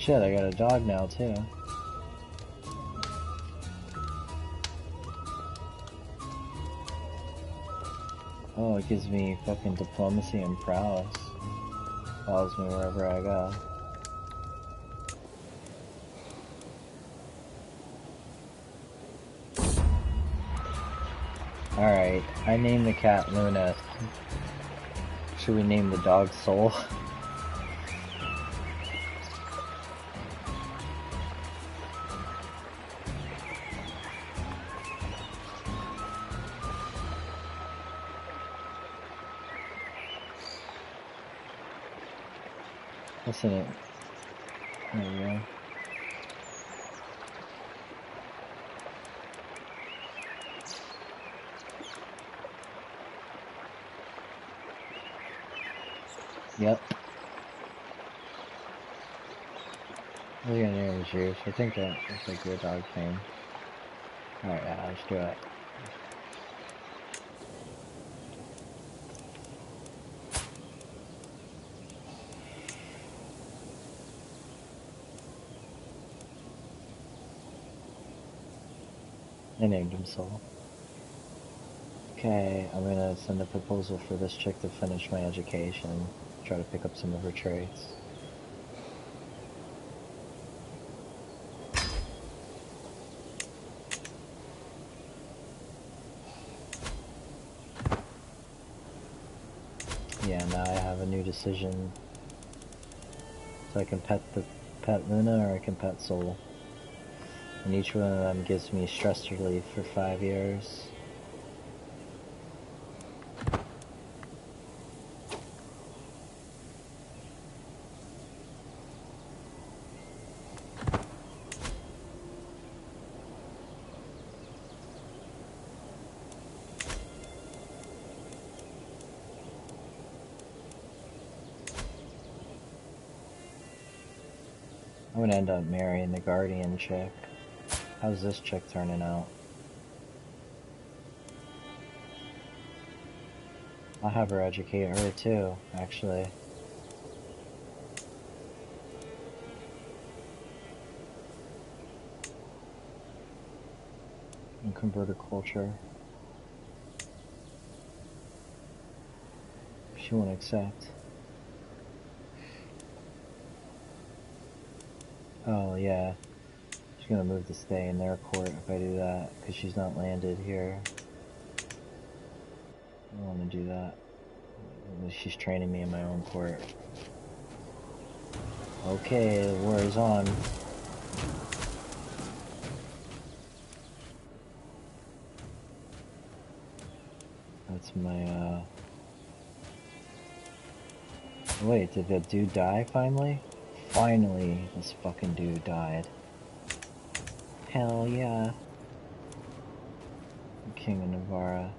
shit, I got a dog now too. Oh, it gives me fucking diplomacy and prowess. Follows me wherever I go. Alright, I named the cat Luna. Should we name the dog Soul? Listen it. There we go. Yep. We're gonna name it yours. I think that looks like your dog's name. Alright, yeah, let's do it. I named him Soul. Okay, I'm gonna send a proposal for this chick to finish my education. Try to pick up some of her traits. Yeah, now I have a new decision. So I can pet Luna or I can pet Soul. And each one of them gives me stress relief for 5 years. I'm gonna end up marrying the Guardian chick. How's this chick turning out? I'll have her educate her too, actually. And convert her culture. She won't accept. Oh yeah. She's gonna move to stay in their court if I do that, because she's not landed here. I don't want to do that. She's training me in my own court. Okay, the war is on. That's my, Wait, did that dude die finally? Finally, this fucking dude died. Hell yeah. King of Navarra.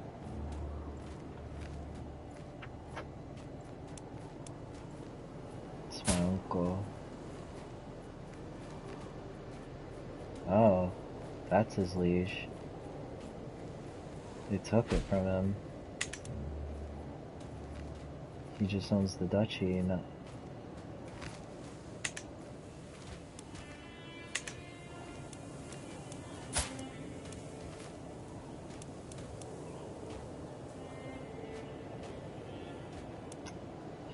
It's my uncle. Oh, that's his liege. They took it from him. He just owns the duchy and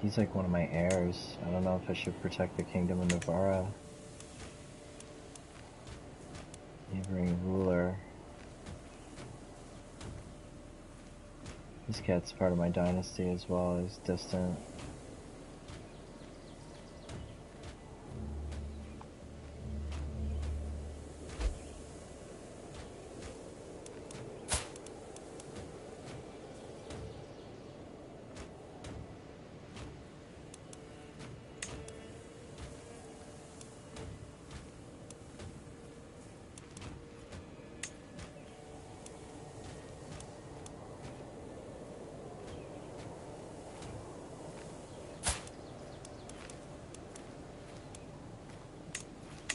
he's like one of my heirs. I don't know if I should protect the Kingdom of Navarra. Neighboring ruler. This cat's part of my dynasty as well as distant.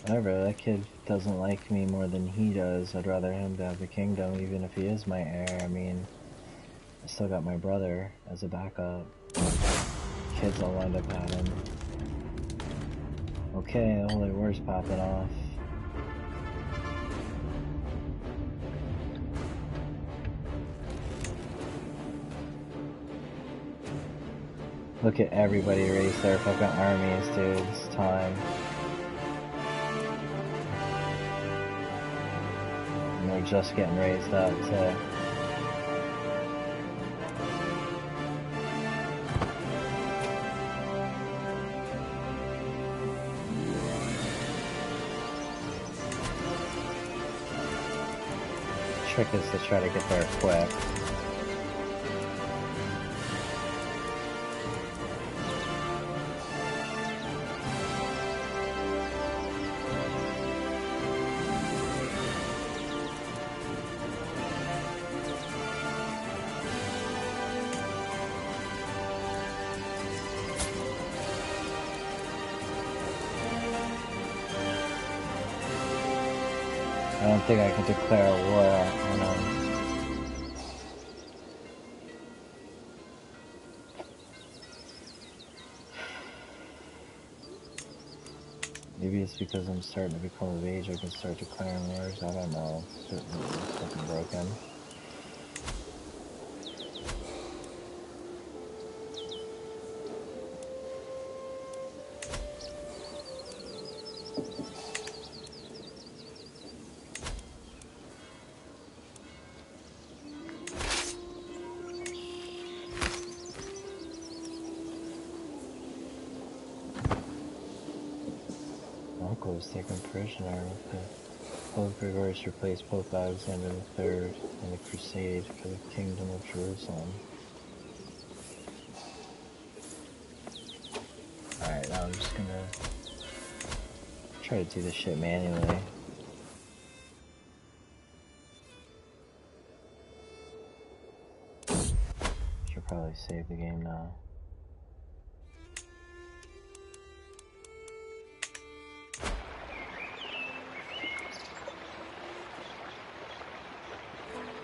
Whatever, that kid doesn't like me more than he does. I'd rather him to have the kingdom, even if he is my heir. I mean, I still got my brother as a backup. Kids I'll wind up having. Okay, the Holy War's popping off. Look at everybody raise their fucking armies, dude. It's time. And they're just getting raised up too. Trick is to try to get there quick. I don't think I can declare a war on them. Maybe it's because I'm starting to become of age, I can start declaring wars, I don't know. Certainly it's fucking broken. Was taken prisoner with Pope Gregorius replaced Pope Alexander III in the crusade for the Kingdom of Jerusalem. Alright, now I'm just gonna try to do this shit manually. Should probably save the game now.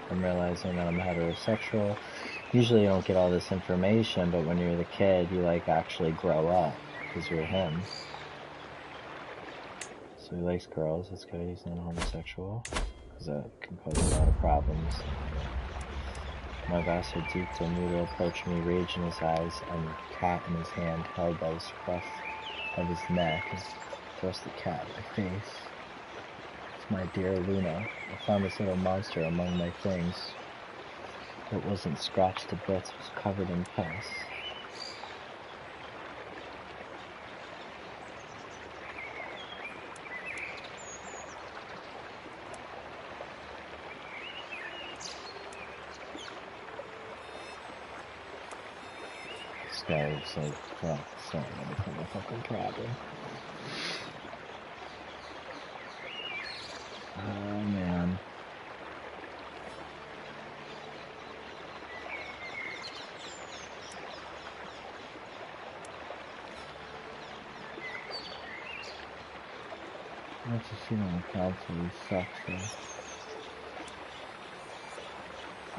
I'm realizing that I'm heterosexual. Usually you don't get all this information, but when you're the kid, you like actually grow up, because you're him. So he likes girls, that's good, he's not homosexual, because that can cause a lot of problems. My vassal Dito Muto approached me, rage in his eyes, and cat in his hand, held by the scruff of his neck, and thrust the cat in my face. My dear Luna, I found this little monster among my things. It wasn't scratched to bits, it was covered in pus. This guy looks like, well, sorry, I'm gonna become a fucking problem. Oh man. Let's just see on the console, he sucks though.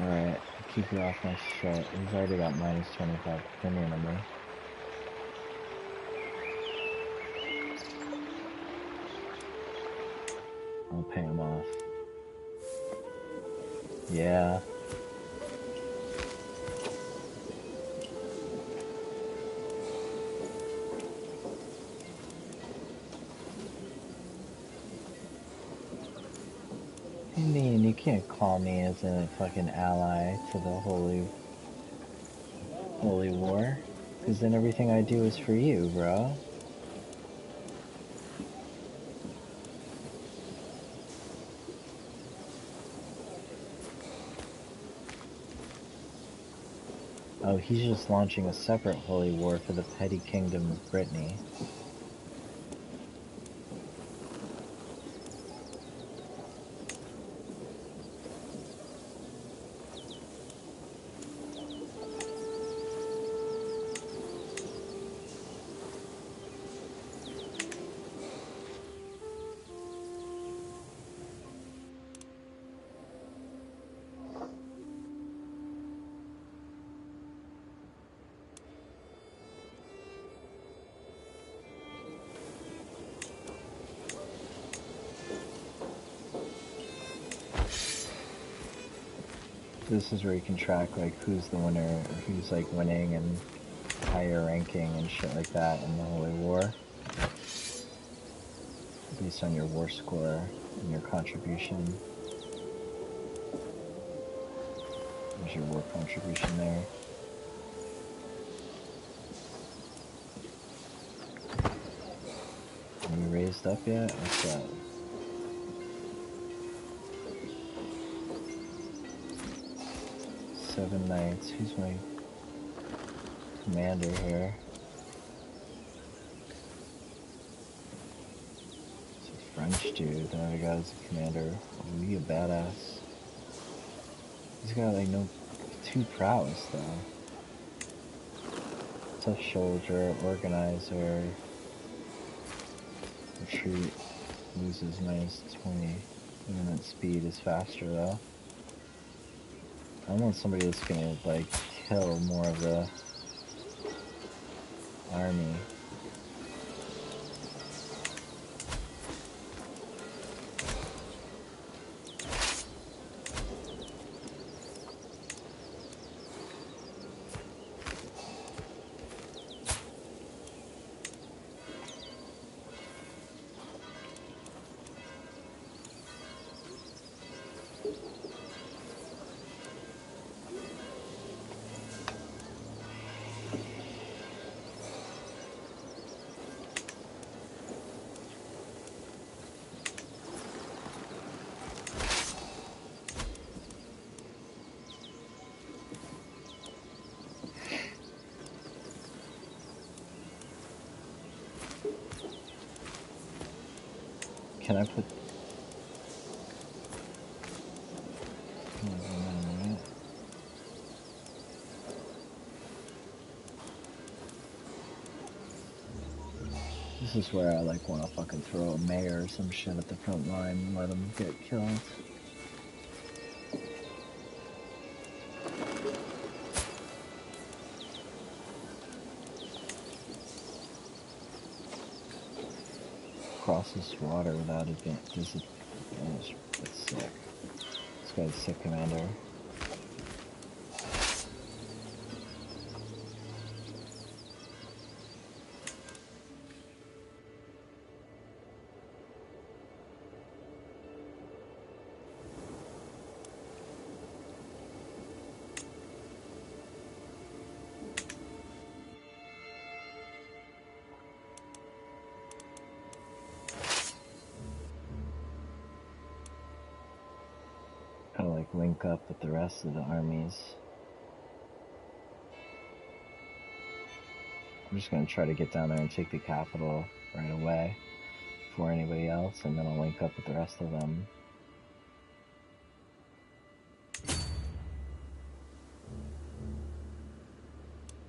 Alright, I'll keep you off my shit. He's already got minus 25 opinion on me. I'll pay him off. Yeah. I mean, you can't call me as a fucking ally to the Holy War. Because then everything I do is for you, bro. Oh, he's just launching a separate holy war for the petty kingdom of Brittany. This is where you can track like who's the winner, or who's like winning and higher ranking and shit like that in the Holy War, based on your war score and your contribution. There's your war contribution there. Are you raised up yet? What's that? Seven knights. Who's my commander here? It's a French dude that I got as a commander. Oh, he a badass. He's got like no two prowess though. Tough soldier, organizer, retreat, loses -20. Movement speed is faster though. I want somebody that's gonna like kill more of the army. Can I put... This is where I like want to fucking throw a mayor or some shit at the front line and let him get killed. Cross this water without disadvantage. That's sick. This guy's a sick commander. Link up with the rest of the armies. I'm just going to try to get down there and take the capital right away before anybody else, and then I'll link up with the rest of them.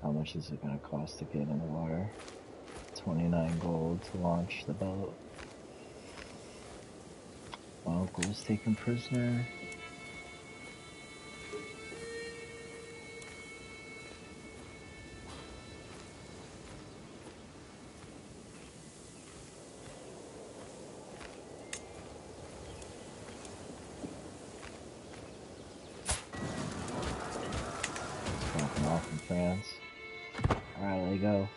How much is it going to cost to get in the water? 29 gold to launch the boat. My uncle was taken prisoner. From France. Alright, let me go.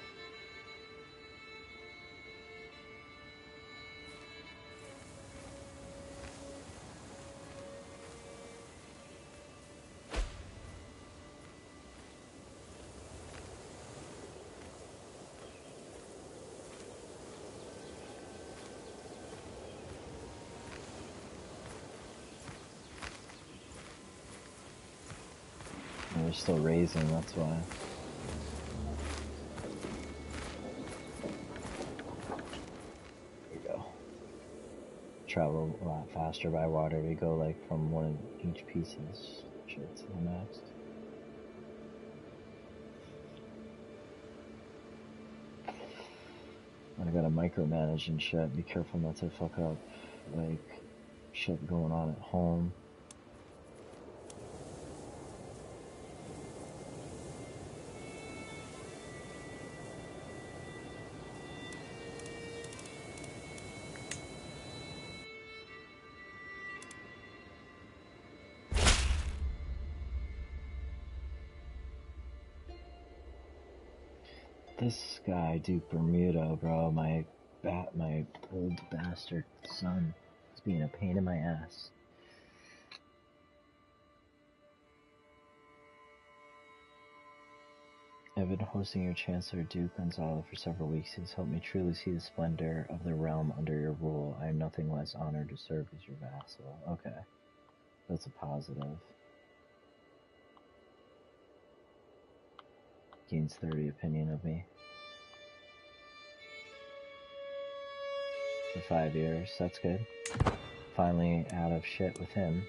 They're still raising, that's why. There we go. Travel a lot faster by water. We go like from one of each pieces shit to the next. I gotta micromanage and shit. Be careful not to fuck up like shit going on at home. This guy, Duke Bermuda, bro, my old bastard son, is being a pain in my ass. I've been hosting your Chancellor Duke Gonzalo for several weeks. He's helped me truly see the splendor of the realm under your rule. I am nothing less honored to serve as your vassal. Okay. That's a positive. Gains 30 opinion of me. For 5 years. That's good. Finally out of shit with him.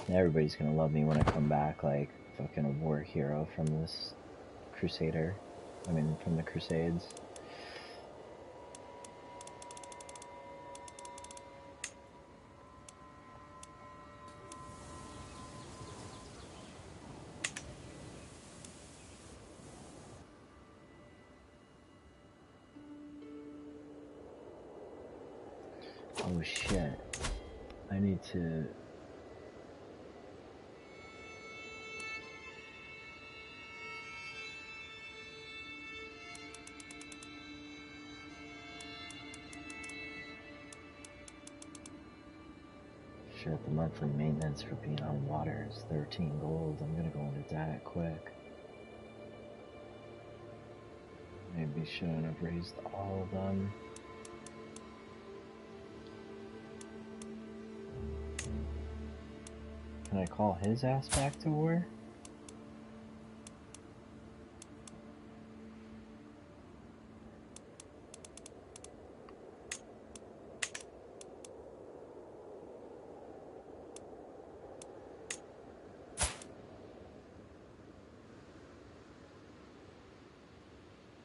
And everybody's gonna love me when I come back like fucking a war hero from this crusader. I mean, from the Crusades. Oh shit. I need to... Shit, the monthly maintenance for being on water is 13 gold. I'm gonna go into that quick. Maybe shouldn't have raised all of them. Can I call his ass back to war?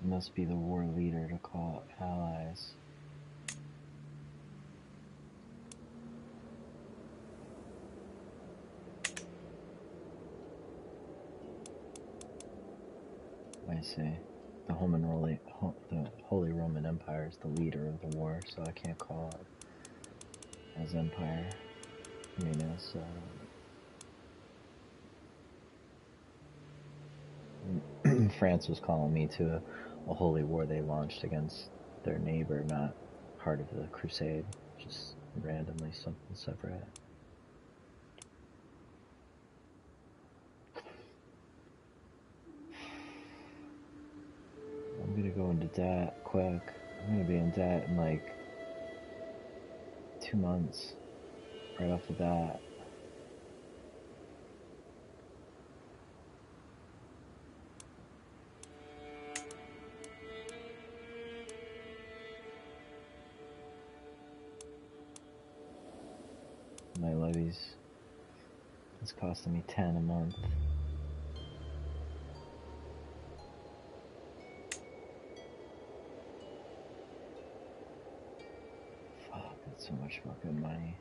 Must be the war leader to call allies. I see. The Holy Roman Empire is the leader of the war, so I can't call it as empire. I mean, as France was calling me to a holy war they launched against their neighbor, not part of the crusade, just randomly something separate. I'm gonna go into debt quick. I'm gonna be in debt in like 2 months, right off the bat. My levies, it's costing me 10 a month. Fuck, that's so much fucking money.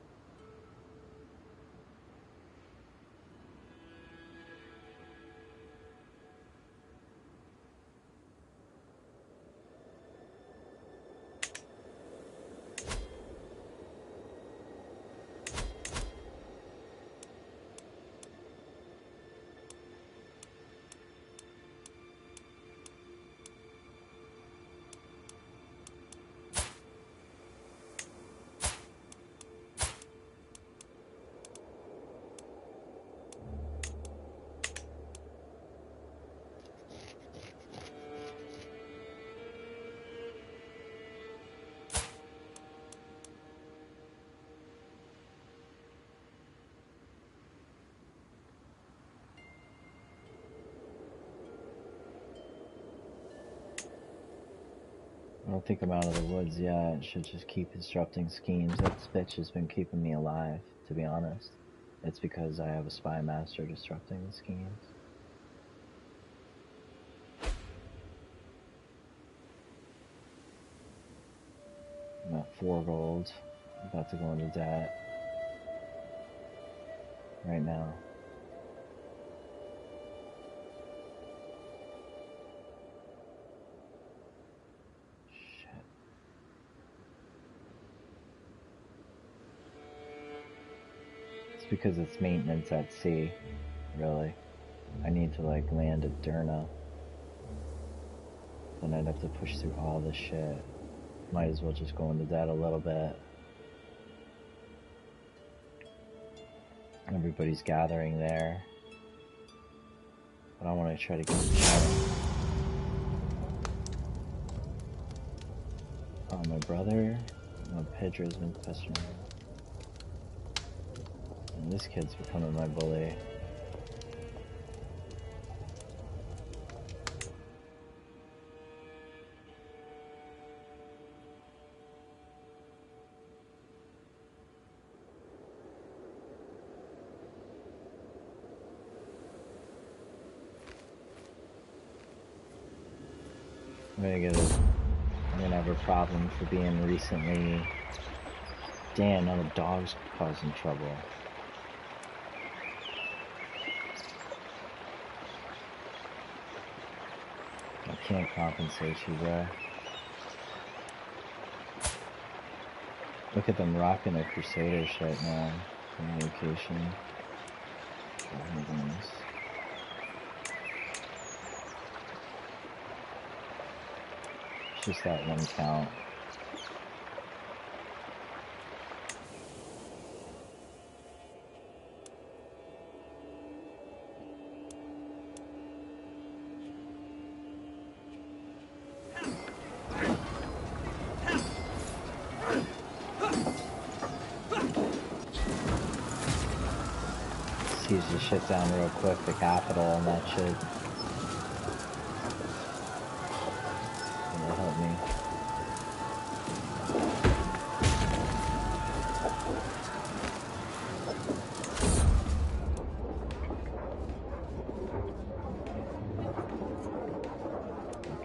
I don't think I'm out of the woods yet. Should just keep disrupting schemes. That bitch has been keeping me alive, to be honest. It's because I have a spy master disrupting the schemes. I'm at 4 gold. I'm about to go into debt. Right now. Because it's maintenance at sea, really. I need to like land at Derna. Then I'd have to push through all this shit. Might as well just go into debt a little bit. Everybody's gathering there. But I want to try to get the shot. Oh, my brother. My Pedro's been pestering me. And this kid's becoming my bully. I'm gonna have a problem for being recently. Damn, now the dog's causing trouble. I can't compensate you, bro. Look at them rocking their Crusader shit now. Communication. Oh my goodness. It's just that one count. Seize the shit down real quick, the capital, and that should help me.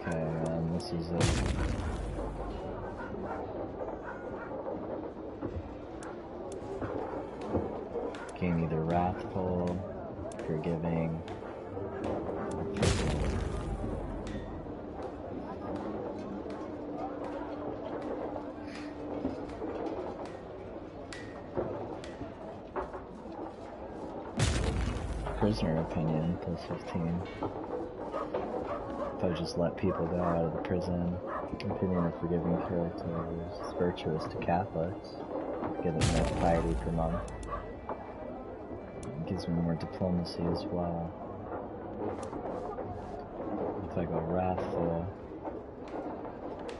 Okay, this is it. Gain either wrathful, forgiving, or forgiving. Prisoner opinion, plus 15. If I just let people go out of the prison, opinion of forgiving characters is virtuous to Catholics, give them more piety per month. It gives me more diplomacy as well. If I go wrathful,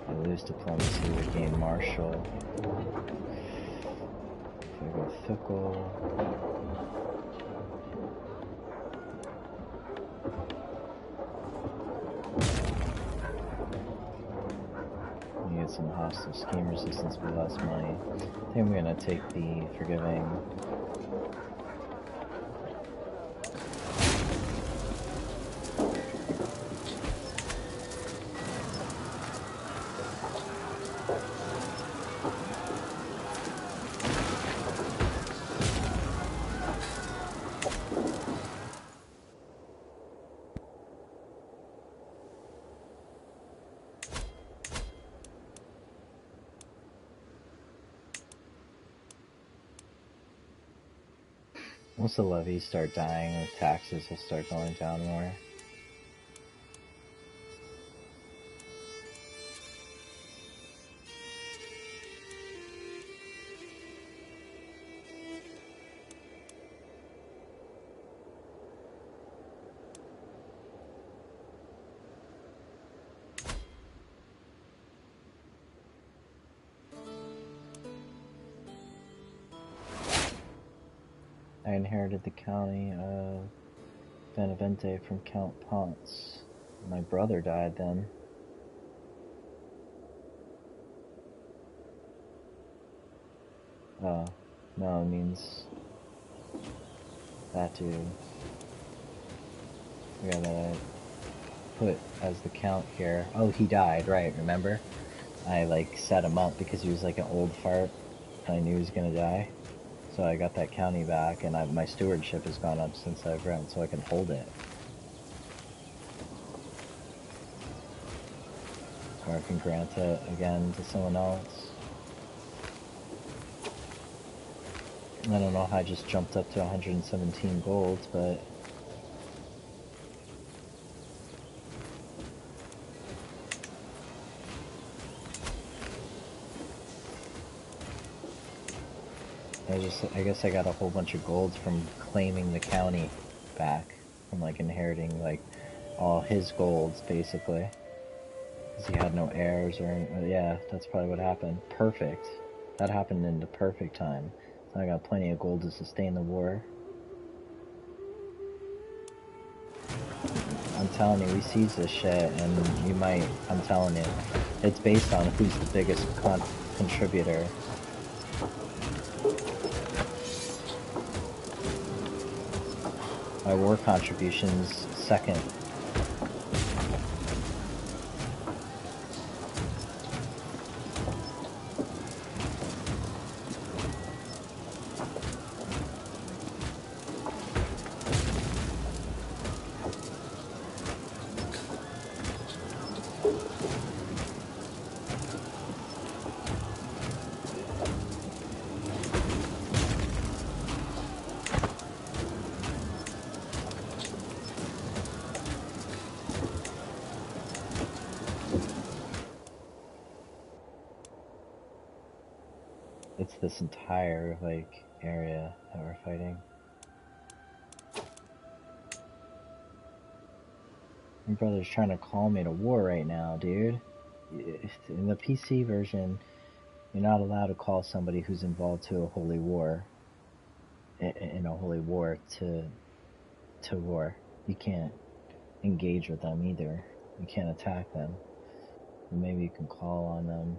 I lose diplomacy, we gain martial. If I go fickle, get some hostile scheme resistance with less money. I think I'm gonna take the forgiving. Once the levies start dying, the taxes will start going down more. I inherited the county of Benavente from Count Ponce. My brother died then. Oh, no, it means that dude. I gotta put as the count here. Oh, he died, right, remember? I like set him up because he was like an old fart. I knew he was gonna die. So I got that county back, and my stewardship has gone up since I've run, so I can hold it. Or I can grant it again to someone else. I don't know how I just jumped up to 117 gold, but I guess I got a whole bunch of gold from claiming the county back, from like inheriting like all his golds basically, because he had no heirs or yeah, that's probably what happened. Perfect. That happened in the perfect time. So I got plenty of gold to sustain the war. I'm telling you, we seize this shit, and you might. I'm telling you, it's based on who's the biggest contributor. My war contributions second. It's this entire, like, area that we're fighting. My brother's trying to call me to war right now, dude. In the PC version, you're not allowed to call somebody who's involved to a holy war, in a holy war, to war. You can't engage with them either. You can't attack them. But maybe you can call on them.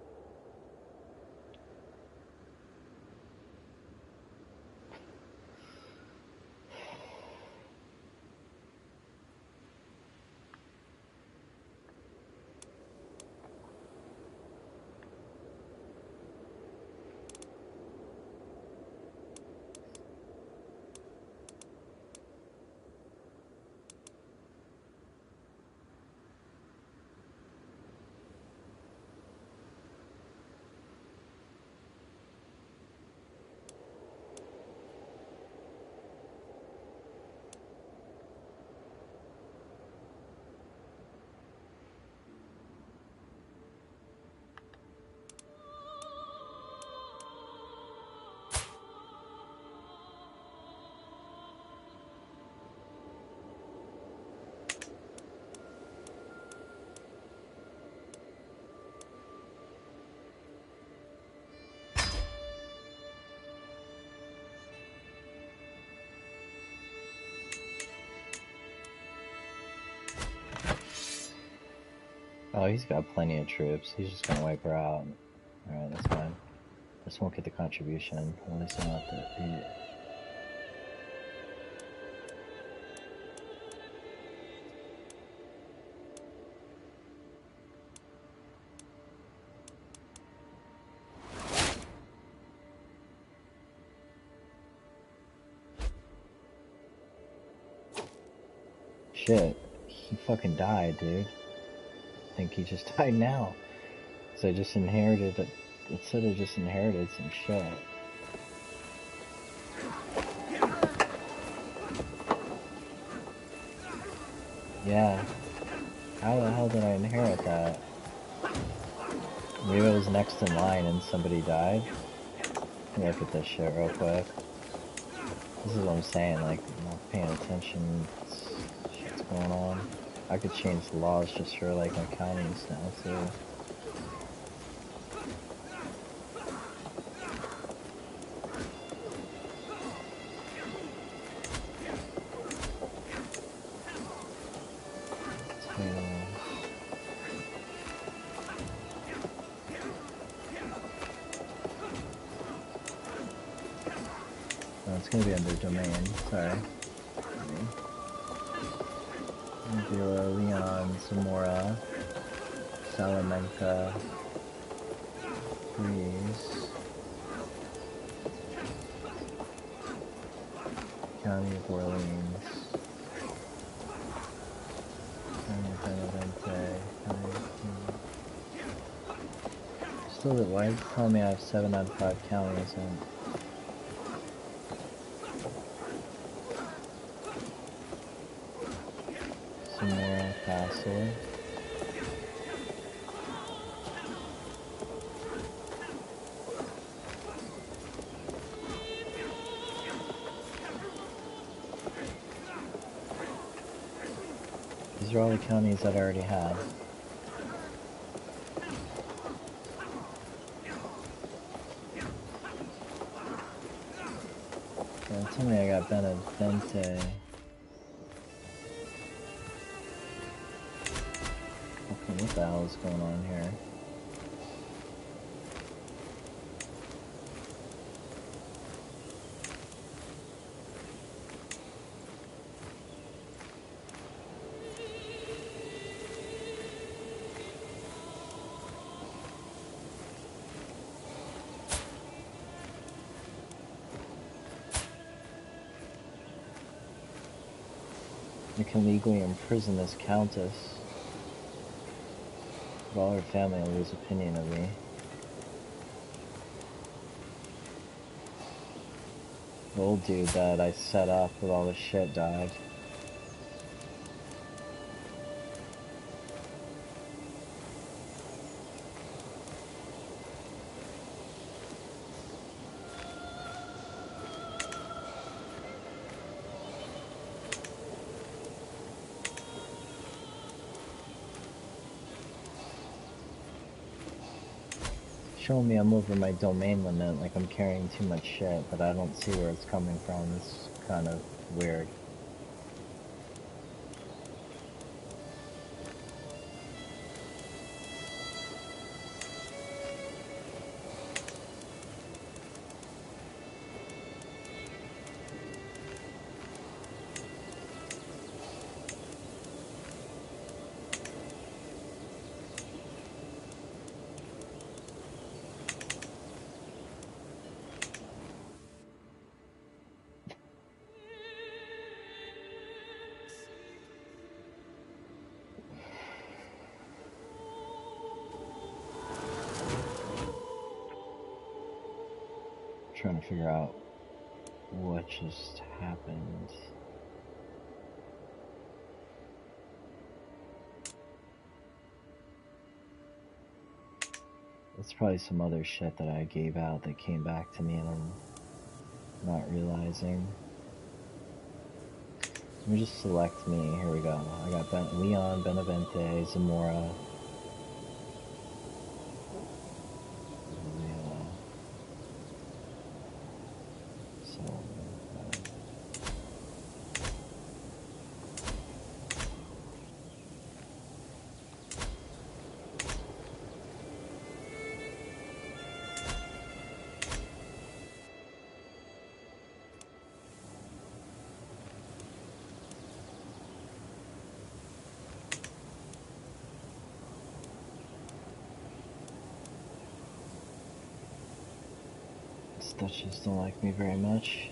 Oh, he's got plenty of troops. He's just gonna wipe her out. Alright, that's fine. Just won't get the contribution. At least I'm not the... Shit. He fucking died, dude. I think he just died now. So I just inherited it. It said I just inherited some shit. Yeah. How the hell did I inherit that? Maybe it was next in line and somebody died. Let me look at this shit real quick. This is what I'm saying, like, I'm not paying attention. Shit's going on. I could change the laws just for, like, my counties now, too. It's gonna be under domain, sorry. Villa, Leon, Zamora, Salamanca, Breeze, County of Orleans, County of Benavente, Still, why is it telling me I have 7 out of 5 counties and Zamora, Vassal. are all the counties that I already have. Yeah, tell me I got Benevente. Okay, what the hell is going on here? You can legally imprison this countess, but all her family will lose opinion of me. The old dude that I set up with all the shit died. Showing me I'm over my domain limit, like I'm carrying too much shit, but I don't see where it's coming from. It's kind of weird. Trying to figure out what just happened. It's probably some other shit that I gave out that came back to me and I'm not realizing. Let me just select me. Here we go. I got Leon, Benevente, Zamora. Duchess don't like me very much.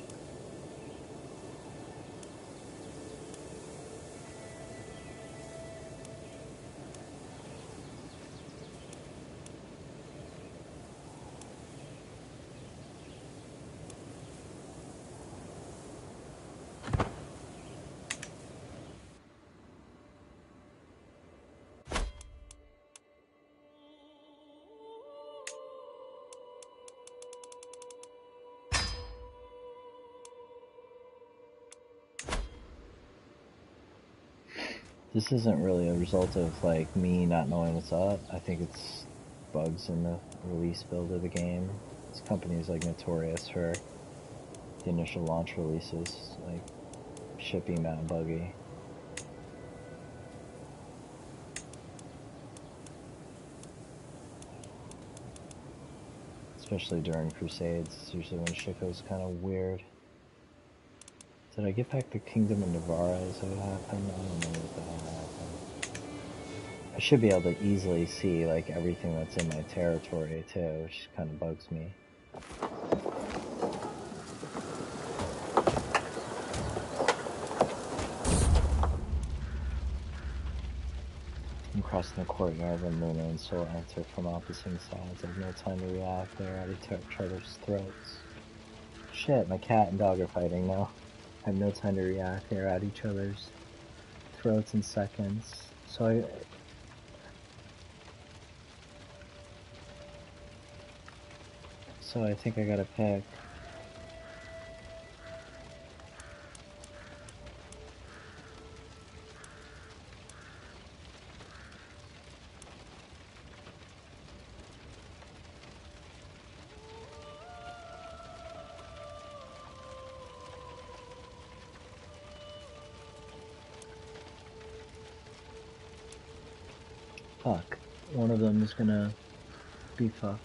This isn't really a result of like me not knowing what's up. I think it's bugs in the release build of the game. This company is like notorious for the initial launch releases, like shit being that buggy. Especially during Crusades, it's usually when shit goes kind of weird. Did I get back the Kingdom of Navarra? Is that what happened? I don't know what the hell happened. I should be able to easily see like everything that's in my territory too, which kind of bugs me. I'm crossing the courtyard when Luna and Soul enter from opposite sides. I have no time to react. They're at each other's throats. Shit, my cat and dog are fighting now. I have no time to react. They're at each other's throats in seconds. So I think I gotta pick. Fuck. One of them is gonna be fucked.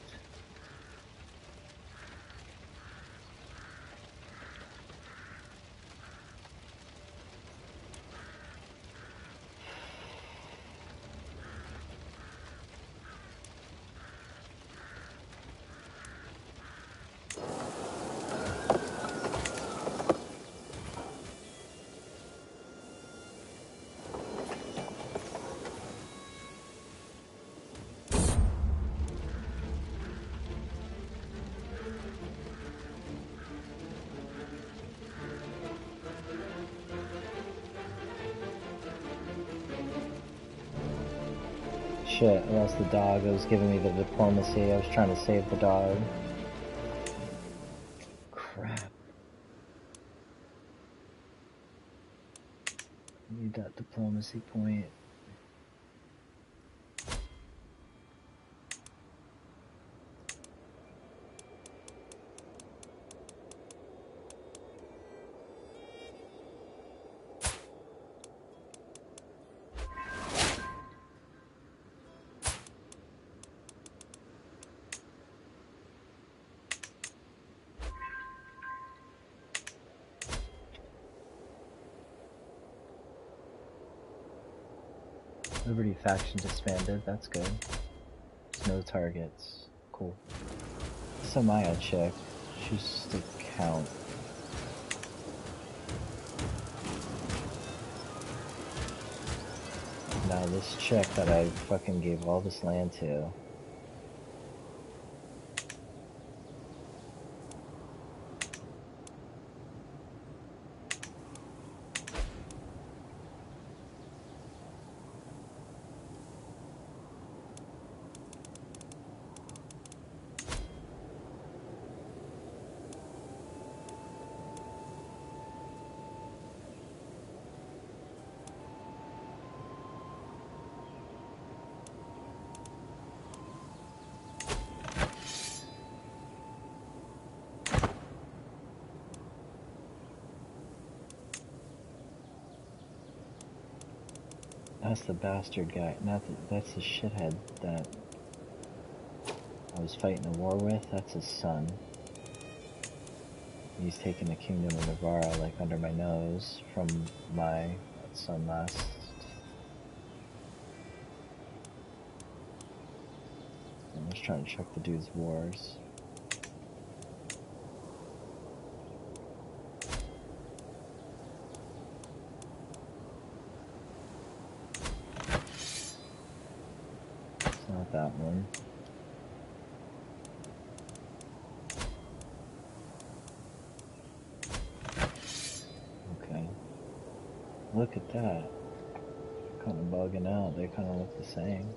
Shit, I lost the dog. It was giving me the diplomacy. I was trying to save the dog. Crap. I need that diplomacy point. Liberty faction disbanded, that's good. No targets. Cool. Samaya chick. She's just a count. Now this chick that I fucking gave all this land to. That's the bastard guy. That's the shithead that I was fighting a war with. That's his son. He's taken the kingdom of Navarra like under my nose from my son last. I'm just trying to check the dude's wars. Not that one. Okay. Look at that. Kind of bugging out. They kind of look the same.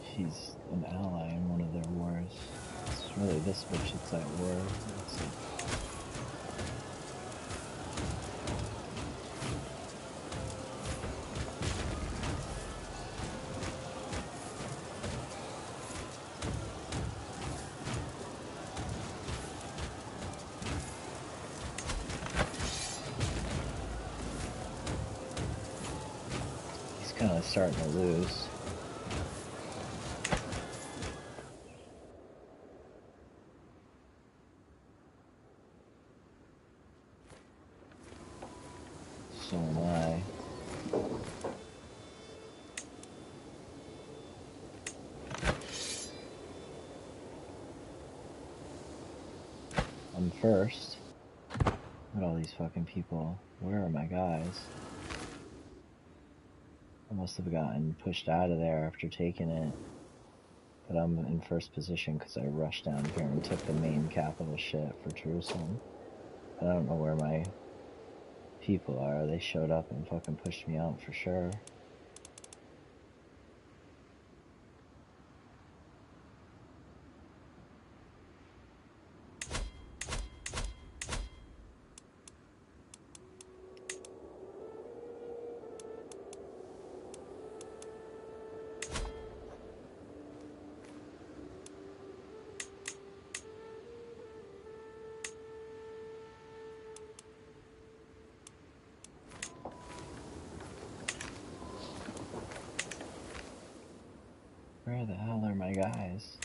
He's an ally in one of their wars. It's really this bitch that's at war. He's kind of starting to lose. So am I. I'm first. Look at all these fucking people. Where are my guys? I must have gotten pushed out of there after taking it. But I'm in first position because I rushed down here and took the main capital shit for Jerusalem. I don't know where my people are. They showed up and fucking pushed me out for sure. guys.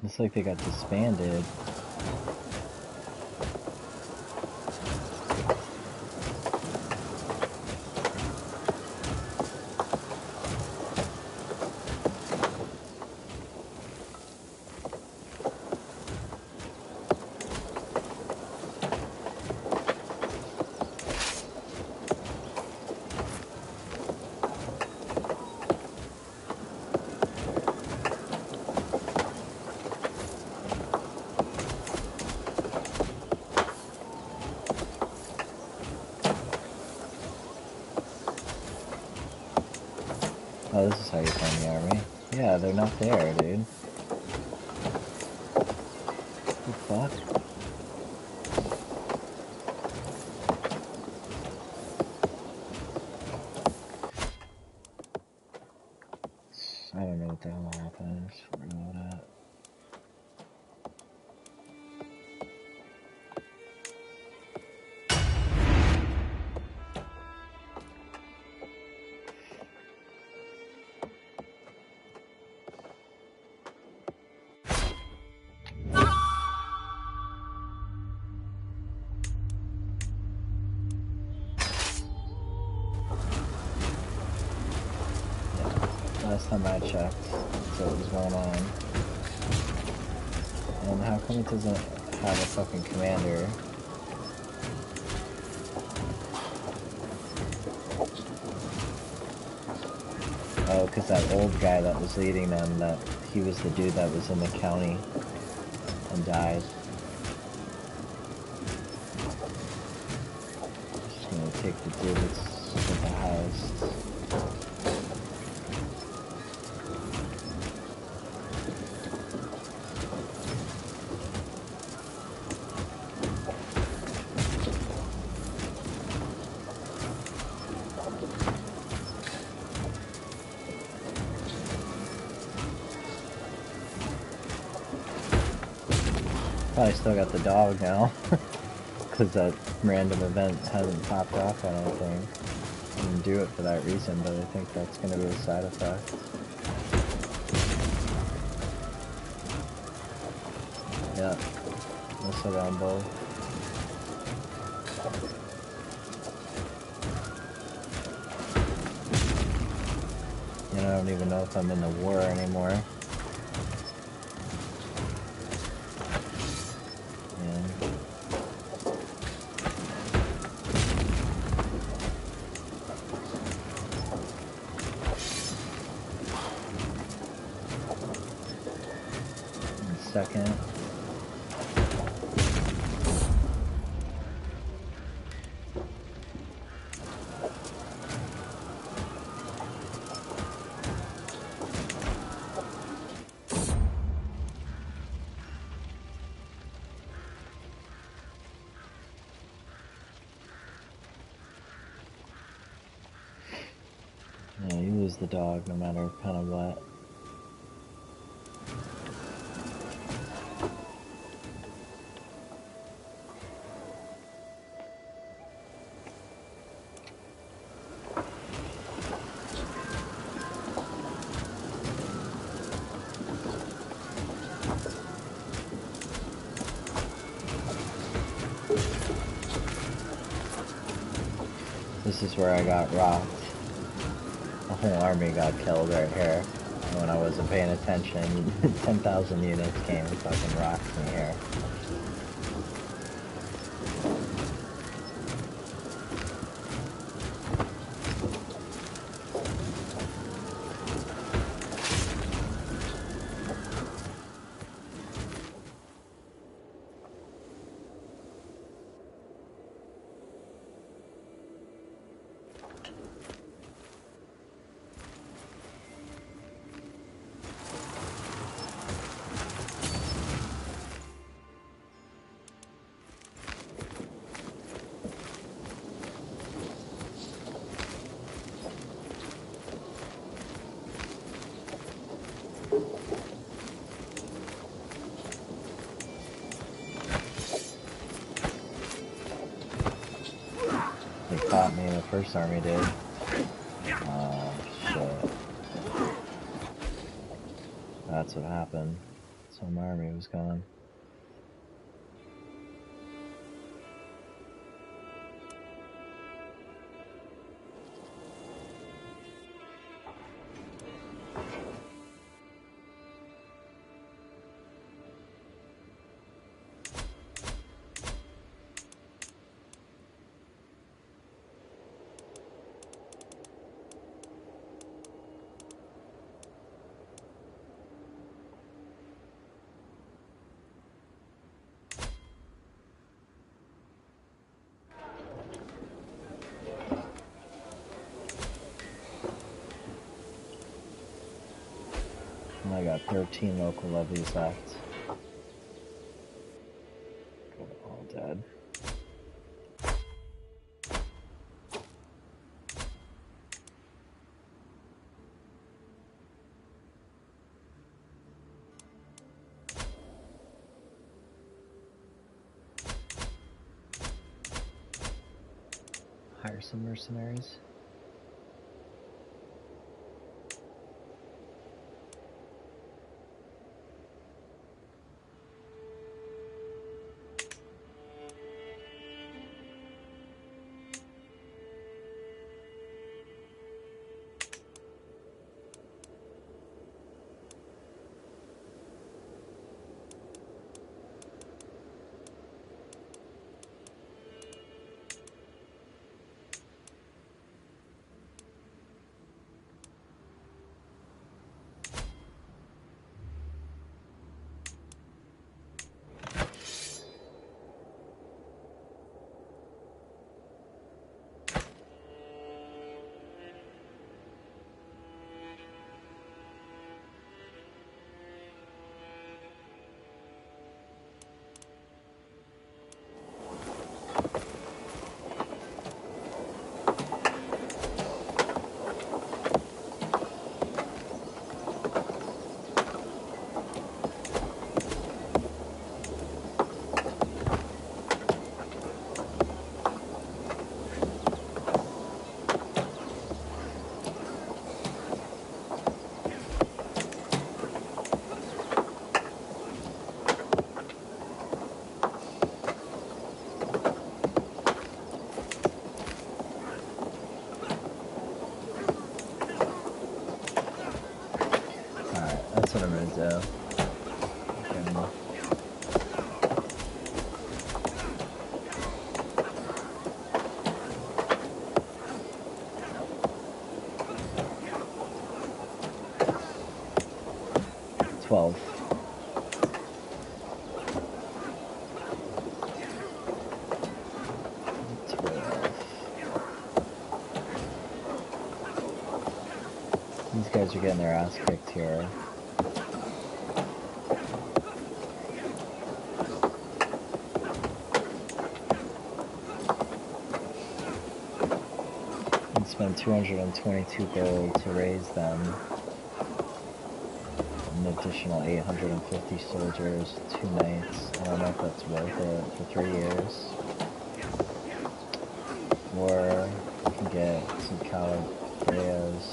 Looks like they got disbanded. Oh, this is how you find the army. Yeah, they're not there, dude. What the fuck? I don't know what the hell happened. Just forgot about that. Last time I checked, that's what was going on. And how come it doesn't have a fucking commander? Oh, because that old guy that was leading them, that he was the dude that was in the county and died. Just gonna take the dude that's at the house. Probably still got the dog now, because that random event hasn't popped off, I don't think. I didn't do it for that reason, but I think that's going to be a side effect. Yeah, let's go down both. And I don't even know if I'm in the war anymore. Second. Yeah, you lose the dog no matter kind of what. This is where I got rocked. The whole army got killed right here. When I wasn't paying attention, 10,000 units came and fucking rocked me here. Caught me, the first army did. Oh, shit. That's what happened. So my army was gone. And I got 13 local levies left. All dead. Hire some mercenaries. That's what I'm gonna do. Okay. 12. These guys are getting their ass kicked here. Spend 222 gold to raise them. An additional 850 soldiers, 2 knights. I don't know if that's worth it for 3 years. Or we can get some Caballeros.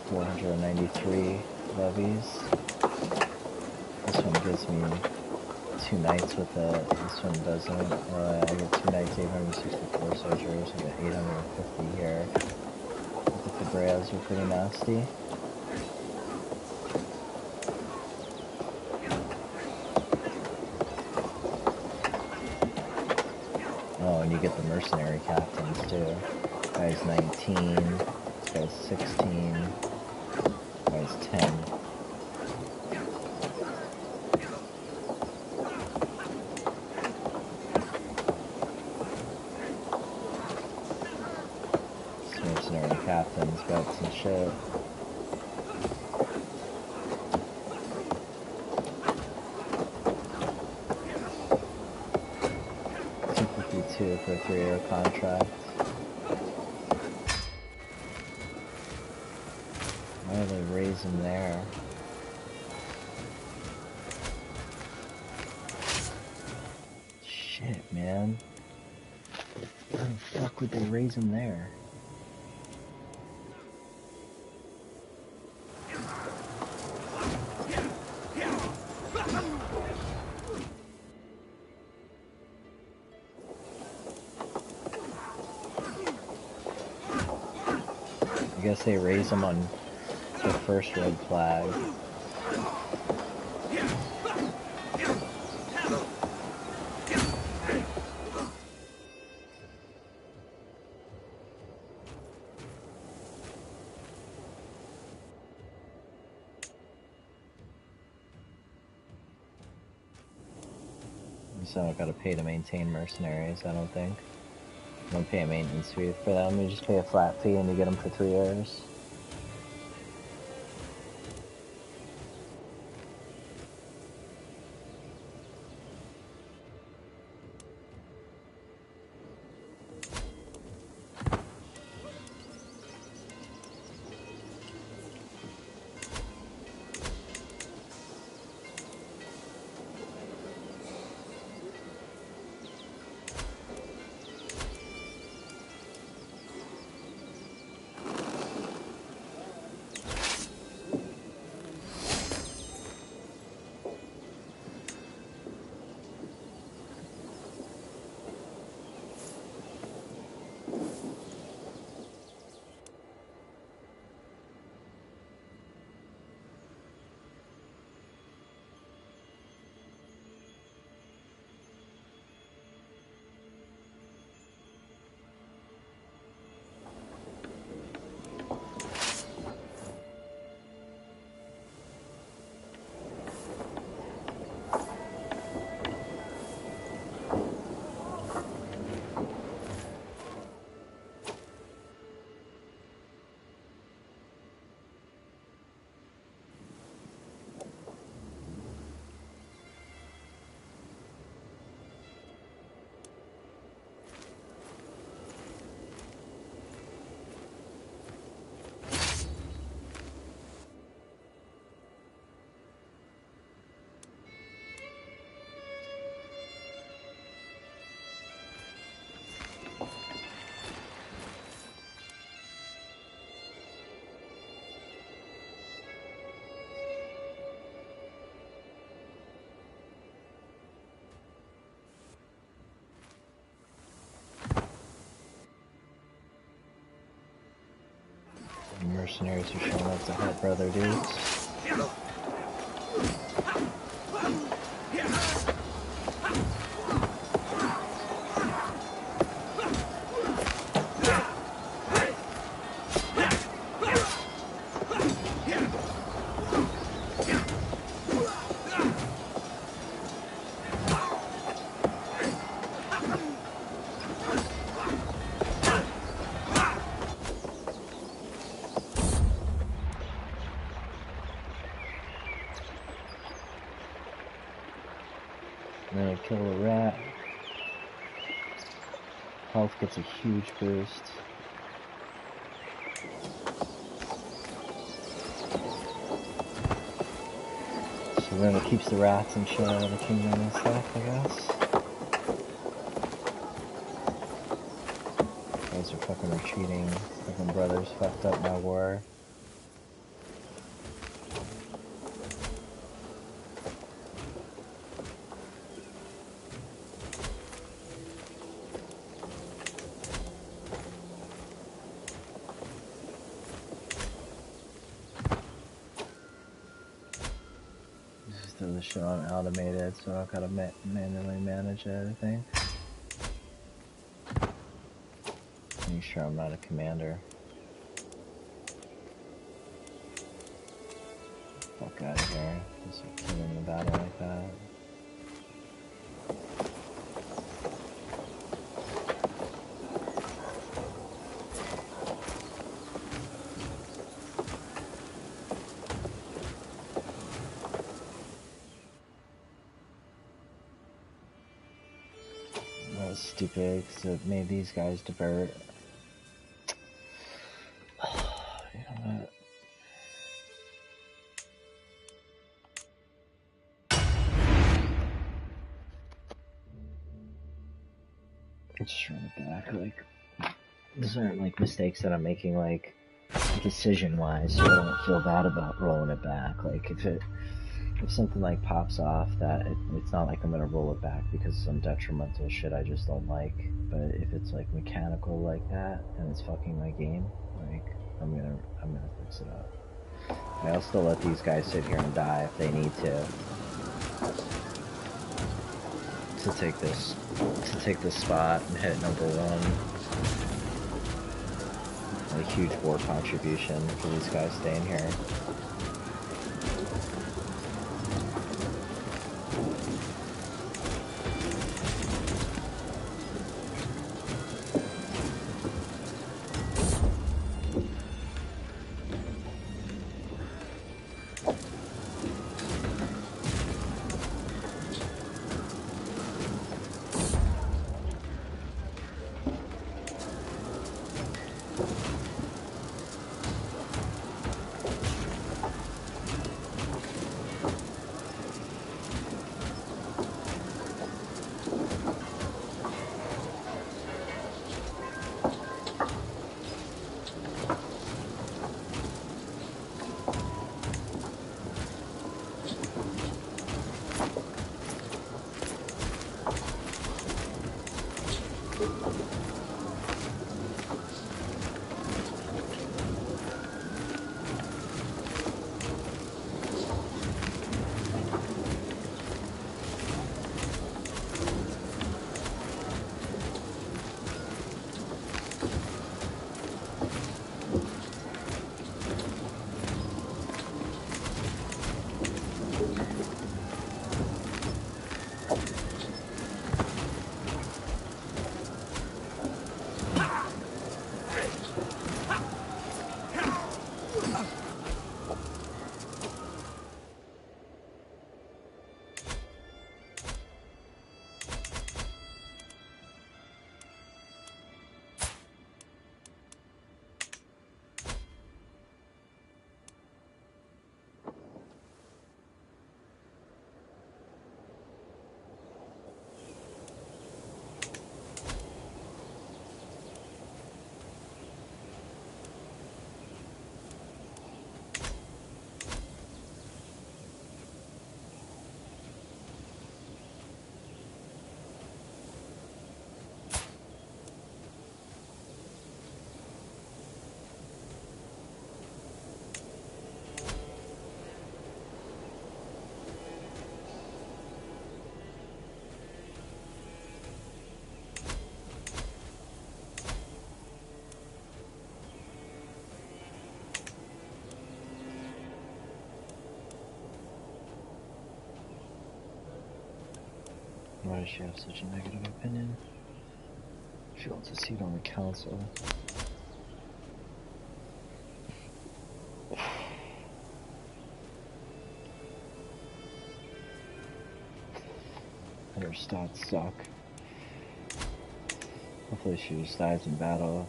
493 levies. This one gives me 2 knights with it. This one doesn't. I get 2 knights, 864 soldiers. I get 850 here. With the rails are pretty nasty. Oh, and you get the mercenary captains too. Guy's 19, this guy's 16, guy's 10. Mercenary captains got some shit. $252 for a 3-year contract. Why do they raise him there? Shit, man. Why the fuck would they raise him there? I guess they raise them on the first red flag. So I don't gotta pay to maintain mercenaries, I don't think. I don't pay a maintenance fee for them, you just pay a flat fee and you get them for 3 years. Mercenaries are showing up to help brother dudes. And then kill a rat. Health gets a huge boost. So then it keeps the rats and shit out of the kingdom and stuff, I guess. Guys are fucking retreating. Fucking brothers fucked up my war. Just throw this shit on automated so I don't gotta manually manage everything. Make sure I'm not a commander. Fuck out of here. Just killing the battle like that. That was stupid because it made these guys divert. You know what? Just run it back. Like, these aren't like mistakes that I'm making, like decision wise, so I don't feel bad about rolling it back. Like, if something like pops off, that it's not like I'm gonna roll it back because some detrimental shit I just don't like. But if it's like mechanical like that and it's fucking my game, like I'm gonna fix it up. I'll still let these guys sit here and die if they need to take this spot and hit number one. A huge war contribution for these guys staying here. Why does she have such a negative opinion? She wants a seat on the council. And her stats suck. Hopefully she just dies in battle.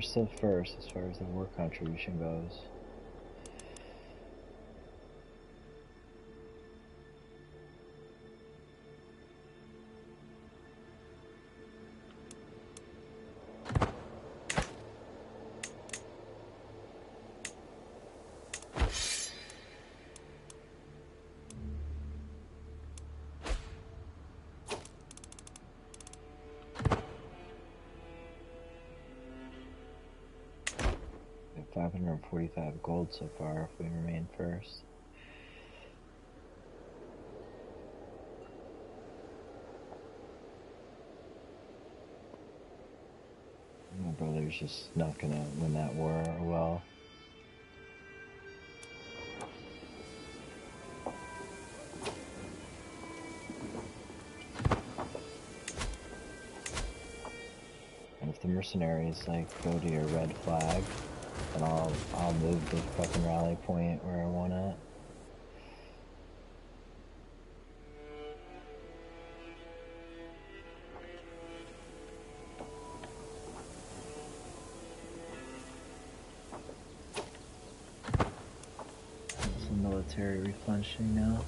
still first as far as the war contribution goes. $545 gold so far if we remain first. My brother's just not gonna win that war well. And if the mercenaries like go to your red flag, and I'll move the fucking rally point where I want it. Some military replenishing now.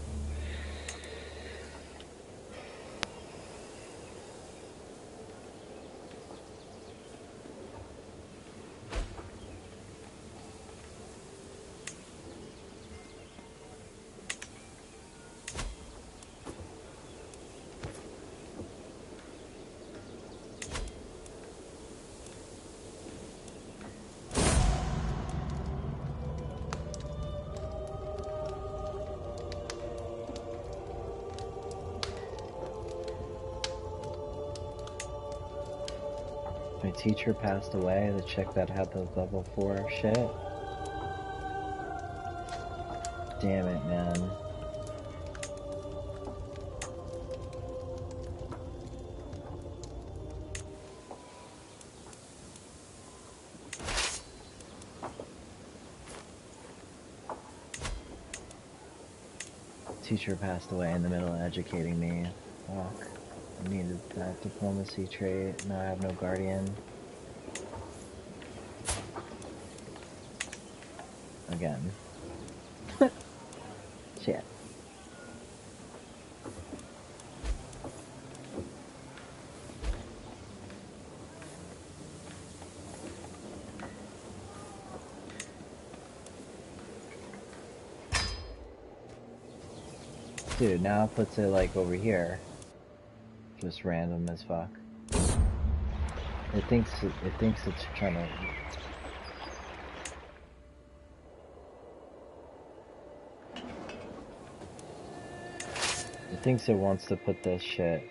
My teacher passed away, the chick that had the level 4 shit. Damn it, man. Teacher passed away in the middle of educating me. Fuck. I needed that diplomacy trait. Now I have no guardian. Again. Shit. Dude, now it puts it like over here. Just random as fuck. It thinks it's trying to. It thinks it wants to put this shit.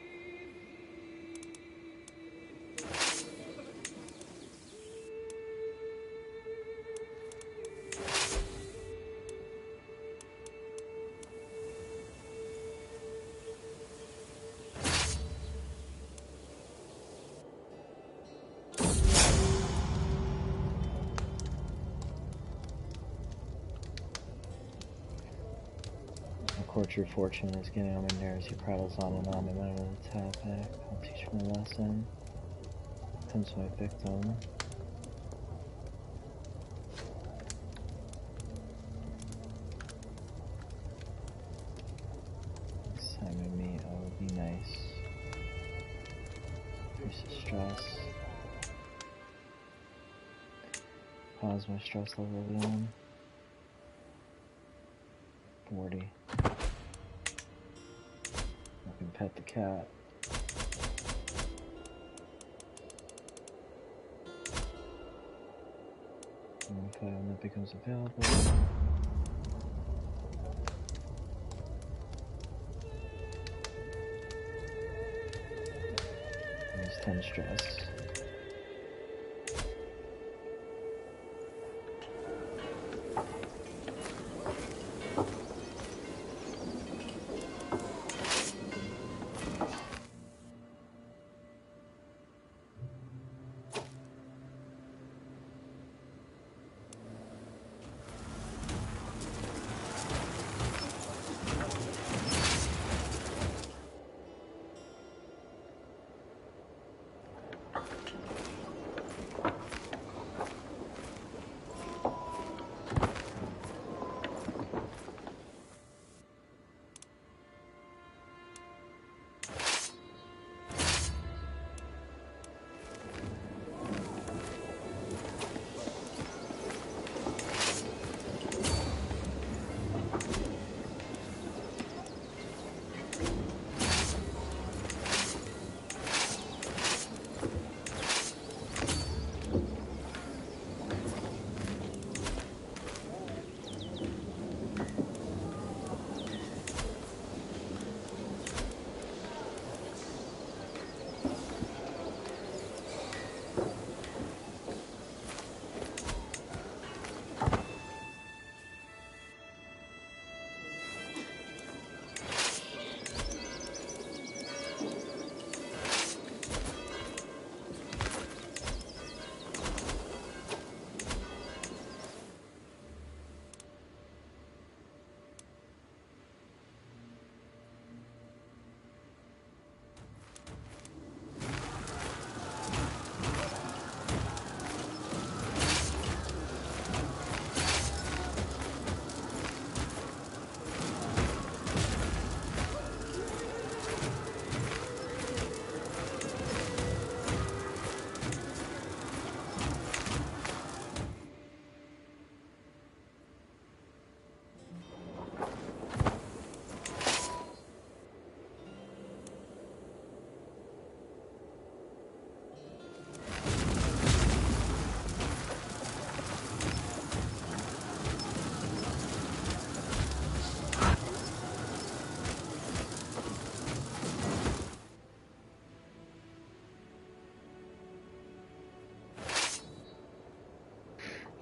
Your fortune is getting on my nerves. He prattles on and on. No matter the topic, I'll teach him a lesson. Comes my victim. Next time we meet, I will be nice. Increase the stress. Pause my stress level again. 40. I can pet the cat. And if that becomes available. There's 10 stress.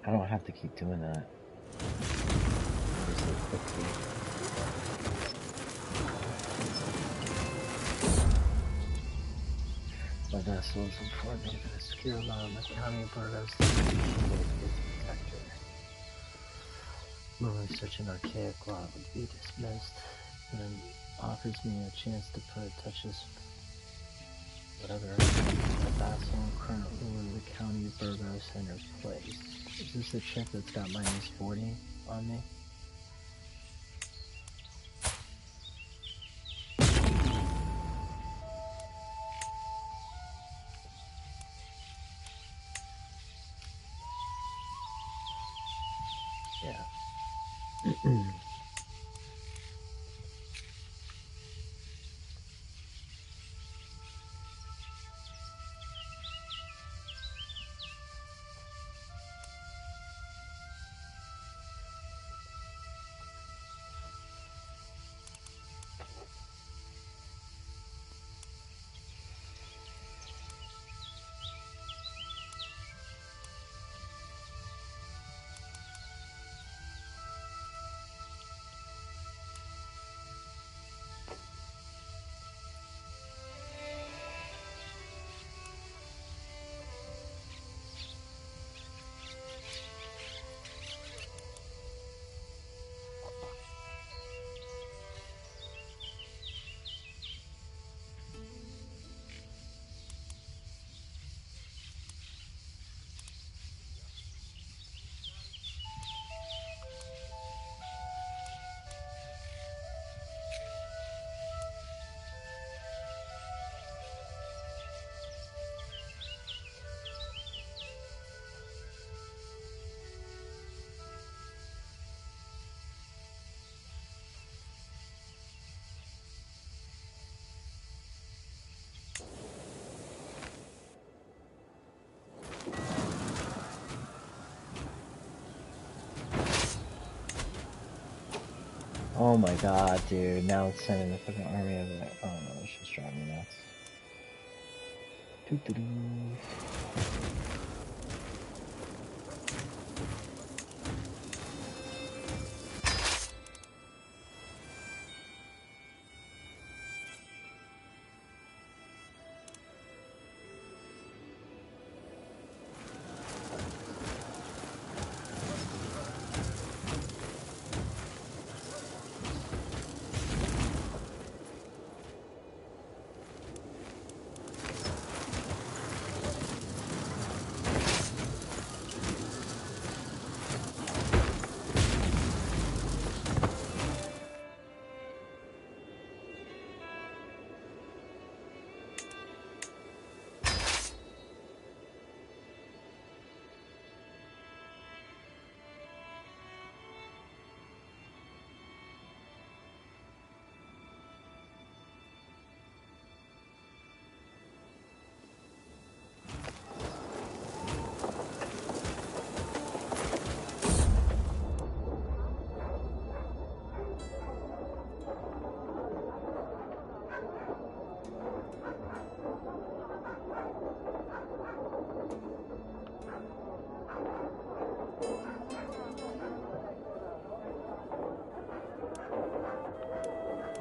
I don't have to keep doing that. Just like quickly. My Vassals informed me that a secure law in the county of Burgos is protector. Normally such an archaic law would be dismissed, and then offers me a chance to put touches whatever a vassal current ruler of the county of Burgos enters place. Is this the chick that's got minus 40 on me? Yeah. Oh my god, dude. Now it's sending the fucking army of it. Oh no, it's just driving me nuts. Doo-doo-doo.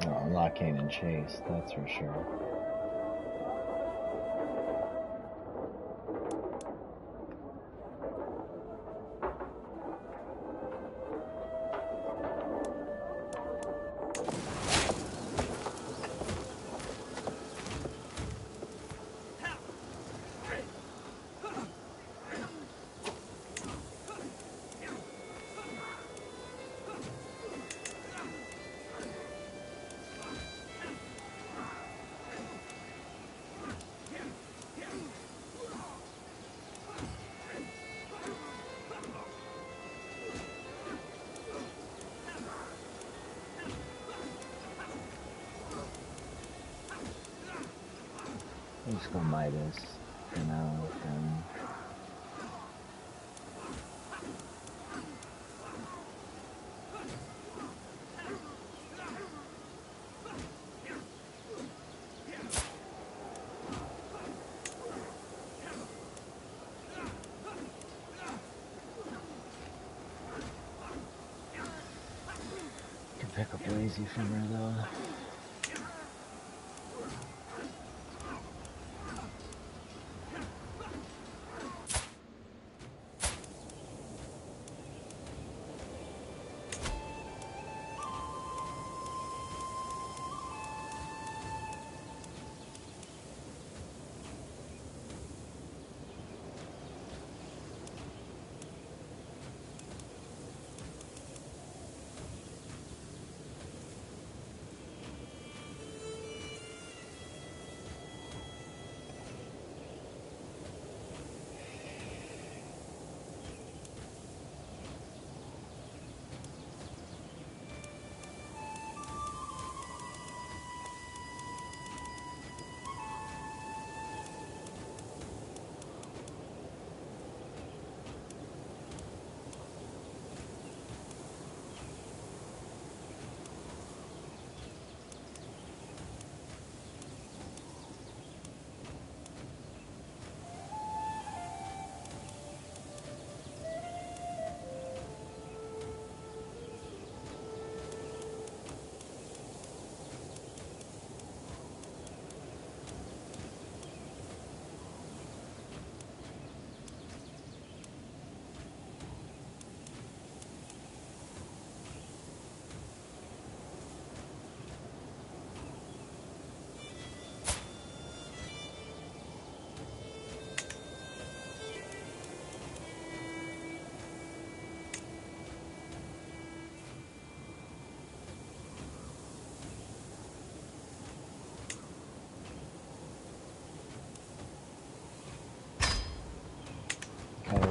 Well, I'm not getting chased, that's for sure. Let's go Midas for now, then. Can pick up Lazy from her though.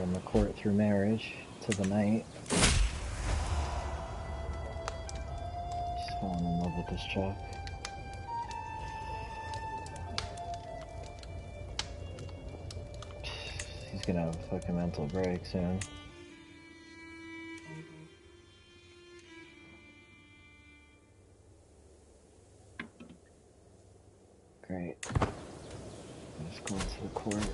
In the court through marriage to the knight. Just falling in love with this truck. He's gonna have a fucking mental break soon. Great. Let's go into the court.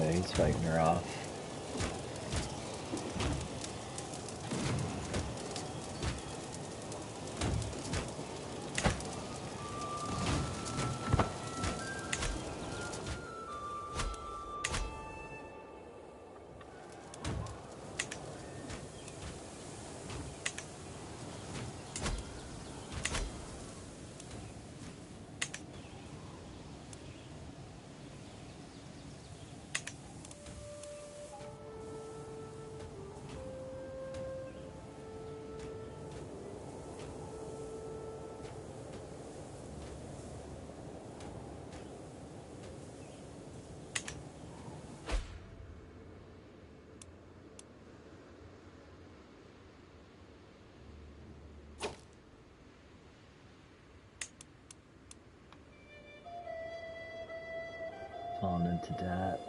He's fighting her off. into debt.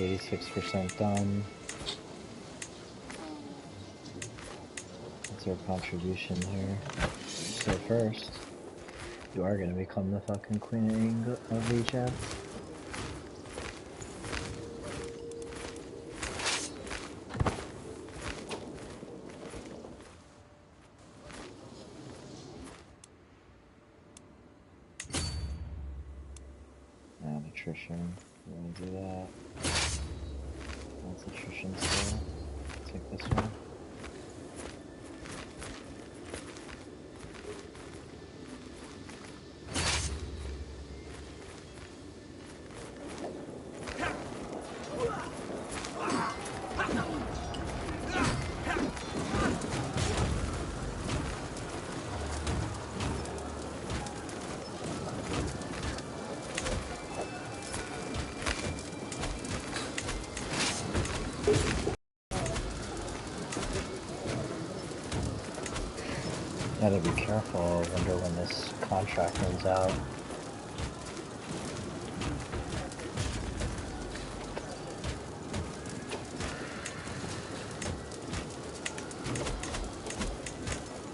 It's 86% done. That's our contribution here. So first, you are going to become the fucking queen of Egypt. And attrition. We're going to do that. That's attrition still. Take this one. Gotta be careful. I wonder when this contract runs out.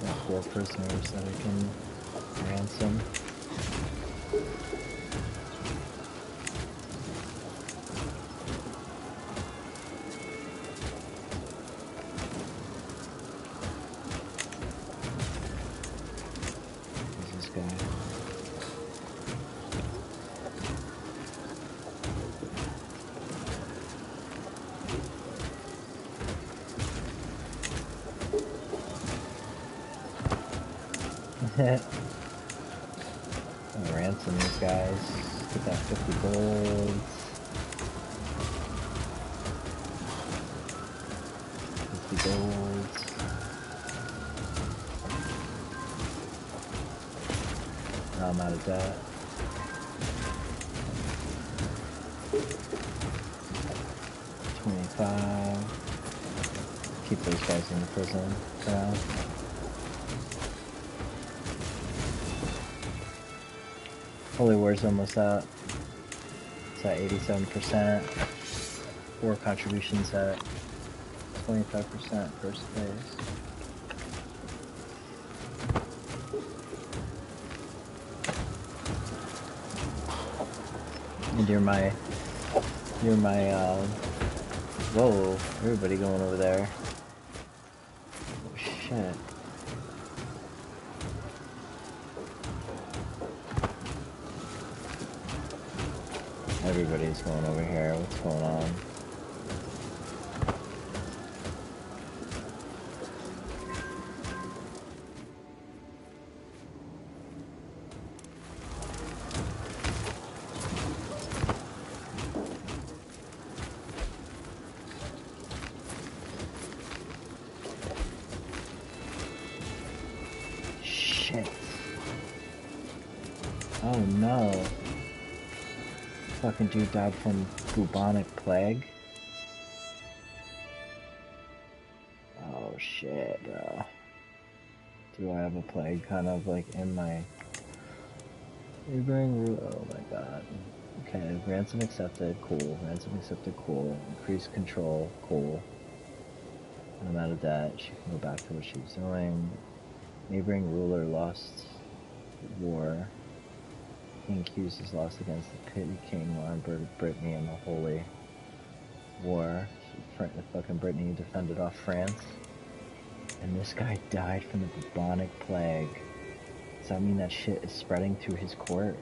Got 4 prisoners that I can ransom. This guy. I'll ransom these guys. Get that 50 gold. 50 gold. Now I'm out of debt. Keep those guys in the prison for now. Holy War's almost out. It's at 87%. 4 contributions at 25% first place. And you're my whoa, everybody going over there. Oh shit. Everybody's going over here. What's going on? Shit. Oh no. Fucking dude died from bubonic plague. Oh shit, bro. Do I have a plague kind of like in my neighboring route? Oh my god. Okay, ransom accepted, cool. Ransom accepted, cool. Increased control, cool. I'm out of debt. She can go back to what she was doing. Neighboring ruler lost war. King Q's is lost against the Petty King Lombardy Brittany in the Holy War. Fucking Brittany defended off France. And this guy died from the bubonic plague. Does that mean that shit is spreading through his court?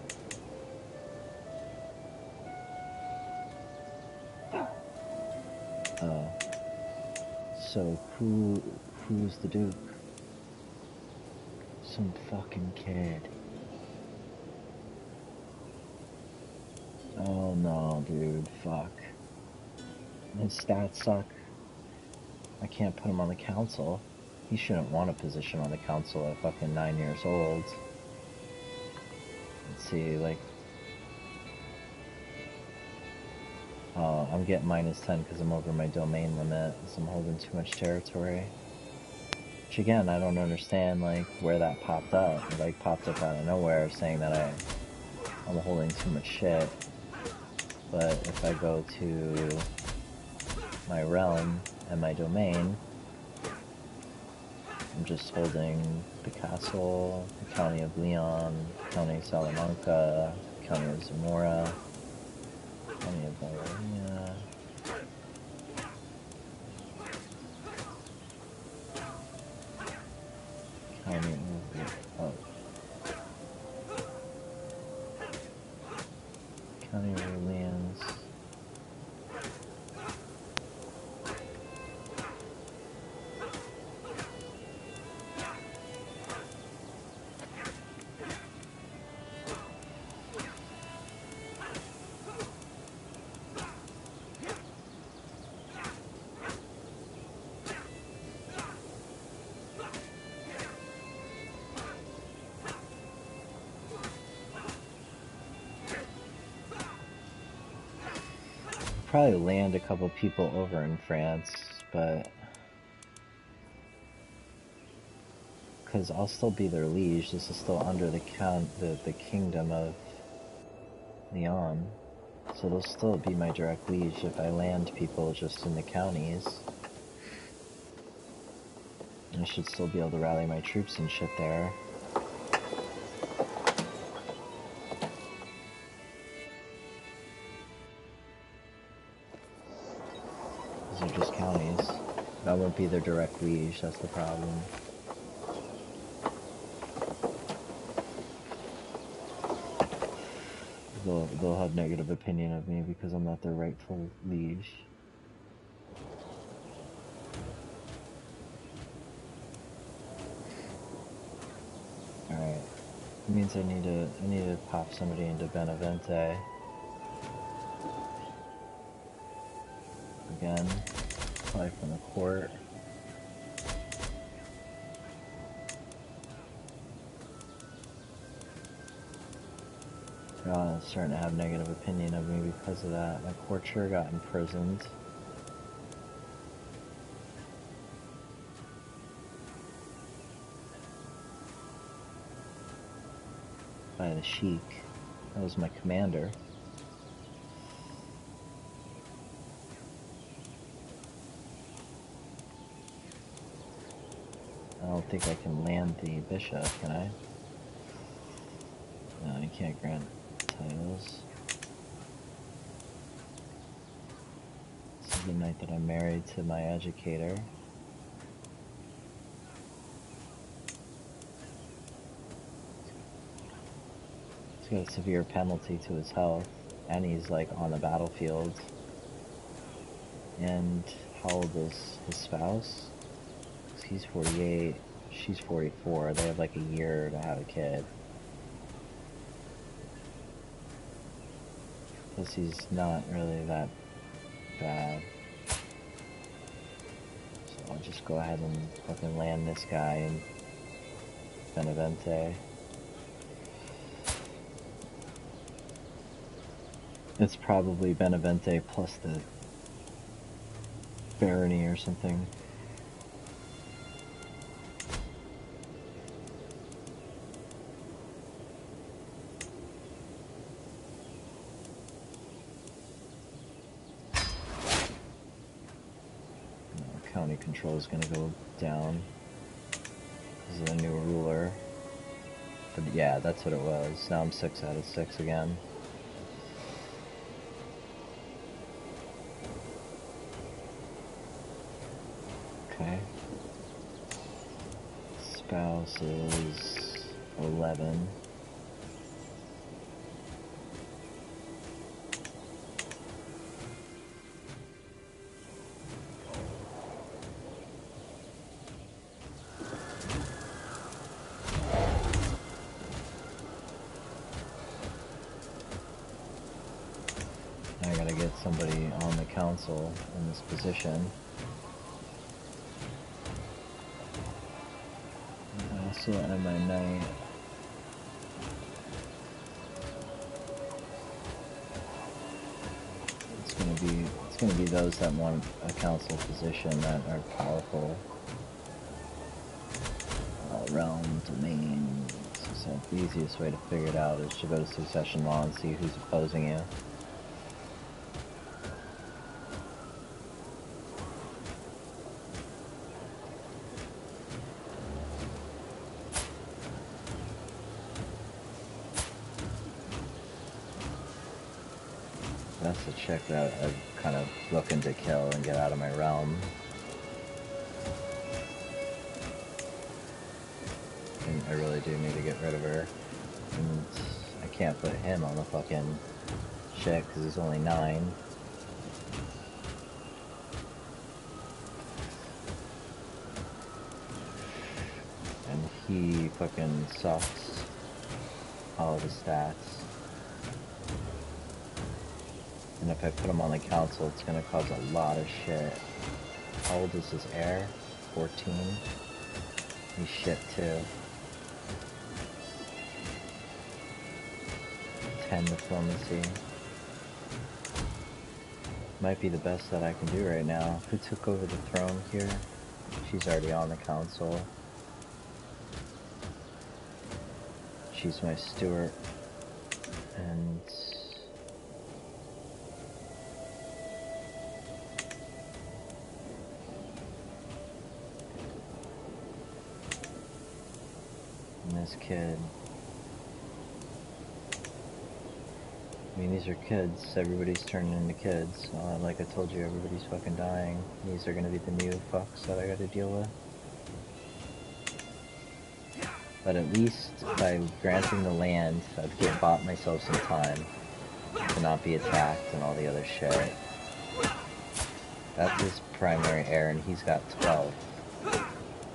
Oh. So who's the Duke? Some fucking kid. Oh no, dude, fuck. His stats suck. I can't put him on the council. He shouldn't want a position on the council at fucking 9 years old. Let's see, like... Oh, I'm getting -10 because I'm over my domain limit, so I'm holding too much territory. Which again, I don't understand, like, where that popped up. It, like, popped up out of nowhere saying that I'm holding too much shit. But if I go to my realm and my domain, I'm just holding the castle, the county of Leon, county of Salamanca, county of Zamora, county of Valerinia. County of County of Orleans. Probably land a couple people over in France, but because I'll still be their liege. This is still under the kingdom of Leon, so they'll still be my direct liege if I land people just in the counties. I should still be able to rally my troops and shit there. These are just counties. I won't be their direct liege, that's the problem. They'll have negative opinion of me because I'm not their rightful liege. means I need to pop somebody into Benevente. Again, apply from the court. God, I'm starting to have negative opinion of me because of that. My courtier got imprisoned. By the Sheik. That was my commander. I don't think I can land the bishop, can I? No, I can't grant titles. This is the night that I'm married to my educator. He's got a severe penalty to his health, and he's like on the battlefield. And how old is his spouse? He's 48, she's 44. They have like a year to have a kid. Plus he's not really that bad. So I'll just go ahead and fucking land this guy in Benevente. It's probably Benevente plus the barony or something. County control is going to go down because of the new ruler. But yeah, that's what it was. Now I'm 6 out of 6 again. Okay. Spouse is 11. I gotta get somebody on the council in this position. I also have my knight. It's gonna be those that want a council position that are powerful. Realm, domain. So the easiest way to figure it out is to go to succession law and see who's opposing you. That's the chick that I'm kind of looking to kill and get out of my realm. And I really do need to get rid of her. And I can't put him on the fucking shit because he's only 9. And he fucking sucks all of his stats. And if I put him on the council, it's gonna cause a lot of shit. How old is his heir? 14? He's shit too. 10 diplomacy. Might be the best that I can do right now. Who took over the throne here? She's already on the council. She's my steward. And this kid. I mean, these are kids. Everybody's turning into kids. Like I told you, everybody's fucking dying. These are gonna be the new fucks that I gotta deal with. But at least by granting the land, I've bought myself some time to not be attacked and all the other shit. That's his primary heir, and he's got 12.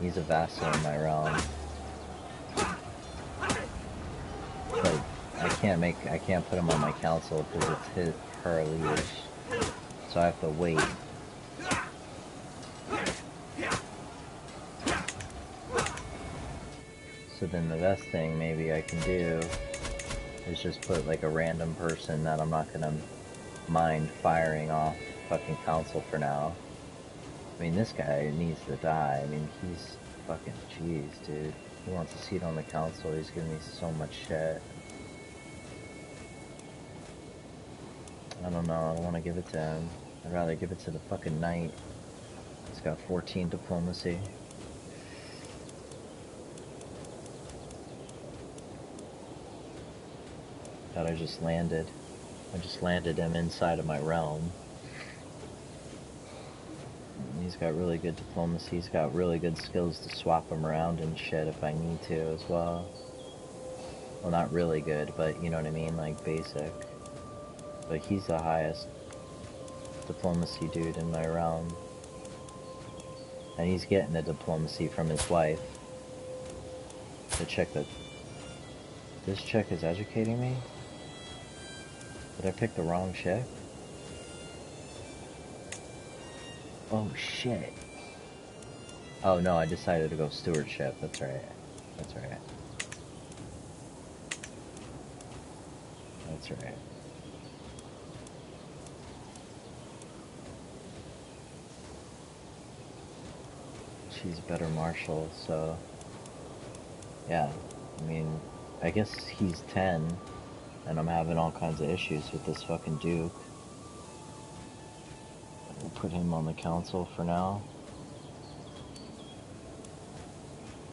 He's a vassal in my realm. I can't put him on my council because it's her liege. So I have to wait. So then the best thing maybe I can do is just put like a random person that I'm not gonna mind firing off fucking council for now. I mean, this guy needs to die. I mean, he's fucking jeez, dude. He wants a seat on the council. He's giving me so much shit. I don't know. I don't want to give it to him. I'd rather give it to the fucking knight. He's got 14 diplomacy. Thought I just landed. I just landed him inside of my realm. He's got really good diplomacy. He's got really good skills to swap him around and shit if I need to as well. Well, not really good, but you know what I mean, like basic. But he's the highest diplomacy dude in my realm. And he's getting the diplomacy from his wife. The chick that... This chick is educating me? Did I pick the wrong chick? Oh shit. Oh no, I decided to go stewardship. That's right. That's right. That's right. She's better marshal, so... Yeah, I mean, I guess he's 10, and I'm having all kinds of issues with this fucking duke. We'll put him on the council for now.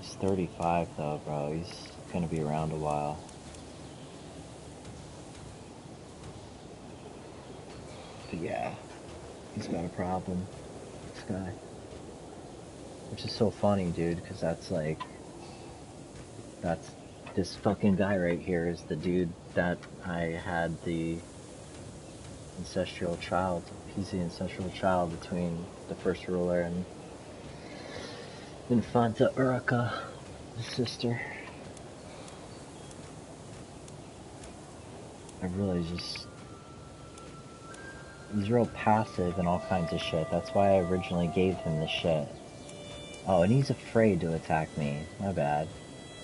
He's 35 though, bro. He's gonna be around a while. But yeah, he's got a problem, this guy. Which is so funny, dude, because that's like... That's... This fucking guy right here is the dude that I had the ancestral child. He's the ancestral child between the first ruler and Infanta Urraca, his sister. I really just... He's real passive and all kinds of shit. That's why I originally gave him the shit. Oh, and he's afraid to attack me. My bad.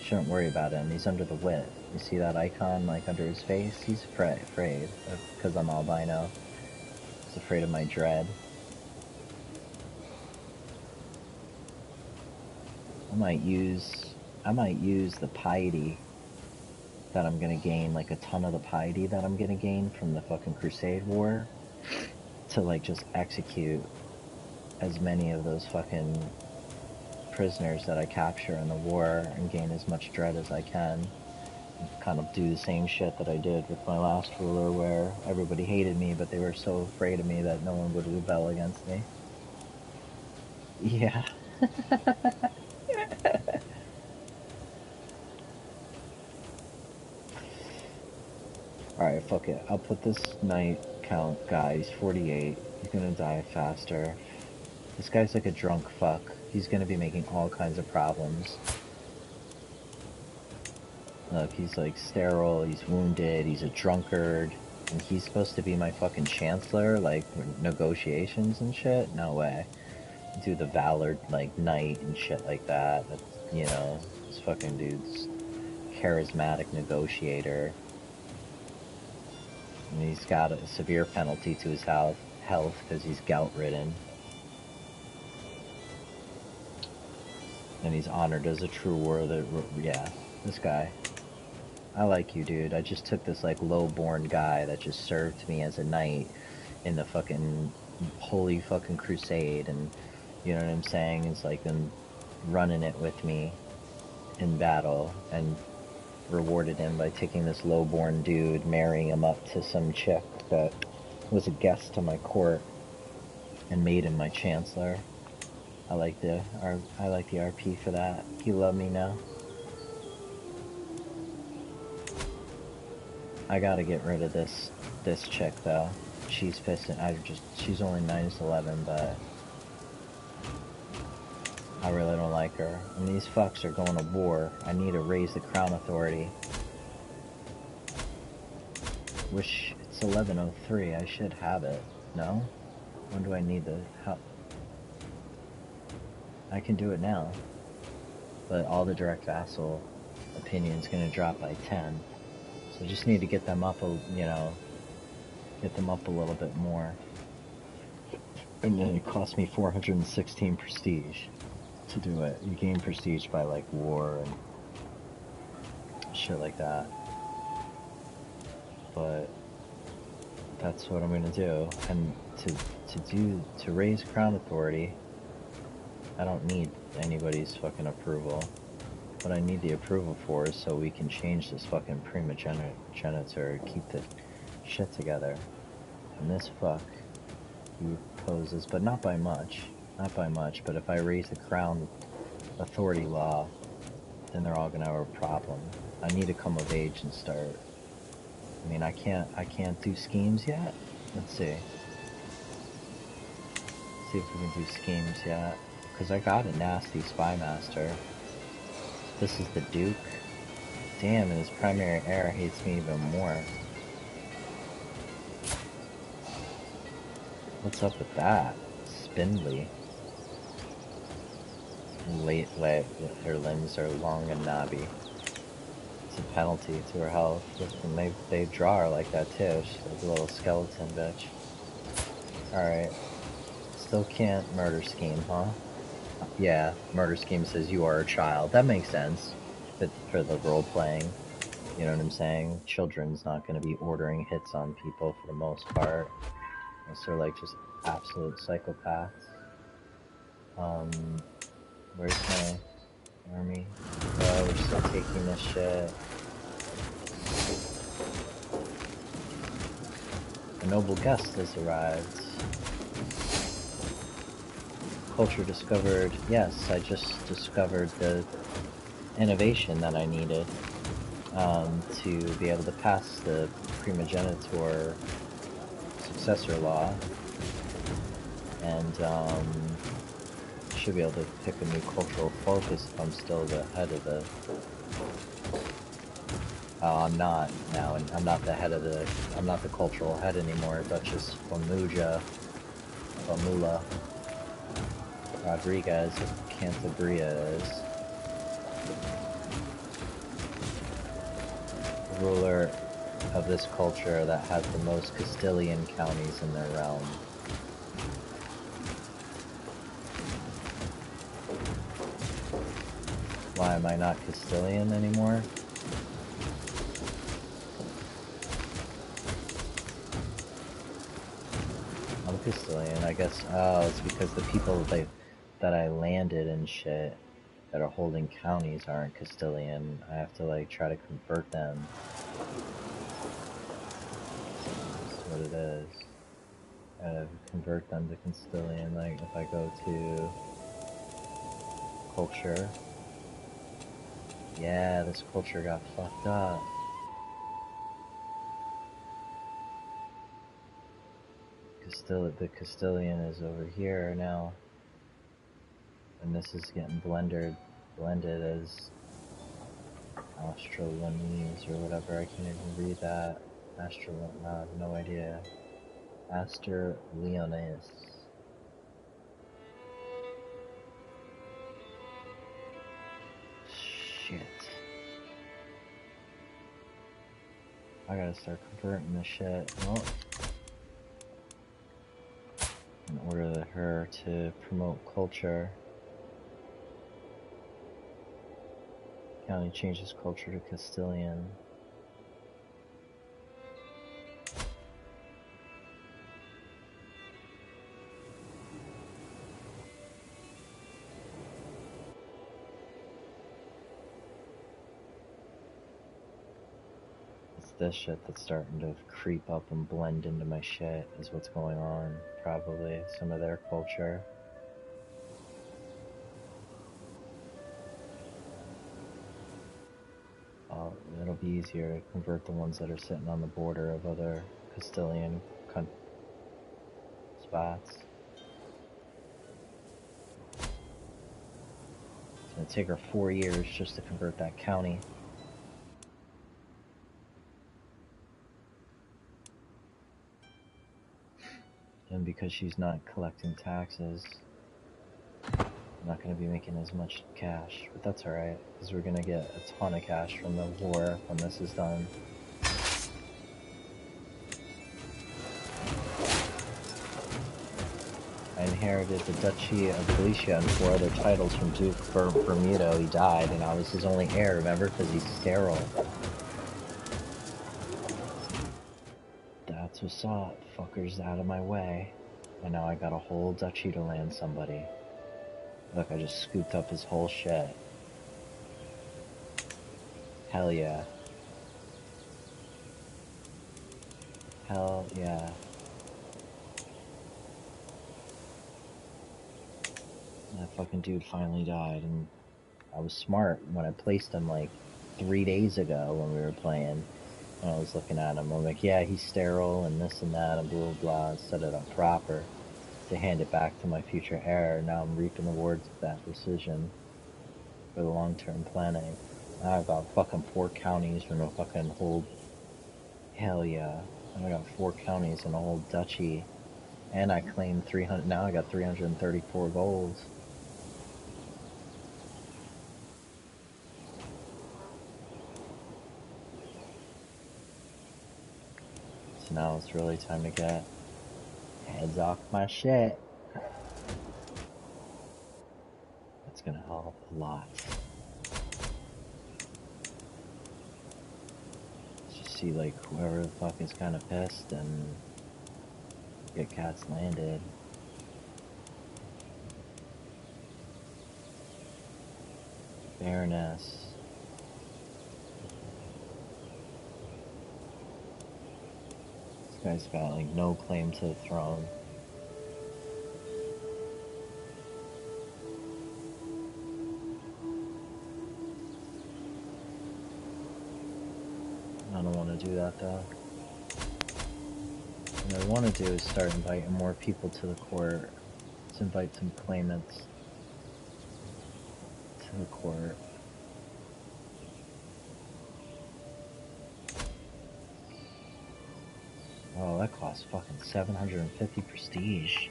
Shouldn't worry about him. He's under the wit. You see that icon, like, under his face? He's afraid. Because I'm albino. He's afraid of my dread. I might use the piety that I'm gonna gain, like a ton of the piety that I'm gonna gain from the fucking Crusade War, to like just execute as many of those fucking prisoners that I capture in the war and gain as much dread as I can. Kind of do the same shit that I did with my last ruler, where everybody hated me, but they were so afraid of me that no one would rebel against me. Yeah. Alright, fuck it. I'll put this knight count guy. He's 48. He's gonna die faster. This guy's like a drunk fuck. He's gonna be making all kinds of problems. Look, he's like sterile, he's wounded, he's a drunkard, and he's supposed to be my fucking chancellor, like negotiations and shit? No way. Do the valor, like, knight and shit like that. That's, you know, this fucking dude's charismatic negotiator. And he's got a severe penalty to his health because he's gout-ridden. And he's honored as a true warrior. Yeah, this guy. I like you, dude. I just took this, like, low-born guy that just served me as a knight in the fucking holy fucking crusade, and, you know what I'm saying? It's like them running it with me in battle, and rewarded him by taking this low-born dude, marrying him up to some chick that was a guest to my court, and made him my chancellor. I like the RP for that. You love me now. I gotta get rid of this chick though. She's pissing. She's only -11, but I really don't like her. And these fucks are going to war. I need to raise the crown authority. Which, it's 11:03, I should have it. No? When do I need the... how... I can do it now. But all the direct vassal opinion's gonna drop by 10. So I just need to get them up, you know, get them up a little bit more. And then it cost me 416 prestige to do it. You gain prestige by like war and shit like that. But that's what I'm gonna do. And to raise crown authority, I don't need anybody's fucking approval. What I need the approval for is so we can change this fucking primogeniture, keep the shit together. And this fuck, he poses, but not by much. Not by much, but if I raise the crown authority law, then they're all gonna have a problem. I need to come of age and start. I mean, I can't do schemes yet. Let's see. See if we can do schemes yet. Because I got a nasty spy master. This is the Duke. Damn, and his primary heir hates me even more. What's up with that? Spindly. Her limbs are long and knobby. It's a penalty to her health. And they draw her like that too. She's like a little skeleton bitch. Alright. Still can't murder scheme, huh? Yeah, murder scheme says you are a child. That makes sense. But for the role playing, you know what I'm saying? Children's not going to be ordering hits on people for the most part. Unless they're like just absolute psychopaths. Where's my army? Oh, we're still taking this shit. A noble guest has arrived. Culture discovered. Yes, I just discovered the innovation that I needed to be able to pass the primogeniture successor law, and should be able to pick a new cultural focus if I'm still the head of the... I'm not now, and I'm not the head of the... I'm not the cultural head anymore. Duchess Famula Rodriguez of Cantabria is. The ruler of this culture that has the most Castilian counties in their realm. Why am I not Castilian anymore? I'm Castilian, I guess. Oh, it's because the people that I landed and shit that are holding counties aren't Castilian. I have to like try to convert them. That's what it is. I gotta convert them to Castilian. Like if I go to culture. Yeah, this culture got fucked up. The Castilian is over here now. And this is getting blended as Australonese or whatever. I can't even read that. I have no idea. Aster Leonis. Shit. I gotta start converting this shit. Oh. In order for her to promote culture. County changes culture to Castilian. It's this shit that's starting to creep up and blend into my shit is what's going on. Probably some of their culture. It'll be easier to convert the ones that are sitting on the border of other Castilian spots. It's gonna take her 4 years just to convert that county. because she's not collecting taxes, I'm not going to be making as much cash, but that's alright, because we're going to get a ton of cash from the war when this is done. I inherited the Duchy of Galicia and 4 other titles from Duke Bermudo. He died, and I was his only heir, remember? Because he's sterile. That's what's up. Fuckers out of my way. And now I got a whole duchy to land somebody. Look, I just scooped up his whole shit. Hell yeah. Hell yeah. That fucking dude finally died, and I was smart when I placed him like 3 days ago when we were playing. When I was looking at him, I'm like, yeah, he's sterile and this and that and blah blah blah. Set it up proper to hand it back to my future heir. Now I'm reaping the rewards of that decision for the long-term planning. Now I've got fucking 4 counties and a fucking whole. Hell yeah! I got 4 counties and a whole duchy, and I claimed 300. Now I got 334 gold. So now it's really time to get heads off my shit. That's gonna help a lot. Let's just see, like, whoever the fuck is kind of pissed and get cats landed. Baroness. This guy's got, like, no claim to the throne. I don't want to do that, though. What I want to do is start inviting more people to the court. Let's invite some claimants to the court. Oh, that costs fucking 750 prestige.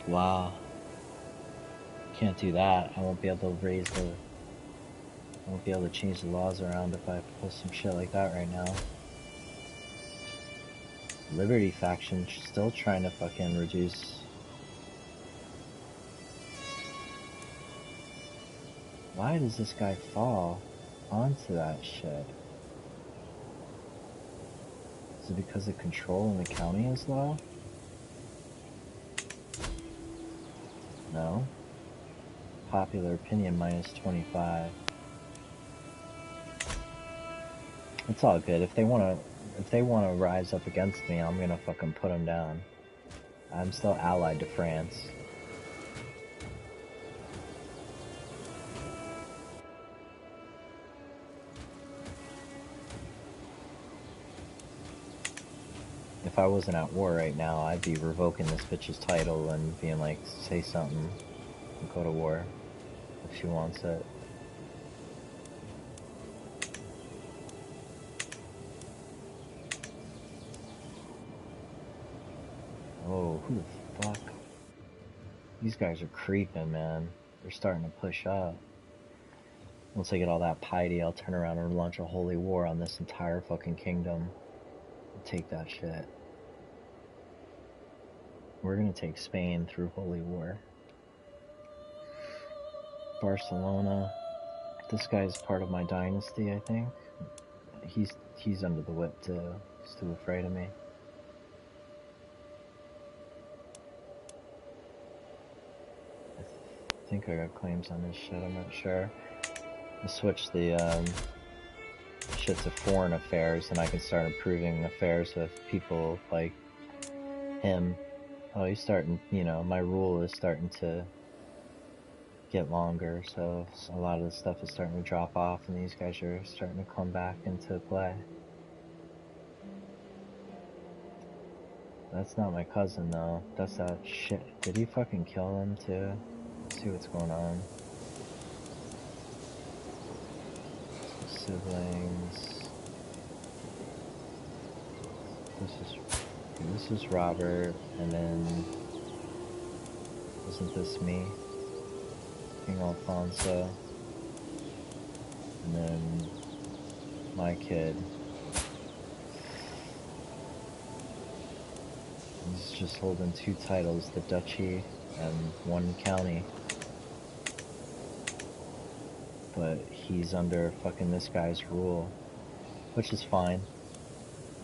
Wow. Can't do that. I won't be able to raise the... I won't be able to change the laws around if I post some shit like that right now. Liberty faction still trying to fucking reduce... Why does this guy fall onto that shit? Is it because the control in the county is low? No. Popular opinion minus 25. It's all good. If they wanna rise up against me, I'm gonna fucking put them down. I'm still allied to France. If I wasn't at war right now, I'd be revoking this bitch's title and being like, say something and go to war if she wants it. Oh, who the fuck? These guys are creeping, man. They're starting to push up. Once I get all that piety, I'll turn around and launch a holy war on this entire fucking kingdom. And take that shit. We're gonna take Spain through holy war. Barcelona. This guy's part of my dynasty, I think. He's under the whip too. He's too afraid of me. I think I got claims on this shit, I'm not sure. I switched the shit to foreign affairs and I can start improving affairs with people like him. Oh, he's starting, you know, my rule is starting to get longer, so a lot of the stuff is starting to drop off and these guys are starting to come back into play. That's not my cousin though. That's that shit. Did he fucking kill him too? Let's see what's going on. Siblings. This is This is Robert, and then wasn't this me? King Alfonso, and then my kid. He's just holding 2 titles, the duchy and 1 county. But he's under fucking this guy's rule, which is fine.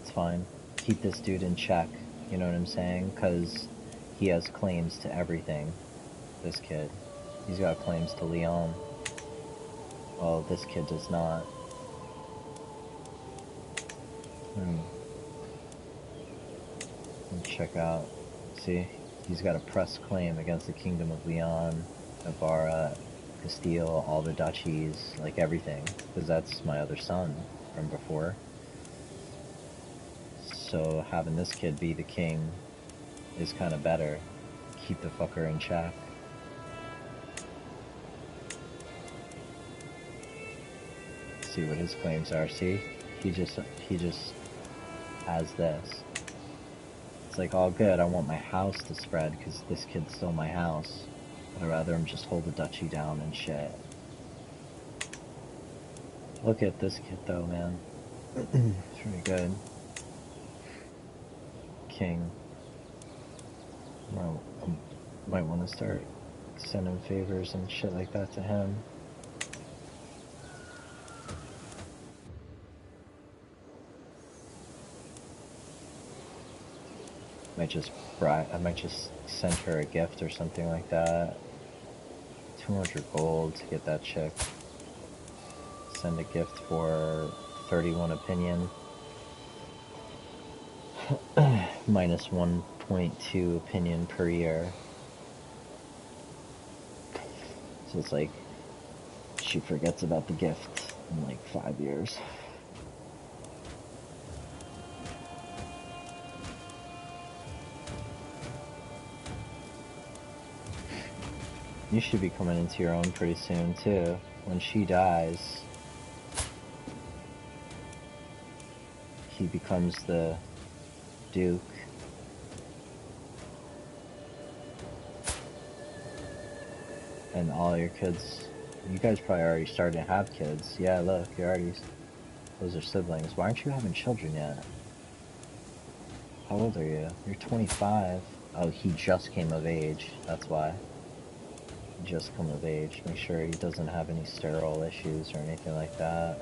It's fine. Keep this dude in check, you know what I'm saying? Because he has claims to everything, this kid. He's got claims to Leon. Well, this kid does not. Check out. See? He's got a press claim against the Kingdom of Leon, Navarra, Castile, all the duchies, like everything. Because that's my other son from before. So having this kid be the king is kind of better. Keep the fucker in check. See what his claims are. See? He just has this. It's like, all good, I want my house to spread because this kid's still my house. But I'd rather him just hold the duchy down and shit. Look at this kid though, man. It's pretty good. King. Well, might want to start sending favors and shit like that to him. I might just send her a gift or something like that. 200 gold to get that chick. Send a gift for 31 opinion. Minus 1.2 opinion per year. So it's like, she forgets about the gift in like 5 years. You should be coming into your own pretty soon, too. When she dies, he becomes the Duke. And all your kids, you guys probably already started to have kids. Yeah, look, you're already, those are siblings. Why aren't you having children yet? How old are you? You're 25. Oh, he just came of age, that's why. Just come of age. Make sure he doesn't have any sterile issues or anything like that.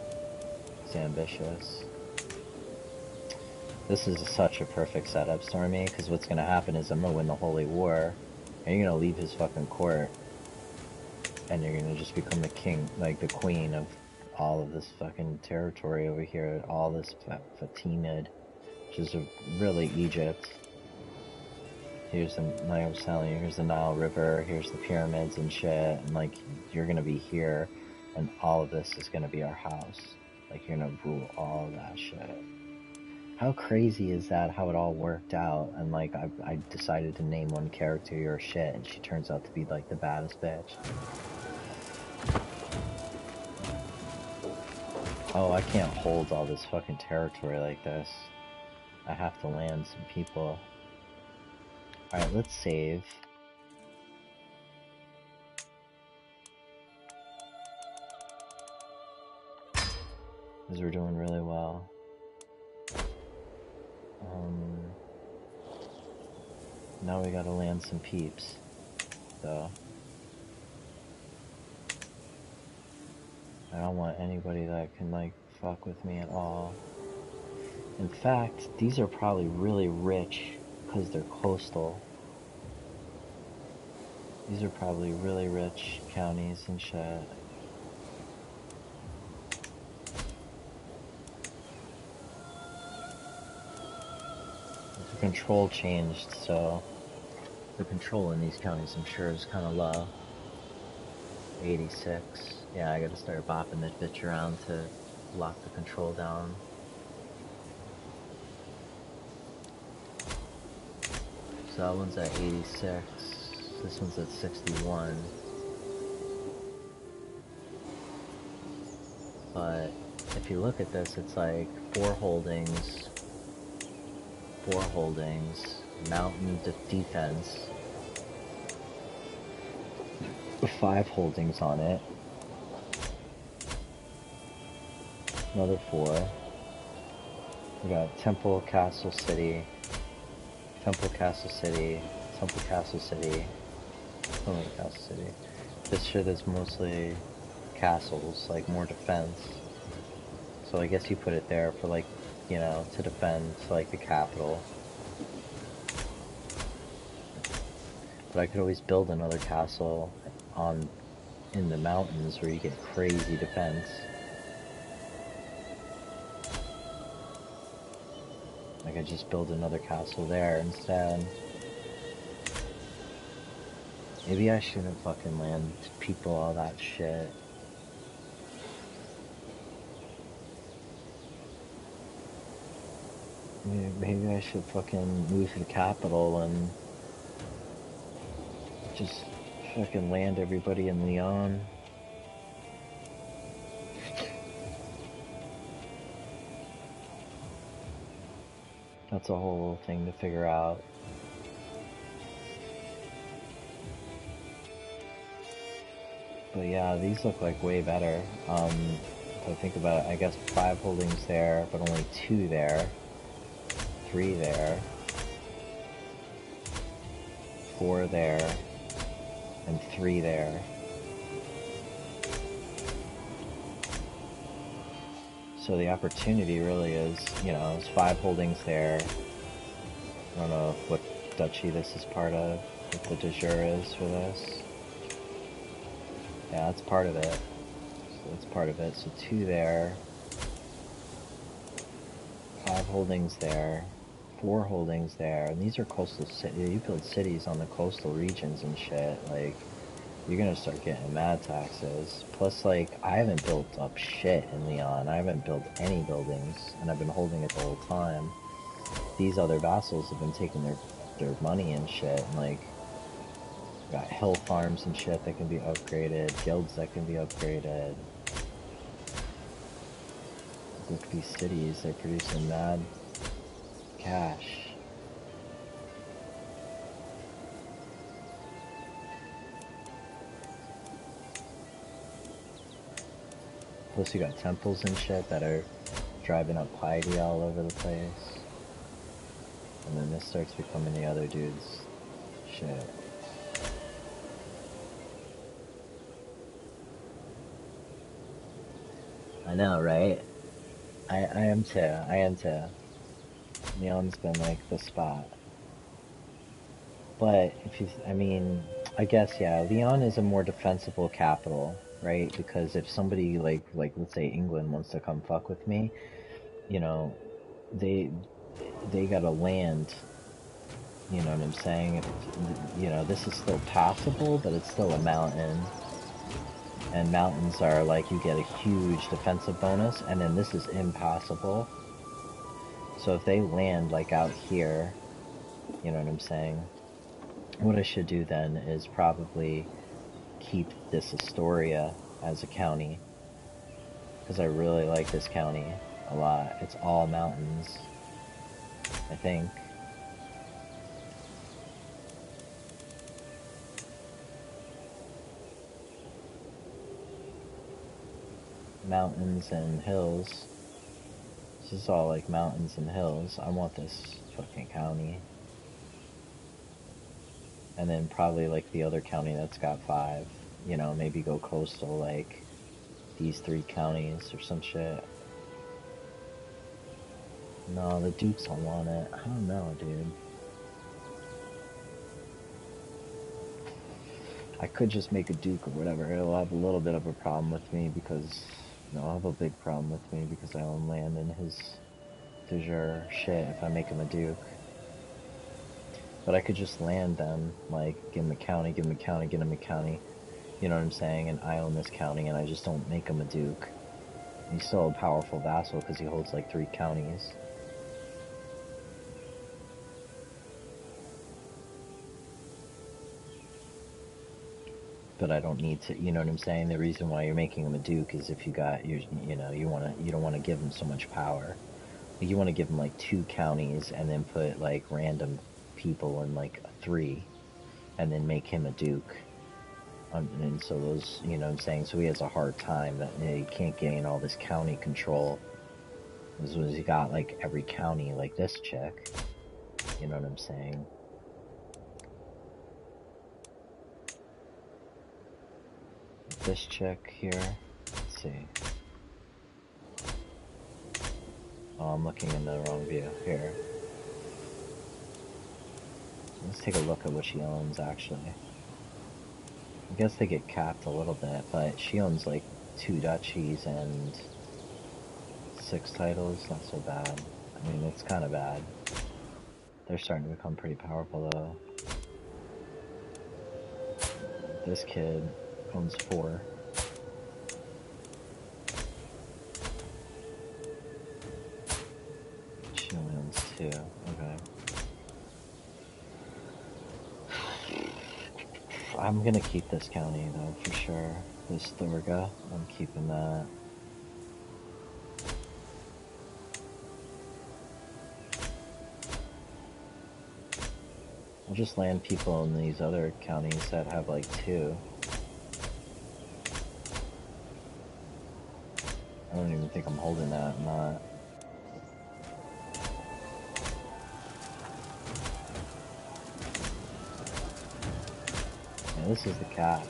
He's ambitious. This is such a perfect setup, Stormy, because what's going to happen is I'm going to win the Holy War, and you're going to leave his fucking court, and you're going to just become the king, like the queen of all of this fucking territory over here, all this Fatimid, which is really Egypt. Here's the, like I was telling you, here's the Nile River, here's the pyramids and shit, and like, you're gonna be here, and all of this is gonna be our house. Like, you're gonna rule all of that shit. How crazy is that, how it all worked out, and like, I decided to name one character your shit, and she turns out to be like the baddest bitch. Oh, I can't hold all this fucking territory like this. I have to land some people. Alright, let's save. Because we're doing really well. Now we gotta land some peeps, though. I don't want anybody that can, like, fuck with me at all. In fact, these are probably really rich because they're coastal. These are probably really rich counties and shit. The control changed, so the control in these counties, I'm sure, is kind of low. 86. Yeah, I gotta start bopping this bitch around to lock the control down. So that one's at 86. This one's at 61. But if you look at this, it's like 4 holdings, 4 holdings, mountain defense, 5 holdings on it, another 4. We got Temple, Castle City, Temple, Castle City, Temple, Castle City, Temple, Castle City. This shit is mostly castles, like more defense. So I guess you put it there for like, you know, to defend like the capital. But I could always build another castle in the mountains where you get crazy defense. I could just build another castle there instead. Maybe I shouldn't fucking land people all that shit. Maybe I should fucking move to the capital and just fucking land everybody in Leon. That's a whole thing to figure out. But yeah, these look like way better. If I think about it, I guess 5 holdings there, but only 2 there. 3 there. 4 there. And 3 there. So the opportunity really is, you know, it's 5 holdings there. I don't know what duchy this is part of, what the de jure is for this. Yeah, that's part of it. So that's part of it. So 2 there. 5 holdings there. 4 holdings there. And these are coastal cities. You build cities on the coastal regions and shit. Like, you're gonna start getting mad taxes. Plus, like, I haven't built up shit in Leon. I haven't built any buildings. And I've been holding it the whole time. These other vassals have been taking their money and shit. And, like, got hill farms and shit that can be upgraded, guilds that can be upgraded. Look at these cities, they're producing mad cash. Plus you got temples and shit that are driving up piety all over the place. And then this starts becoming the other dude's shit. I know, right? I am too. I am too. Neon's been like the spot. But if you, I mean, I guess yeah, Leon is a more defensible capital, right? Because if somebody like let's say England wants to come fuck with me, you know, they gotta land. You know what I'm saying? If, you know, this is still passable, but it's still a mountain. And mountains are like, you get a huge defensive bonus, and then this is impassable. So if they land like out here, you know what I'm saying? What I should do then is probably keep this Astoria as a county. Because I really like this county a lot. It's all mountains, I think. Mountains and hills. This is all like mountains and hills. I want this fucking county. And then probably like the other county that's got 5. You know, maybe go coastal like these 3 counties or some shit. No, the Dukes don't want it. I don't know, dude. I could just make a Duke or whatever. It'll have a little bit of a problem with me because... No, I'll have a big problem with me because I own land in his de jure shit if I make him a Duke. But I could just land them, like, give him a county, give him a county, give him a county. You know what I'm saying? And I own this county and I just don't make him a Duke. He's still a powerful vassal because he holds like 3 counties. But I don't need to, you know what I'm saying? The reason why you're making him a Duke is if you got, you know, you don't want to give him so much power. You want to give him like 2 counties and then put like random people in like 3 and then make him a duke. And so those, you know what I'm saying? So he has a hard time that he can't gain all this county control. This was he got like every county like this chick. You know what I'm saying? This chick here. Let's see. Oh, I'm looking in the wrong view. Here. Let's take a look at what she owns actually. I guess they get capped a little bit, but she owns like 2 duchies and 6 titles. Not so bad. I mean, it's kind of bad. They're starting to become pretty powerful though. This kid owns 4. She only owns 2. Okay. I'm gonna keep this county though, for sure. This Thorga, I'm keeping that. I'll just land people in these other counties that have like 2. I don't even think I'm holding that, I'm not. Yeah, this is the cap.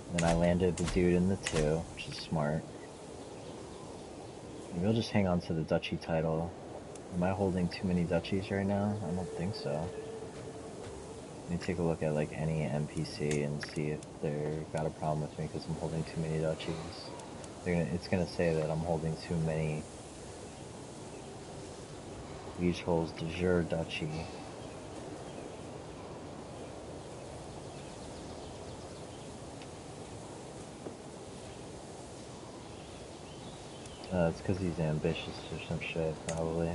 And then I landed the dude in the 2, which is smart. Maybe I'll just hang on to the duchy title. Am I holding too many duchies right now? I don't think so. Let me take a look at like any NPC and see if they've got a problem with me because I'm holding too many duchies. It's gonna say that I'm holding too many. Liege holds de jure duchy. It's because he's ambitious or some shit, probably.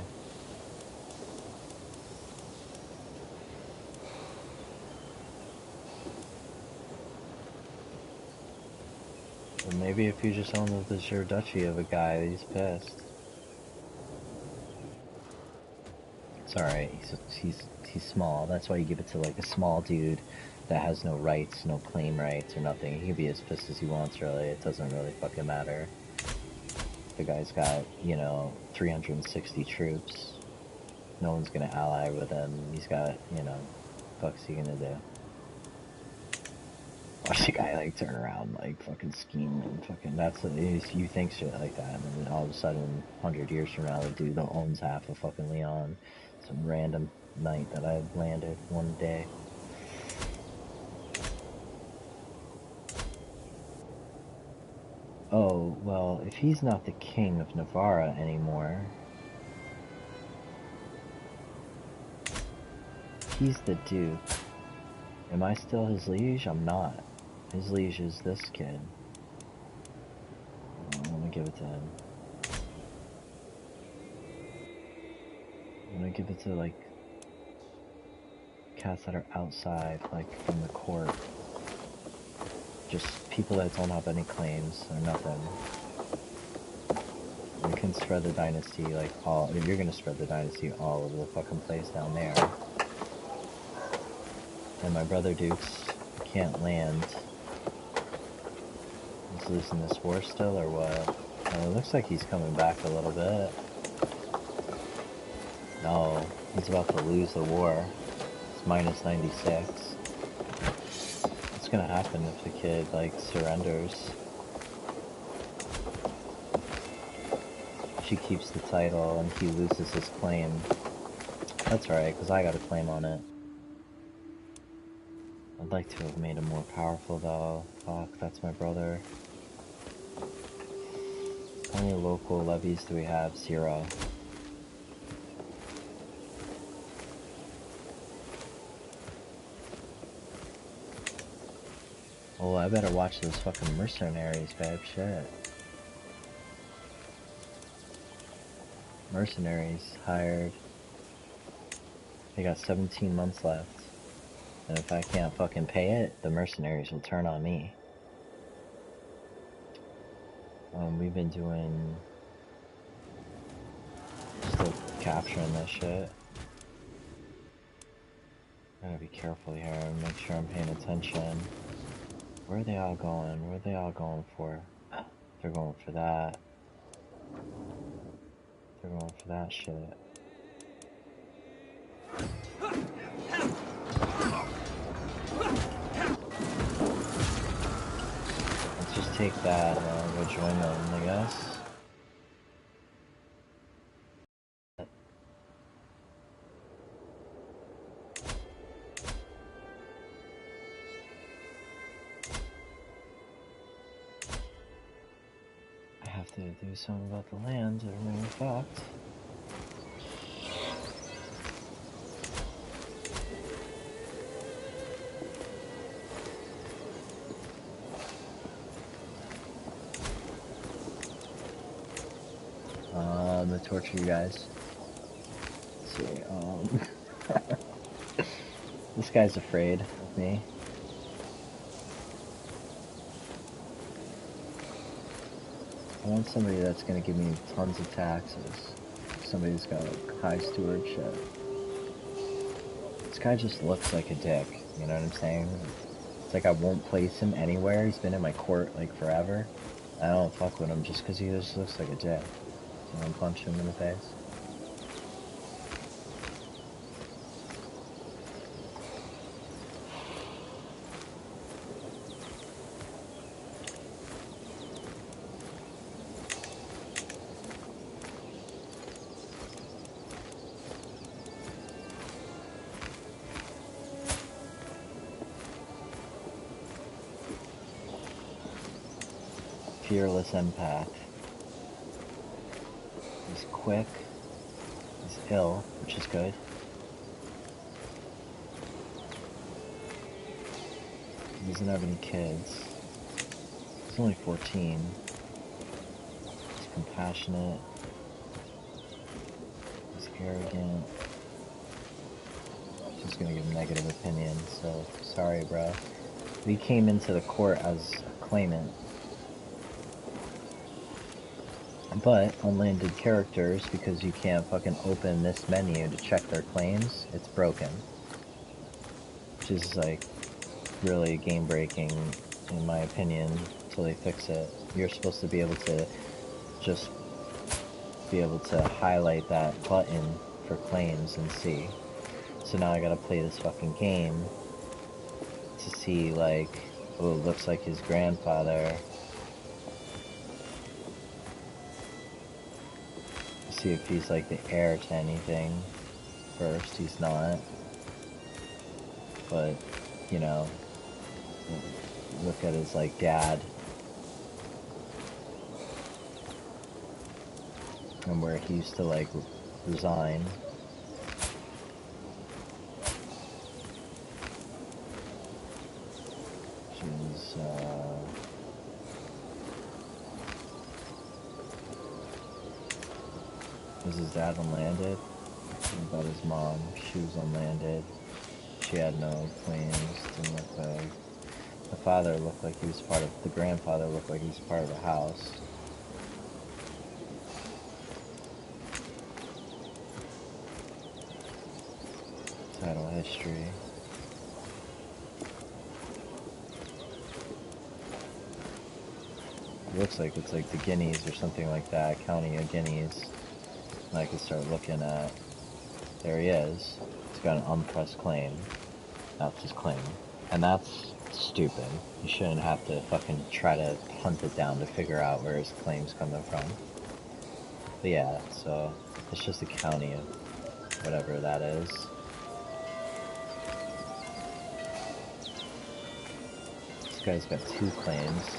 Or maybe if you just own the de jure duchy of a guy, he's pissed. It's alright, he's small. That's why you give it to like a small dude that has no rights, no claim rights or nothing. He can be as pissed as he wants, really. It doesn't really fucking matter. The guy's got, you know, 360 troops. No one's gonna ally with him. He's got, you know, fuck's he gonna do? Watch the guy like turn around, like fucking scheme and fucking. You think shit like that, and then all of a sudden, 100 years from now, the dude that owns half of fucking Leon, some random night that I landed one day. Oh, well, if he's not the king of Navarra anymore, he's the duke. Am I still his liege? I'm not. His liege is this kid. I'm gonna give it to him. I'm gonna give it to, like, cats that are outside, like, from the court. Just people that don't have any claims or nothing. You can spread the dynasty, like, you're gonna spread the dynasty all over the fucking place down there. And my brother Dukes can't land. He's losing this war still, or what? Oh, it looks like he's coming back a little bit. No, he's about to lose the war. It's minus 96. What's gonna happen if the kid, like, surrenders? She keeps the title and he loses his claim. That's alright, because I got a claim on it. I'd like to have made him more powerful though. Fuck, that's my brother. How many local levies do we have? 0. Oh, I better watch those fucking mercenaries, babe. Shit. Mercenaries hired. They got 17 months left. And if I can't fucking pay it, the mercenaries will turn on me. We've been doing capturing this shit. I gotta be careful here and make sure I'm paying attention. Where are they all going? Where are they all going for? They're going for that. They're going for that shit. Let's just take that and go join them, I guess. I have to do something about the land, or we're fucked. I'm gonna torture you guys. Let's see, this guy's afraid of me. I want somebody that's gonna give me tons of taxes. Somebody who's got like high stewardship. This guy just looks like a dick, you know what I'm saying? It's like I won't place him anywhere. He's been in my court like forever. I don't fuck with him just because he just looks like a dick. So I'm punch him in the face. Fearless empath. He's quick. He's ill, which is good. He doesn't have any kids. He's only 14. He's compassionate. He's arrogant. Just gonna give negative opinions, so sorry, bro. We came into the court as a claimant. But unlanded characters, because you can't fucking open this menu to check their claims, it's broken. Which is like really game breaking in my opinion until they fix it. You're supposed to be able to just be able to highlight that button for claims and see. So now I gotta play this fucking game to see like, oh, it looks like his grandfather. See if he's like the heir to anything first. He's not, but you know, look at his like dad and where he used to like resign. She's was his dad unlanded? What about his mom? She was unlanded. She had no claims. Didn't look like. The father looked like he was part of. The grandfather looked like he was part of the house. Title history. It looks like it's like the Guineas or something like that. County of Guineas. I can start looking at, there he is. He's got an unpressed claim. That's his claim. And that's stupid. You shouldn't have to fucking try to hunt it down to figure out where his claim's coming from. But yeah, so it's just a county of whatever that is. This guy's got 2 claims.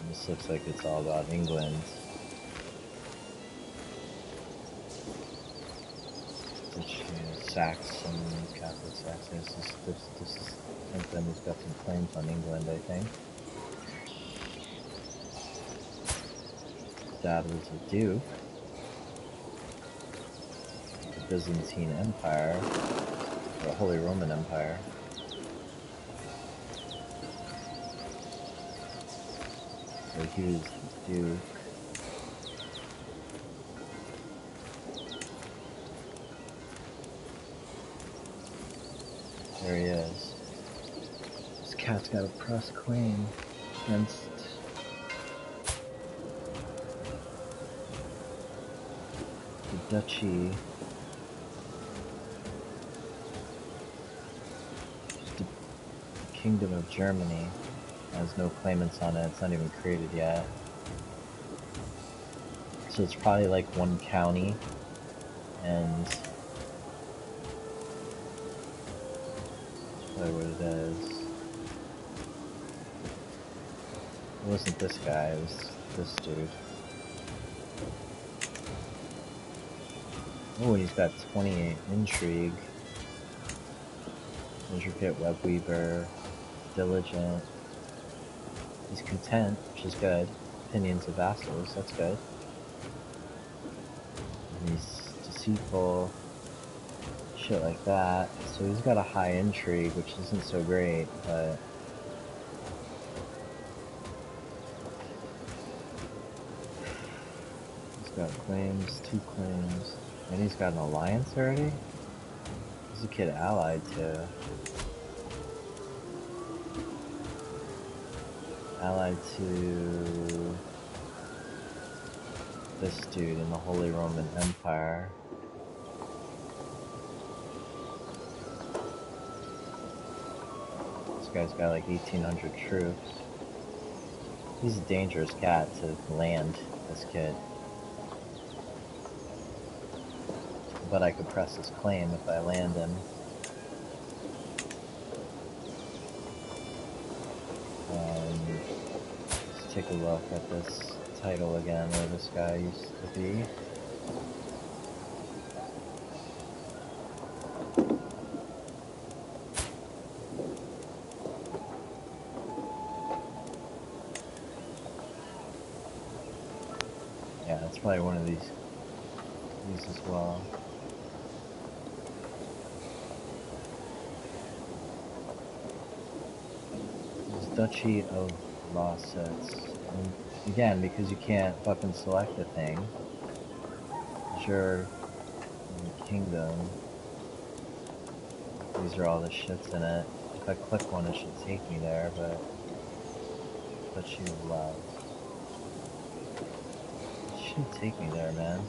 This looks like it's all about England. Which, Saxon, Catholic Saxon. This is England. He's got some claims on England, I think. Dad was a duke. The Byzantine Empire, or the Holy Roman Empire. he was the Duke. There he is. This cat's got a pressed claim against the Duchy. The Kingdom of Germany has no claimants on it. It's not even created yet. So it's probably like one county, and that's probably what it is. It wasn't this guy, it was this dude. Oh, and he's got 28 intrigue. Intricate, web weaver, diligent. He's content, which is good. Opinions of vassals, that's good. And he's deceitful, shit like that. So he's got a high intrigue, which isn't so great, but he's got claims, 2 claims, and he's got an alliance already? Who's the kid allied to? Allied to this dude in the Holy Roman Empire. This guy's got like 1,800 troops. He's a dangerous cat to land, this kid. But I could press his claim if I land him. Let's take a look at this title again, where this guy used to be. Yeah, it's probably one of these as well. Duchy of Vassals. And again, because you can't fucking select a thing, your kingdom, these are all the shits in it. If I click one, it should take me there, but Duchy of Love. It should take me there, man.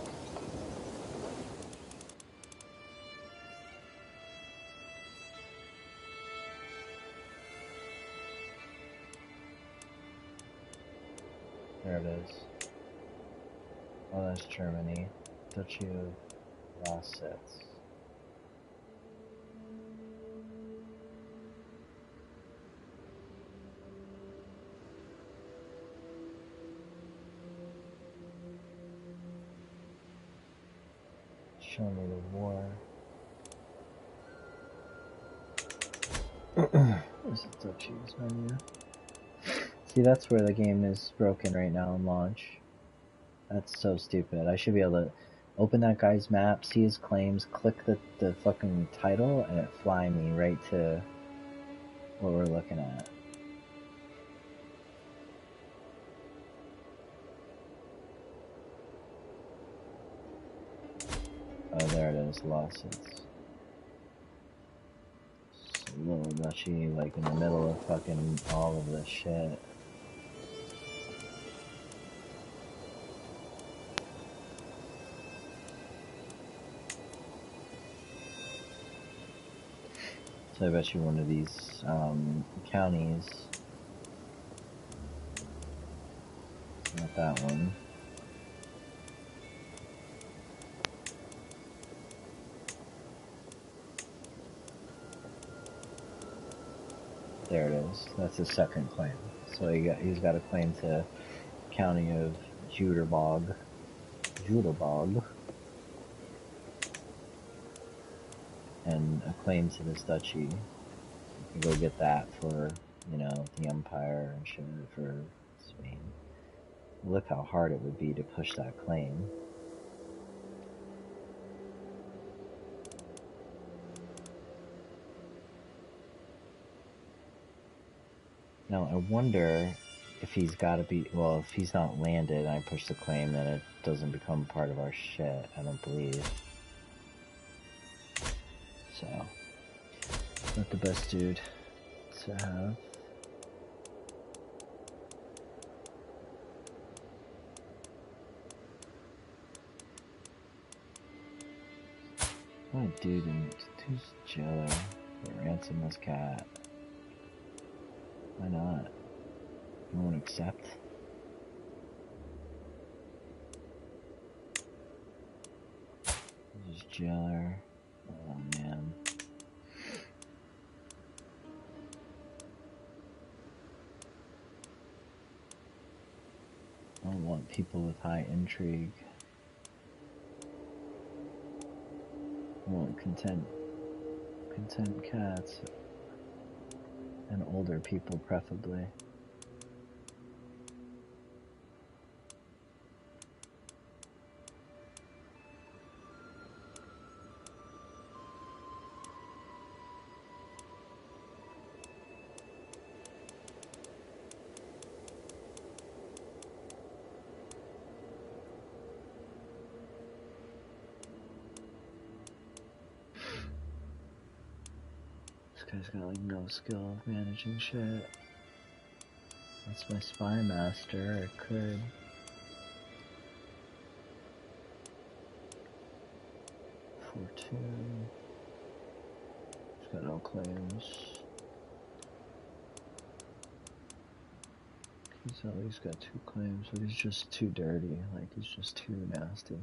There it is. Oh, that's Germany. Duchy of Vassals. Show me the war. Where's the Duchy's menu? See, that's where the game is broken right now in launch. That's so stupid. I should be able to open that guy's map, see his claims, click the fucking title, and it fly me right to what we're looking at. Oh, there it is, lawsuits. Little Duchy, like in the middle of fucking all of this shit. So I bet you one of these counties, not that one. There it is. That's his second claim. So he's got a claim to county of Judabog. And a claim to this duchy. You can go get that for, you know, the Empire and shit for Spain. Look how hard it would be to push that claim. Now I wonder if he's got to be, well, if he's not landed and I push the claim, then it doesn't become part of our shit, I don't believe. So, not the best dude to have. What a dude, and who's jailer? Ransom this cat. Why not? You won't accept? This is jailer. Oh man. I don't want people with high intrigue. I want content cats. And older people, preferably. This guy's got like no skill of managing shit. That's my spy master. I could. Fortune. He's got no claims. He's at least got 2 claims, but he's just too dirty. Like, he's just too nasty.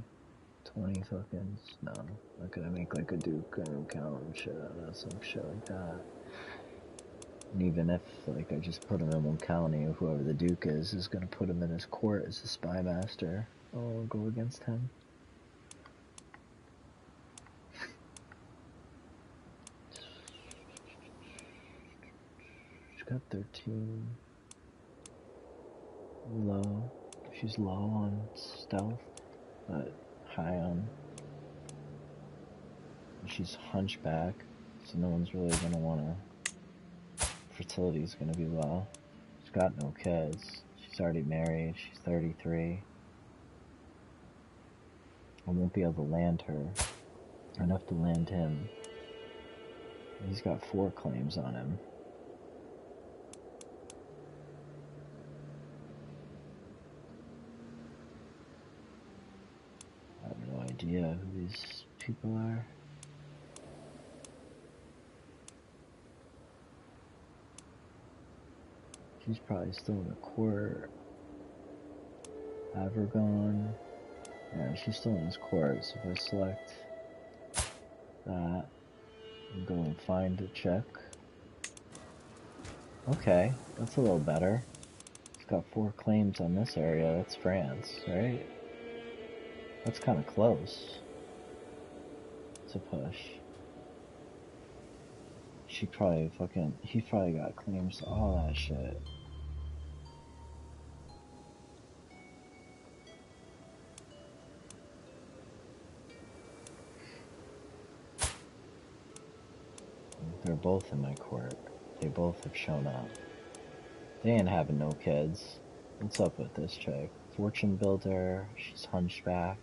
20 fucking. No. How could I make like a duke and count and shit out of some shit like that? And even if, like, I just put him in one county, whoever the duke is gonna put him in his court as a spy master. I'll go against him. She's got 13. Low. She's low on stealth, but high on. She's hunchback, so no one's really gonna wanna. Fertility's gonna be low. She's got no kids. She's already married. She's 33. I won't be able to land her. Enough to land him. He's got 4 claims on him. I have no idea who these people are. She's probably still in the court. Avergon. Yeah, she's still in his court, so if I select that and go and find a check. Okay, that's a little better. It's got 4 claims on this area. That's France, right? That's kind of close. It's a push. He probably got claims to all that shit. They're both in my court. They both have shown up. They ain't having no kids. What's up with this chick? Fortune builder, she's hunchbacked.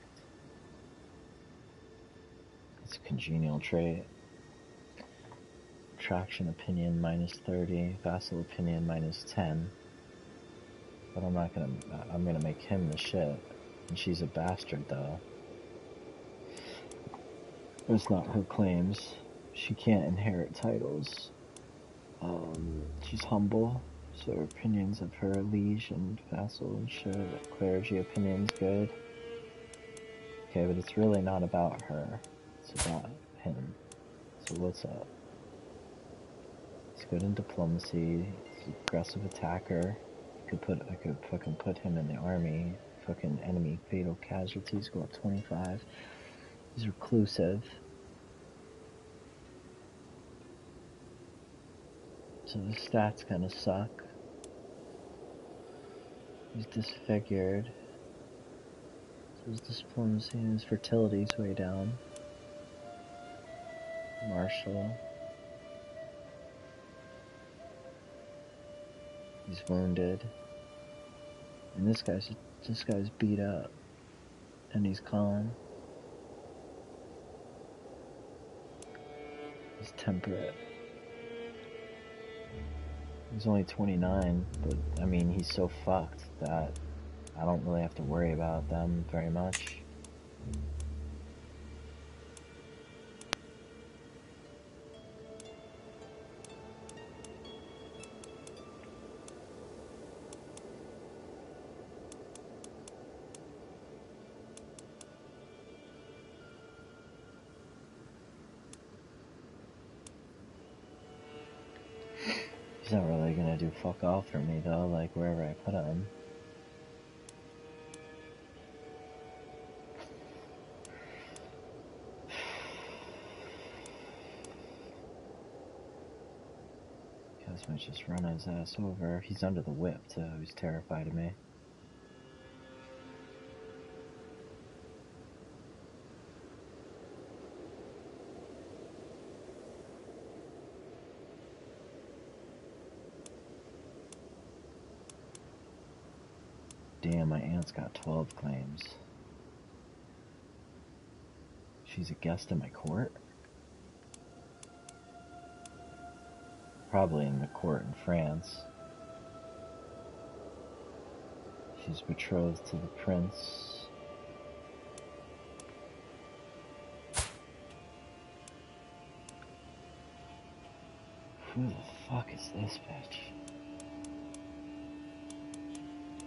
It's a congenial trait. Traction opinion -30, vassal opinion -10. But I'm gonna make him the shit. And she's a bastard though. It's not her claims. She can't inherit titles. She's humble, so her opinions of her liege and vassal and shit. Clergy opinion's good. Okay, but it's really not about her. It's about him. So what's up? He's good in diplomacy. He's an aggressive attacker. I could fucking put him in the army. Fucking enemy fatal casualties go up 25. He's reclusive. So the stats kind of suck. He's disfigured. So his diplomacy and his fertility's way down. Martial. He's wounded. And this guy's beat up, and he's calm. He's temperate. He's only 29, but I mean, he's so fucked that I don't really have to worry about them very much. He's not really gonna do fuck all for me though, like wherever I put him. Guys might just run his ass over. He's under the whip too, he's terrified of me. Damn, my aunt's got 12 claims. She's a guest in my court? Probably in the court in France. She's betrothed to the prince. Who the fuck is this bitch?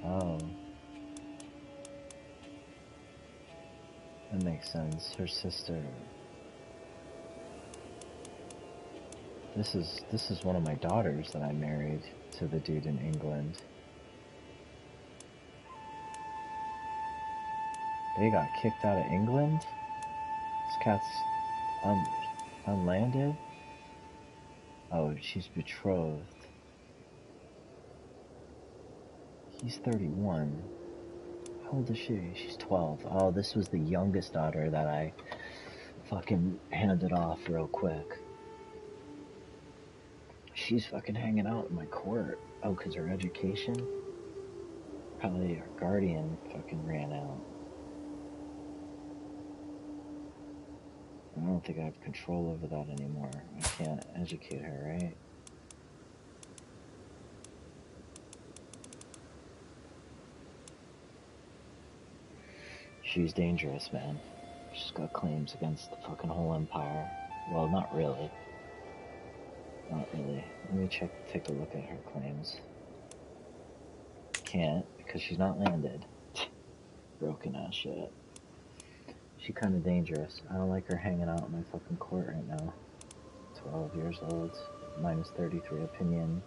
Oh. That makes sense. Her sister. This is one of my daughters that I married to the dude in England. They got kicked out of England? This cat's unlanded? Oh, she's betrothed. He's 31. How old is she? She's 12. Oh, this was the youngest daughter that I fucking handed off real quick. She's fucking hanging out in my court. Oh, 'cause her education? Probably her guardian fucking ran out. I don't think I have control over that anymore. I can't educate her, right? She's dangerous, man. She's got claims against the fucking whole empire. Well, not really. Not really. Let me take a look at her claims. Can't, because she's not landed. Broken ass shit. She's kinda dangerous. I don't like her hanging out in my fucking court right now. 12 years old, minus 33 opinion,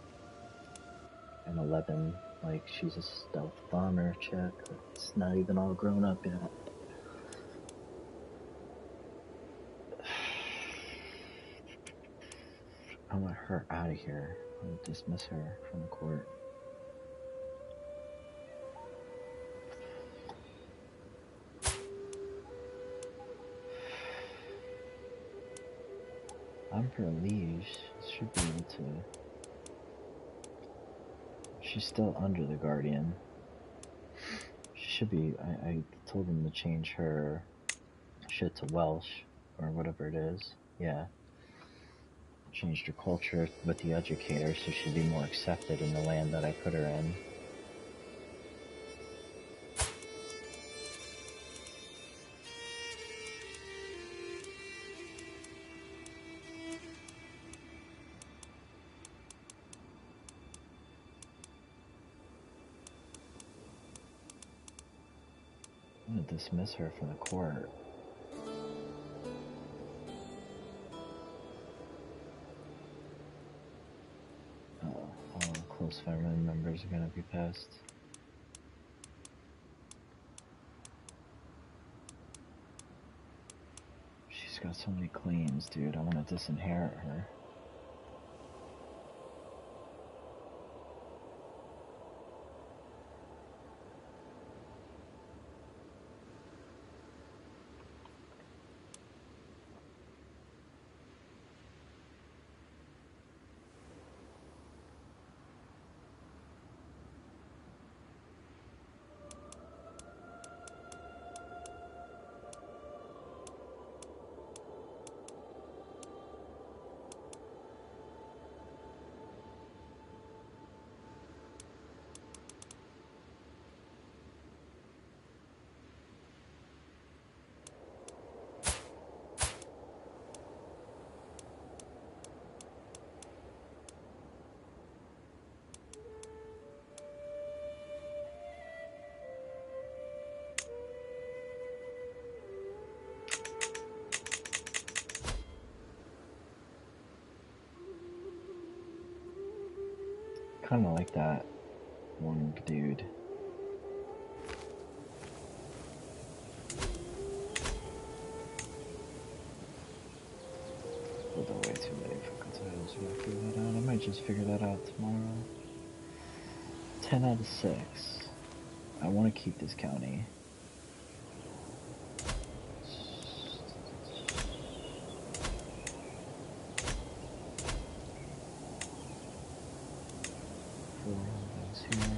and 11, like, she's a stealth bomber chick that's not even all grown up yet. I want her out of here. I want to dismiss her from the court. I'm her liege. Should be able to. She's still under the guardian. She should be. I told them to change her shit to Welsh or whatever it is. Yeah. Changed her culture with the educator so she'd be more accepted in the land that I put her in. I'm gonna dismiss her from the court. All close family members are gonna be pissed. She's got so many claims, dude. I wanna disinherit her. kind of like that one dude. But there are way too many fucking titles to figure that out. I might just figure that out tomorrow. 10 out of 6. I want to keep this county. Four holdings here.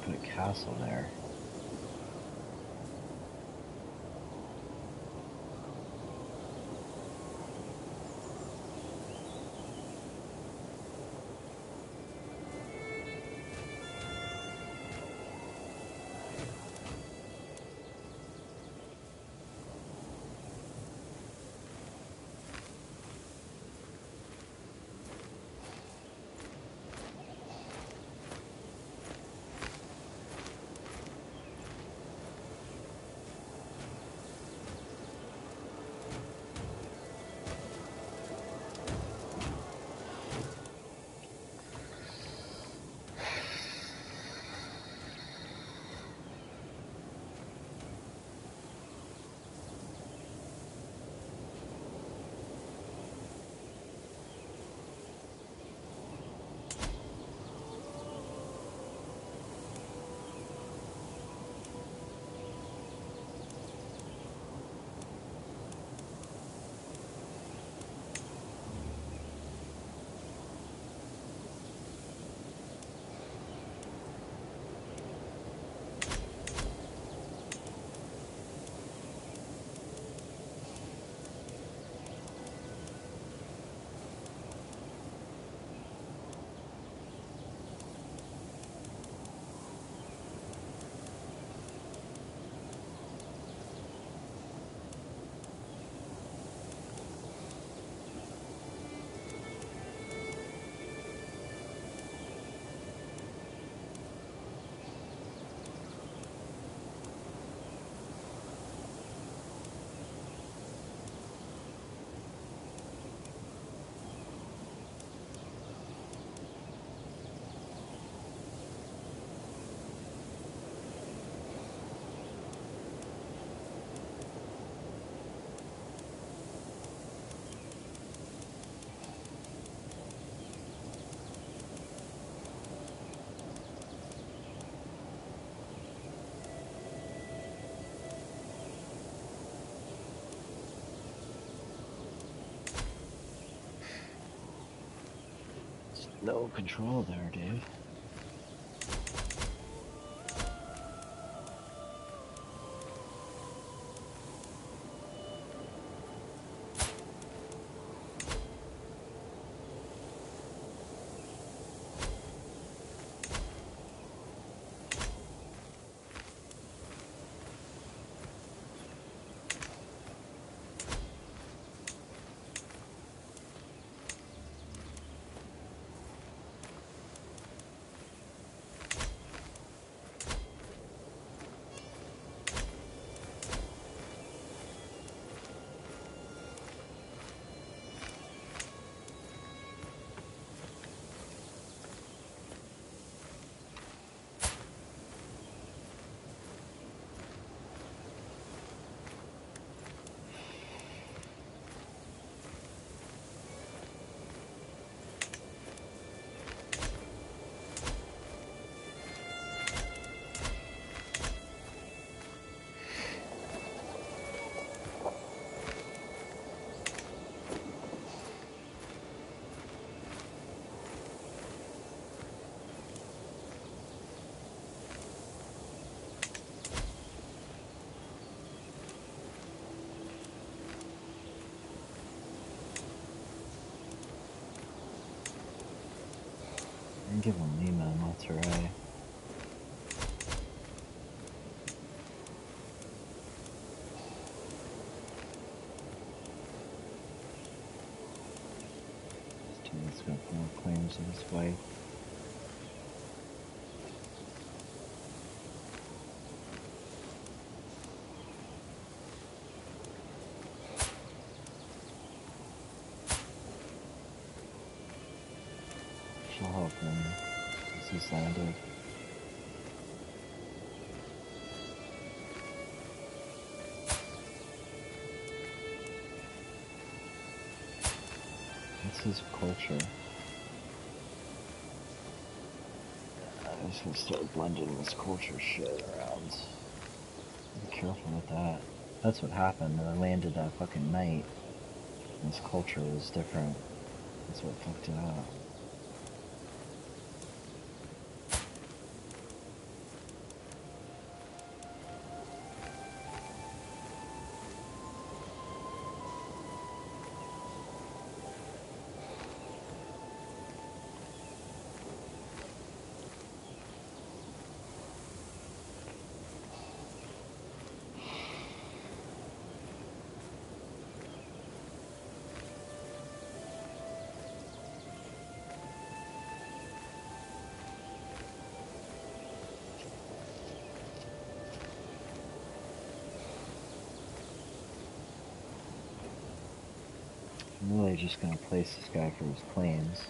Put a castle there. No control there, dude. Give him Lima, Monterey. Let's go for more claims of his wife. She'll help him as he's landed. What's his culture? I'm just gonna start blending this culture shit around. Be careful with that. That's what happened. I landed a fucking knight. And his culture was different. That's what fucked it up. I'm really just gonna place this guy for his claims.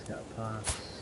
It's got pots.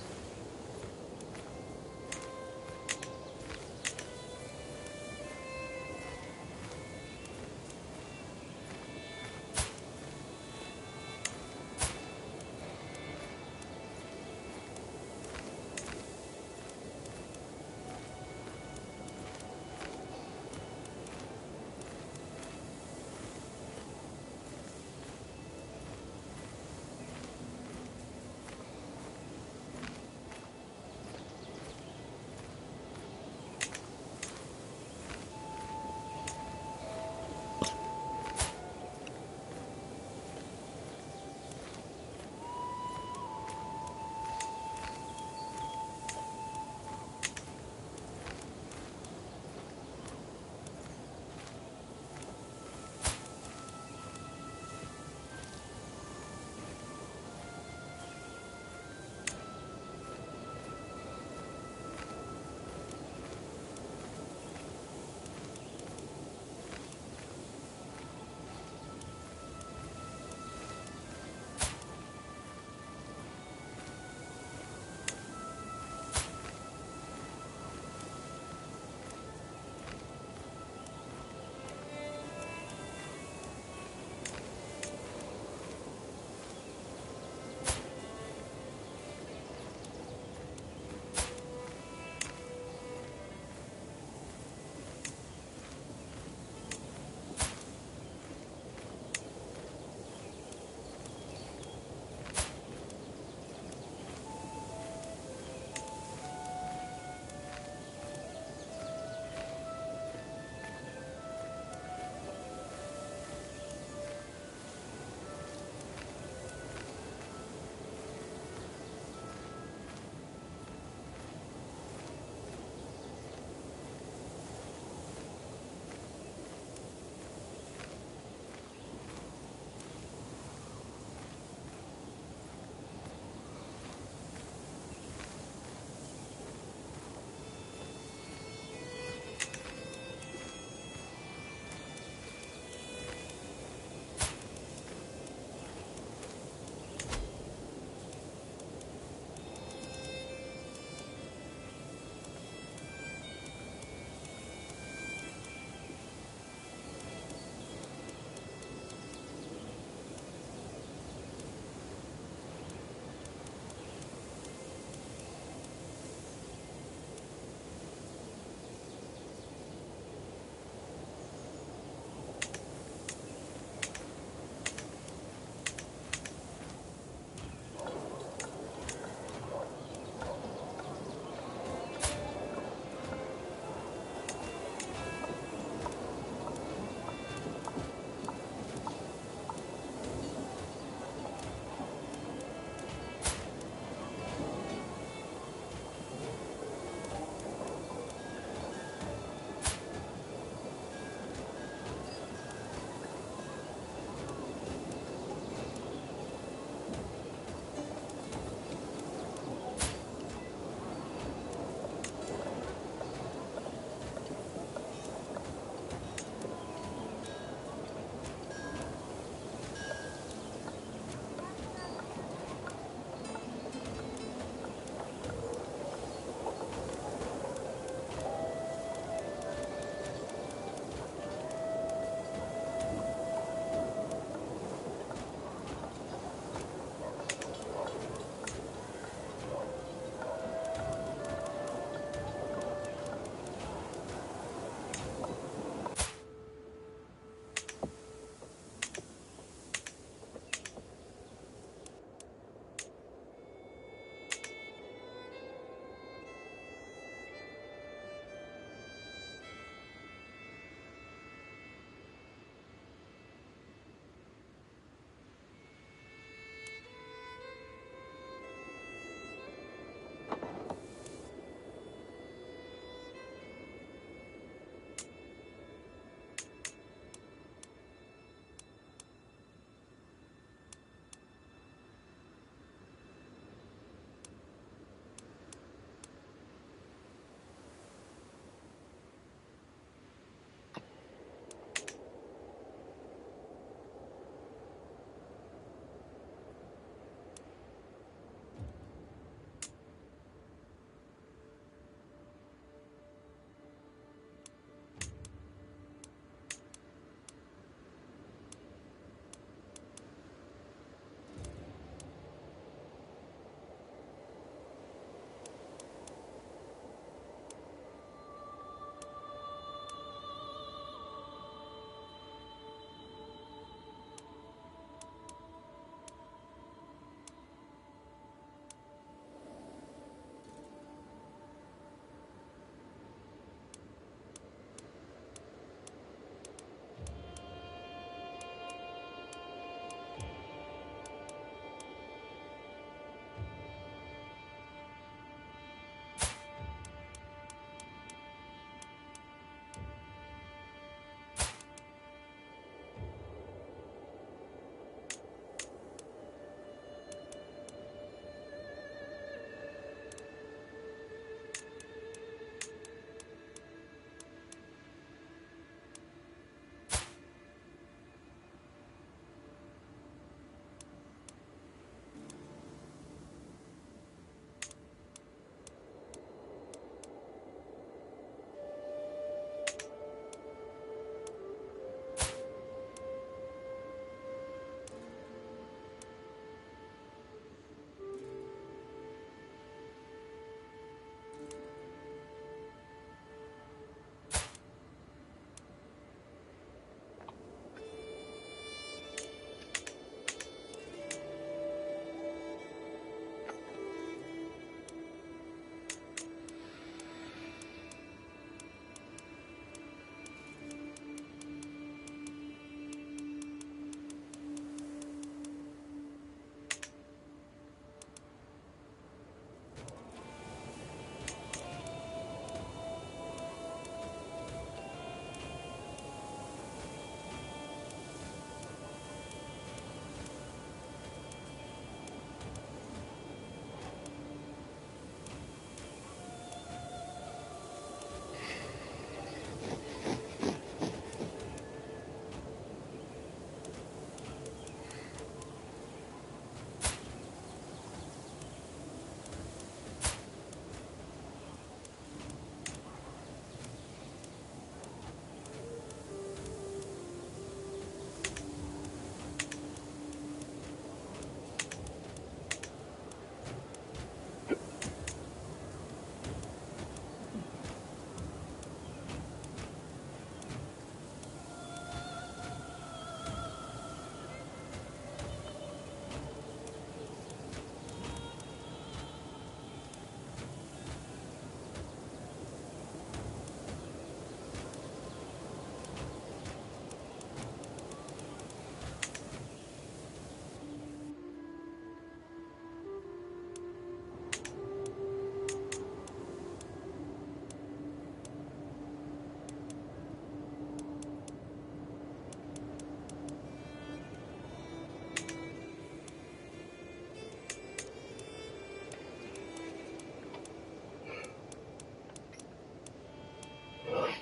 What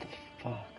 the fuck?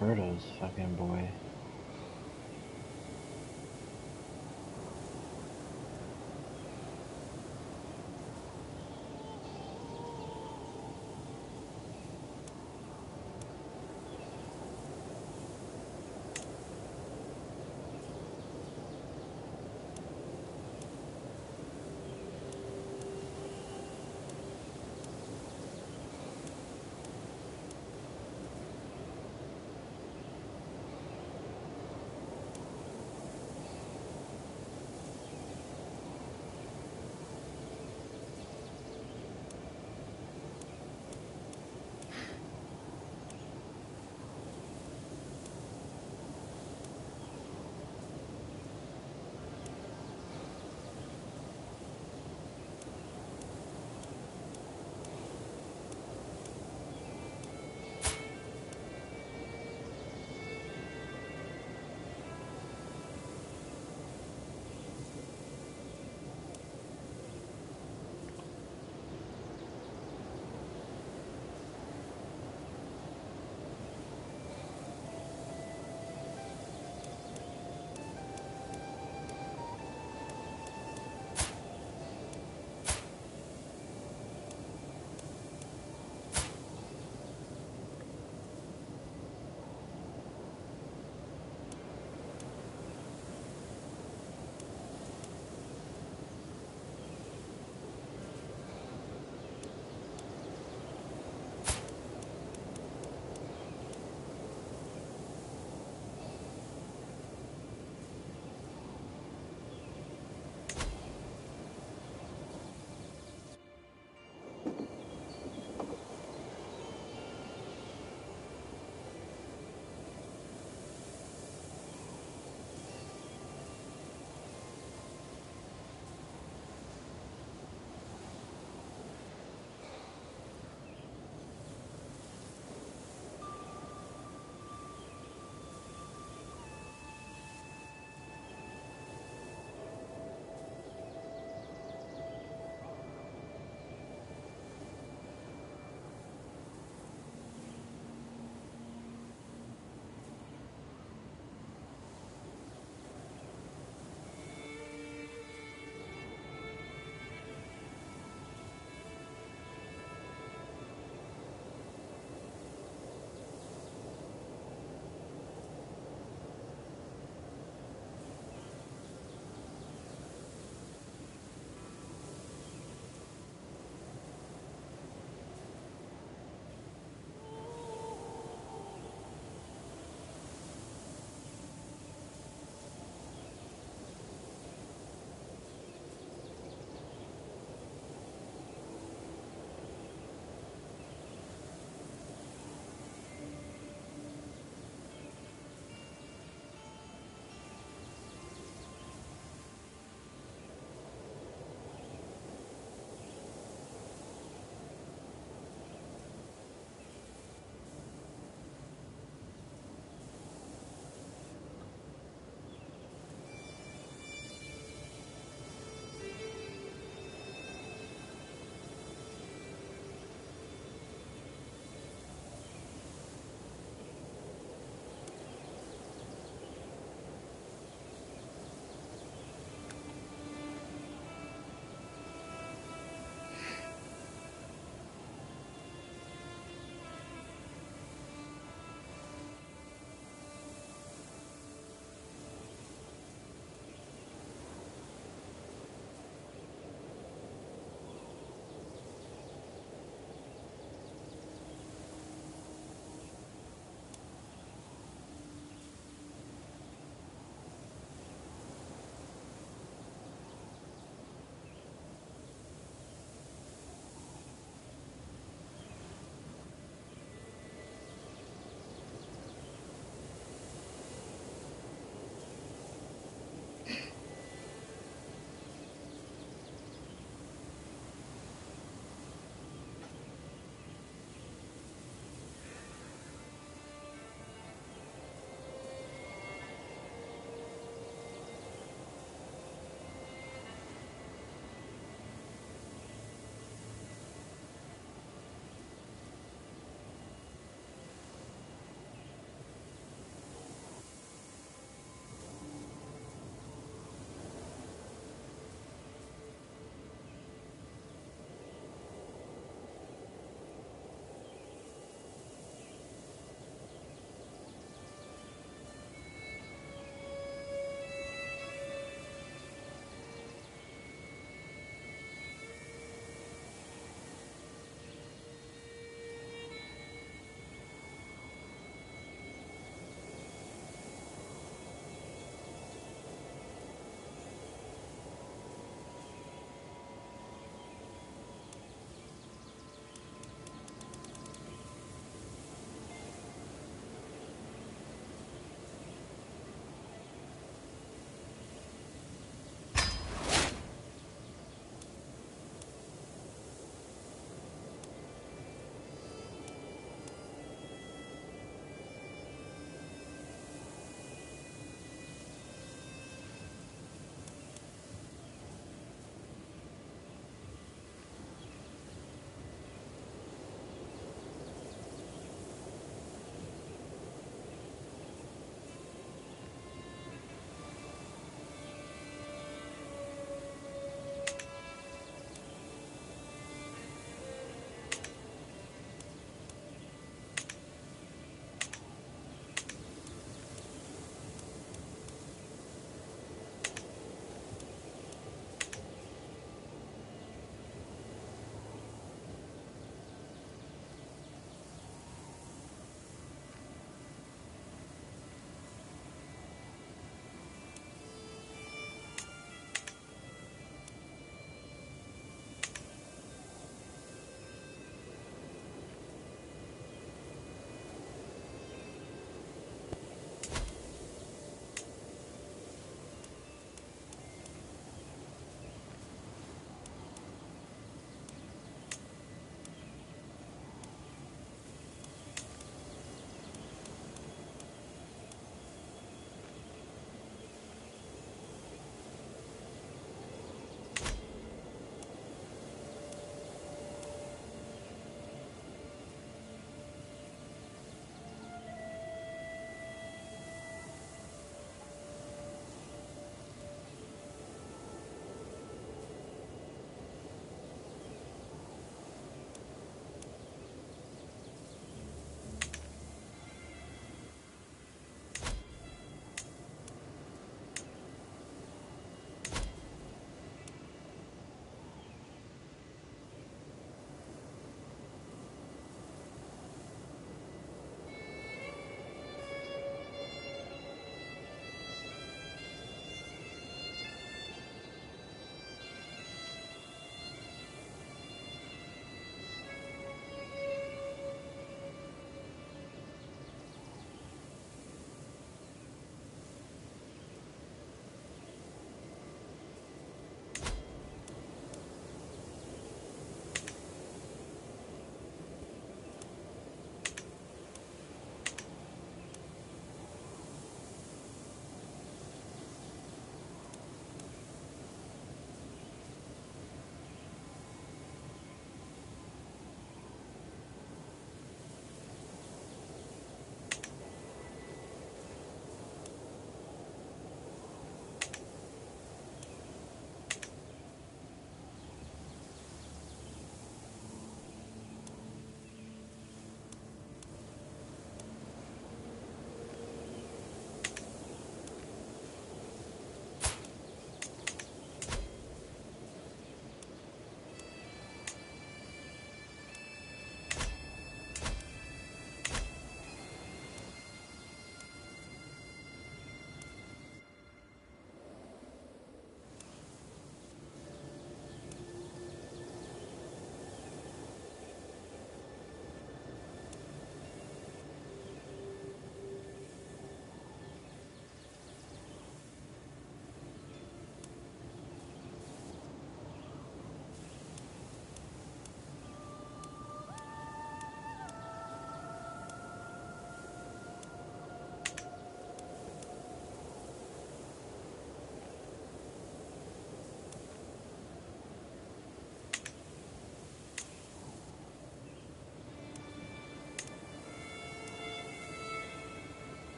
Roberto's fucking boy.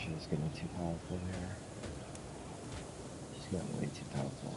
She's getting too powerful here. She's getting way too powerful.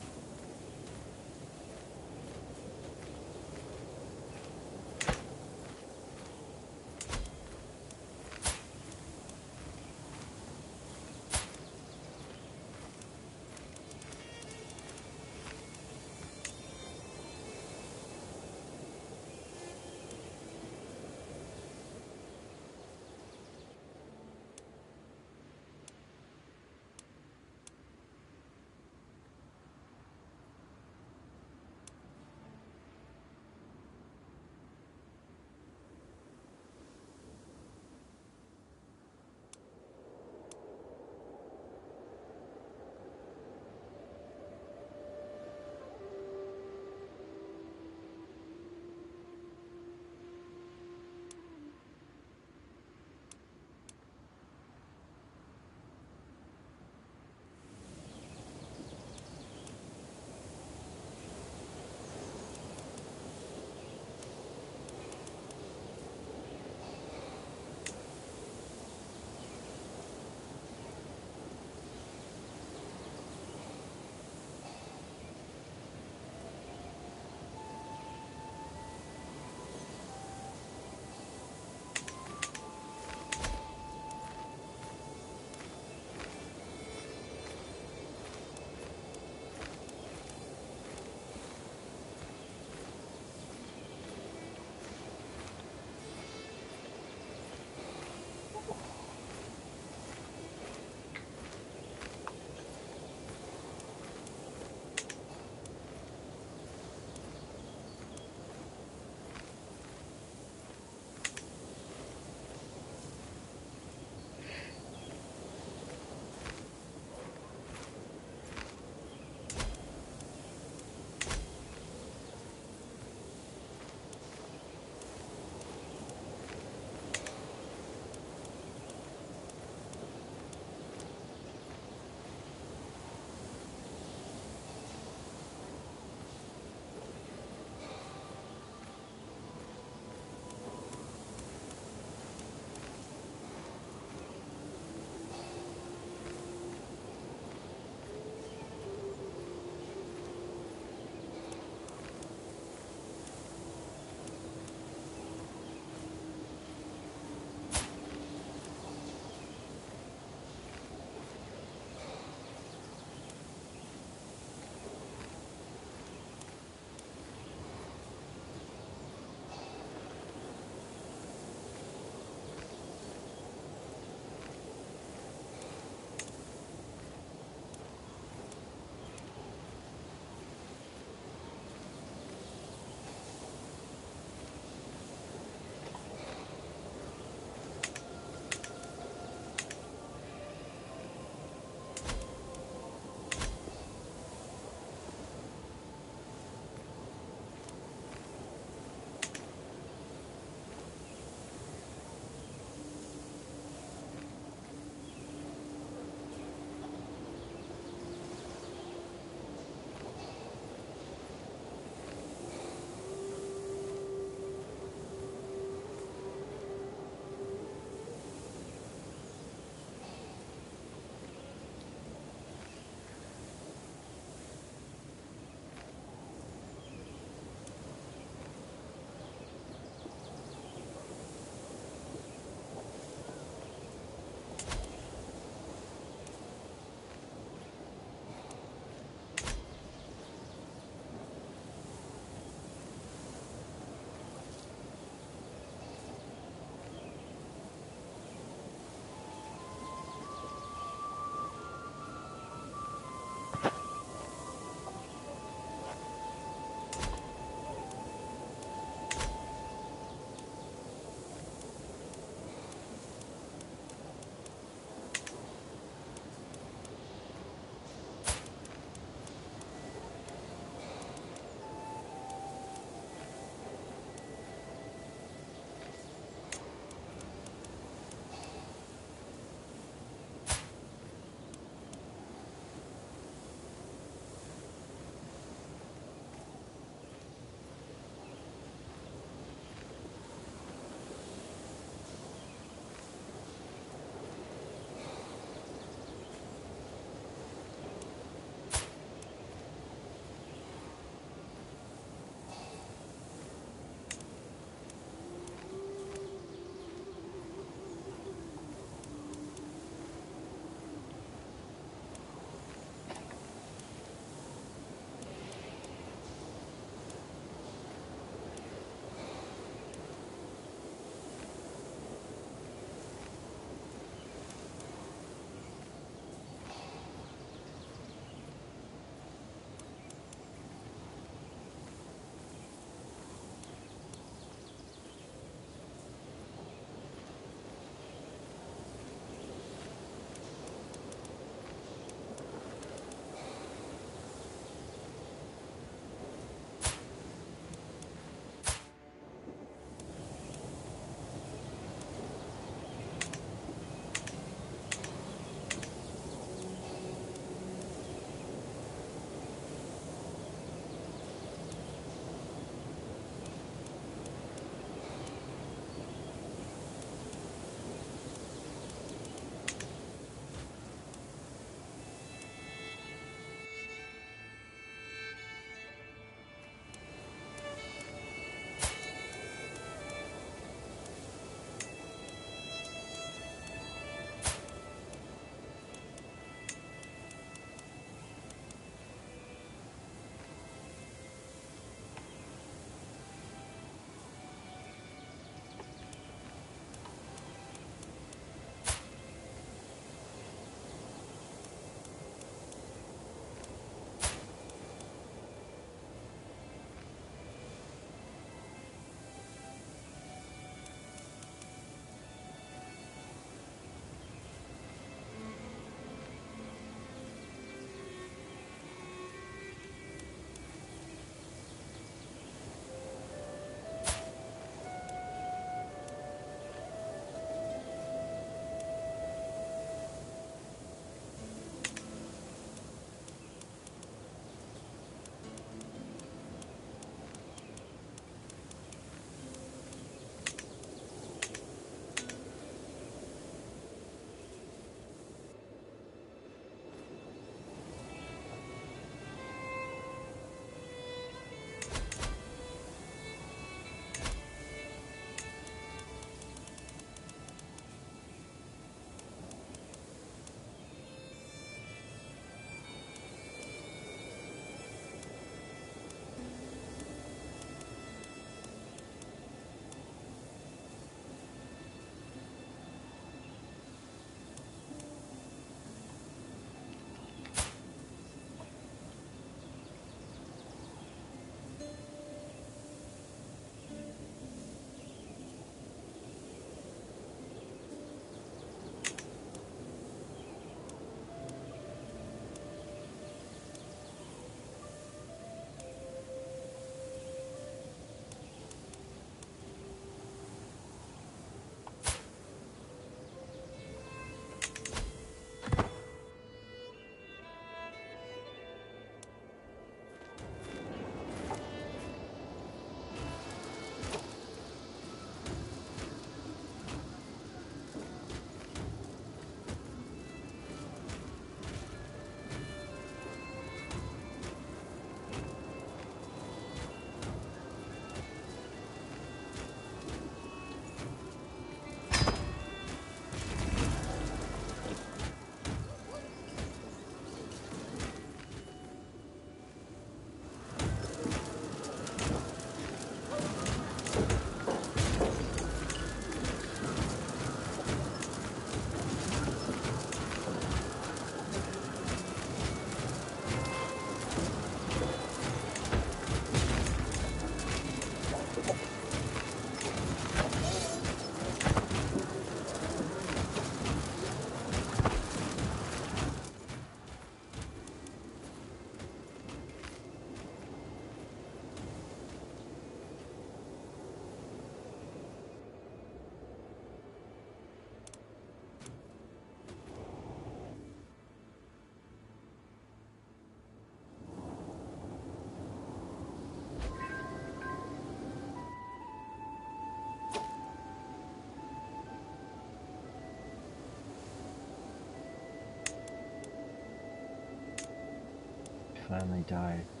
finally died.